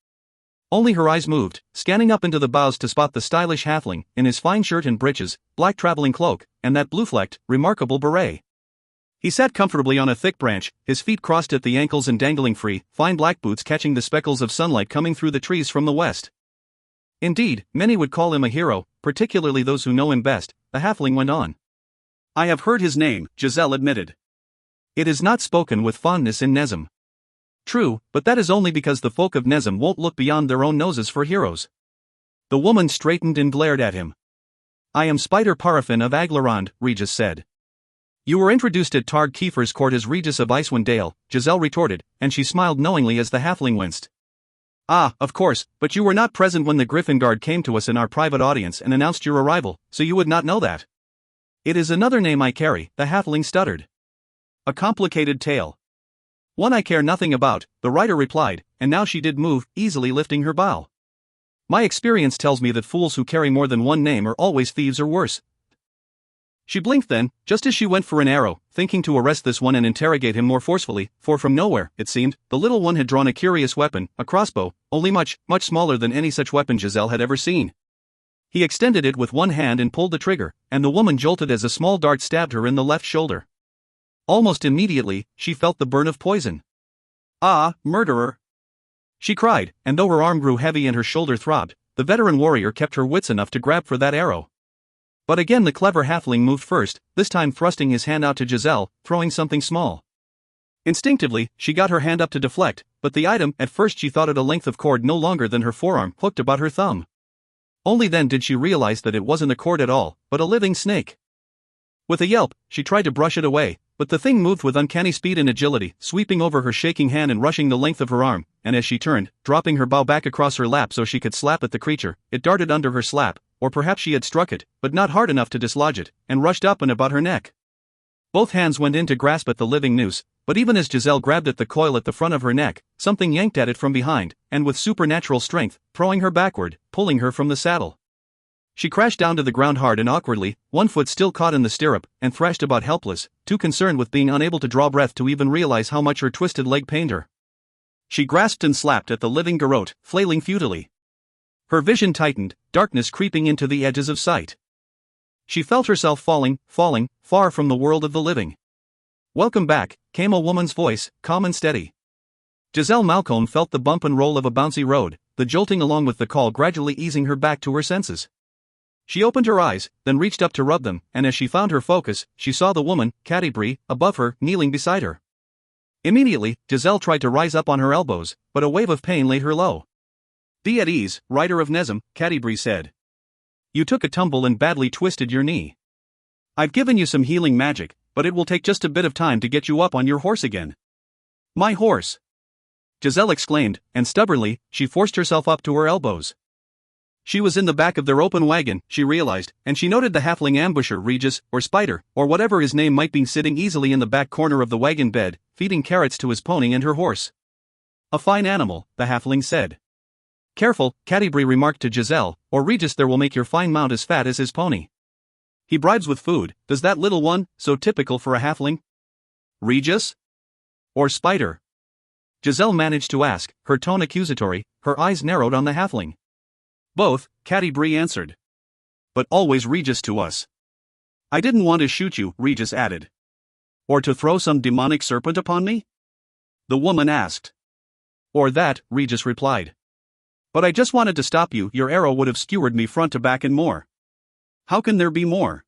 Only her eyes moved, scanning up into the boughs to spot the stylish halfling, in his fine shirt and breeches, black traveling cloak, and that blue-flecked, remarkable beret. He sat comfortably on a thick branch, his feet crossed at the ankles and dangling free, fine black boots catching the speckles of sunlight coming through the trees from the west. Indeed, many would call him a hero, particularly those who know him best, the halfling went on. I have heard his name, Giselle admitted. It is not spoken with fondness in Nezem. True, but that is only because the folk of Nezem won't look beyond their own noses for heroes. The woman straightened and glared at him. I am Spider Paraffin of Aglarond, Regis said. You were introduced at Targ Kiefer's court as Regis of Icewind Dale, Giselle retorted, and she smiled knowingly as the halfling winced. Ah, of course, but you were not present when the Griffin Guard came to us in our private audience and announced your arrival, so you would not know that. It is another name I carry, the halfling stuttered. A complicated tale. One I care nothing about, the writer replied, and now she did move, easily lifting her bow. My experience tells me that fools who carry more than one name are always thieves or worse. She blinked then, just as she went for an arrow, thinking to arrest this one and interrogate him more forcefully, for from nowhere, it seemed, the little one had drawn a curious weapon, a crossbow, only much, much smaller than any such weapon Giselle had ever seen. He extended it with one hand and pulled the trigger, and the woman jolted as a small dart stabbed her in the left shoulder. Almost immediately, she felt the burn of poison. Ah, murderer! She cried, and though her arm grew heavy and her shoulder throbbed, the veteran warrior kept her wits enough to grab for that arrow. But again the clever halfling moved first, this time thrusting his hand out to Giselle, throwing something small. Instinctively, she got her hand up to deflect, but the item, at first she thought it a length of cord no longer than her forearm, hooked about her thumb. Only then did she realize that it wasn't a cord at all, but a living snake. With a yelp, she tried to brush it away, but the thing moved with uncanny speed and agility, sweeping over her shaking hand and rushing the length of her arm, and as she turned, dropping her bow back across her lap so she could slap at the creature, it darted under her slap, or perhaps she had struck it, but not hard enough to dislodge it, and rushed up and about her neck. Both hands went in to grasp at the living noose, but even as Giselle grabbed at the coil at the front of her neck, something yanked at it from behind, and with supernatural strength, throwing her backward, pulling her from the saddle. She crashed down to the ground hard and awkwardly, one foot still caught in the stirrup, and thrashed about helpless, too concerned with being unable to draw breath to even realize how much her twisted leg pained her. She grasped and slapped at the living garrote, flailing futilely. Her vision tightened, darkness creeping into the edges of sight. She felt herself falling, far from the world of the living. Welcome back, came a woman's voice, calm and steady. Giselle Malcolm felt the bump and roll of a bouncy road, the jolting along with the call gradually easing her back to her senses. She opened her eyes, then reached up to rub them, and as she found her focus, she saw the woman, Cadibri, above her, kneeling beside her. Immediately, Giselle tried to rise up on her elbows, but a wave of pain laid her low. Be at ease, rider of Nezem, Cadibri said. You took a tumble and badly twisted your knee. I've given you some healing magic, but it will take just a bit of time to get you up on your horse again. My horse! Giselle exclaimed, and stubbornly, she forced herself up to her elbows. She was in the back of their open wagon, she realized, and she noted the halfling ambusher Regis, or Spider, or whatever his name might be sitting easily in the back corner of the wagon bed, feeding carrots to his pony and her horse. A fine animal, the halfling said. Careful, Cadibri remarked to Giselle, or Regis there will make your fine mount as fat as his pony. He bribes with food, does that little one, so typical for a halfling? Regis? Or Spider? Giselle managed to ask, her tone accusatory, her eyes narrowed on the halfling. Both, Cadibri answered. But always Regis to us. I didn't want to shoot you, Regis added. Or to throw some demonic serpent upon me? The woman asked. Or that, Regis replied. But I just wanted to stop you, your arrow would have skewered me front to back and more. How can there be more?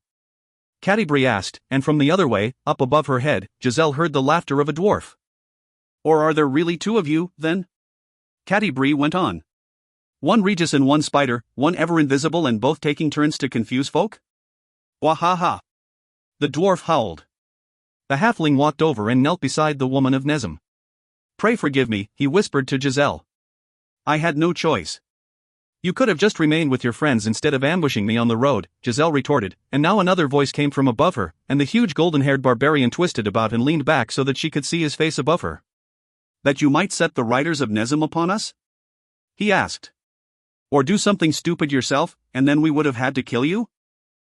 Cadibri asked, and from the other way, up above her head, Giselle heard the laughter of a dwarf. Or are there really two of you, then? Cadibri went on. One Regis and one Spider, one ever invisible and both taking turns to confuse folk? Wahaha! The dwarf howled. The halfling walked over and knelt beside the woman of Nezem. Pray forgive me, he whispered to Giselle. I had no choice. You could have just remained with your friends instead of ambushing me on the road, Giselle retorted, and now another voice came from above her, and the huge golden-haired barbarian twisted about and leaned back so that she could see his face above her. That you might set the riders of Nezem upon us? He asked. Or do something stupid yourself, and then we would have had to kill you?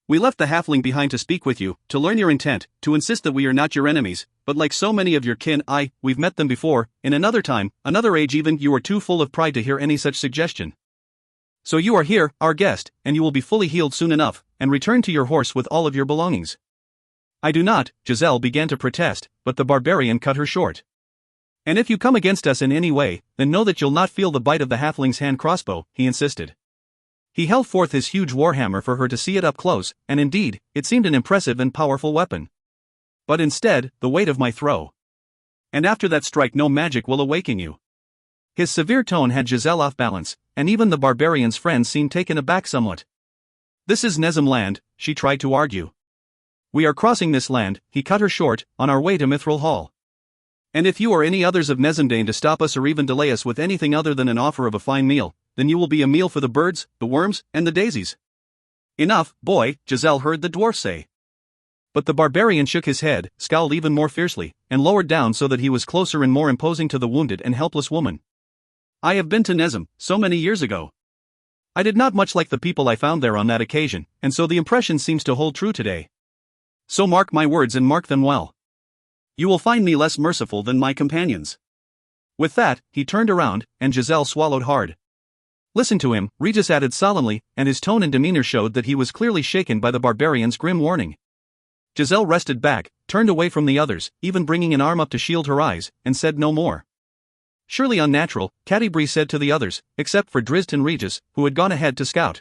We left the halfling behind to speak with you, to learn your intent, to insist that we are not your enemies, but like so many of your kin, we've met them before, in another time, another age even, you were too full of pride to hear any such suggestion. So you are here, our guest, and you will be fully healed soon enough, and return to your horse with all of your belongings. I do not, Giselle began to protest, but the barbarian cut her short. And if you come against us in any way, then know that you'll not feel the bite of the halfling's hand crossbow, he insisted. He held forth his huge warhammer for her to see it up close, and indeed, it seemed an impressive and powerful weapon. But instead, the weight of my throw. And after that strike no magic will awaken you. His severe tone had Giselle off balance, and even the barbarian's friends seemed taken aback somewhat. "This is Nezem land," she tried to argue. "We are crossing this land," he cut her short, "on our way to Mithril Hall. And if you or any others of Nezem deign to stop us or even delay us with anything other than an offer of a fine meal, then you will be a meal for the birds, the worms, and the daisies." "Enough, boy," Giselle heard the dwarf say. But the barbarian shook his head, scowled even more fiercely, and lowered down so that he was closer and more imposing to the wounded and helpless woman. "I have been to Nezem, so many years ago. I did not much like the people I found there on that occasion, and so the impression seems to hold true today. So mark my words and mark them well. You will find me less merciful than my companions." With that, he turned around, and Giselle swallowed hard. "Listen to him," Regis added solemnly, and his tone and demeanor showed that he was clearly shaken by the barbarian's grim warning. Giselle rested back, turned away from the others, even bringing an arm up to shield her eyes, and said no more. Surely unnatural, Catti said to the others, except for Drizzt and Regis, who had gone ahead to scout.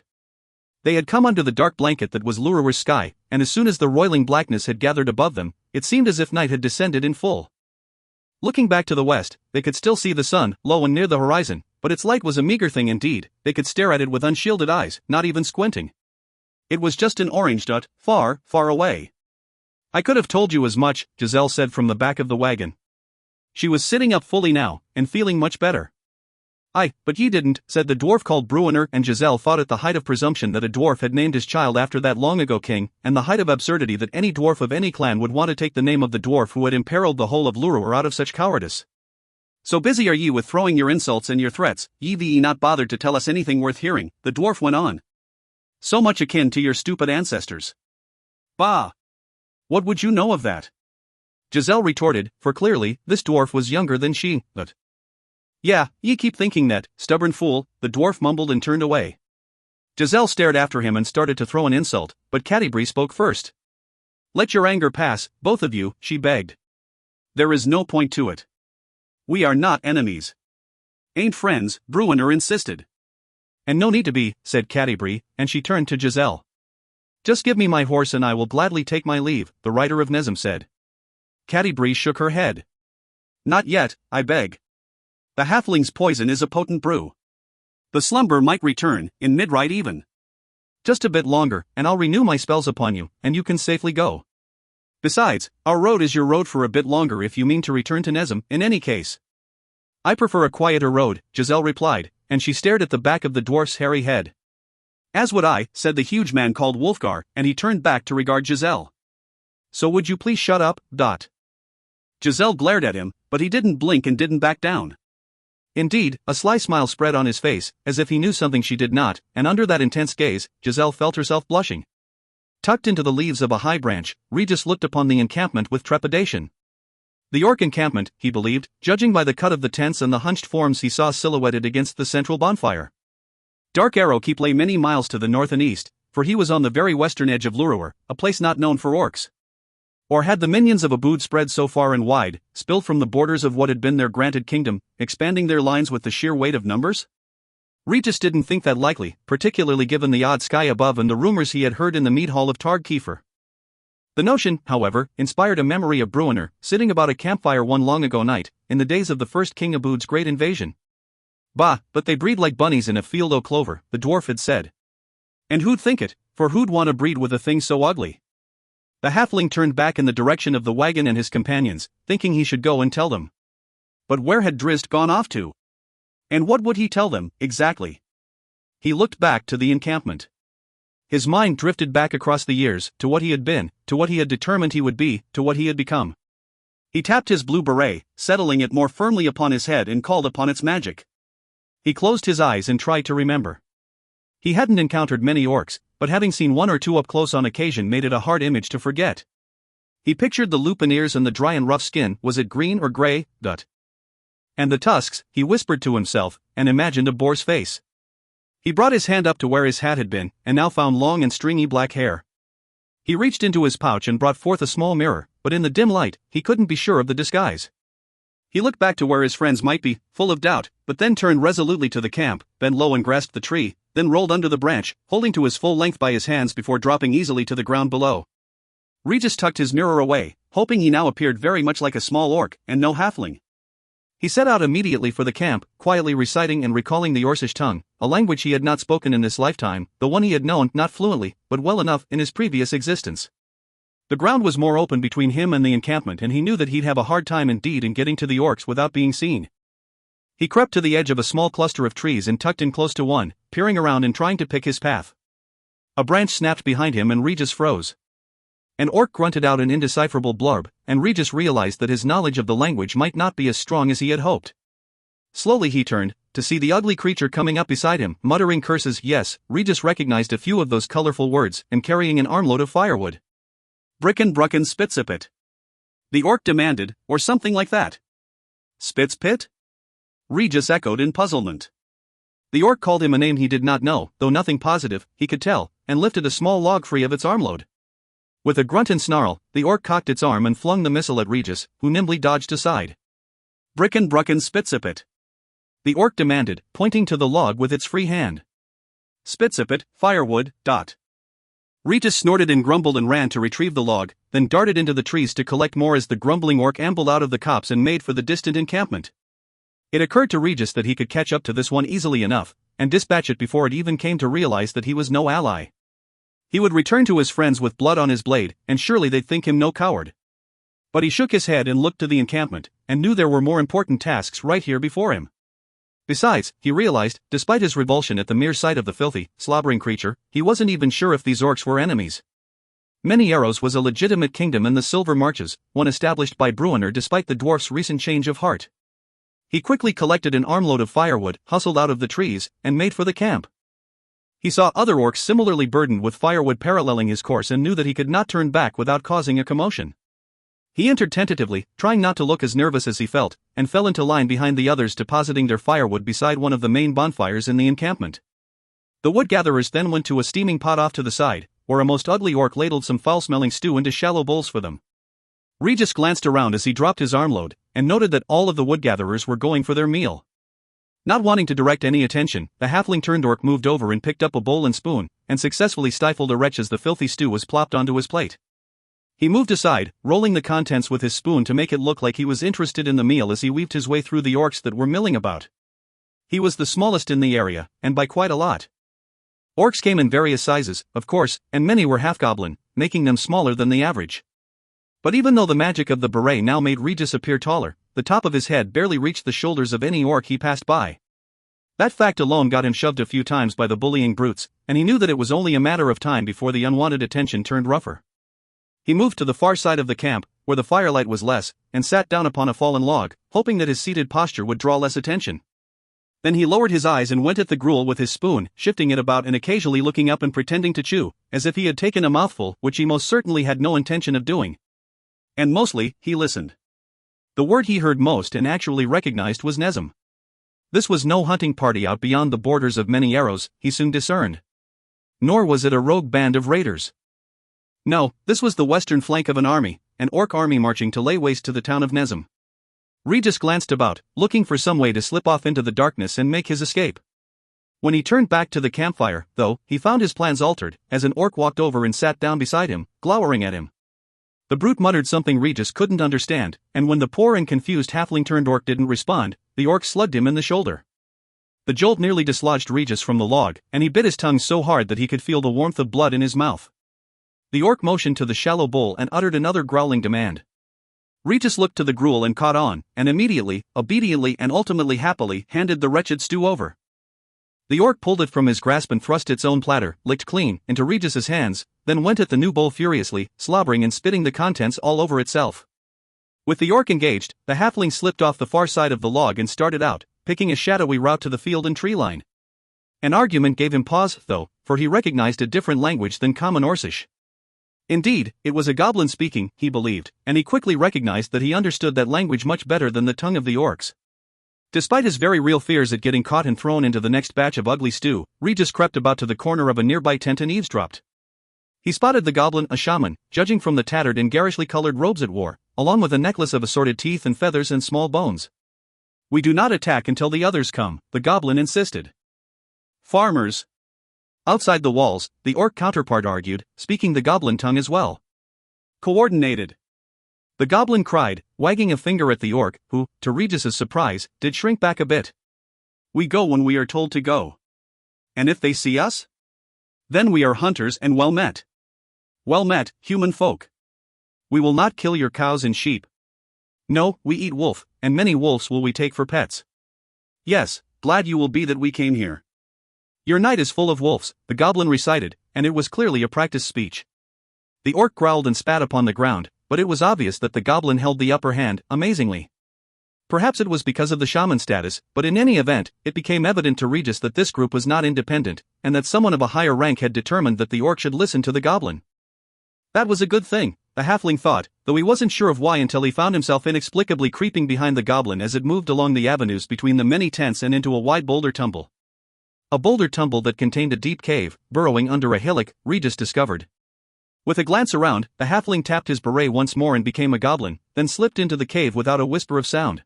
They had come under the dark blanket that was Lurur's sky, and as soon as the roiling blackness had gathered above them, it seemed as if night had descended in full. Looking back to the west, they could still see the sun, low and near the horizon, but its light was a meager thing indeed. They could stare at it with unshielded eyes, not even squinting. It was just an orange dot, far, far away. "I could have told you as much," Giselle said from the back of the wagon. She was sitting up fully now, and feeling much better. But ye didn't," said the dwarf called Bruenor, and Giselle thought it the height of presumption that a dwarf had named his child after that long-ago king, and the height of absurdity that any dwarf of any clan would want to take the name of the dwarf who had imperiled the whole of Lurur out of such cowardice. "So busy are ye with throwing your insults and your threats, ye not bothered to tell us anything worth hearing," the dwarf went on. "So much akin to your stupid ancestors." "Bah! What would you know of that?" Giselle retorted, for clearly, this dwarf was younger than she, but... "Yeah, ye keep thinking that, stubborn fool," the dwarf mumbled and turned away. Giselle stared after him and started to throw an insult, but Catti spoke first. "Let your anger pass, both of you," she begged. "There is no point to it. We are not enemies." "Ain't friends," Bruenor insisted. "And no need to be," said Catti, and she turned to Giselle. "Just give me my horse and I will gladly take my leave," the rider of Nezem said. Catti shook her head. "Not yet, I beg. The halfling's poison is a potent brew. The slumber might return, in mid-ride even. Just a bit longer, and I'll renew my spells upon you, and you can safely go. Besides, our road is your road for a bit longer if you mean to return to Nezem, in any case." "I prefer a quieter road," Giselle replied, and she stared at the back of the dwarf's hairy head. "As would I," said the huge man called Wolfgar, and he turned back to regard Giselle. "So would you please shut up, Dot?" Giselle glared at him, but he didn't blink and didn't back down. Indeed, a sly smile spread on his face, as if he knew something she did not, and under that intense gaze, Giselle felt herself blushing. Tucked into the leaves of a high branch, Regis looked upon the encampment with trepidation. The orc encampment, he believed, judging by the cut of the tents and the hunched forms he saw silhouetted against the central bonfire. Dark Arrow Keep lay many miles to the north and east, for he was on the very western edge of Lurur, a place not known for orcs. Or had the minions of Abood spread so far and wide, spilled from the borders of what had been their granted kingdom, expanding their lines with the sheer weight of numbers? Regis didn't think that likely, particularly given the odd sky above and the rumors he had heard in the mead hall of Targ Kiefer. The notion, however, inspired a memory of Bruenor, sitting about a campfire one long-ago night, in the days of the first King Abood's great invasion. "Bah, but they breed like bunnies in a field o' clover," the dwarf had said. "And who'd think it, for who'd want to breed with a thing so ugly?" The halfling turned back in the direction of the wagon and his companions, thinking he should go and tell them. But where had Drizzt gone off to? And what would he tell them, exactly? He looked back to the encampment. His mind drifted back across the years, to what he had been, to what he had determined he would be, to what he had become. He tapped his blue beret, settling it more firmly upon his head and called upon its magic. He closed his eyes and tried to remember. He hadn't encountered many orcs, but having seen one or two up close on occasion made it a hard image to forget. He pictured the lupin ears and the dry and rough skin. Was it green or gray? And the tusks, he whispered to himself, and imagined a boar's face. He brought his hand up to where his hat had been, and now found long and stringy black hair. He reached into his pouch and brought forth a small mirror, but in the dim light, he couldn't be sure of the disguise. He looked back to where his friends might be, full of doubt, but then turned resolutely to the camp, bent low and grasped the tree, then rolled under the branch, holding to his full length by his hands before dropping easily to the ground below. Regis tucked his mirror away, hoping he now appeared very much like a small orc, and no halfling. He set out immediately for the camp, quietly reciting and recalling the Orcish tongue, a language he had not spoken in this lifetime, the one he had known not fluently, but well enough in his previous existence. The ground was more open between him and the encampment, and he knew that he'd have a hard time indeed in getting to the orcs without being seen. He crept to the edge of a small cluster of trees and tucked in close to one, peering around and trying to pick his path. A branch snapped behind him and Regis froze. An orc grunted out an indecipherable blurb, and Regis realized that his knowledge of the language might not be as strong as he had hoped. Slowly he turned, to see the ugly creature coming up beside him, muttering curses. Yes, Regis recognized a few of those colorful words, and carrying an armload of firewood. Bricken Brucken Spitzipit. The orc demanded, or something like that. Spitzpit? Regis echoed in puzzlement. The orc called him a name he did not know, though nothing positive, he could tell, and lifted a small log free of its armload. With a grunt and snarl, the orc cocked its arm and flung the missile at Regis, who nimbly dodged aside. Bricken Brucken Spitzipit. The orc demanded, pointing to the log with its free hand. Spitzipit, firewood. Regis snorted and grumbled and ran to retrieve the log, then darted into the trees to collect more as the grumbling orc ambled out of the copse and made for the distant encampment. It occurred to Regis that he could catch up to this one easily enough, and dispatch it before it even came to realize that he was no ally. He would return to his friends with blood on his blade, and surely they'd think him no coward. But he shook his head and looked to the encampment, and knew there were more important tasks right here before him. Besides, he realized, despite his revulsion at the mere sight of the filthy, slobbering creature, he wasn't even sure if these orcs were enemies. Many Arrows was a legitimate kingdom in the Silver Marches, one established by Bruenor despite the dwarf's recent change of heart. He quickly collected an armload of firewood, hustled out of the trees, and made for the camp. He saw other orcs similarly burdened with firewood paralleling his course and knew that he could not turn back without causing a commotion. He entered tentatively, trying not to look as nervous as he felt, and fell into line behind the others, depositing their firewood beside one of the main bonfires in the encampment. The wood gatherers then went to a steaming pot off to the side, where a most ugly orc ladled some foul-smelling stew into shallow bowls for them. Regis glanced around as he dropped his armload, and noted that all of the wood gatherers were going for their meal. Not wanting to direct any attention, the halfling-turned-orc moved over and picked up a bowl and spoon, and successfully stifled a wretch as the filthy stew was plopped onto his plate. He moved aside, rolling the contents with his spoon to make it look like he was interested in the meal as he weaved his way through the orcs that were milling about. He was the smallest in the area, and by quite a lot. Orcs came in various sizes, of course, and many were half-goblin, making them smaller than the average. But even though the magic of the beret now made Regis appear taller, the top of his head barely reached the shoulders of any orc he passed by. That fact alone got him shoved a few times by the bullying brutes, and he knew that it was only a matter of time before the unwanted attention turned rougher. He moved to the far side of the camp, where the firelight was less, and sat down upon a fallen log, hoping that his seated posture would draw less attention. Then he lowered his eyes and went at the gruel with his spoon, shifting it about and occasionally looking up and pretending to chew, as if he had taken a mouthful, which he most certainly had no intention of doing. And mostly, he listened. The word he heard most and actually recognized was Nezem. This was no hunting party out beyond the borders of many Arrows, he soon discerned. Nor was it a rogue band of raiders. No, this was the western flank of an orc army marching to lay waste to the town of Nezem. Regis glanced about, looking for some way to slip off into the darkness and make his escape. When he turned back to the campfire, though, he found his plans altered, as an orc walked over and sat down beside him, glowering at him. The brute muttered something Regis couldn't understand, and when the poor and confused halfling-turned-orc didn't respond, the orc slugged him in the shoulder. The jolt nearly dislodged Regis from the log, and he bit his tongue so hard that he could feel the warmth of blood in his mouth. The orc motioned to the shallow bowl and uttered another growling demand. Regis looked to the gruel and caught on, and immediately, obediently and ultimately happily handed the wretched stew over. The orc pulled it from his grasp and thrust its own platter, licked clean, into Regis's hands, then went at the new bowl furiously, slobbering and spitting the contents all over itself. With the orc engaged, the halfling slipped off the far side of the log and started out, picking a shadowy route to the field and tree line. An argument gave him pause, though, for he recognized a different language than common Orcish. Indeed, it was a goblin speaking, he believed, and he quickly recognized that he understood that language much better than the tongue of the orcs. Despite his very real fears at getting caught and thrown into the next batch of ugly stew, Regis crept about to the corner of a nearby tent and eavesdropped. He spotted the goblin, a shaman, judging from the tattered and garishly colored robes it wore, along with a necklace of assorted teeth and feathers and small bones. "We do not attack until the others come," the goblin insisted. "Farmers." Outside the walls, the orc counterpart argued, speaking the goblin tongue as well. "Coordinated." The goblin cried, wagging a finger at the orc, who, to Regis's surprise, did shrink back a bit. We go when we are told to go. And if they see us? Then we are hunters and well met. Well met, human folk. We will not kill your cows and sheep. No, we eat wolf, and many wolves will we take for pets. Yes, glad you will be that we came here. Your night is full of wolves, the goblin recited, and it was clearly a practice speech. The orc growled and spat upon the ground, but it was obvious that the goblin held the upper hand, amazingly. Perhaps it was because of the shaman status, but in any event, it became evident to Regis that this group was not independent, and that someone of a higher rank had determined that the orc should listen to the goblin. That was a good thing, the halfling thought, though he wasn't sure of why until he found himself inexplicably creeping behind the goblin as it moved along the avenues between the many tents and into a wide boulder tumble. A boulder tumble that contained a deep cave, burrowing under a hillock, Regis discovered. With a glance around, the halfling tapped his beret once more and became a goblin, then slipped into the cave without a whisper of sound.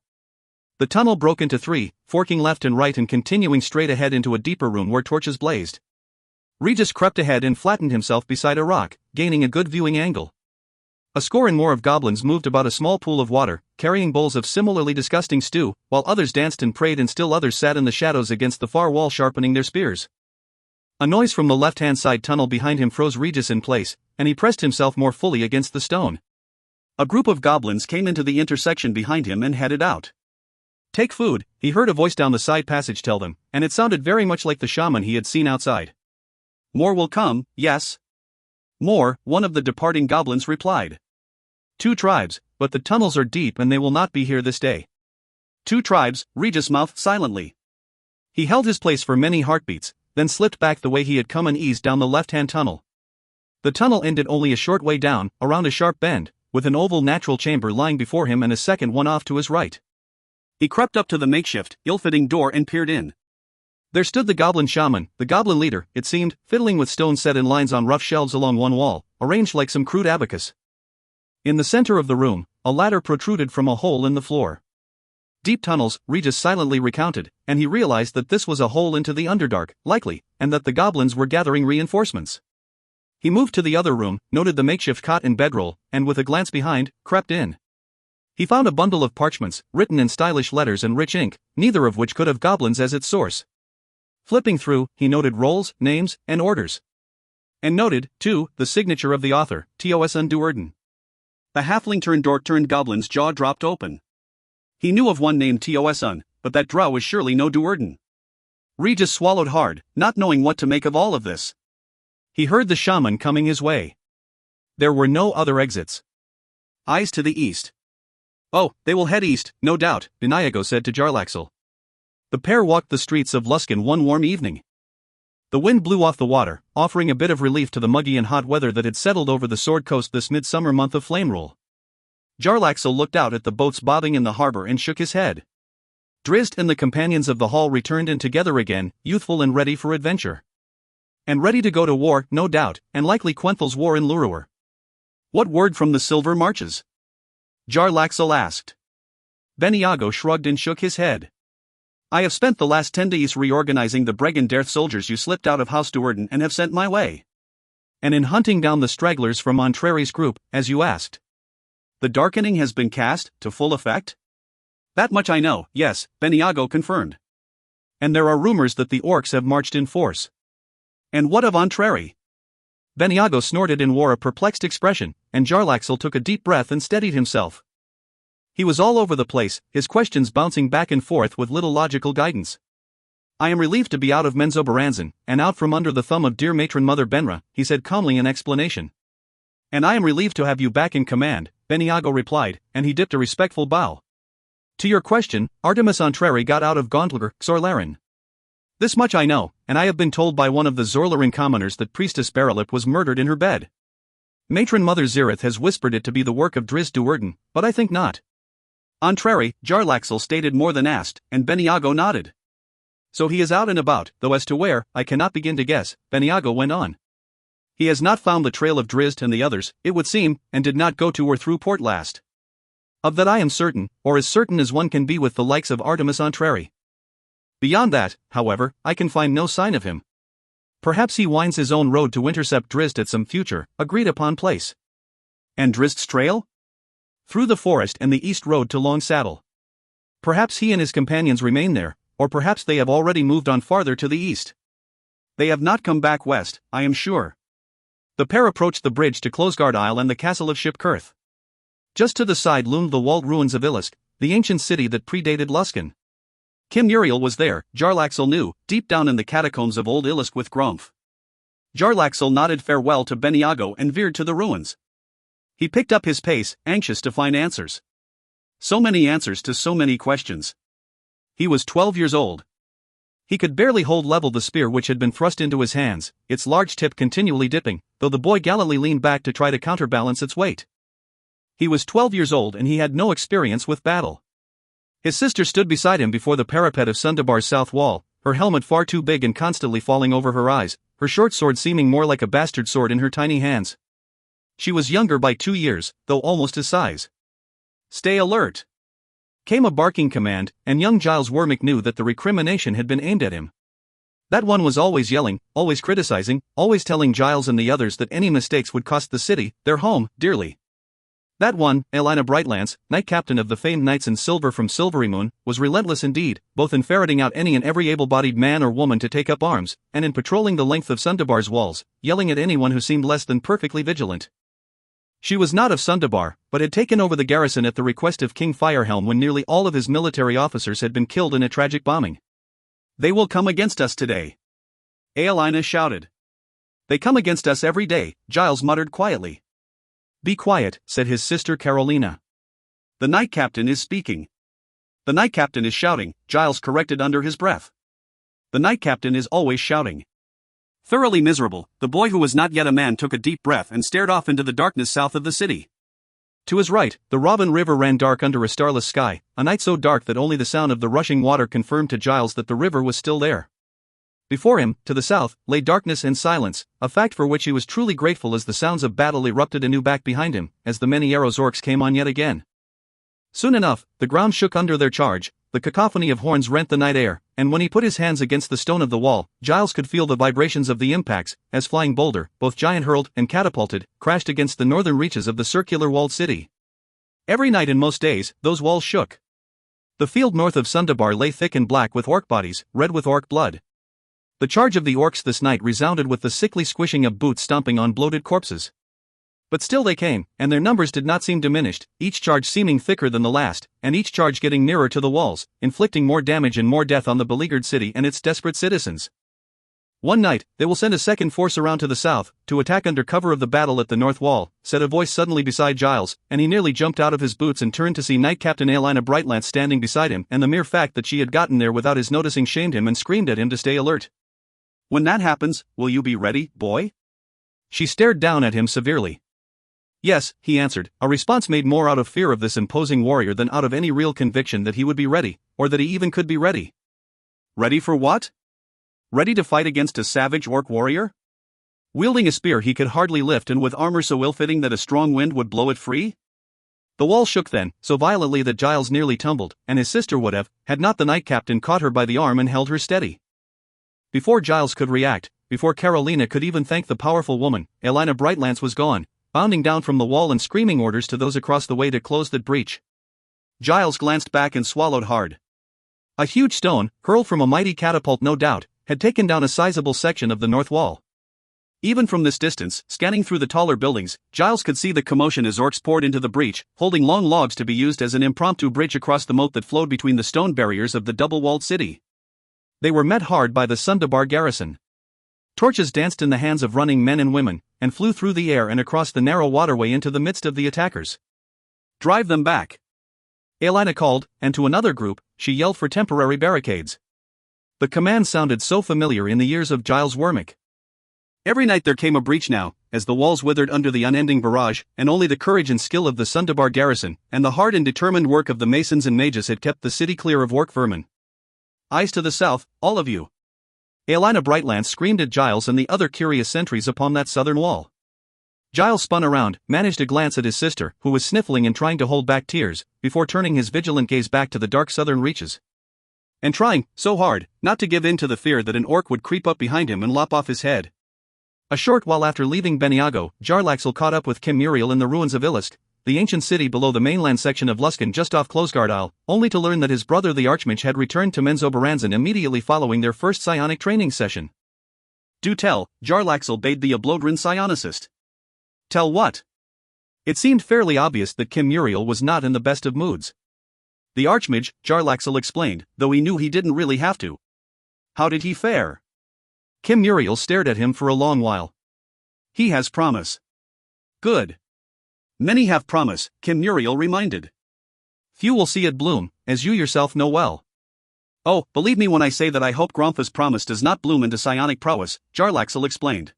The tunnel broke into three, forking left and right and continuing straight ahead into a deeper room where torches blazed. Regis crept ahead and flattened himself beside a rock, gaining a good viewing angle. A score and more of goblins moved about a small pool of water, carrying bowls of similarly disgusting stew, while others danced and prayed and still others sat in the shadows against the far wall sharpening their spears. A noise from the left-hand side tunnel behind him froze Regis in place, and he pressed himself more fully against the stone. A group of goblins came into the intersection behind him and headed out. Take food, he heard a voice down the side passage tell them, and it sounded very much like the shaman he had seen outside. More will come, yes. More, one of the departing goblins replied. 2 tribes, but the tunnels are deep and they will not be here this day. 2 tribes, Regis mouthed silently. He held his place for many heartbeats, then slipped back the way he had come and eased down the left-hand tunnel. The tunnel ended only a short way down, around a sharp bend, with an oval natural chamber lying before him and a second one off to his right. He crept up to the makeshift, ill-fitting door and peered in. There stood the goblin shaman, the goblin leader, it seemed, fiddling with stones set in lines on rough shelves along one wall, arranged like some crude abacus. In the center of the room, a ladder protruded from a hole in the floor. Deep tunnels, Regis silently recounted, and he realized that this was a hole into the Underdark, likely, and that the goblins were gathering reinforcements. He moved to the other room, noted the makeshift cot and bedroll, and with a glance behind, crept in. He found a bundle of parchments, written in stylish letters and rich ink, neither of which could have goblins as its source. Flipping through, he noted roles, names, and orders. And noted, too, the signature of the author, Tos Unduerden. The halfling turned dork turned goblin's jaw dropped open. He knew of one named Tos Un, but that drow was surely no Duerden. Regis swallowed hard, not knowing what to make of all of this. He heard the shaman coming his way. There were no other exits. Eyes to the east. Oh, they will head east, no doubt, Beniago said to Jarlaxle. The pair walked the streets of Luskan one warm evening. The wind blew off the water, offering a bit of relief to the muggy and hot weather that had settled over the Sword Coast this midsummer month of flame rule. Jarlaxle looked out at the boats bobbing in the harbor and shook his head. Drizzt and the companions of the hall returned in together again, youthful and ready for adventure. And ready to go to war, no doubt, and likely Quenthal's war in Lurur. What word from the Silver Marches? Jarlaxle asked. Beniago shrugged and shook his head. I have spent the last 10 days reorganizing the Bregendarth soldiers you slipped out of House Duerden and have sent my way. And in hunting down the stragglers from Montreri's group, as you asked. The darkening has been cast, to full effect? That much I know, yes, Beniago confirmed. And there are rumors that the orcs have marched in force. And what of Montreri? Beniago snorted and wore a perplexed expression, and Jarlaxle took a deep breath and steadied himself. He was all over the place, his questions bouncing back and forth with little logical guidance. I am relieved to be out of Menzoberranzan, and out from under the thumb of dear matron Mother Benra, he said calmly in explanation. And I am relieved to have you back in command, Beniago replied, and he dipped a respectful bow. To your question, Artemis Entreri got out of Gondlger, Xorlarin. This much I know, and I have been told by one of the Zorlarin commoners that Priestess Baralip was murdered in her bed. Matron Mother Zirith has whispered it to be the work of Drizzt Duerden, but I think not. Entreri, Jarlaxle stated more than asked, and Beniago nodded. So he is out and about, though as to where, I cannot begin to guess, Beniago went on. He has not found the trail of Drizzt and the others, it would seem, and did not go to or through port last. Of that I am certain, or as certain as one can be with the likes of Artemis Entreri. Beyond that, however, I can find no sign of him. Perhaps he winds his own road to intercept Drizzt at some future, agreed-upon place. And Drizzt's trail? through the forest and the east road to Long Saddle. Perhaps he and his companions remain there, or perhaps they have already moved on farther to the east. They have not come back west, I am sure. The pair approached the bridge to Closegard Isle and the castle of Shipkirth. Just to the side loomed the walled ruins of Ilisk, the ancient city that predated Luskan. Kim Muriel was there, Jarlaxle knew, deep down in the catacombs of old Ilisk with Grumph. Jarlaxle nodded farewell to Beniago and veered to the ruins. He picked up his pace, anxious to find answers. So many answers to so many questions. He was 12 years old. He could barely hold level the spear which had been thrust into his hands, its large tip continually dipping, though the boy gallantly leaned back to try to counterbalance its weight. He was 12 years old and he had no experience with battle. His sister stood beside him before the parapet of Sundabar's south wall, her helmet far too big and constantly falling over her eyes, her short sword seeming more like a bastard sword in her tiny hands. She was younger by 2 years, though almost his size. "Stay alert!" came a barking command, and young Giles Wormick knew that the recrimination had been aimed at him. That one was always yelling, always criticizing, always telling Giles and the others that any mistakes would cost the city, their home, dearly. That one, Elina Brightlance, Knight Captain of the famed Knights in Silver from Silverymoon, was relentless indeed, both in ferreting out any and every able-bodied man or woman to take up arms, and in patrolling the length of Sundabar's walls, yelling at anyone who seemed less than perfectly vigilant. She was not of Sundabar, but had taken over the garrison at the request of King Firehelm when nearly all of his military officers had been killed in a tragic bombing. "They will come against us today," Aelina shouted. "They come against us every day," Giles muttered quietly. "Be quiet," said his sister Carolina. "The Knight Captain is speaking." "The Knight Captain is shouting," Giles corrected under his breath. "The Knight Captain is always shouting." Thoroughly miserable, the boy who was not yet a man took a deep breath and stared off into the darkness south of the city. To his right, the Robin River ran dark under a starless sky, a night so dark that only the sound of the rushing water confirmed to Giles that the river was still there. Before him, to the south, lay darkness and silence, a fact for which he was truly grateful as the sounds of battle erupted anew back behind him, as the many arrows orcs came on yet again. Soon enough, the ground shook under their charge, the cacophony of horns rent the night air, and when he put his hands against the stone of the wall, Giles could feel the vibrations of the impacts, as flying boulder, both giant-hurled and catapulted, crashed against the northern reaches of the circular walled city. Every night and most days, those walls shook. The field north of Sundabar lay thick and black with orc bodies, red with orc blood. The charge of the orcs this night resounded with the sickly squishing of boots stomping on bloated corpses. But still they came, and their numbers did not seem diminished, each charge seeming thicker than the last, and each charge getting nearer to the walls, inflicting more damage and more death on the beleaguered city and its desperate citizens. "One night, they will send a second force around to the south, to attack under cover of the battle at the north wall," said a voice suddenly beside Giles, and he nearly jumped out of his boots and turned to see Knight Captain Aelina Brightlance standing beside him, and the mere fact that she had gotten there without his noticing shamed him and screamed at him to stay alert. "When that happens, will you be ready, boy?" She stared down at him severely. "Yes," he answered, a response made more out of fear of this imposing warrior than out of any real conviction that he would be ready, or that he even could be ready. "Ready for what? Ready to fight against a savage orc warrior? Wielding a spear he could hardly lift and with armor so ill-fitting that a strong wind would blow it free?" The wall shook then, so violently that Giles nearly tumbled, and his sister would have, had not the Knight Captain caught her by the arm and held her steady. Before Giles could react, before Carolina could even thank the powerful woman, Aelina Brightlance was gone, bounding down from the wall and screaming orders to those across the way to close that breach. Giles glanced back and swallowed hard. A huge stone, hurled from a mighty catapult no doubt, had taken down a sizable section of the north wall. Even from this distance, scanning through the taller buildings, Giles could see the commotion as orcs poured into the breach, holding long logs to be used as an impromptu bridge across the moat that flowed between the stone barriers of the double-walled city. They were met hard by the Sundabar garrison. Torches danced in the hands of running men and women, and flew through the air and across the narrow waterway into the midst of the attackers. "Drive them back," Aelina called, and to another group, she yelled for temporary barricades. The command sounded so familiar in the ears of Giles Wormick. Every night there came a breach now, as the walls withered under the unending barrage, and only the courage and skill of the Sundabar garrison, and the hard and determined work of the masons and mages had kept the city clear of orc vermin. "Eyes to the south, all of you!" Aelina Brightlance screamed at Giles and the other curious sentries upon that southern wall. Giles spun around, managed a glance at his sister, who was sniffling and trying to hold back tears, before turning his vigilant gaze back to the dark southern reaches. And trying, so hard, not to give in to the fear that an orc would creep up behind him and lop off his head. A short while after leaving Beniago, Jarlaxle caught up with Kim Muriel in the ruins of Ilisk, the ancient city below the mainland section of Luskan just off Closguard Isle, only to learn that his brother the Archmage had returned to Menzoberranzan immediately following their first psionic training session. Do tell, Jarlaxle bade the Oblodrin psionicist. Tell what? It seemed fairly obvious that Kim Muriel was not in the best of moods. The Archmage, Jarlaxle explained, though he knew he didn't really have to. How did he fare? Kim Muriel stared at him for a long while. He has promise. Good. Many have promise, Kim Muriel reminded. Few will see it bloom, as you yourself know well. Oh, believe me when I say that I hope Gromfa's promise does not bloom into psionic prowess, Jarlaxle explained.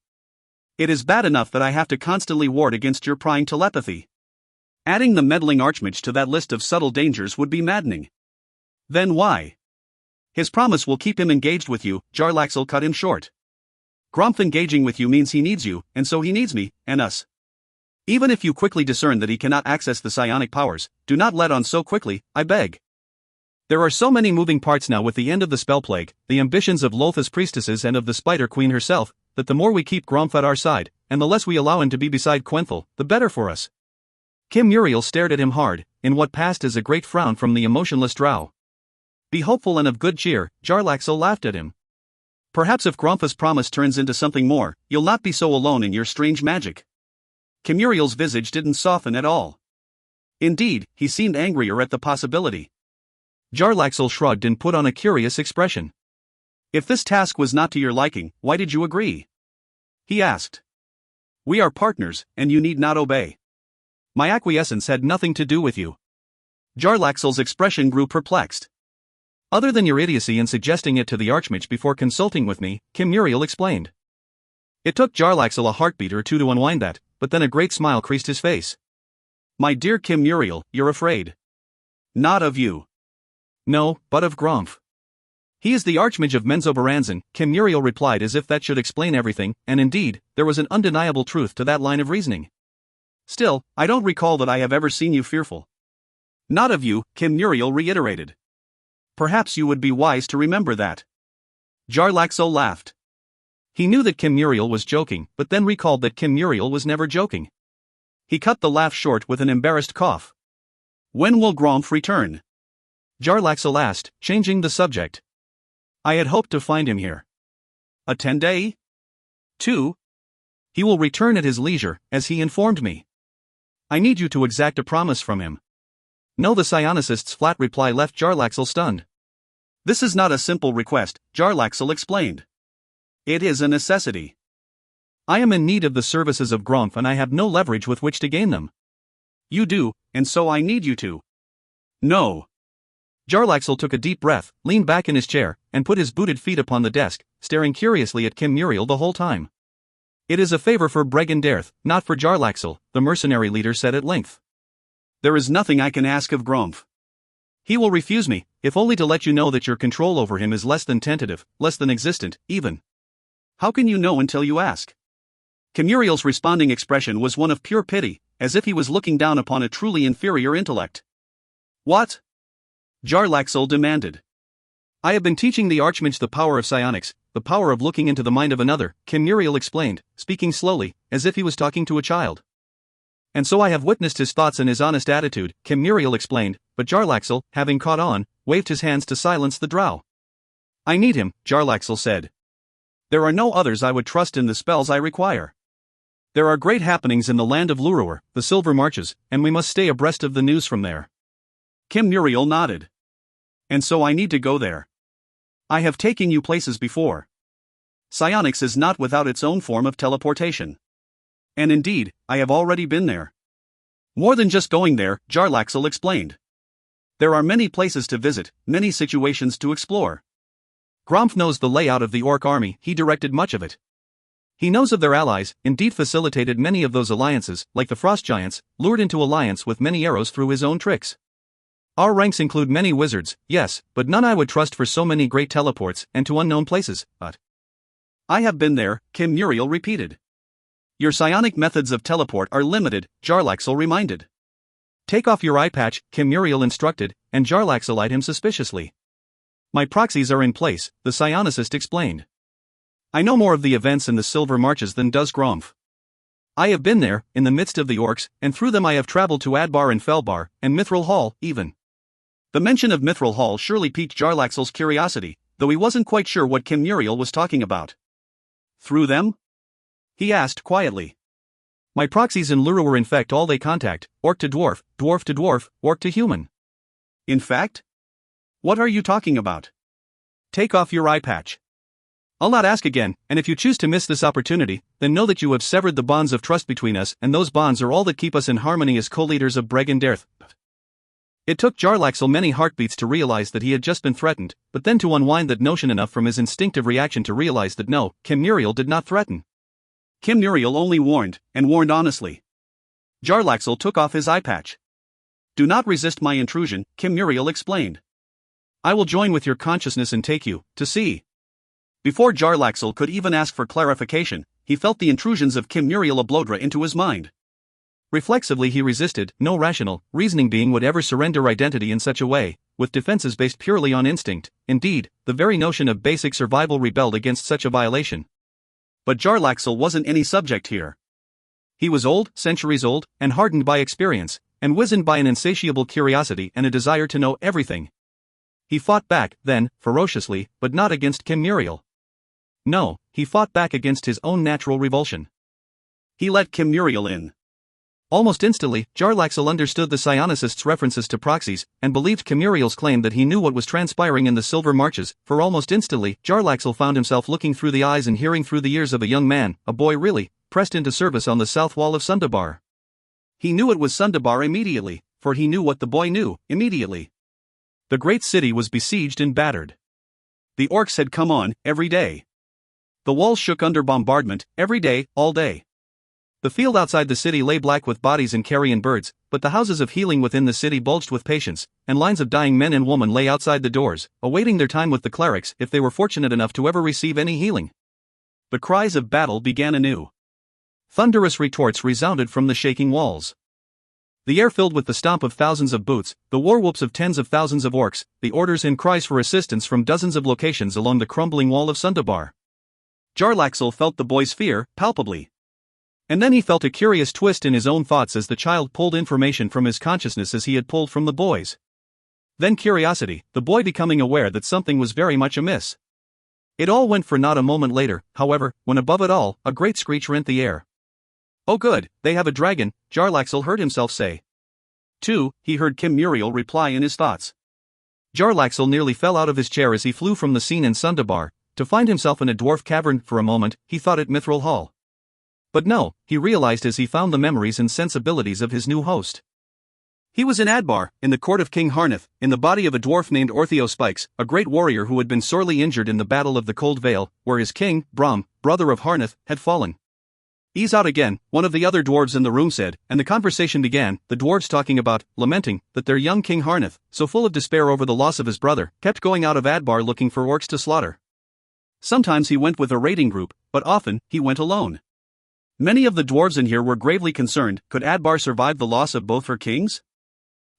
It is bad enough that I have to constantly ward against your prying telepathy. Adding the meddling Archmage to that list of subtle dangers would be maddening. Then why? His promise will keep him engaged with you, Jarlaxle cut him short. Gromf engaging with you means he needs you, and so he needs me, and us. Even if you quickly discern that he cannot access the psionic powers, do not let on so quickly, I beg. There are so many moving parts now with the end of the spell plague, the ambitions of Lotha's priestesses and of the Spider Queen herself, that the more we keep Gromf at our side, and the less we allow him to be beside Quenthel, the better for us. Kim Muriel stared at him hard, in what passed as a great frown from the emotionless drow. Be hopeful and of good cheer, Jarlaxle laughed at him. Perhaps if Gromfa's promise turns into something more, you'll not be so alone in your strange magic. Kim Muriel's visage didn't soften at all. Indeed, he seemed angrier at the possibility. Jarlaxle shrugged and put on a curious expression. If this task was not to your liking, why did you agree? He asked. We are partners, and you need not obey. My acquiescence had nothing to do with you. Jarlaxle's expression grew perplexed. Other than your idiocy in suggesting it to the Archmage before consulting with me, Kim Muriel explained. It took Jarlaxle a heartbeat or two to unwind that, but then a great smile creased his face. My dear Kim Muriel, you're afraid. Not of you. No, but of Gromf. He is the Archmage of Menzoberranzan, Kim Muriel replied as if that should explain everything, and indeed, there was an undeniable truth to that line of reasoning. Still, I don't recall that I have ever seen you fearful. Not of you, Kim Muriel reiterated. Perhaps you would be wise to remember that. Jarlaxle laughed. He knew that Kim Muriel was joking, but then recalled that Kim Muriel was never joking. He cut the laugh short with an embarrassed cough. When will Gromf return? Jarlaxle asked, changing the subject. I had hoped to find him here. A 10-day? 2? He will return at his leisure, as he informed me. I need you to exact a promise from him. No, the psionicist's flat reply left Jarlaxle stunned. This is not a simple request, Jarlaxle explained. It is a necessity. I am in need of the services of Gromf and I have no leverage with which to gain them. You do, and so I need you to. No. Jarlaxle took a deep breath, leaned back in his chair, and put his booted feet upon the desk, staring curiously at Kim Muriel the whole time. It is a favor for Bregenderth, not for Jarlaxle, the mercenary leader said at length. There is nothing I can ask of Gromf. He will refuse me, if only to let you know that your control over him is less than tentative, less than existent, even. How can you know until you ask? Kim Muriel's responding expression was one of pure pity, as if he was looking down upon a truly inferior intellect. What? Jarlaxle demanded. I have been teaching the Archmage the power of psionics, the power of looking into the mind of another, Kim Muriel explained, speaking slowly, as if he was talking to a child. And so I have witnessed his thoughts and his honest attitude, Kim Muriel explained, but Jarlaxle, having caught on, waved his hands to silence the drow. I need him, Jarlaxle said. There are no others I would trust in the spells I require. There are great happenings in the land of Lurur, the Silver Marches, and we must stay abreast of the news from there. Kim Muriel nodded. And so I need to go there. I have taken you places before. Psionics is not without its own form of teleportation. And indeed, I have already been there. More than just going there, Jarlaxle explained. There are many places to visit, many situations to explore. Gromf knows the layout of the Orc army, he directed much of it. He knows of their allies, indeed facilitated many of those alliances, like the Frost Giants, lured into alliance with many arrows through his own tricks. Our ranks include many wizards, yes, but none I would trust for so many great teleports, and to unknown places, but... I have been there, Kim Muriel repeated. Your psionic methods of teleport are limited, Jarlaxle reminded. Take off your eye patch, Kim Muriel instructed, and Jarlaxle eyed him suspiciously. My proxies are in place, the psionicist explained. I know more of the events in the Silver Marches than does Gromf. I have been there, in the midst of the orcs, and through them I have traveled to Adbar and Felbar, and Mithril Hall, even. The mention of Mithril Hall surely piqued Jarlaxle's curiosity, though he wasn't quite sure what Kim Muriel was talking about. Through them? He asked quietly. My proxies in Lurua infect all they contact, orc to dwarf, dwarf to dwarf, orc to human. In fact? What are you talking about? Take off your eye patch. I'll not ask again, and if you choose to miss this opportunity, then know that you have severed the bonds of trust between us, and those bonds are all that keep us in harmony as co-leaders of Bregenderth. It took Jarlaxle many heartbeats to realize that he had just been threatened, but then to unwind that notion enough from his instinctive reaction to realize that no, Kim Muriel did not threaten. Kim Muriel only warned, and warned honestly. Jarlaxle took off his eye patch. Do not resist my intrusion, Kim Muriel explained. I will join with your consciousness and take you to see. Before Jarlaxle could even ask for clarification, he felt the intrusions of Kim Muriel Ablodra into his mind. Reflexively he resisted, no rational reasoning being would ever surrender identity in such a way, with defenses based purely on instinct. Indeed, the very notion of basic survival rebelled against such a violation. But Jarlaxle wasn't any subject here. He was old, centuries old, and hardened by experience, and wizened by an insatiable curiosity and a desire to know everything. He fought back, then, ferociously, but not against Kim Muriel. No, he fought back against his own natural revulsion. He let Kim Muriel in. Almost instantly, Jarlaxle understood the psionicist's references to proxies, and believed Kim Muriel's claim that he knew what was transpiring in the Silver Marches, for almost instantly, Jarlaxle found himself looking through the eyes and hearing through the ears of a young man, a boy really, pressed into service on the south wall of Sundabar. He knew it was Sundabar immediately, for he knew what the boy knew, immediately. The great city was besieged and battered. The orcs had come on, every day. The walls shook under bombardment, every day, all day. The field outside the city lay black with bodies and carrion birds, but the houses of healing within the city bulged with patients, and lines of dying men and women lay outside the doors, awaiting their time with the clerics if they were fortunate enough to ever receive any healing. The cries of battle began anew. Thunderous retorts resounded from the shaking walls. The air filled with the stomp of thousands of boots, the war whoops of tens of thousands of orcs, the orders and cries for assistance from dozens of locations along the crumbling wall of Sundabar. Jarlaxle felt the boy's fear, palpably. And then he felt a curious twist in his own thoughts as the child pulled information from his consciousness as he had pulled from the boy's. Then curiosity, the boy becoming aware that something was very much amiss. It all went for naught a moment later, however, when above it all, a great screech rent the air. Oh good, they have a dragon, Jarlaxle heard himself say. Two, he heard Kim Muriel reply in his thoughts. Jarlaxle nearly fell out of his chair as he flew from the scene in Sundabar, to find himself in a dwarf cavern. For a moment, he thought it Mithril Hall. But no, he realized as he found the memories and sensibilities of his new host. He was in Adbar, in the court of King Harneth, in the body of a dwarf named Orthospikes, a great warrior who had been sorely injured in the Battle of the Cold Vale, where his king, Brom, brother of Harneth, had fallen. Ease out again, one of the other dwarves in the room said, and the conversation began, the dwarves talking about, lamenting, that their young king Harneth, so full of despair over the loss of his brother, kept going out of Adbar looking for orcs to slaughter. Sometimes he went with a raiding group, but often, he went alone. Many of the dwarves in here were gravely concerned, could Adbar survive the loss of both her kings?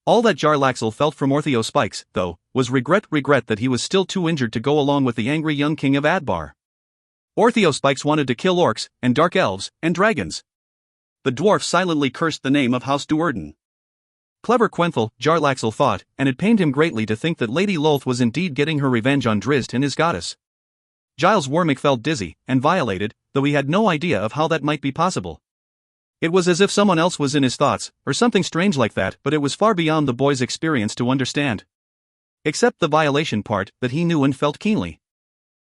All that Jarlaxle felt from Orthospikes, though, was regret that he was still too injured to go along with the angry young king of Adbar. Orthospikes wanted to kill orcs, and dark elves, and dragons. The dwarf silently cursed the name of House Duerden. Clever Quenthel, Jarlaxle thought, and it pained him greatly to think that Lady Lolth was indeed getting her revenge on Drizzt and his goddess. Giles Wormick felt dizzy, and violated, though he had no idea of how that might be possible. It was as if someone else was in his thoughts, or something strange like that, but it was far beyond the boy's experience to understand. Except the violation part, that he knew and felt keenly.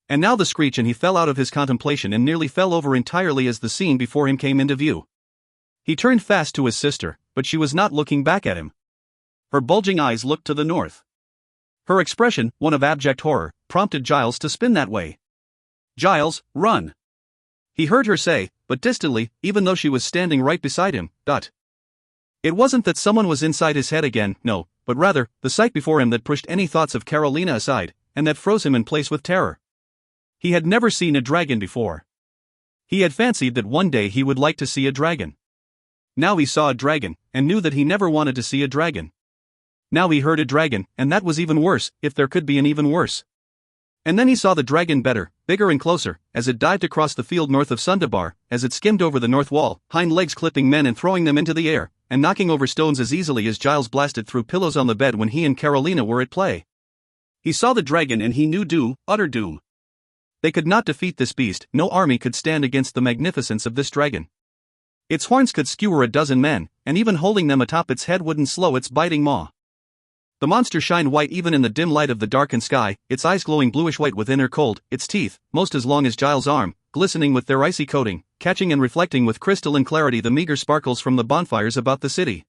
And now the screech, and he fell out of his contemplation and nearly fell over entirely as the scene before him came into view. He turned fast to his sister, but she was not looking back at him. Her bulging eyes looked to the north. Her expression, one of abject horror, prompted Giles to spin that way. Giles, run! He heard her say, but distantly, even though she was standing right beside him. It wasn't that someone was inside his head again, no, but rather, the sight before him that pushed any thoughts of Carolina aside, and that froze him in place with terror. He had never seen a dragon before. He had fancied that one day he would like to see a dragon. Now he saw a dragon, and knew that he never wanted to see a dragon. Now he heard a dragon, and that was even worse, if there could be an even worse. And then he saw the dragon better, bigger and closer, as it dived across the field north of Sundabar, as it skimmed over the north wall, hind legs clipping men and throwing them into the air, and knocking over stones as easily as Giles blasted through pillows on the bed when he and Carolina were at play. He saw the dragon and he knew doom, utter doom. They could not defeat this beast, no army could stand against the magnificence of this dragon. Its horns could skewer a dozen men, and even holding them atop its head wouldn't slow its biting maw. The monster shined white even in the dim light of the darkened sky, its eyes glowing bluish-white with inner cold, its teeth, most as long as Giles' arm, glistening with their icy coating, catching and reflecting with crystalline clarity the meager sparkles from the bonfires about the city.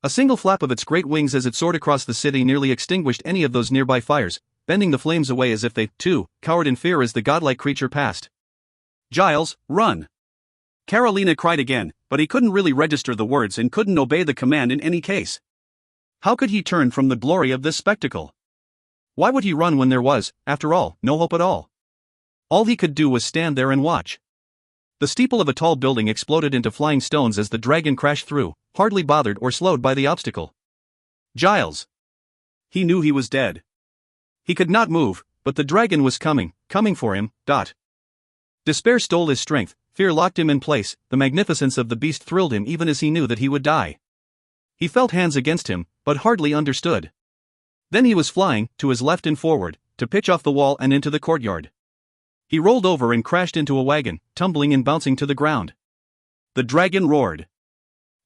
A single flap of its great wings as it soared across the city nearly extinguished any of those nearby fires, bending the flames away as if they, too, cowered in fear as the godlike creature passed. "Giles, run!" Carolina cried again, but he couldn't really register the words and couldn't obey the command in any case. How could he turn from the glory of this spectacle? Why would he run when there was, after all, no hope at all? All he could do was stand there and watch. The steeple of a tall building exploded into flying stones as the dragon crashed through, hardly bothered or slowed by the obstacle. Giles! He knew he was dead. He could not move, but the dragon was coming for him. Despair stole his strength, fear locked him in place, the magnificence of the beast thrilled him even as he knew that he would die. He felt hands against him, but hardly understood. Then he was flying, to his left and forward, to pitch off the wall and into the courtyard. He rolled over and crashed into a wagon, tumbling and bouncing to the ground. The dragon roared.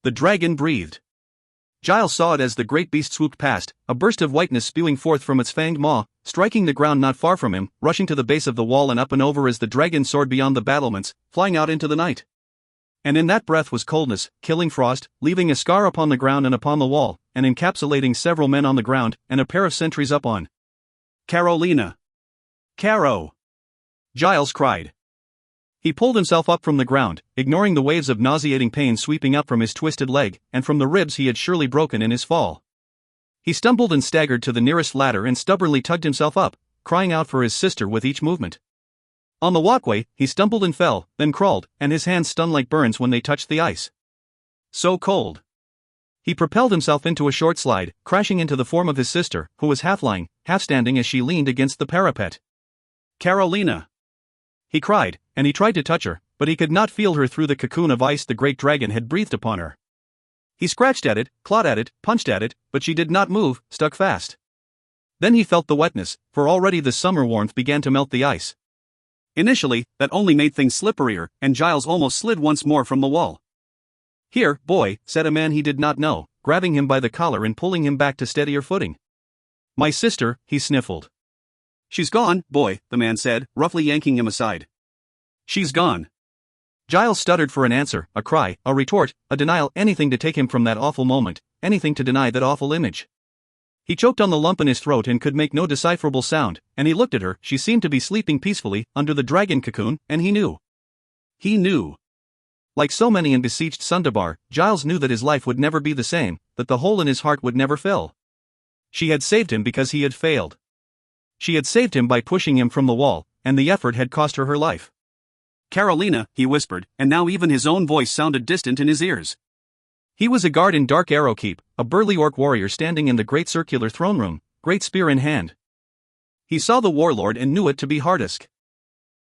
The dragon breathed. Giles saw it as the great beast swooped past, a burst of whiteness spewing forth from its fanged maw, striking the ground not far from him, rushing to the base of the wall and up and over as the dragon soared beyond the battlements, flying out into the night. And in that breath was coldness, killing frost, leaving a scar upon the ground and upon the wall, and encapsulating several men on the ground, and a pair of sentries up on. "Carolina! Caro!" Giles cried. He pulled himself up from the ground, ignoring the waves of nauseating pain sweeping up from his twisted leg, and from the ribs he had surely broken in his fall. He stumbled and staggered to the nearest ladder and stubbornly tugged himself up, crying out for his sister with each movement. On the walkway, he stumbled and fell, then crawled, and his hands stung like burns when they touched the ice. So cold. He propelled himself into a short slide, crashing into the form of his sister, who was half lying, half standing as she leaned against the parapet. "Carolina!" He cried, and he tried to touch her, but he could not feel her through the cocoon of ice the great dragon had breathed upon her. He scratched at it, clawed at it, punched at it, but she did not move, stuck fast. Then he felt the wetness, for already the summer warmth began to melt the ice. Initially, that only made things slipperier, and Giles almost slid once more from the wall. "Here, boy," said a man he did not know, grabbing him by the collar and pulling him back to steadier footing. "My sister," he sniffled. "She's gone, boy," the man said, roughly yanking him aside. "She's gone." Giles stuttered for an answer, a cry, a retort, a denial, anything to take him from that awful moment, anything to deny that awful image. He choked on the lump in his throat and could make no decipherable sound, and he looked at her. She seemed to be sleeping peacefully, under the dragon cocoon, and he knew. He knew. Like so many in besieged Sundabar, Giles knew that his life would never be the same, that the hole in his heart would never fill. She had saved him because he had failed. She had saved him by pushing him from the wall, and the effort had cost her her life. "Carolina," he whispered, and now even his own voice sounded distant in his ears. He was a guard in Dark Arrow Keep, a burly orc warrior standing in the great circular throne room, great spear in hand. He saw the warlord and knew it to be Hardisk.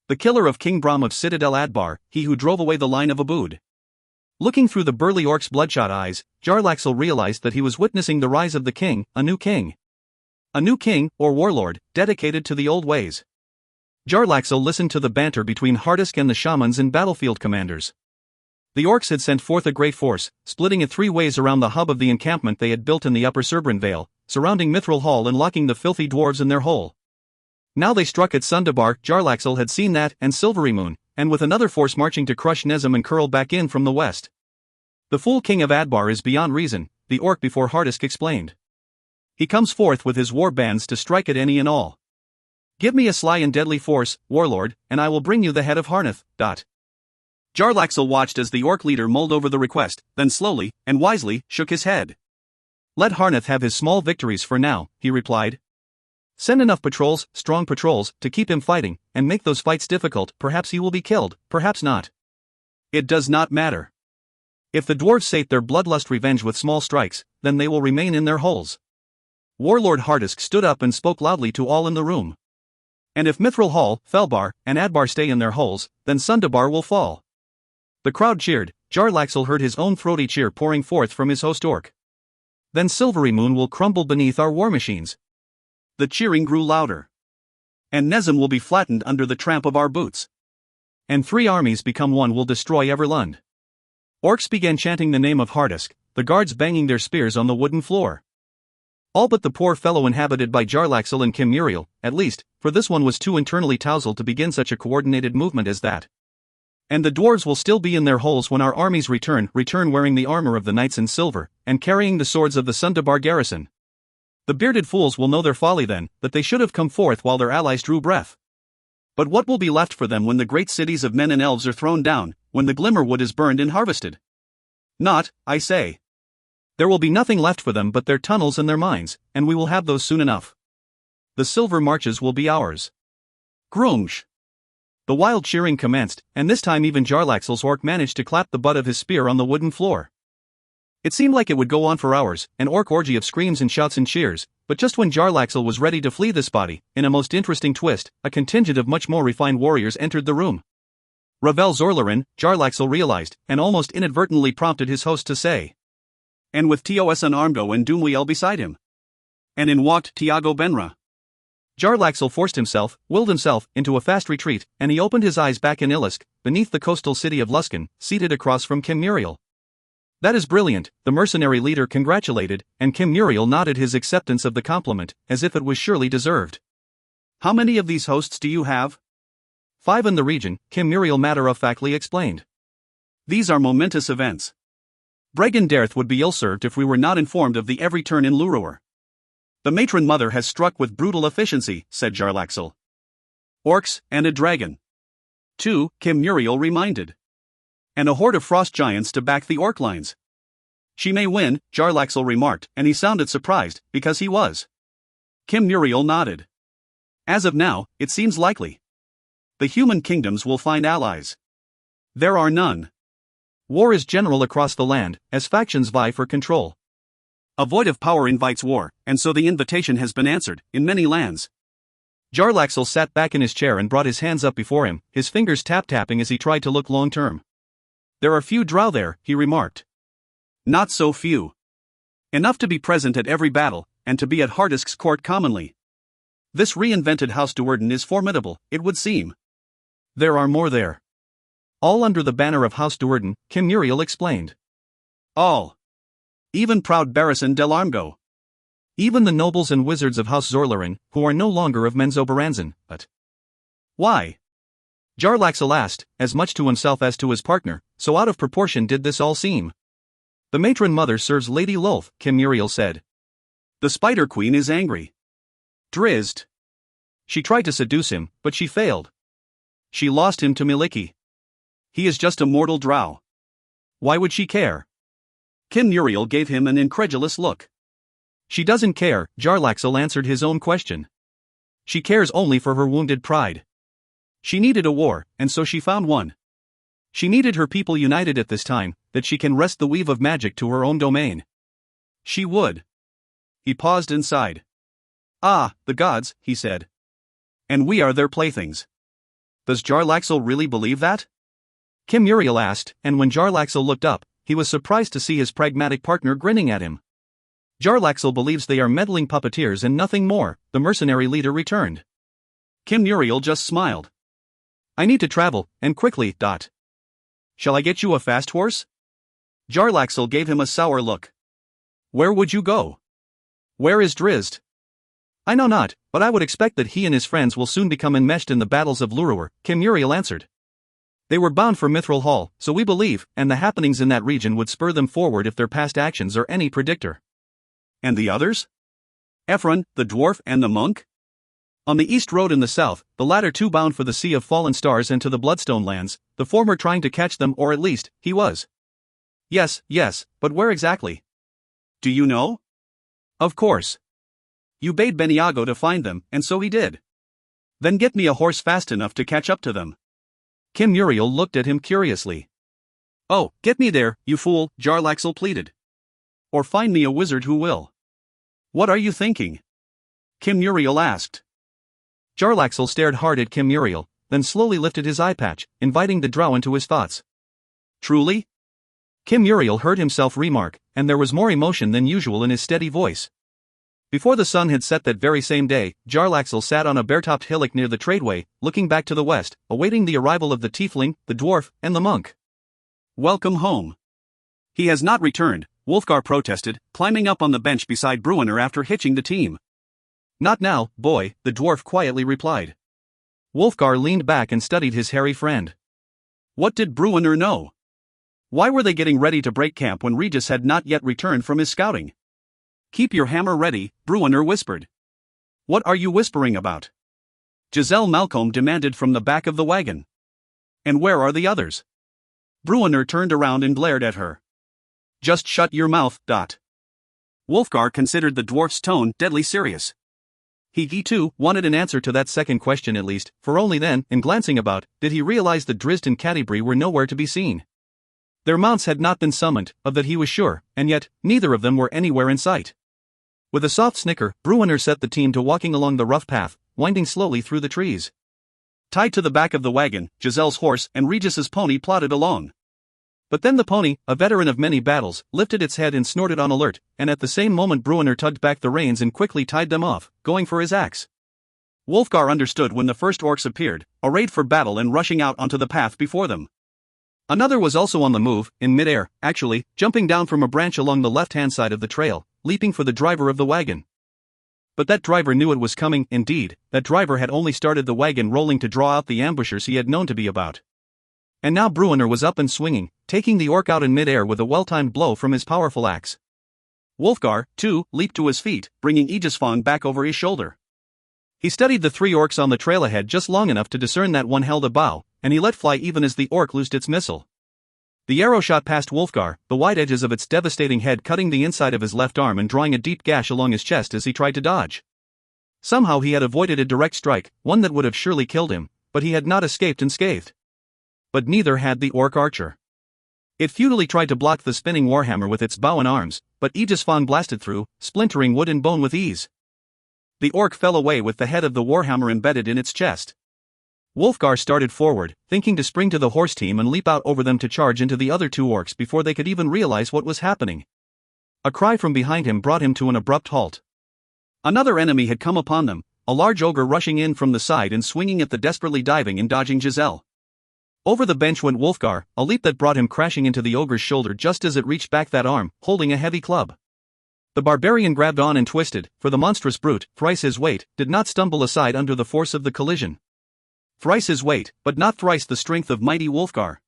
The killer of King Brom of Citadel Adbar, he who drove away the line of Abood. Looking through the burly orc's bloodshot eyes, Jarlaxle realized that he was witnessing the rise of the king, a new king. A new king, or warlord, dedicated to the old ways. Jarlaxle listened to the banter between Hardisk and the shamans and battlefield commanders. The orcs had sent forth a great force, splitting it 3 ways around the hub of the encampment they had built in the upper Cerbran Vale, surrounding Mithril Hall and locking the filthy dwarves in their hole. Now they struck at Sundabar. Jarlaxle had seen that and Silvery Moon, and with another force marching to crush Nezem and Curl back in from the west. "The fool king of Adbar is beyond reason," the orc before Hardisk explained. "He comes forth with his war bands to strike at any and all. Give me a sly and deadly force, warlord, and I will bring you the head of Harneth." Jarlaxle watched as the orc leader mulled over the request, then slowly, and wisely, shook his head. "Let Harneth have his small victories for now," he replied. "Send enough patrols, strong patrols, to keep him fighting, and make those fights difficult. Perhaps he will be killed, perhaps not. It does not matter. If the dwarves sate their bloodlust revenge with small strikes, then they will remain in their holes." Warlord Hardisk stood up and spoke loudly to all in the room. And if Mithril Hall, Felbar, and Adbar stay in their holes, then Sundabar will fall. The crowd cheered. Jarlaxle heard his own throaty cheer pouring forth from his host orc. Then Silvery Moon will crumble beneath our war machines. The cheering grew louder. And Nezim will be flattened under the tramp of our boots. And 3 armies become one will destroy Everlund. Orcs began chanting the name of Hardisk, the guards banging their spears on the wooden floor. All but the poor fellow inhabited by Jarlaxle and Kim Muriel, at least, for this one was too internally tousled to begin such a coordinated movement as that. And the dwarves will still be in their holes when our armies return wearing the armor of the knights in silver, and carrying the swords of the Sundabar garrison. The bearded fools will know their folly then, that they should have come forth while their allies drew breath. But what will be left for them when the great cities of men and elves are thrown down, when the Glimmerwood is burned and harvested? Not, I say. There will be nothing left for them but their tunnels and their mines, and we will have those soon enough. The silver marches will be ours. Grunge! The wild cheering commenced, and this time even Jarlaxle's orc managed to clap the butt of his spear on the wooden floor. It seemed like it would go on for hours, an orc orgy of screams and shouts and cheers, but just when Jarlaxle was ready to flee this body, in a most interesting twist, a contingent of much more refined warriors entered the room. Ravel Zorlarin, Jarlaxle realized, and almost inadvertently prompted his host to say. And with Tos Unarmdo and Doomweel beside him. And in walked Tiago Benra. Jarlaxle willed himself, into a fast retreat, and he opened his eyes back in Ilisk, beneath the coastal city of Luskan, seated across from Kim Muriel. That is brilliant, the mercenary leader congratulated, and Kim Muriel nodded his acceptance of the compliment, as if it was surely deserved. How many of these hosts do you have? 5 in the region, Kim Muriel matter-of-factly explained. These are momentous events. Bregan Darth would be ill-served if we were not informed of the every turn in Lurur. The matron mother has struck with brutal efficiency, said Jarlaxle. Orcs, and a dragon. 2, Kim Muriel reminded. And a horde of frost giants to back the orc lines. She may win, Jarlaxle remarked, and he sounded surprised, because he was. Kim Muriel nodded. As of now, it seems likely. The human kingdoms will find allies. There are none. War is general across the land, as factions vie for control. A void of power invites war, and so the invitation has been answered, in many lands. Jarlaxle sat back in his chair and brought his hands up before him, his fingers tap-tapping as he tried to look long-term. There are few drow there, he remarked. Not so few. Enough to be present at every battle, and to be at Hardisk's court commonly. This reinvented House Duerden is formidable, it would seem. There are more there. All under the banner of House Duerden, Kim Muriel explained. All. Even proud Barrison del Armgo. Even the nobles and wizards of House Zorlarin, who are no longer of Menzoberranzan, but... Why? Jarlaxle asked, as much to himself as to his partner, so out of proportion did this all seem. The matron mother serves Lady Lolth, Kim Muriel said. The Spider Queen is angry. Drizzt. She tried to seduce him, but she failed. She lost him to Miliki. He is just a mortal drow. Why would she care? Kim Muriel gave him an incredulous look. She doesn't care, Jarlaxle answered his own question. She cares only for her wounded pride. She needed a war, and so she found one. She needed her people united at this time, that she can wrest the weave of magic to her own domain. She would. He paused and sighed. Ah, the gods, he said. And we are their playthings. Does Jarlaxle really believe that? Kim Muriel asked, and when Jarlaxle looked up, he was surprised to see his pragmatic partner grinning at him. Jarlaxle believes they are meddling puppeteers and nothing more, the mercenary leader returned. Kim Muriel just smiled. I need to travel, and quickly, Dot. Shall I get you a fast horse? Jarlaxle gave him a sour look. Where would you go? Where is Drizzt? I know not, but I would expect that he and his friends will soon become enmeshed in the battles of Lurur, Kim Muriel answered. They were bound for Mithril Hall, so we believe, and the happenings in that region would spur them forward if their past actions are any predictor. And the others? Ephron, the dwarf and the monk? On the east road in the south, the latter two bound for the Sea of Fallen Stars and to the Bloodstone lands, the former trying to catch them or at least, he was. Yes, but where exactly? Do you know? Of course. You bade Beniago to find them, and so he did. Then get me a horse fast enough to catch up to them. Kim Muriel looked at him curiously. Oh, get me there, you fool, Jarlaxle pleaded. Or find me a wizard who will. What are you thinking? Kim Muriel asked. Jarlaxle stared hard at Kim Muriel, then slowly lifted his eye patch, inviting the drow into his thoughts. Truly? Kim Muriel heard himself remark, and there was more emotion than usual in his steady voice. Before the sun had set that very same day, Jarlaxle sat on a bare-topped hillock near the tradeway, looking back to the west, awaiting the arrival of the tiefling, the dwarf, and the monk. Welcome home. He has not returned, Wulfgar protested, climbing up on the bench beside Bruenor after hitching the team. Not now, boy, the dwarf quietly replied. Wulfgar leaned back and studied his hairy friend. What did Bruenor know? Why were they getting ready to break camp when Regis had not yet returned from his scouting? Keep your hammer ready, Bruenor whispered. What are you whispering about? Giselle Malcolm demanded from the back of the wagon. And where are the others? Bruenor turned around and glared at her. Just shut your mouth, Dot. Wulfgar considered the dwarf's tone deadly serious. He too wanted an answer to that second question at least, for only then, in glancing about, did he realize the Drizzt and Catti-brie were nowhere to be seen. Their mounts had not been summoned, of that he was sure, and yet, neither of them were anywhere in sight. With a soft snicker, Bruenor set the team to walking along the rough path, winding slowly through the trees. Tied to the back of the wagon, Giselle's horse and Regis's pony plodded along. But then the pony, a veteran of many battles, lifted its head and snorted on alert, and at the same moment Bruenor tugged back the reins and quickly tied them off, going for his axe. Wulfgar understood when the first orcs appeared, arrayed for battle and rushing out onto the path before them. Another was also on the move, in midair, actually, jumping down from a branch along the left-hand side of the trail, leaping for the driver of the wagon. But that driver knew it was coming. Indeed, that driver had only started the wagon rolling to draw out the ambushers he had known to be about. And now Bruenor was up and swinging, taking the orc out in midair with a well-timed blow from his powerful axe. Wulfgar, too, leaped to his feet, bringing Aegisfong back over his shoulder. He studied the three orcs on the trail ahead just long enough to discern that one held a bow, and he let fly even as the orc loosed its missile. The arrow shot past Wulfgar, the wide edges of its devastating head cutting the inside of his left arm and drawing a deep gash along his chest as he tried to dodge. Somehow he had avoided a direct strike, one that would have surely killed him, but he had not escaped unscathed. But neither had the orc archer. It futilely tried to block the spinning warhammer with its bow and arms, but Aegisfong blasted through, splintering wood and bone with ease. The orc fell away with the head of the warhammer embedded in its chest. Wulfgar started forward, thinking to spring to the horse team and leap out over them to charge into the other two orcs before they could even realize what was happening. A cry from behind him brought him to an abrupt halt. Another enemy had come upon them, a large ogre rushing in from the side and swinging at the desperately diving and dodging Giselle. Over the bench went Wulfgar, a leap that brought him crashing into the ogre's shoulder just as it reached back that arm, holding a heavy club. The barbarian grabbed on and twisted, for the monstrous brute, thrice his weight, did not stumble aside under the force of the collision. Thrice his weight, but not thrice the strength of mighty Wulfgar.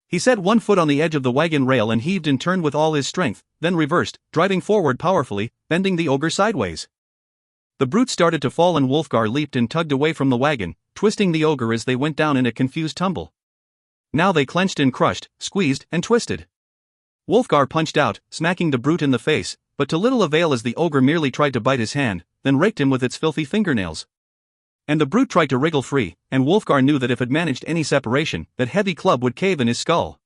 He set one foot on the edge of the wagon rail and heaved and turned with all his strength, then reversed, driving forward powerfully, bending the ogre sideways. The brute started to fall and Wulfgar leaped and tugged away from the wagon, twisting the ogre as they went down in a confused tumble. Now they clenched and crushed, squeezed, and twisted. Wulfgar punched out, smacking the brute in the face, but to little avail as the ogre merely tried to bite his hand, then raked him with its filthy fingernails. And the brute tried to wriggle free, and Wulfgar knew that if it managed any separation, that heavy club would cave in his skull.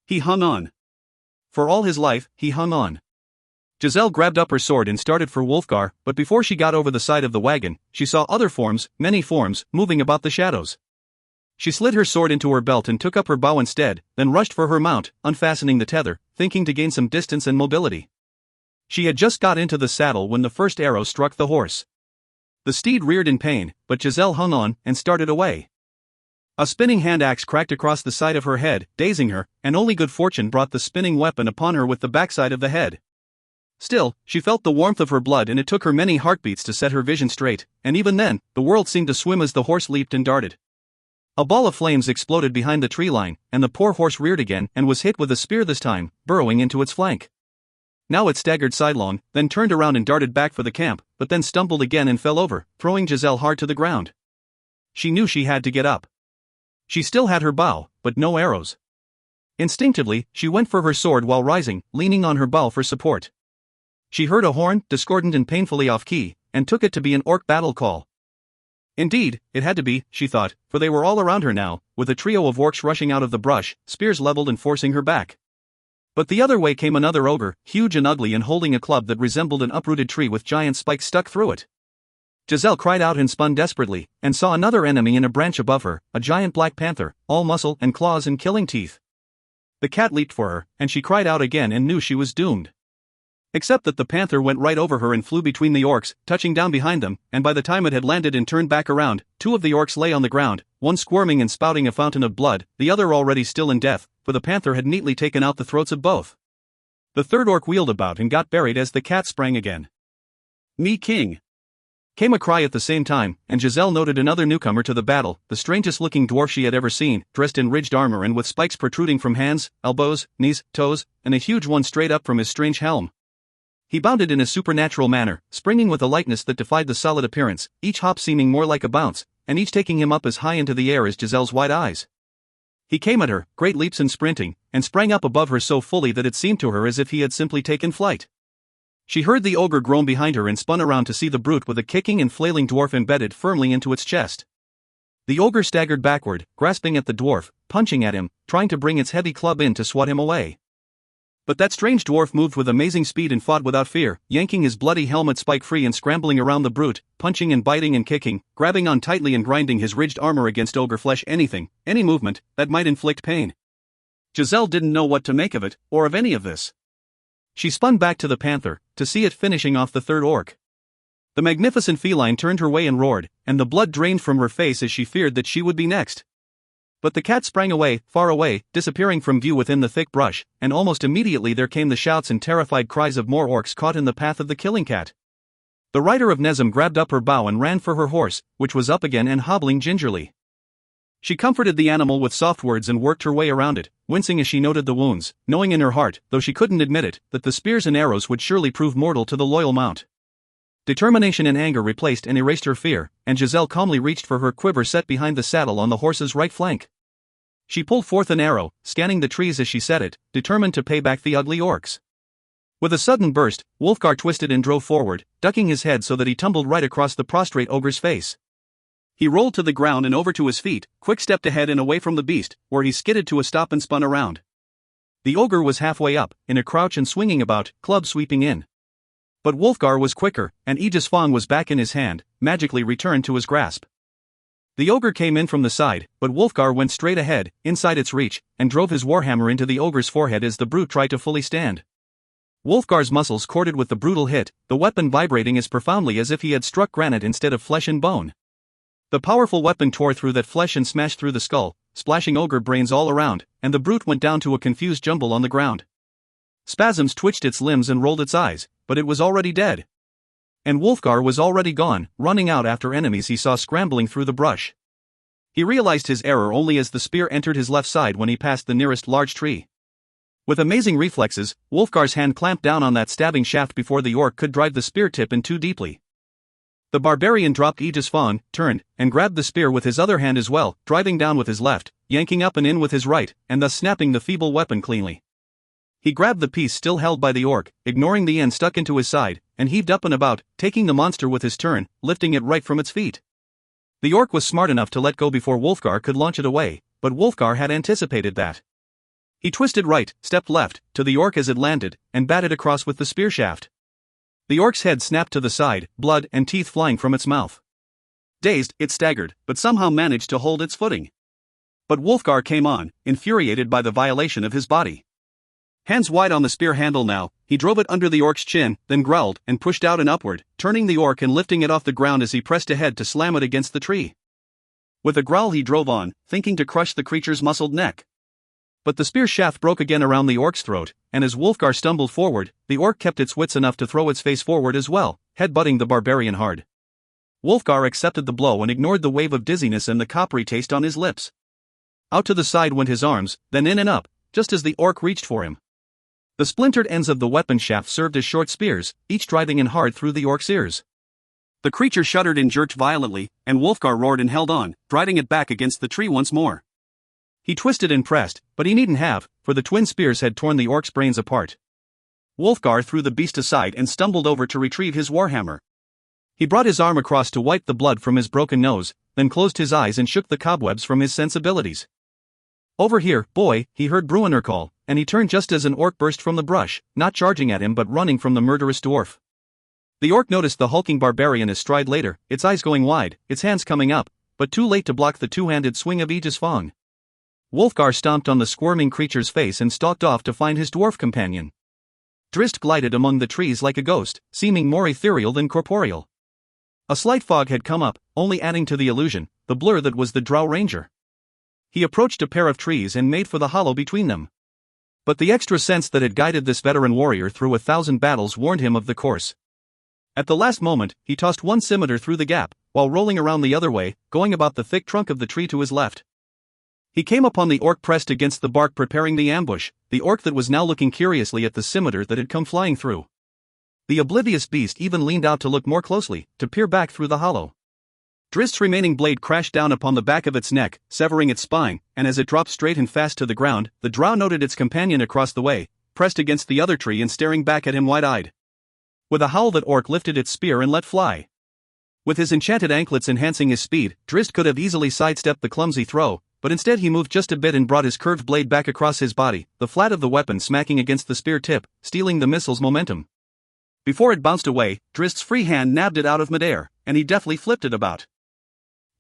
He hung on. For all his life, he hung on. Giselle grabbed up her sword and started for Wulfgar, but before she got over the side of the wagon, she saw other forms, many forms, moving about the shadows. She slid her sword into her belt and took up her bow instead, then rushed for her mount, unfastening the tether, thinking to gain some distance and mobility. She had just got into the saddle when the first arrow struck the horse. The steed reared in pain, but Giselle hung on and started away. A spinning hand axe cracked across the side of her head, dazing her, and only good fortune brought the spinning weapon upon her with the backside of the head. Still, she felt the warmth of her blood and it took her many heartbeats to set her vision straight, and even then, the world seemed to swim as the horse leaped and darted. A ball of flames exploded behind the tree line, and the poor horse reared again and was hit with a spear this time, burrowing into its flank. Now it staggered sidelong, then turned around and darted back for the camp, but then stumbled again and fell over, throwing Giselle hard to the ground. She knew she had to get up. She still had her bow, but no arrows. Instinctively, she went for her sword while rising, leaning on her bow for support. She heard a horn, discordant and painfully off-key, and took it to be an orc battle call. Indeed, it had to be, she thought, for they were all around her now, with a trio of orcs rushing out of the brush, spears leveled and forcing her back. But the other way came another ogre, huge and ugly and holding a club that resembled an uprooted tree with giant spikes stuck through it. Giselle cried out and spun desperately, and saw another enemy in a branch above her, a giant black panther, all muscle and claws and killing teeth. The cat leaped for her, and she cried out again and knew she was doomed. Except that the panther went right over her and flew between the orcs, touching down behind them, and by the time it had landed and turned back around, 2 of the orcs lay on the ground, one squirming and spouting a fountain of blood, the other already still in death, for the panther had neatly taken out the throats of both. The third orc wheeled about and got buried as the cat sprang again. "Me king!" came a cry at the same time, and Giselle noted another newcomer to the battle, the strangest-looking dwarf she had ever seen, dressed in ridged armor and with spikes protruding from hands, elbows, knees, toes, and a huge one straight up from his strange helm. He bounded in a supernatural manner, springing with a lightness that defied the solid appearance, each hop seeming more like a bounce, and each taking him up as high into the air as Giselle's wide eyes. He came at her, great leaps and sprinting, and sprang up above her so fully that it seemed to her as if he had simply taken flight. She heard the ogre groan behind her and spun around to see the brute with a kicking and flailing dwarf embedded firmly into its chest. The ogre staggered backward, grasping at the dwarf, punching at him, trying to bring its heavy club in to swat him away. But that strange dwarf moved with amazing speed and fought without fear, yanking his bloody helmet spike free and scrambling around the brute, punching and biting and kicking, grabbing on tightly and grinding his ridged armor against ogre flesh. Any movement, that might inflict pain. Giselle didn't know what to make of it, or of any of this. She spun back to the panther, to see it finishing off the third orc. The magnificent feline turned her way and roared, and the blood drained from her face as she feared that she would be next. But the cat sprang away, far away, disappearing from view within the thick brush, and almost immediately there came the shouts and terrified cries of more orcs caught in the path of the killing cat. The rider of Nezem grabbed up her bow and ran for her horse, which was up again and hobbling gingerly. She comforted the animal with soft words and worked her way around it, wincing as she noted the wounds, knowing in her heart, though she couldn't admit it, that the spears and arrows would surely prove mortal to the loyal mount. Determination and anger replaced and erased her fear, and Giselle calmly reached for her quiver set behind the saddle on the horse's right flank. She pulled forth an arrow, scanning the trees as she set it, determined to pay back the ugly orcs. With a sudden burst, Wolfgar twisted and drove forward, ducking his head so that he tumbled right across the prostrate ogre's face. He rolled to the ground and over to his feet, quick-stepped ahead and away from the beast, where he skidded to a stop and spun around. The ogre was halfway up, in a crouch and swinging about, club sweeping in. But Wolfgar was quicker, and Aegis Fong was back in his hand, magically returned to his grasp. The ogre came in from the side, but Wolfgar went straight ahead, inside its reach, and drove his warhammer into the ogre's forehead as the brute tried to fully stand. Wolfgar's muscles corded with the brutal hit, the weapon vibrating as profoundly as if he had struck granite instead of flesh and bone. The powerful weapon tore through that flesh and smashed through the skull, splashing ogre brains all around, and the brute went down to a confused jumble on the ground. Spasms twitched its limbs and rolled its eyes, but it was already dead. And Wolfgar was already gone, running out after enemies he saw scrambling through the brush. He realized his error only as the spear entered his left side when he passed the nearest large tree. With amazing reflexes, Wolfgar's hand clamped down on that stabbing shaft before the orc could drive the spear tip in too deeply. The barbarian dropped Aegis Fong, turned, and grabbed the spear with his other hand as well, driving down with his left, yanking up and in with his right, and thus snapping the feeble weapon cleanly. He grabbed the piece still held by the orc, ignoring the end stuck into his side, and heaved up and about, taking the monster with his turn, lifting it right from its feet. The orc was smart enough to let go before Wolfgar could launch it away, but Wolfgar had anticipated that. He twisted right, stepped left, to the orc as it landed, and batted across with the spear shaft. The orc's head snapped to the side, blood and teeth flying from its mouth. Dazed, it staggered, but somehow managed to hold its footing. But Wolfgar came on, infuriated by the violation of his body. Hands wide on the spear handle now, he drove it under the orc's chin, then growled and pushed out and upward, turning the orc and lifting it off the ground as he pressed ahead to slam it against the tree. With a growl he drove on, thinking to crush the creature's muscled neck. But the spear shaft broke again around the orc's throat, and as Wolfgar stumbled forward, the orc kept its wits enough to throw its face forward as well, head-butting the barbarian hard. Wolfgar accepted the blow and ignored the wave of dizziness and the coppery taste on his lips. Out to the side went his arms, then in and up, just as the orc reached for him. The splintered ends of the weapon shaft served as short spears, each driving in hard through the orc's ears. The creature shuddered and jerked violently, and Wolfgar roared and held on, driving it back against the tree once more. He twisted and pressed, but he needn't have, for the twin spears had torn the orc's brains apart. Wolfgar threw the beast aside and stumbled over to retrieve his warhammer. He brought his arm across to wipe the blood from his broken nose, then closed his eyes and shook the cobwebs from his sensibilities. "Over here, boy," he heard Bruenor call, and he turned just as an orc burst from the brush, not charging at him but running from the murderous dwarf. The orc noticed the hulking barbarian a stride later, its eyes going wide, its hands coming up, but too late to block the two-handed swing of Aegis Fong. Wolfgar stomped on the squirming creature's face and stalked off to find his dwarf companion. Drizzt glided among the trees like a ghost, seeming more ethereal than corporeal. A slight fog had come up, only adding to the illusion, the blur that was the Drow Ranger. He approached a pair of trees and made for the hollow between them. But the extra sense that had guided this veteran warrior through 1,000 battles warned him of the course. At the last moment, he tossed one scimitar through the gap, while rolling around the other way, going about the thick trunk of the tree to his left. He came upon the orc pressed against the bark preparing the ambush, the orc that was now looking curiously at the scimitar that had come flying through. The oblivious beast even leaned out to look more closely, to peer back through the hollow. Drizzt's remaining blade crashed down upon the back of its neck, severing its spine, and as it dropped straight and fast to the ground, the drow noted its companion across the way, pressed against the other tree and staring back at him wide-eyed. With a howl, that orc lifted its spear and let fly. With his enchanted anklets enhancing his speed, Drizzt could have easily sidestepped the clumsy throw, but instead he moved just a bit and brought his curved blade back across his body, the flat of the weapon smacking against the spear tip, stealing the missile's momentum. Before it bounced away, Drizzt's free hand nabbed it out of midair, and he deftly flipped it about.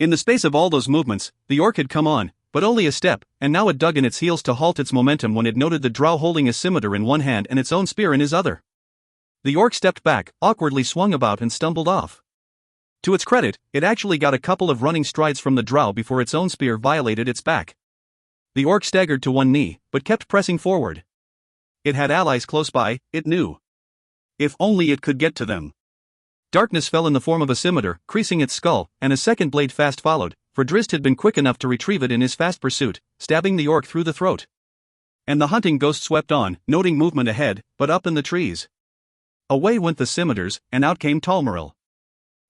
In the space of all those movements, the orc had come on, but only a step, and now it dug in its heels to halt its momentum when it noted the drow holding a scimitar in one hand and its own spear in his other. The orc stepped back, awkwardly swung about and stumbled off. To its credit, it actually got a couple of running strides from the drow before its own spear violated its back. The orc staggered to one knee, but kept pressing forward. It had allies close by, it knew. If only it could get to them. Darkness fell in the form of a scimitar, creasing its skull, and a second blade fast followed, for Drizzt had been quick enough to retrieve it in his fast pursuit, stabbing the orc through the throat. And the hunting ghost swept on, noting movement ahead, but up in the trees. Away went the scimitars, and out came Talmaril.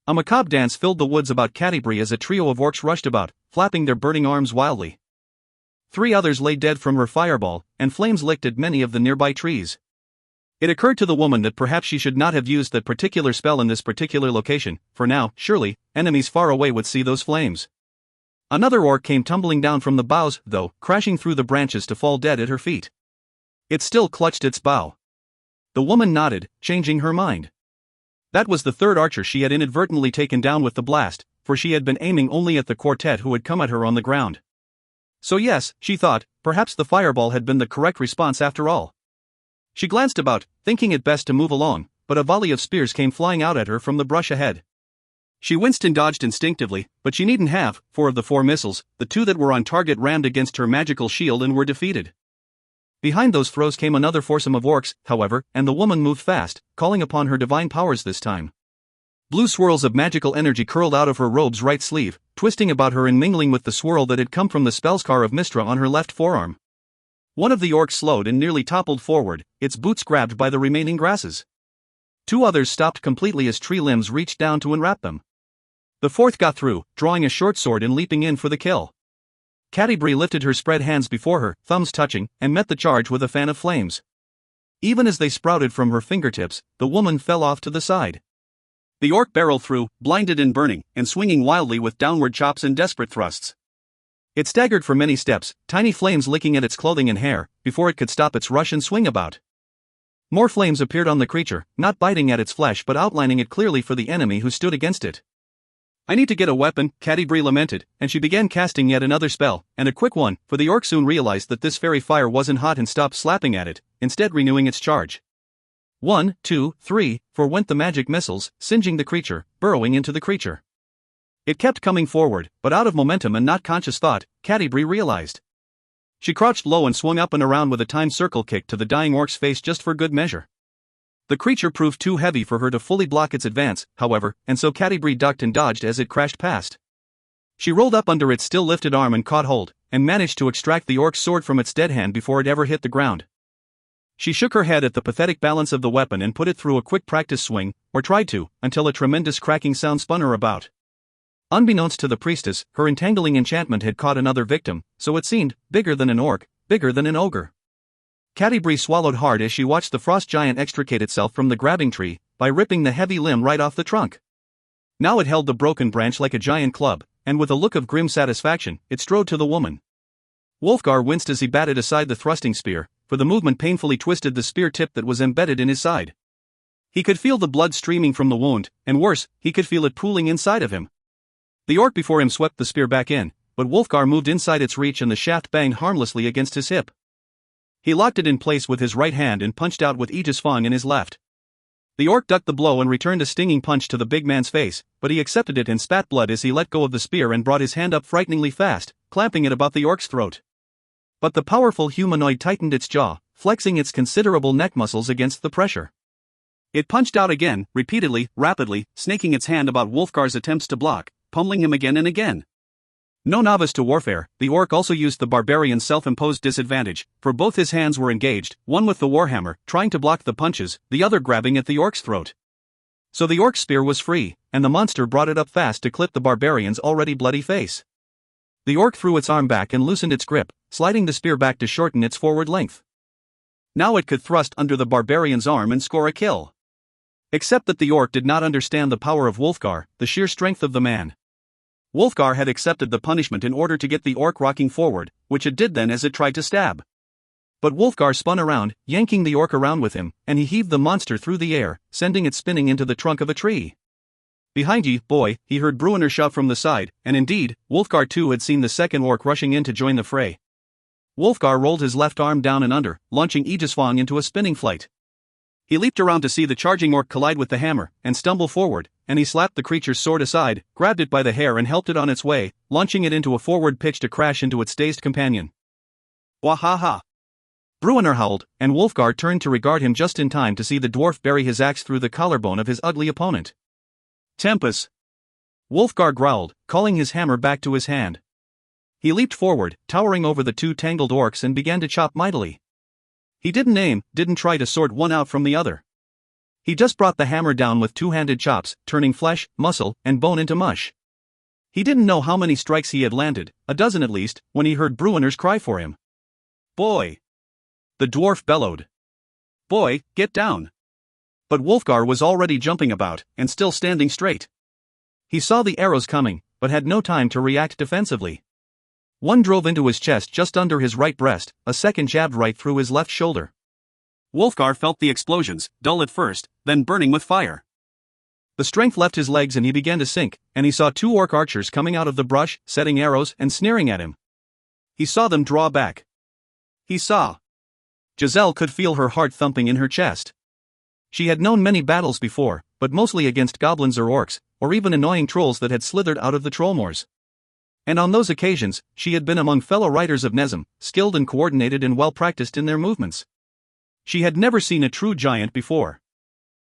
A macabre dance filled the woods about Catti-brie as a trio of orcs rushed about, flapping their burning arms wildly. 3 others lay dead from her fireball, and flames licked at many of the nearby trees. It occurred to the woman that perhaps she should not have used that particular spell in this particular location, for now, surely, enemies far away would see those flames. Another orc came tumbling down from the boughs, though, crashing through the branches to fall dead at her feet. It still clutched its bow. The woman nodded, changing her mind. That was the 3rd archer she had inadvertently taken down with the blast, for she had been aiming only at the quartet who had come at her on the ground. So yes, she thought, perhaps the fireball had been the correct response after all. She glanced about, thinking it best to move along, but a volley of spears came flying out at her from the brush ahead. She winced and dodged instinctively, but she needn't have, for of the 4 missiles, the 2 that were on target rammed against her magical shield and were defeated. Behind those throws came another foursome of orcs, however, and the woman moved fast, calling upon her divine powers this time. Blue swirls of magical energy curled out of her robe's right sleeve, twisting about her and mingling with the swirl that had come from the spellscar of Mistra on her left forearm. One of the orcs slowed and nearly toppled forward, its boots grabbed by the remaining grasses. 2 others stopped completely as tree limbs reached down to enwrap them. The 4th got through, drawing a short sword and leaping in for the kill. Catti-brie lifted her spread hands before her, thumbs touching, and met the charge with a fan of flames. Even as they sprouted from her fingertips, the woman fell off to the side. The orc barreled through, blinded and burning, and swinging wildly with downward chops and desperate thrusts. It staggered for many steps, tiny flames licking at its clothing and hair, before it could stop its rush and swing about. More flames appeared on the creature, not biting at its flesh but outlining it clearly for the enemy who stood against it. I need to get a weapon, Catti-brie lamented, and she began casting yet another spell, and a quick one, for the orc soon realized that this fairy fire wasn't hot and stopped slapping at it, instead renewing its charge. 1, 2, 3, 4 went the magic missiles, singeing the creature, burrowing into the creature. It kept coming forward, but out of momentum and not conscious thought, Catti-brie realized. She crouched low and swung up and around with a timed circle kick to the dying orc's face just for good measure. The creature proved too heavy for her to fully block its advance, however, and so Catti-brie ducked and dodged as it crashed past. She rolled up under its still lifted arm and caught hold, and managed to extract the orc's sword from its dead hand before it ever hit the ground. She shook her head at the pathetic balance of the weapon and put it through a quick practice swing, or tried to, until a tremendous cracking sound spun her about. Unbeknownst to the priestess, her entangling enchantment had caught another victim, so it seemed, bigger than an orc, bigger than an ogre. Catti-brie swallowed hard as she watched the frost giant extricate itself from the grabbing tree, by ripping the heavy limb right off the trunk. Now it held the broken branch like a giant club, and with a look of grim satisfaction, it strode to the woman. Wolfgar winced as he batted aside the thrusting spear, for the movement painfully twisted the spear tip that was embedded in his side. He could feel the blood streaming from the wound, and worse, he could feel it pooling inside of him. The orc before him swept the spear back in, but Wolfgar moved inside its reach and the shaft banged harmlessly against his hip. He locked it in place with his right hand and punched out with Aegis Fong in his left. The orc ducked the blow and returned a stinging punch to the big man's face, but he accepted it and spat blood as he let go of the spear and brought his hand up frighteningly fast, clamping it about the orc's throat. But the powerful humanoid tightened its jaw, flexing its considerable neck muscles against the pressure. It punched out again, repeatedly, rapidly, snaking its hand about Wolfgar's attempts to block, pummeling him again and again. No novice to warfare, the orc also used the barbarian's self-imposed disadvantage, for both his hands were engaged, one with the warhammer, trying to block the punches, the other grabbing at the orc's throat. So the orc's spear was free, and the monster brought it up fast to clip the barbarian's already bloody face. The orc threw its arm back and loosened its grip, sliding the spear back to shorten its forward length. Now it could thrust under the barbarian's arm and score a kill. Except that the orc did not understand the power of Wolfgar, the sheer strength of the man. Wolfgar had accepted the punishment in order to get the orc rocking forward, which it did then as it tried to stab. But Wolfgar spun around, yanking the orc around with him, and he heaved the monster through the air, sending it spinning into the trunk of a tree. "Behind ye, boy," he heard Bruenor shout from the side, and indeed, Wolfgar too had seen the second orc rushing in to join the fray. Wolfgar rolled his left arm down and under, launching Aegis Fong into a spinning flight. He leaped around to see the charging orc collide with the hammer, and stumble forward, and he slapped the creature's sword aside, grabbed it by the hair and helped it on its way, launching it into a forward pitch to crash into its dazed companion. "Wahaha!" Bruenor howled, and Wolfgar turned to regard him just in time to see the dwarf bury his axe through the collarbone of his ugly opponent. "Tempus!" Wolfgar growled, calling his hammer back to his hand. He leaped forward, towering over the two tangled orcs and began to chop mightily. He didn't aim, didn't try to sort one out from the other. He just brought the hammer down with two-handed chops, turning flesh, muscle, and bone into mush. He didn't know how many strikes he had landed, a dozen at least, when he heard Bruenor's cry for him. "Boy!" The dwarf bellowed. "Boy, get down!" But Wolfgar was already jumping about, and still standing straight. He saw the arrows coming, but had no time to react defensively. One drove into his chest just under his right breast, a second jabbed right through his left shoulder. Wolfgar felt the explosions, dull at first, then burning with fire. The strength left his legs and he began to sink, and he saw two orc archers coming out of the brush, setting arrows and sneering at him. He saw them draw back. He saw. Giselle could feel her heart thumping in her chest. She had known many battles before, but mostly against goblins or orcs, or even annoying trolls that had slithered out of the trollmoors. And on those occasions, she had been among fellow riders of Nezem, skilled and coordinated and well practiced in their movements. She had never seen a true giant before.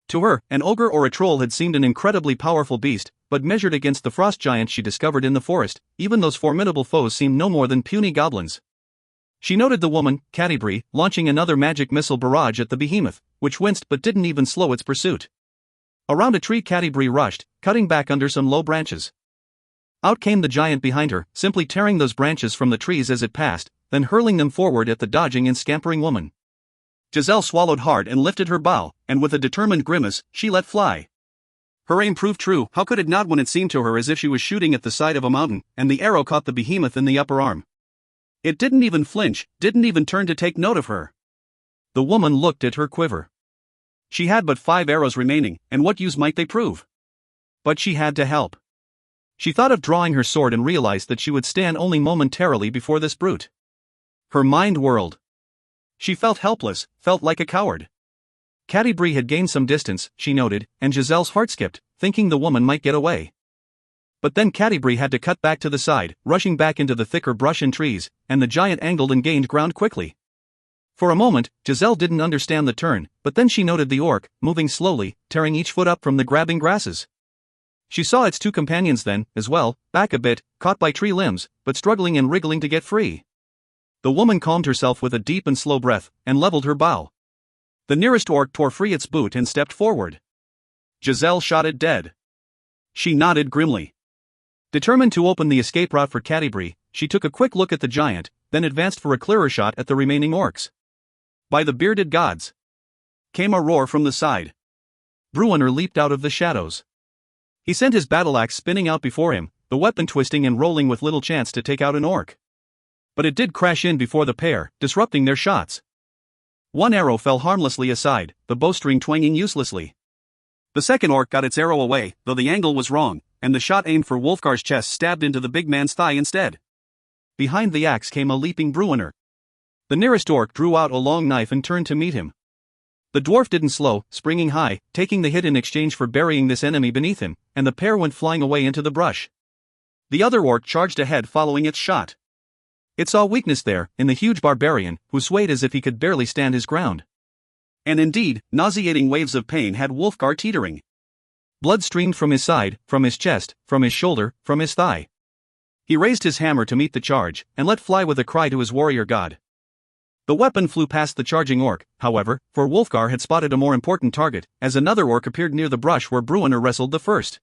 To her, an ogre or a troll had seemed an incredibly powerful beast, but measured against the frost giants she discovered in the forest, even those formidable foes seemed no more than puny goblins. She noted the woman, Catti-brie, launching another magic missile barrage at the behemoth, which winced but didn't even slow its pursuit. Around a tree Catti-brie rushed, cutting back under some low branches. Out came the giant behind her, simply tearing those branches from the trees as it passed, then hurling them forward at the dodging and scampering woman. Giselle swallowed hard and lifted her bow, and with a determined grimace, she let fly. Her aim proved true, how could it not when it seemed to her as if she was shooting at the side of a mountain, and the arrow caught the behemoth in the upper arm. It didn't even flinch, didn't even turn to take note of her. The woman looked at her quiver. She had but 5 arrows remaining, and what use might they prove? But she had to help. She thought of drawing her sword and realized that she would stand only momentarily before this brute. Her mind whirled. She felt helpless, felt like a coward. Catti-brie had gained some distance, she noted, and Giselle's heart skipped, thinking the woman might get away. But then Catti-brie had to cut back to the side, rushing back into the thicker brush and trees, and the giant angled and gained ground quickly. For a moment, Giselle didn't understand the turn, but then she noted the orc, moving slowly, tearing each foot up from the grabbing grasses. She saw its 2 companions then, as well, back a bit, caught by tree limbs, but struggling and wriggling to get free. The woman calmed herself with a deep and slow breath, and leveled her bow. The nearest orc tore free its boot and stepped forward. Giselle shot it dead. She nodded grimly. Determined to open the escape route for Catti-brie, she took a quick look at the giant, then advanced for a clearer shot at the remaining orcs. By the bearded gods! Came a roar from the side. Bruenor leaped out of the shadows. He sent his battle axe spinning out before him, the weapon twisting and rolling with little chance to take out an orc. But it did crash in before the pair, disrupting their shots. One arrow fell harmlessly aside, the bowstring twanging uselessly. The second orc got its arrow away, though the angle was wrong, and the shot aimed for Wolfgar's chest stabbed into the big man's thigh instead. Behind the axe came a leaping Bruenner. The nearest orc drew out a long knife and turned to meet him. The dwarf didn't slow, springing high, taking the hit in exchange for burying this enemy beneath him, and the pair went flying away into the brush. The other orc charged ahead following its shot. It saw weakness there, in the huge barbarian, who swayed as if he could barely stand his ground. And indeed, nauseating waves of pain had Wolfgar teetering. Blood streamed from his side, from his chest, from his shoulder, from his thigh. He raised his hammer to meet the charge, and let fly with a cry to his warrior god. The weapon flew past the charging orc, however, for Wolfgar had spotted a more important target, as another orc appeared near the brush where Bruenner wrestled the first.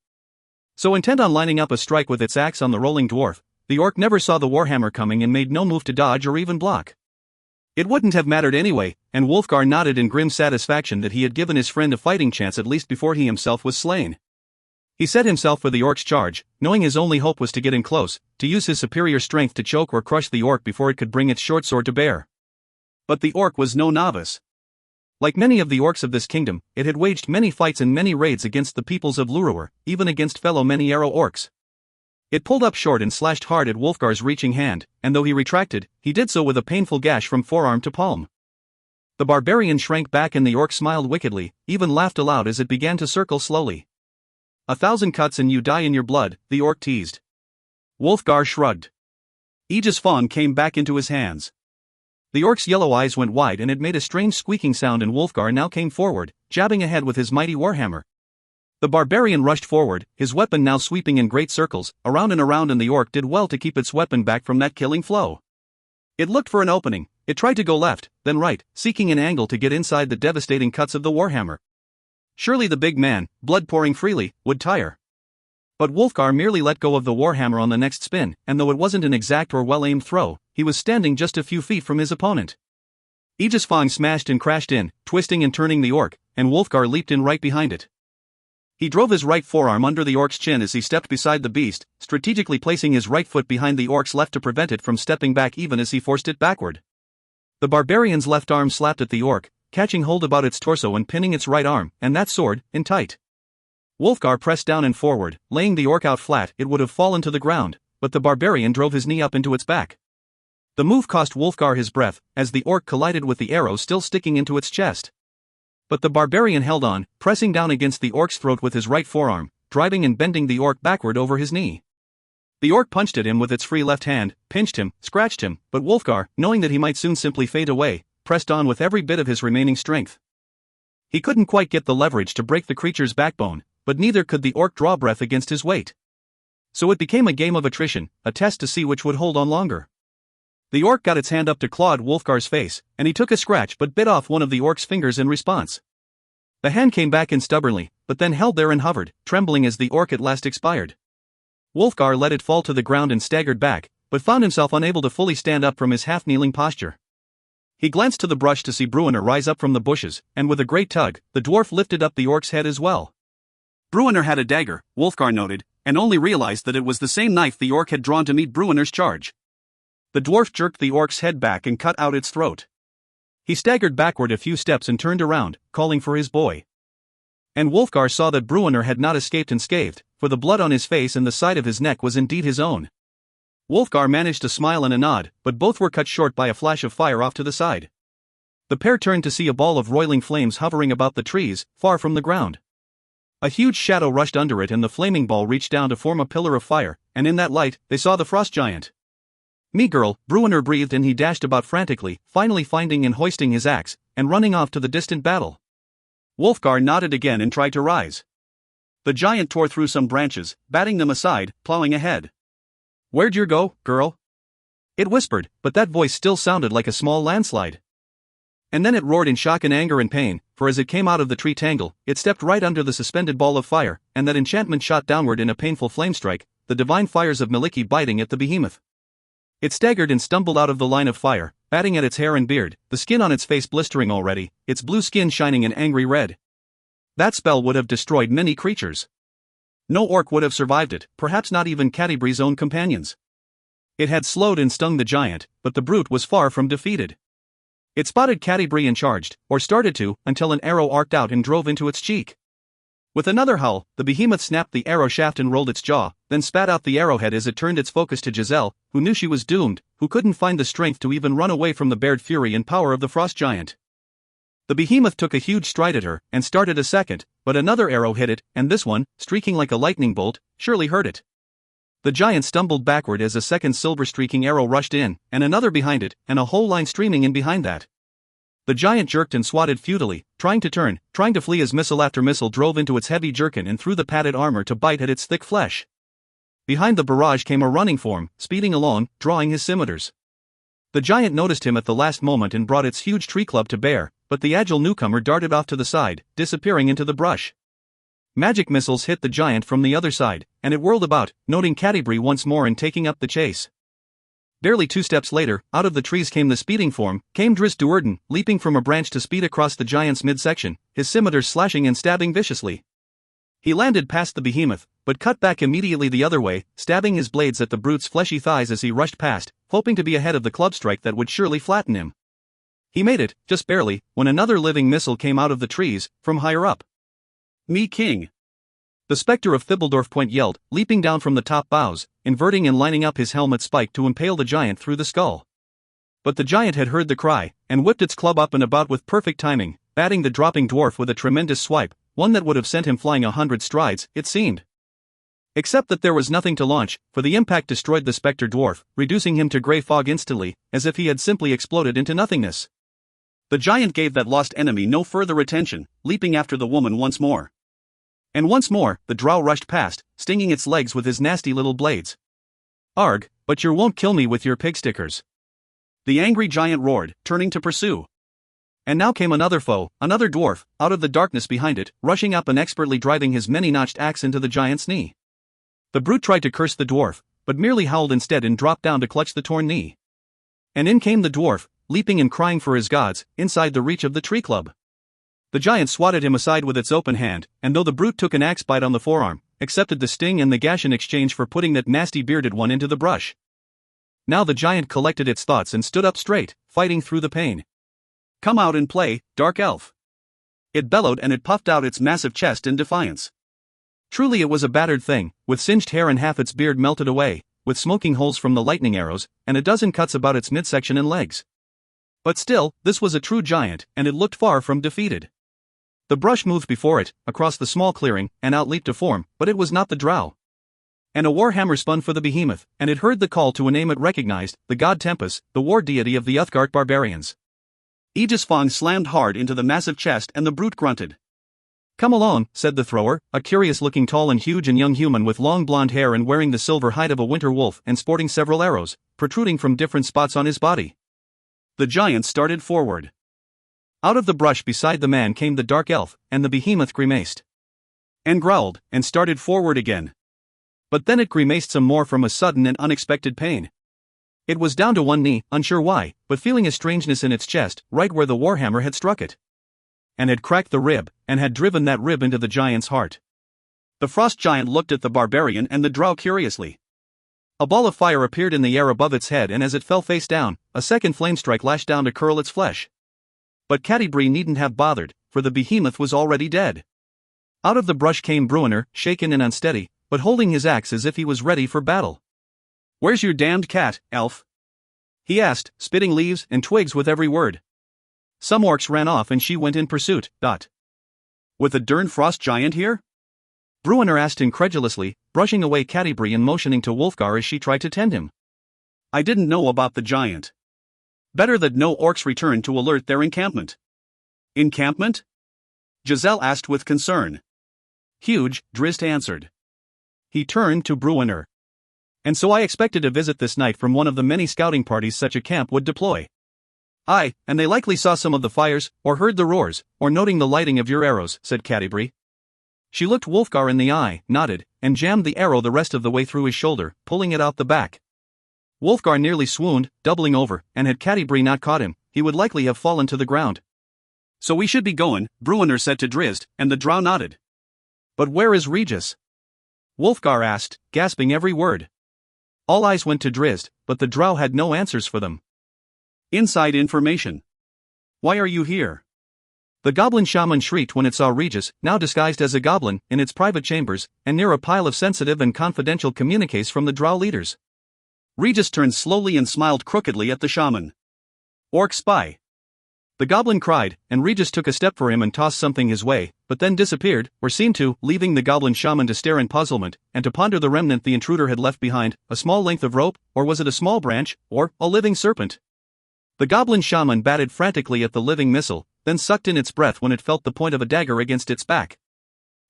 So intent on lining up a strike with its axe on the rolling dwarf, the orc never saw the warhammer coming and made no move to dodge or even block. It wouldn't have mattered anyway, and Wolfgar nodded in grim satisfaction that he had given his friend a fighting chance at least before he himself was slain. He set himself for the orc's charge, knowing his only hope was to get in close, to use his superior strength to choke or crush the orc before it could bring its short sword to bear. But the orc was no novice. Like many of the orcs of this kingdom, it had waged many fights and many raids against the peoples of Lurua, even against fellow many-arrow orcs. It pulled up short and slashed hard at Wolfgar's reaching hand, and though he retracted, he did so with a painful gash from forearm to palm. The barbarian shrank back and the orc smiled wickedly, even laughed aloud as it began to circle slowly. 1,000 cuts and you die in your blood, the orc teased. Wolfgar shrugged. Aegis Fawn came back into his hands. The orc's yellow eyes went wide and it made a strange squeaking sound, and Wolfgar now came forward, jabbing ahead with his mighty warhammer. The barbarian rushed forward, his weapon now sweeping in great circles, around, and the orc did well to keep its weapon back from that killing flow. It looked for an opening, it tried to go left, then right, seeking an angle to get inside the devastating cuts of the warhammer. Surely the big man, blood pouring freely, would tire. But Wolfgar merely let go of the warhammer on the next spin, and though it wasn't an exact or well-aimed throw, he was standing just a few feet from his opponent. Aegis Fong smashed and crashed in, twisting and turning the orc, and Wolfgar leaped in right behind it. He drove his right forearm under the orc's chin as he stepped beside the beast, strategically placing his right foot behind the orc's left to prevent it from stepping back even as he forced it backward. The barbarian's left arm slapped at the orc, catching hold about its torso and pinning its right arm, and that sword, in tight. Wolfgar pressed down and forward, laying the orc out flat. It would have fallen to the ground, but the barbarian drove his knee up into its back. The move cost Wolfgar his breath, as the orc collided with the arrow still sticking into its chest. But the barbarian held on, pressing down against the orc's throat with his right forearm, driving and bending the orc backward over his knee. The orc punched at him with its free left hand, pinched him, scratched him, but Wolfgar, knowing that he might soon simply fade away, pressed on with every bit of his remaining strength. He couldn't quite get the leverage to break the creature's backbone, but neither could the orc draw breath against his weight. So it became a game of attrition, a test to see which would hold on longer. The orc got its hand up to claw at Wolfgar's face, and he took a scratch but bit off one of the orc's fingers in response. The hand came back in stubbornly, but then held there and hovered, trembling as the orc at last expired. Wolfgar let it fall to the ground and staggered back, but found himself unable to fully stand up from his half-kneeling posture. He glanced to the brush to see Bruenner rise up from the bushes, and with a great tug, the dwarf lifted up the orc's head as well. Bruenner had a dagger, Wolfgar noted, and only realized that it was the same knife the orc had drawn to meet Bruenner's charge. The dwarf jerked the orc's head back and cut out its throat. He staggered backward a few steps and turned around, calling for his boy. And Wolfgar saw that Bruenner had not escaped unscathed, for the blood on his face and the side of his neck was indeed his own. Wolfgar managed a smile and a nod, but both were cut short by a flash of fire off to the side. The pair turned to see a ball of roiling flames hovering about the trees, far from the ground. A huge shadow rushed under it and the flaming ball reached down to form a pillar of fire, and in that light, they saw the frost giant. "Me girl," Bruenner breathed, and he dashed about frantically, finally finding and hoisting his axe, and running off to the distant battle. Wolfgar nodded again and tried to rise. The giant tore through some branches, batting them aside, plowing ahead. "Where'd you go, girl?" it whispered, but that voice still sounded like a small landslide. And then it roared in shock and anger and pain, for as it came out of the tree tangle, it stepped right under the suspended ball of fire, and that enchantment shot downward in a painful flame strike, the divine fires of Miliki biting at the behemoth. It staggered and stumbled out of the line of fire, batting at its hair and beard, the skin on its face blistering already, its blue skin shining an angry red. That spell would have destroyed many creatures. No orc would have survived it, perhaps not even Catibri's own companions. It had slowed and stung the giant, but the brute was far from defeated. It spotted Catibri and charged, or started to, until an arrow arced out and drove into its cheek. With another howl, the behemoth snapped the arrow shaft and rolled its jaw, then spat out the arrowhead as it turned its focus to Giselle, who knew she was doomed, who couldn't find the strength to even run away from the bared fury and power of the frost giant. The behemoth took a huge stride at her, and started a second, but another arrow hit it, and this one, streaking like a lightning bolt, surely hurt it. The giant stumbled backward as a second silver-streaking arrow rushed in, and another behind it, and a whole line streaming in behind that. The giant jerked and swatted futilely, trying to turn, trying to flee as missile after missile drove into its heavy jerkin and through the padded armor to bite at its thick flesh. Behind the barrage came a running form, speeding along, drawing his scimitars. The giant noticed him at the last moment and brought its huge tree club to bear, but the agile newcomer darted off to the side, disappearing into the brush. Magic missiles hit the giant from the other side, and it whirled about, noting Catti-brie once more and taking up the chase. Barely 2 steps later, out of the trees came the speeding form, came Drizzt Do'Urden, leaping from a branch to speed across the giant's midsection, his scimitars slashing and stabbing viciously. He landed past the behemoth, but cut back immediately the other way, stabbing his blades at the brute's fleshy thighs as he rushed past, hoping to be ahead of the club strike that would surely flatten him. He made it, just barely, when another living missile came out of the trees, from higher up. "Me king!" The spectre of Thibbledorf Point yelled, leaping down from the top boughs, inverting and lining up his helmet spike to impale the giant through the skull. But the giant had heard the cry, and whipped its club up and about with perfect timing, batting the dropping dwarf with a tremendous swipe, one that would have sent him flying 100 strides, it seemed. Except that there was nothing to launch, for the impact destroyed the spectre dwarf, reducing him to grey fog instantly, as if he had simply exploded into nothingness. The giant gave that lost enemy no further attention, leaping after the woman once more. And once more, the drow rushed past, stinging its legs with his nasty little blades. "Arg, but you won't kill me with your pig stickers," the angry giant roared, turning to pursue. And now came another foe, another dwarf, out of the darkness behind it, rushing up and expertly driving his many-notched axe into the giant's knee. The brute tried to curse the dwarf, but merely howled instead and dropped down to clutch the torn knee. And in came the dwarf, leaping and crying for his gods, inside the reach of the tree club. The giant swatted him aside with its open hand, and though the brute took an axe bite on the forearm, accepted the sting and the gash in exchange for putting that nasty bearded one into the brush. Now the giant collected its thoughts and stood up straight, fighting through the pain. "Come out and play, dark elf!" It bellowed and it puffed out its massive chest in defiance. Truly it was a battered thing, with singed hair and half its beard melted away, with smoking holes from the lightning arrows, and a dozen cuts about its midsection and legs. But still, this was a true giant, and it looked far from defeated. The brush moved before it, across the small clearing, and out leaped a form, but it was not the drow. And a warhammer spun for the behemoth, and it heard the call to a name it recognized, the god Tempus, the war deity of the Uthgardt barbarians. Aegis Fong slammed hard into the massive chest and the brute grunted. "Come along," said the thrower, a curious-looking tall and huge and young human with long blonde hair and wearing the silver hide of a winter wolf and sporting several arrows, protruding from different spots on his body. The giant started forward. Out of the brush beside the man came the dark elf, and the behemoth grimaced. And growled, and started forward again. But then it grimaced some more from a sudden and unexpected pain. It was down to one knee, unsure why, but feeling a strangeness in its chest, right where the warhammer had struck it. And had cracked the rib, and had driven that rib into the giant's heart. The frost giant looked at the barbarian and the drow curiously. A ball of fire appeared in the air above its head, and as it fell face down, a second flame strike lashed down to curl its flesh. But Catti-brie needn't have bothered, for the behemoth was already dead. Out of the brush came Bruenor, shaken and unsteady, but holding his axe as if he was ready for battle. "Where's your damned cat, elf?" he asked, spitting leaves and twigs with every word. Some orcs ran off and she went in pursuit. "With the darn frost giant here?" Bruenor asked incredulously, brushing away Catti-brie and motioning to Wulfgar as she tried to tend him. "I didn't know about the giant. Better that no orcs return to alert their encampment." "Encampment?" Giselle asked with concern. "Huge," Drizzt answered. He turned to Bruenor. "And so I expected a visit this night from one of the many scouting parties such a camp would deploy." "Aye, and they likely saw some of the fires, or heard the roars, or noting the lighting of your arrows," said Catti-brie. She looked Wulfgar in the eye, nodded, and jammed the arrow the rest of the way through his shoulder, pulling it out the back. Wulfgar nearly swooned, doubling over, and had Catti-brie not caught him, he would likely have fallen to the ground. "So we should be going," Bruenor said to Drizzt, and the drow nodded. "But where is Regis?" Wulfgar asked, gasping every word. All eyes went to Drizzt, but the drow had no answers for them. "Inside information." "Why are you here?" The goblin shaman shrieked when it saw Regis, now disguised as a goblin, in its private chambers, and near a pile of sensitive and confidential communiques from the drow leaders. Regis turned slowly and smiled crookedly at the shaman. "Orc spy." The goblin cried, and Regis took a step for him and tossed something his way, but then disappeared, or seemed to, leaving the goblin shaman to stare in puzzlement, and to ponder the remnant the intruder had left behind, a small length of rope, or was it a small branch, or a living serpent? The goblin shaman batted frantically at the living missile, then sucked in its breath when it felt the point of a dagger against its back.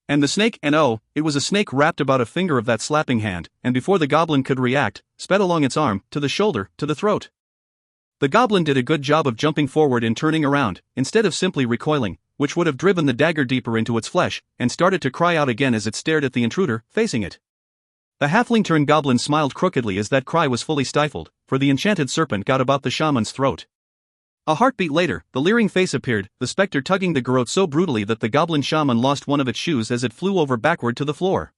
And the snake, and oh, it was a snake wrapped about a finger of that slapping hand, and before the goblin could react, sped along its arm, to the shoulder, to the throat. The goblin did a good job of jumping forward and turning around, instead of simply recoiling, which would have driven the dagger deeper into its flesh, and started to cry out again as it stared at the intruder, facing it. The halfling-turned goblin smiled crookedly as that cry was fully stifled, for the enchanted serpent got about the shaman's throat. A heartbeat later, the leering face appeared, the specter tugging the garrote so brutally that the goblin shaman lost one of its shoes as it flew over backward to the floor.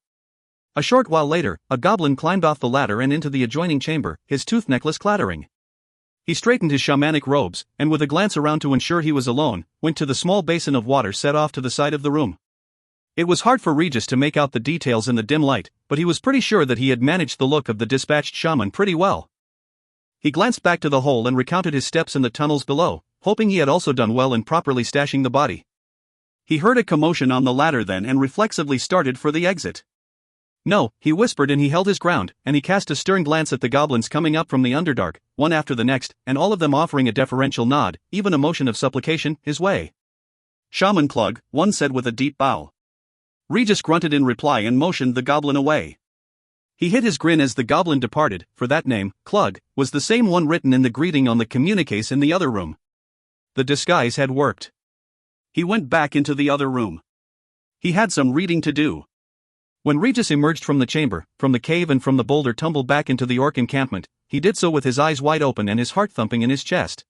A short while later, a goblin climbed off the ladder and into the adjoining chamber, his tooth necklace clattering. He straightened his shamanic robes, and with a glance around to ensure he was alone, went to the small basin of water set off to the side of the room. It was hard for Regis to make out the details in the dim light, but he was pretty sure that he had managed the look of the dispatched shaman pretty well. He glanced back to the hole and recounted his steps in the tunnels below, hoping he had also done well in properly stashing the body. He heard a commotion on the ladder then and reflexively started for the exit. "No," he whispered, and he held his ground, and he cast a stern glance at the goblins coming up from the Underdark, one after the next, and all of them offering a deferential nod, even a motion of supplication, his way. "Shaman Clug," one said with a deep bow. Regis grunted in reply and motioned the goblin away. He hid his grin as the goblin departed, for that name, Clug, was the same one written in the greeting on the communiques in the other room. The disguise had worked. He went back into the other room. He had some reading to do. When Regis emerged from the chamber, from the cave and from the boulder tumbled back into the orc encampment, he did so with his eyes wide open and his heart thumping in his chest.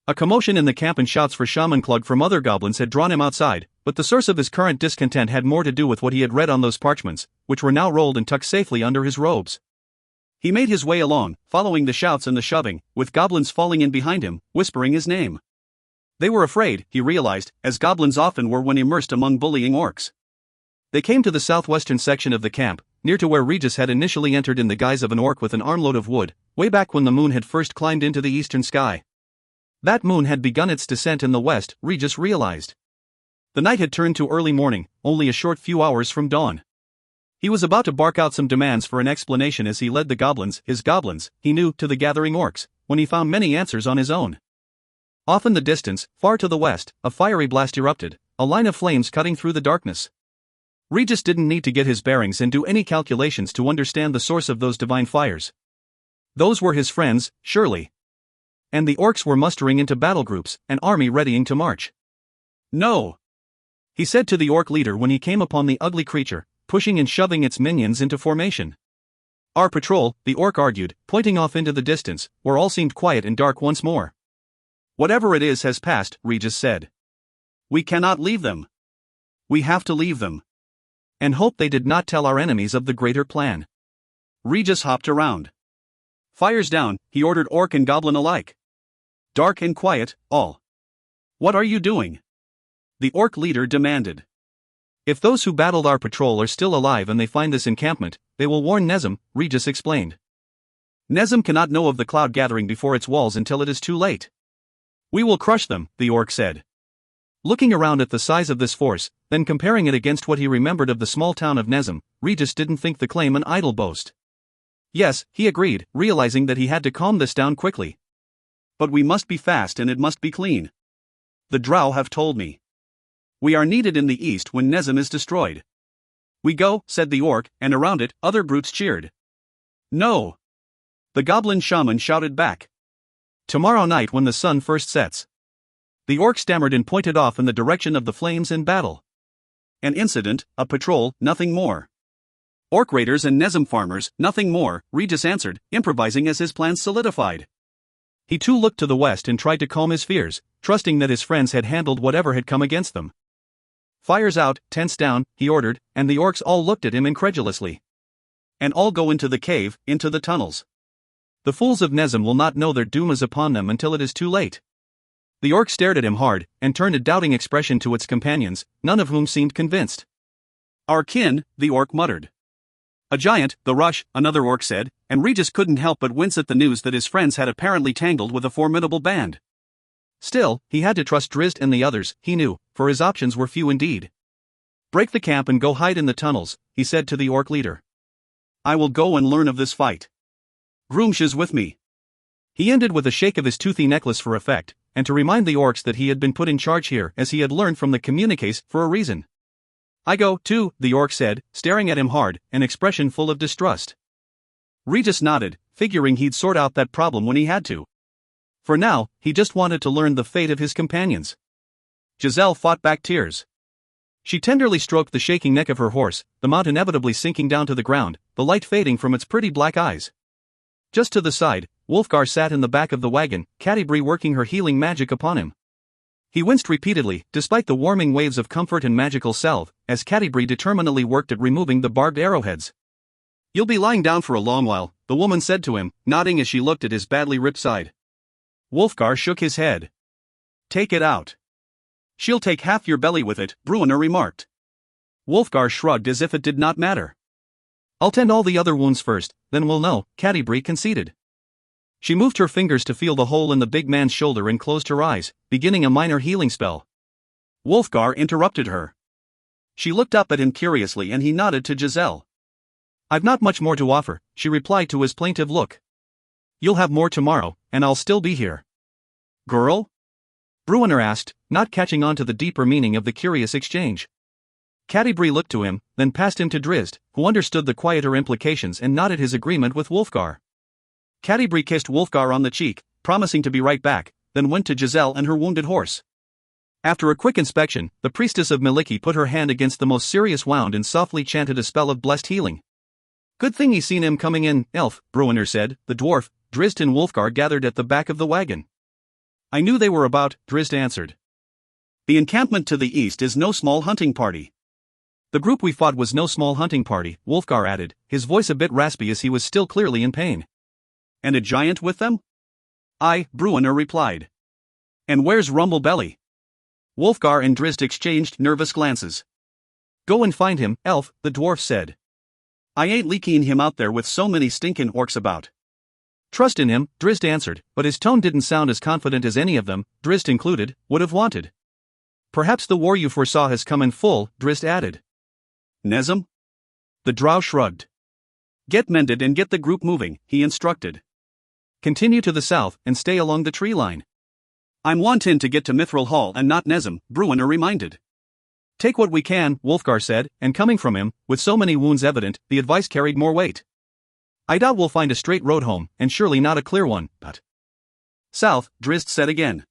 A commotion in the camp and shouts for Shaman Clug from other goblins had drawn him outside, but the source of his current discontent had more to do with what he had read on those parchments, which were now rolled and tucked safely under his robes. He made his way along, following the shouts and the shoving, with goblins falling in behind him, whispering his name. They were afraid, he realized, as goblins often were when immersed among bullying orcs. They came to the southwestern section of the camp, near to where Regis had initially entered in the guise of an orc with an armload of wood, way back when the moon had first climbed into the eastern sky. That moon had begun its descent in the west, Regis realized. The night had turned to early morning, only a short few hours from dawn. He was about to bark out some demands for an explanation as he led the goblins, his goblins, he knew, to the gathering orcs, when he found many answers on his own. Off in the distance, far to the west, a fiery blast erupted, a line of flames cutting through the darkness. Regis didn't need to get his bearings and do any calculations to understand the source of those divine fires. Those were his friends, surely. And the orcs were mustering into battle groups, an army readying to march. "No," he said to the orc leader when he came upon the ugly creature, pushing and shoving its minions into formation. "Our patrol," the orc argued, pointing off into the distance, where all seemed quiet and dark once more. "Whatever it is has passed," Regis said. "We cannot leave them. We have to leave them. And hope they did not tell our enemies of the greater plan." Regis hopped around. "Fires down," he ordered orc and goblin alike. "Dark and quiet, all." "What are you doing?" the orc leader demanded. "If those who battled our patrol are still alive and they find this encampment, they will warn Nezem," Regis explained. "Nezem cannot know of the cloud gathering before its walls until it is too late. We will crush them," the orc said. Looking around at the size of this force, then comparing it against what he remembered of the small town of Nezem, Regis didn't think the claim an idle boast. Yes, he agreed, realizing that he had to calm this down quickly. "But we must be fast and it must be clean. The drow have told me. We are needed in the east when Nezem is destroyed." "We go," said the orc, and around it, other brutes cheered. "No!" the goblin shaman shouted back. "Tomorrow night when the sun first sets." The orc stammered and pointed off in the direction of the flames and battle. "An incident, a patrol, nothing more. Orc raiders and Nezem farmers, nothing more," Regis answered, improvising as his plans solidified. He too looked to the west and tried to calm his fears, trusting that his friends had handled whatever had come against them. "Fires out, tents down," he ordered, and the orcs all looked at him incredulously. "And all go into the cave, into the tunnels. The fools of Nezem will not know their doom is upon them until it is too late." The orc stared at him hard, and turned a doubting expression to its companions, none of whom seemed convinced. Our kin, the orc muttered. A giant, the rush, another orc said, and Regis couldn't help but wince at the news that his friends had apparently tangled with a formidable band. Still, he had to trust Drizzt and the others, he knew, for his options were few indeed. Break the camp and go hide in the tunnels, he said to the orc leader. I will go and learn of this fight. Groomsh is with me. He ended with a shake of his toothy necklace for effect, and to remind the orcs that he had been put in charge here as he had learned from the communiques for a reason. I go, too, the orc said, staring at him hard, an expression full of distrust. Regis nodded, figuring he'd sort out that problem when he had to. For now, he just wanted to learn the fate of his companions. Giselle fought back tears. She tenderly stroked the shaking neck of her horse, the mount inevitably sinking down to the ground, the light fading from its pretty black eyes. Just to the side, Wulfgar sat in the back of the wagon, Catti-brie working her healing magic upon him. He winced repeatedly, despite the warming waves of comfort and magical salve, as Catti-brie determinedly worked at removing the barbed arrowheads. You'll be lying down for a long while, the woman said to him, nodding as she looked at his badly ripped side. Wulfgar shook his head. Take it out. She'll take half your belly with it, Bruenor remarked. Wulfgar shrugged as if it did not matter. I'll tend all the other wounds first, then we'll know, Catti-brie conceded. She moved her fingers to feel the hole in the big man's shoulder and closed her eyes, beginning a minor healing spell. Wulfgar interrupted her. She looked up at him curiously and he nodded to Giselle. I've not much more to offer, she replied to his plaintive look. You'll have more tomorrow, and I'll still be here. Girl? Bruenor asked, not catching on to the deeper meaning of the curious exchange. Catti-brie looked to him, then passed him to Drizzt, who understood the quieter implications and nodded his agreement with Wulfgar. Catti-brie kissed Wulfgar on the cheek, promising to be right back, then went to Giselle and her wounded horse. After a quick inspection, the priestess of Miliki put her hand against the most serious wound and softly chanted a spell of blessed healing. Good thing he seen him coming in, elf, Bruenor said. The dwarf, Drizzt and Wulfgar gathered at the back of the wagon. I knew they were about, Drizzt answered. The encampment to the east is no small hunting party. The group we fought was no small hunting party, Wulfgar added, his voice a bit raspy as he was still clearly in pain. And a giant with them? Aye, Bruenor replied. And where's Rumblebelly? Wulfgar and Drizzt exchanged nervous glances. Go and find him, elf, the dwarf said. I ain't leaking him out there with so many stinkin' orcs about. Trust in him, Drizzt answered, but his tone didn't sound as confident as any of them, Drizzt included, would have wanted. Perhaps the war you foresaw has come in full, Drizzt added. Nezem? The drow shrugged. Get mended and get the group moving, he instructed. Continue to the south and stay along the tree line. I'm wantin' to get to Mithril Hall and not Nezem, Bruenor reminded. Take what we can, Wulfgar said, and coming from him, with so many wounds evident, the advice carried more weight. I doubt we'll find a straight road home, and surely not a clear one, but... South, Drizzt said again.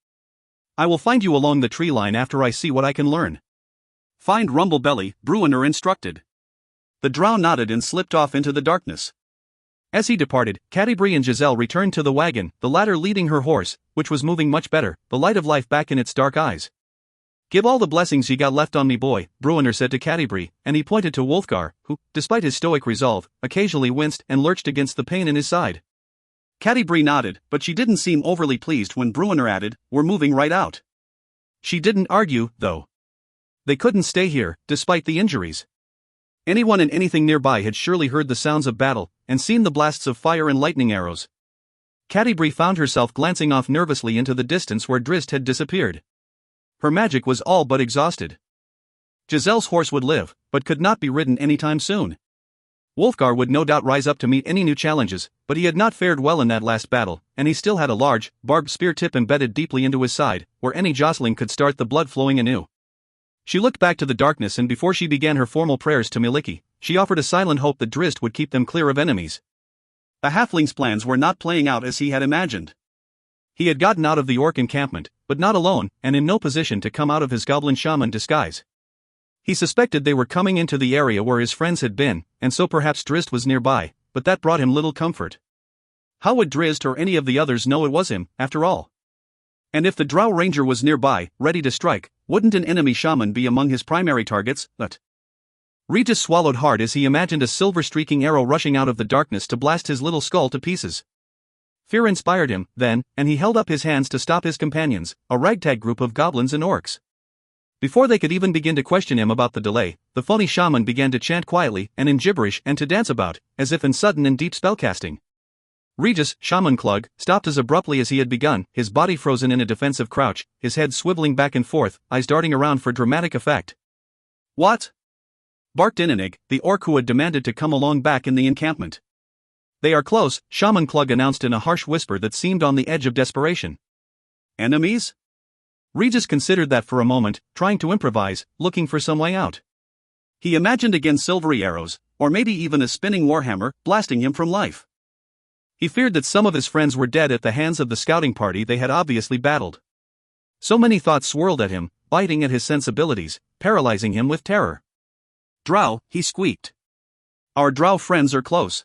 I will find you along the tree line after I see what I can learn. Find Rumblebelly, Bruenor instructed. The drow nodded and slipped off into the darkness. As he departed, Catti-brie and Giselle returned to the wagon, the latter leading her horse, which was moving much better, the light of life back in its dark eyes. Give all the blessings ye got left on me, boy, Bruenor said to Catti-brie, and he pointed to Wulfgar, who, despite his stoic resolve, occasionally winced and lurched against the pain in his side. Catti-brie nodded, but she didn't seem overly pleased when Bruenor added, "We're moving right out." She didn't argue, though. They couldn't stay here, despite the injuries. Anyone and anything nearby had surely heard the sounds of battle, and seen the blasts of fire and lightning arrows. Catti-brie found herself glancing off nervously into the distance where Drizzt had disappeared. Her magic was all but exhausted. Giselle's horse would live, but could not be ridden anytime soon. Wulfgar would no doubt rise up to meet any new challenges, but he had not fared well in that last battle, and he still had a large, barbed spear tip embedded deeply into his side, where any jostling could start the blood flowing anew. She looked back to the darkness, and before she began her formal prayers to Miliki, she offered a silent hope that Drizzt would keep them clear of enemies. The halfling's plans were not playing out as he had imagined. He had gotten out of the orc encampment, but not alone, and in no position to come out of his goblin shaman disguise. He suspected they were coming into the area where his friends had been, and so perhaps Drizzt was nearby, but that brought him little comfort. How would Drizzt or any of the others know it was him, after all? And if the drow ranger was nearby, ready to strike, wouldn't an enemy shaman be among his primary targets? But Regis swallowed hard as he imagined a silver-streaking arrow rushing out of the darkness to blast his little skull to pieces. Fear inspired him, then, and he held up his hands to stop his companions, a ragtag group of goblins and orcs. Before they could even begin to question him about the delay, the phony shaman began to chant quietly and in gibberish and to dance about, as if in sudden and deep spellcasting. Regis, Shaman Klug, stopped as abruptly as he had begun, his body frozen in a defensive crouch, his head swiveling back and forth, eyes darting around for dramatic effect. What? Barked Inanig, the orc who had demanded to come along back in the encampment. They are close, Shaman Klug announced in a harsh whisper that seemed on the edge of desperation. Enemies? Regis considered that for a moment, trying to improvise, looking for some way out. He imagined again silvery arrows, or maybe even a spinning warhammer, blasting him from life. He feared that some of his friends were dead at the hands of the scouting party they had obviously battled. So many thoughts swirled at him, biting at his sensibilities, paralyzing him with terror. Drow, he squeaked. Our drow friends are close.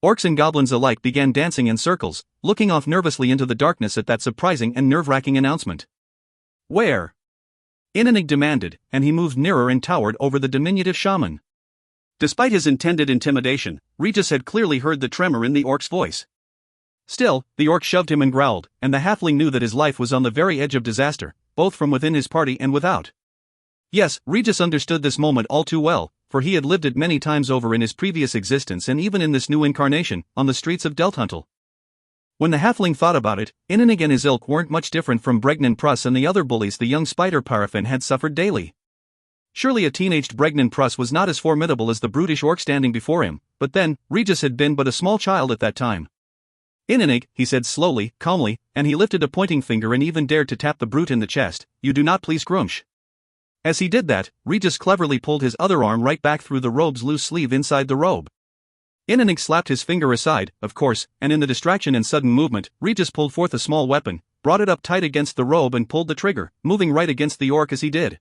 Orcs and goblins alike began dancing in circles, looking off nervously into the darkness at that surprising and nerve-wracking announcement. Where? Inanig demanded, and he moved nearer and towered over the diminutive shaman. Despite his intended intimidation, Regis had clearly heard the tremor in the orc's voice. Still, the orc shoved him and growled, and the halfling knew that his life was on the very edge of disaster, both from within his party and without. Yes, Regis understood this moment all too well, for he had lived it many times over in his previous existence and even in this new incarnation, on the streets of Deltuntal. When the halfling thought about it, Inanig and his ilk weren't much different from Bregnan Pruss and the other bullies the young spider paraffin had suffered daily. Surely a teenaged Bregnan Pruss was not as formidable as the brutish orc standing before him, but then, Regis had been but a small child at that time. Inanig, he said slowly, calmly, and he lifted a pointing finger and even dared to tap the brute in the chest, you do not please Grumsh. As he did that, Regis cleverly pulled his other arm right back through the robe's loose sleeve inside the robe. Inanig slapped his finger aside, of course, and in the distraction and sudden movement, Regis pulled forth a small weapon, brought it up tight against the robe and pulled the trigger, moving right against the orc as he did.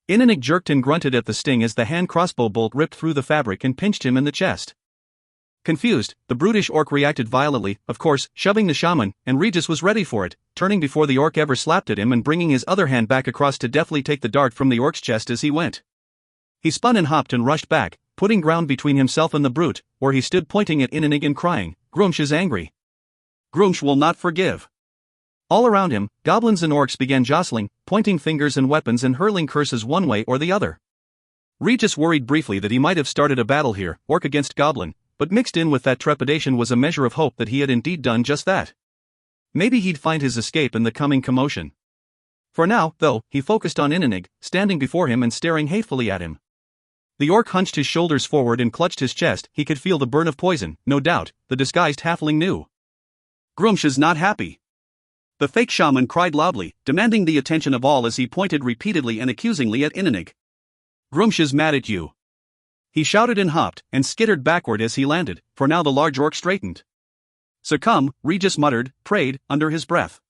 Inanig jerked and grunted at the sting as the hand crossbow bolt ripped through the fabric and pinched him in the chest. Confused, the brutish orc reacted violently, of course, shoving the shaman, and Regis was ready for it, turning before the orc ever slapped at him and bringing his other hand back across to deftly take the dart from the orc's chest as he went. He spun and hopped and rushed back, putting ground between himself and the brute, where he stood pointing at Inanig and crying, Grumsh is angry. Grumsh will not forgive. All around him, goblins and orcs began jostling, pointing fingers and weapons and hurling curses one way or the other. Regis worried briefly that he might have started a battle here, orc against goblin, but mixed in with that trepidation was a measure of hope that he had indeed done just that. Maybe he'd find his escape in the coming commotion. For now, though, he focused on Inanig, standing before him and staring hatefully at him. The orc hunched his shoulders forward and clutched his chest, he could feel the burn of poison, no doubt, the disguised halfling knew. Grumsh is not happy. The fake shaman cried loudly, demanding the attention of all as he pointed repeatedly and accusingly at Inanig. Grumsh is mad at you. He shouted and hopped, and skittered backward as he landed, for now the large orc straightened. Succumb, Regis muttered, prayed, under his breath.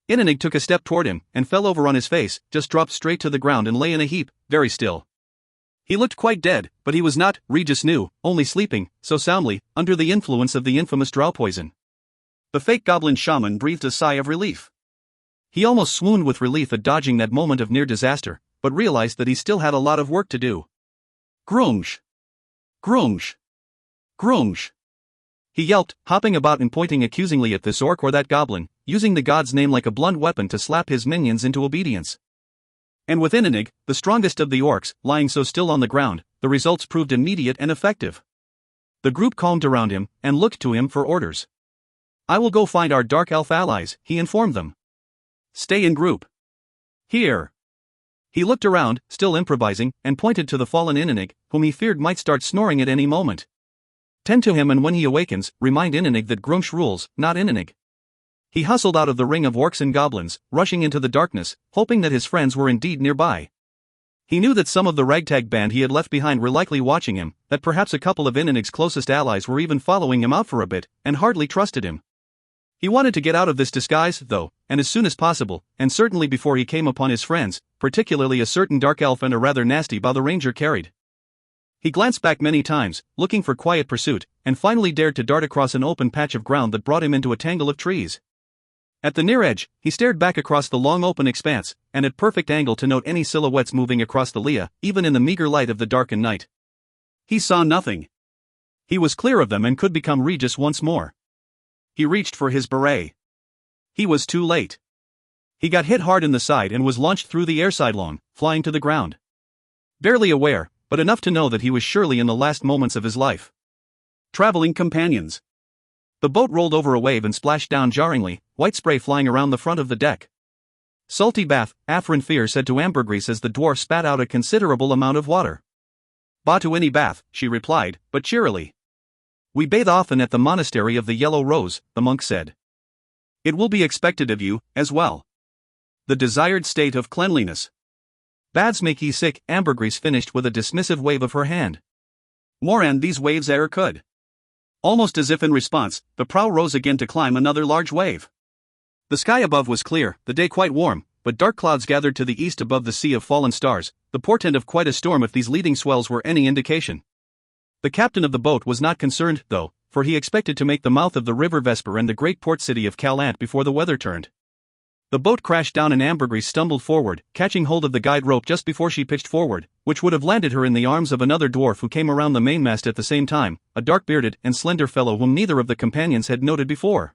Inanig took a step toward him, and fell over on his face, just dropped straight to the ground and lay in a heap, very still. He looked quite dead, but he was not, Regis knew, only sleeping, so soundly, under the influence of the infamous drow poison. The fake goblin shaman breathed a sigh of relief. He almost swooned with relief at dodging that moment of near disaster, but realized that he still had a lot of work to do. Grumsh! Grumsh! Grumsh! He yelped, hopping about and pointing accusingly at this orc or that goblin, using the god's name like a blunt weapon to slap his minions into obedience. And with Inanig, the strongest of the orcs, lying so still on the ground, the results proved immediate and effective. The group calmed around him, and looked to him for orders. I will go find our dark elf allies, he informed them. Stay in group. Here. He looked around, still improvising, and pointed to the fallen Inanig, whom he feared might start snoring at any moment. Tend to him and when he awakens, remind Inanig that Grumsh rules, not Inanig. He hustled out of the ring of orcs and goblins, rushing into the darkness, hoping that his friends were indeed nearby. He knew that some of the ragtag band he had left behind were likely watching him, that perhaps a couple of Inanig's closest allies were even following him out for a bit, and hardly trusted him. He wanted to get out of this disguise, though, and as soon as possible, and certainly before he came upon his friends, particularly a certain dark elf and a rather nasty bow the ranger carried. He glanced back many times, looking for quiet pursuit, and finally dared to dart across an open patch of ground that brought him into a tangle of trees. At the near edge, he stared back across the long open expanse, and at perfect angle to note any silhouettes moving across the Leah, even in the meager light of the darkened night. He saw nothing. He was clear of them and could become Regis once more. he reached for his beret. He was too late. He got hit hard in the side and was launched through the air sidelong, flying to the ground. Barely aware, but enough to know that he was surely in the last moments of his life. Traveling companions. The boat rolled over a wave and splashed down jarringly, white spray flying around the front of the deck. Salty bath, Afrin Fear said to Ambergris as the dwarf spat out a considerable amount of water. Ba to any bath, she replied, but cheerily. We bathe often at the monastery of the Yellow Rose, the monk said. It will be expected of you, as well. The desired state of cleanliness. Baths make ye sick, Ambergris finished with a dismissive wave of her hand. Moran these waves e'er could. Almost as if in response, the prow rose again to climb another large wave. The sky above was clear, the day quite warm, but dark clouds gathered to the east above the sea of fallen stars, the portent of quite a storm if these leading swells were any indication. The captain of the boat was not concerned, though, for he expected to make the mouth of the river Vesper and the great port city of Calant before the weather turned. The boat crashed down and Ambergris stumbled forward, catching hold of the guide rope just before she pitched forward, which would have landed her in the arms of another dwarf who came around the mainmast at the same time, a dark-bearded and slender fellow whom neither of the companions had noted before.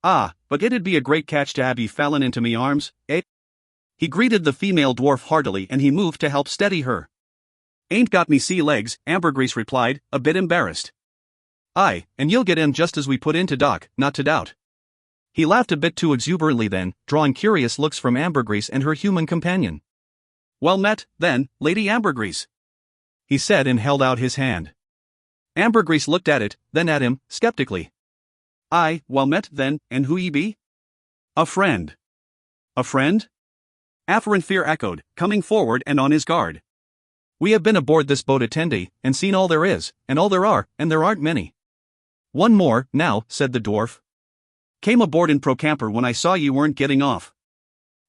Ah, but it'd be a great catch to have ye fallen into me arms, eh? He greeted the female dwarf heartily and he moved to help steady her. Ain't got me sea legs, Ambergris replied, a bit embarrassed. Aye, and you'll get in just as we put into dock, not to doubt. He laughed a bit too exuberantly then, drawing curious looks from Ambergris and her human companion. Well met, then, Lady Ambergris, he said and held out his hand. Ambergris looked at it, then at him, skeptically. Aye, well met, then, and who ye be? A friend. A friend? Afrin Fear echoed, coming forward and on his guard. We have been aboard this boat a 10-day, and seen all there is, and all there are, and there aren't many. One more, now, said the dwarf. Came aboard in Procamper when I saw you weren't getting off.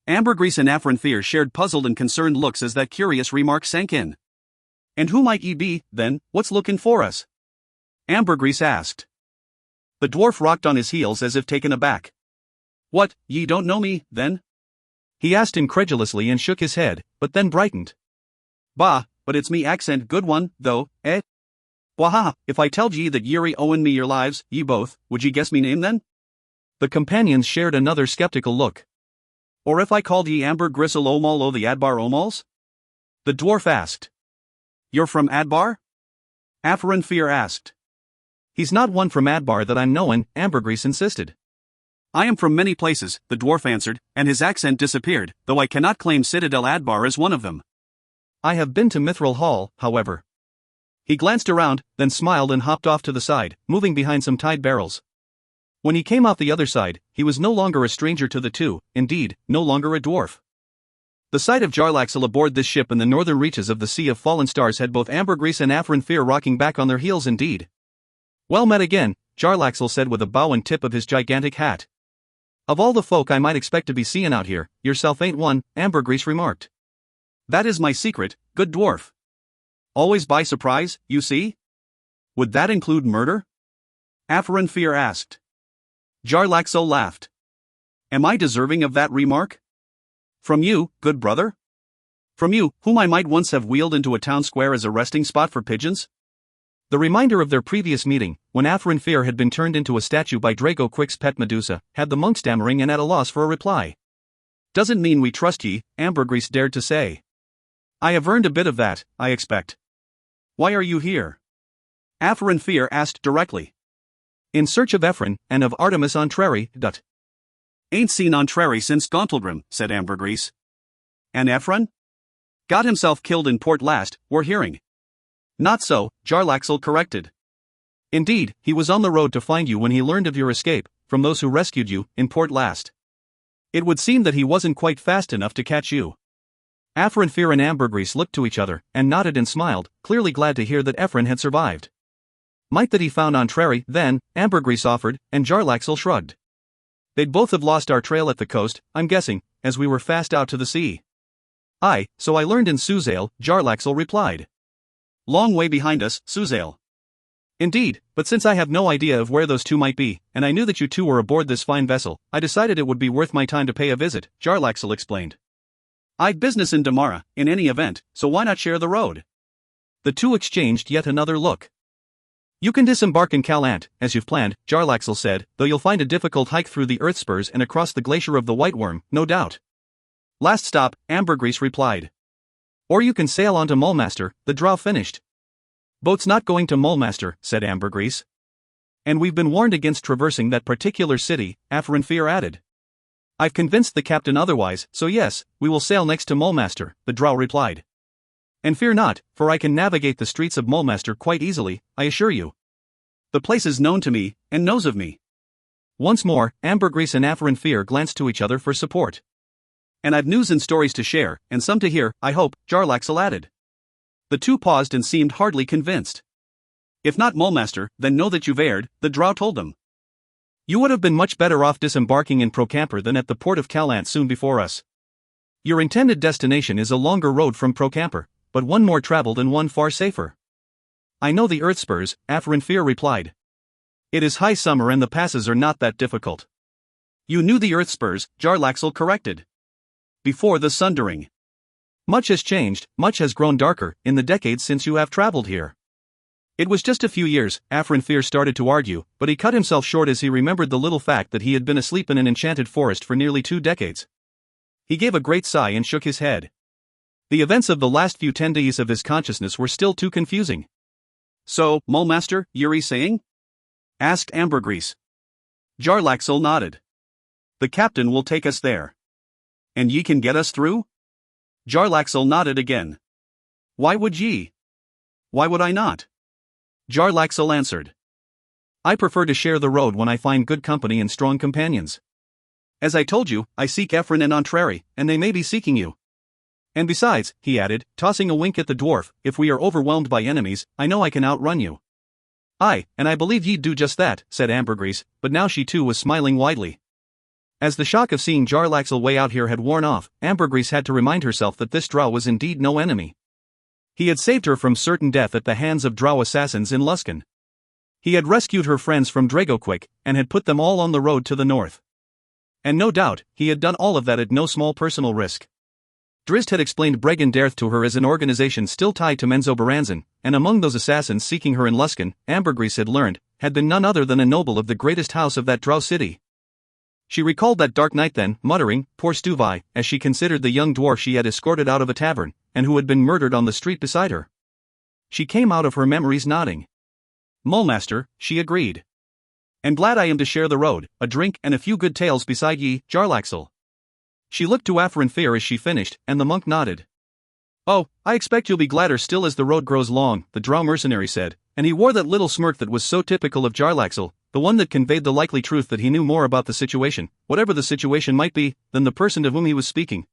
Ambergris and Afrin Fear shared puzzled and concerned looks as that curious remark sank in. And who might ye be, then, what's looking for us? Ambergris asked. The dwarf rocked on his heels as if taken aback. What, ye don't know me, then? He asked incredulously and shook his head, but then brightened. Bah, but it's me accent good one, though, eh? Waha, if I telled ye that ye'ry owin me your lives, ye both, would ye guess me name then? The companions shared another skeptical look. Or if I called ye Amber Gristle Omal o the Adbar Omals? The dwarf asked. You're from Adbar? Afrin Fear asked. He's not one from Adbar that I'm knowin', Ambergris insisted. I am from many places, the dwarf answered, and his accent disappeared, though I cannot claim Citadel Adbar as one of them. I have been to Mithril Hall, however. He glanced around, then smiled and hopped off to the side, moving behind some tied barrels. When he came off the other side, he was no longer a stranger to the two, indeed, no longer a dwarf. The sight of Jarlaxle aboard this ship in the northern reaches of the Sea of Fallen Stars had both Ambergris and Afrin Fear rocking back on their heels indeed. Well met again, Jarlaxle said with a bow and tip of his gigantic hat. Of all the folk I might expect to be seeing out here, yourself ain't one, Ambergris remarked. That is my secret, good dwarf. Always by surprise, you see? Would that include murder? Afrin Fear asked. Jarlaxle laughed. Am I deserving of that remark? From you, good brother? From you, whom I might once have wheeled into a town square as a resting spot for pigeons? The reminder of their previous meeting, when Afrin Fear had been turned into a statue by Draco Quick's pet Medusa, had the monk stammering and at a loss for a reply. Doesn't mean we trust ye, Ambergris dared to say. I have earned a bit of that, I expect. Why are you here? Afrin Fear asked directly. In search of Ephron, and of Artemis Entreri, Ain't seen Entreri since Gauntledrim, said Ambergris. And Ephron? Got himself killed in port last, we're hearing. Not so, Jarlaxle corrected. Indeed, he was on the road to find you when he learned of your escape, from those who rescued you, in port last. It would seem that he wasn't quite fast enough to catch you. Afrin Fear and Ambergris looked to each other, and nodded and smiled, clearly glad to hear that Ephron had survived. Might that he found Entreri, then, Ambergris offered, and Jarlaxle shrugged. They'd both have lost our trail at the coast, I'm guessing, as we were fast out to the sea. Aye, so I learned in Suzale, Jarlaxle replied. Long way behind us, Suzale. Indeed, but since I have no idea of where those two might be, and I knew that you two were aboard this fine vessel, I decided it would be worth my time to pay a visit, Jarlaxle explained. I'd business in Damara, in any event, so why not share the road? The two exchanged yet another look. You can disembark in Calant, as you've planned, Jarlaxle said, though you'll find a difficult hike through the earth spurs and across the glacier of the White Worm, no doubt. Last stop, Ambergris replied. Or you can sail on to Mulmaster, the drow finished. Boat's not going to Mulmaster, said Ambergris. And we've been warned against traversing that particular city, Afarenfir added. I've convinced the captain otherwise, so yes, we will sail next to Mulmaster, the drow replied. And fear not, for I can navigate the streets of Mulmaster quite easily, I assure you. The place is known to me, and knows of me. Once more, Ambergris and Afarenfir glanced to each other for support. And I've news and stories to share, and some to hear, I hope, Jarlaxle added. The two paused and seemed hardly convinced. If not Mulmaster, then know that you've erred, the drow told them. You would have been much better off disembarking in Procamper than at the port of Calant soon before us. Your intended destination is a longer road from Procamper, but one more traveled and one far safer. I know the earth spurs, Afarenfir replied. It is high summer and the passes are not that difficult. You knew the earth spurs, Jarlaxle corrected. Before the sundering. Much has changed, much has grown darker, in the decades since you have traveled here. It was just a few years, Afarenfir started to argue, but he cut himself short as he remembered the little fact that he had been asleep in an enchanted forest for nearly 2 decades. He gave a great sigh and shook his head. The events of the last few 10 days of his consciousness were still too confusing. So, Mulmaster, Yuri saying? Asked Ambergris. Jarlaxle nodded. The captain will take us there. And ye can get us through? Jarlaxle nodded again. Why would ye? Why would I not? Jarlaxle answered. I prefer to share the road when I find good company and strong companions. As I told you, I seek Ephron and Entreri, and they may be seeking you. And besides, he added, tossing a wink at the dwarf, if we are overwhelmed by enemies, I know I can outrun you. Aye, and I believe ye'd do just that, said Ambergris, but now she too was smiling widely. As the shock of seeing Jarlaxle way out here had worn off, Ambergris had to remind herself that this drow was indeed no enemy. He had saved her from certain death at the hands of drow assassins in Luskan. He had rescued her friends from Dragoquick, and had put them all on the road to the north. And no doubt, he had done all of that at no small personal risk. Drizzt had explained Bregendarth to her as an organization still tied to Menzoberranzan, and among those assassins seeking her in Luskan, Ambergris had learned, had been none other than a noble of the greatest house of that drow city. She recalled that dark night then, muttering, poor Stuvai, as she considered the young dwarf she had escorted out of a tavern, and who had been murdered on the street beside her. She came out of her memories nodding. Mulmaster, she agreed. And glad I am to share the road, a drink and a few good tales beside ye, Jarlaxle. She looked to Afarenfir as she finished, and the monk nodded. Oh, I expect you'll be gladder still as the road grows long, the drow mercenary said, and he wore that little smirk that was so typical of Jarlaxle, the one that conveyed the likely truth that he knew more about the situation, whatever the situation might be, than the person to whom he was speaking,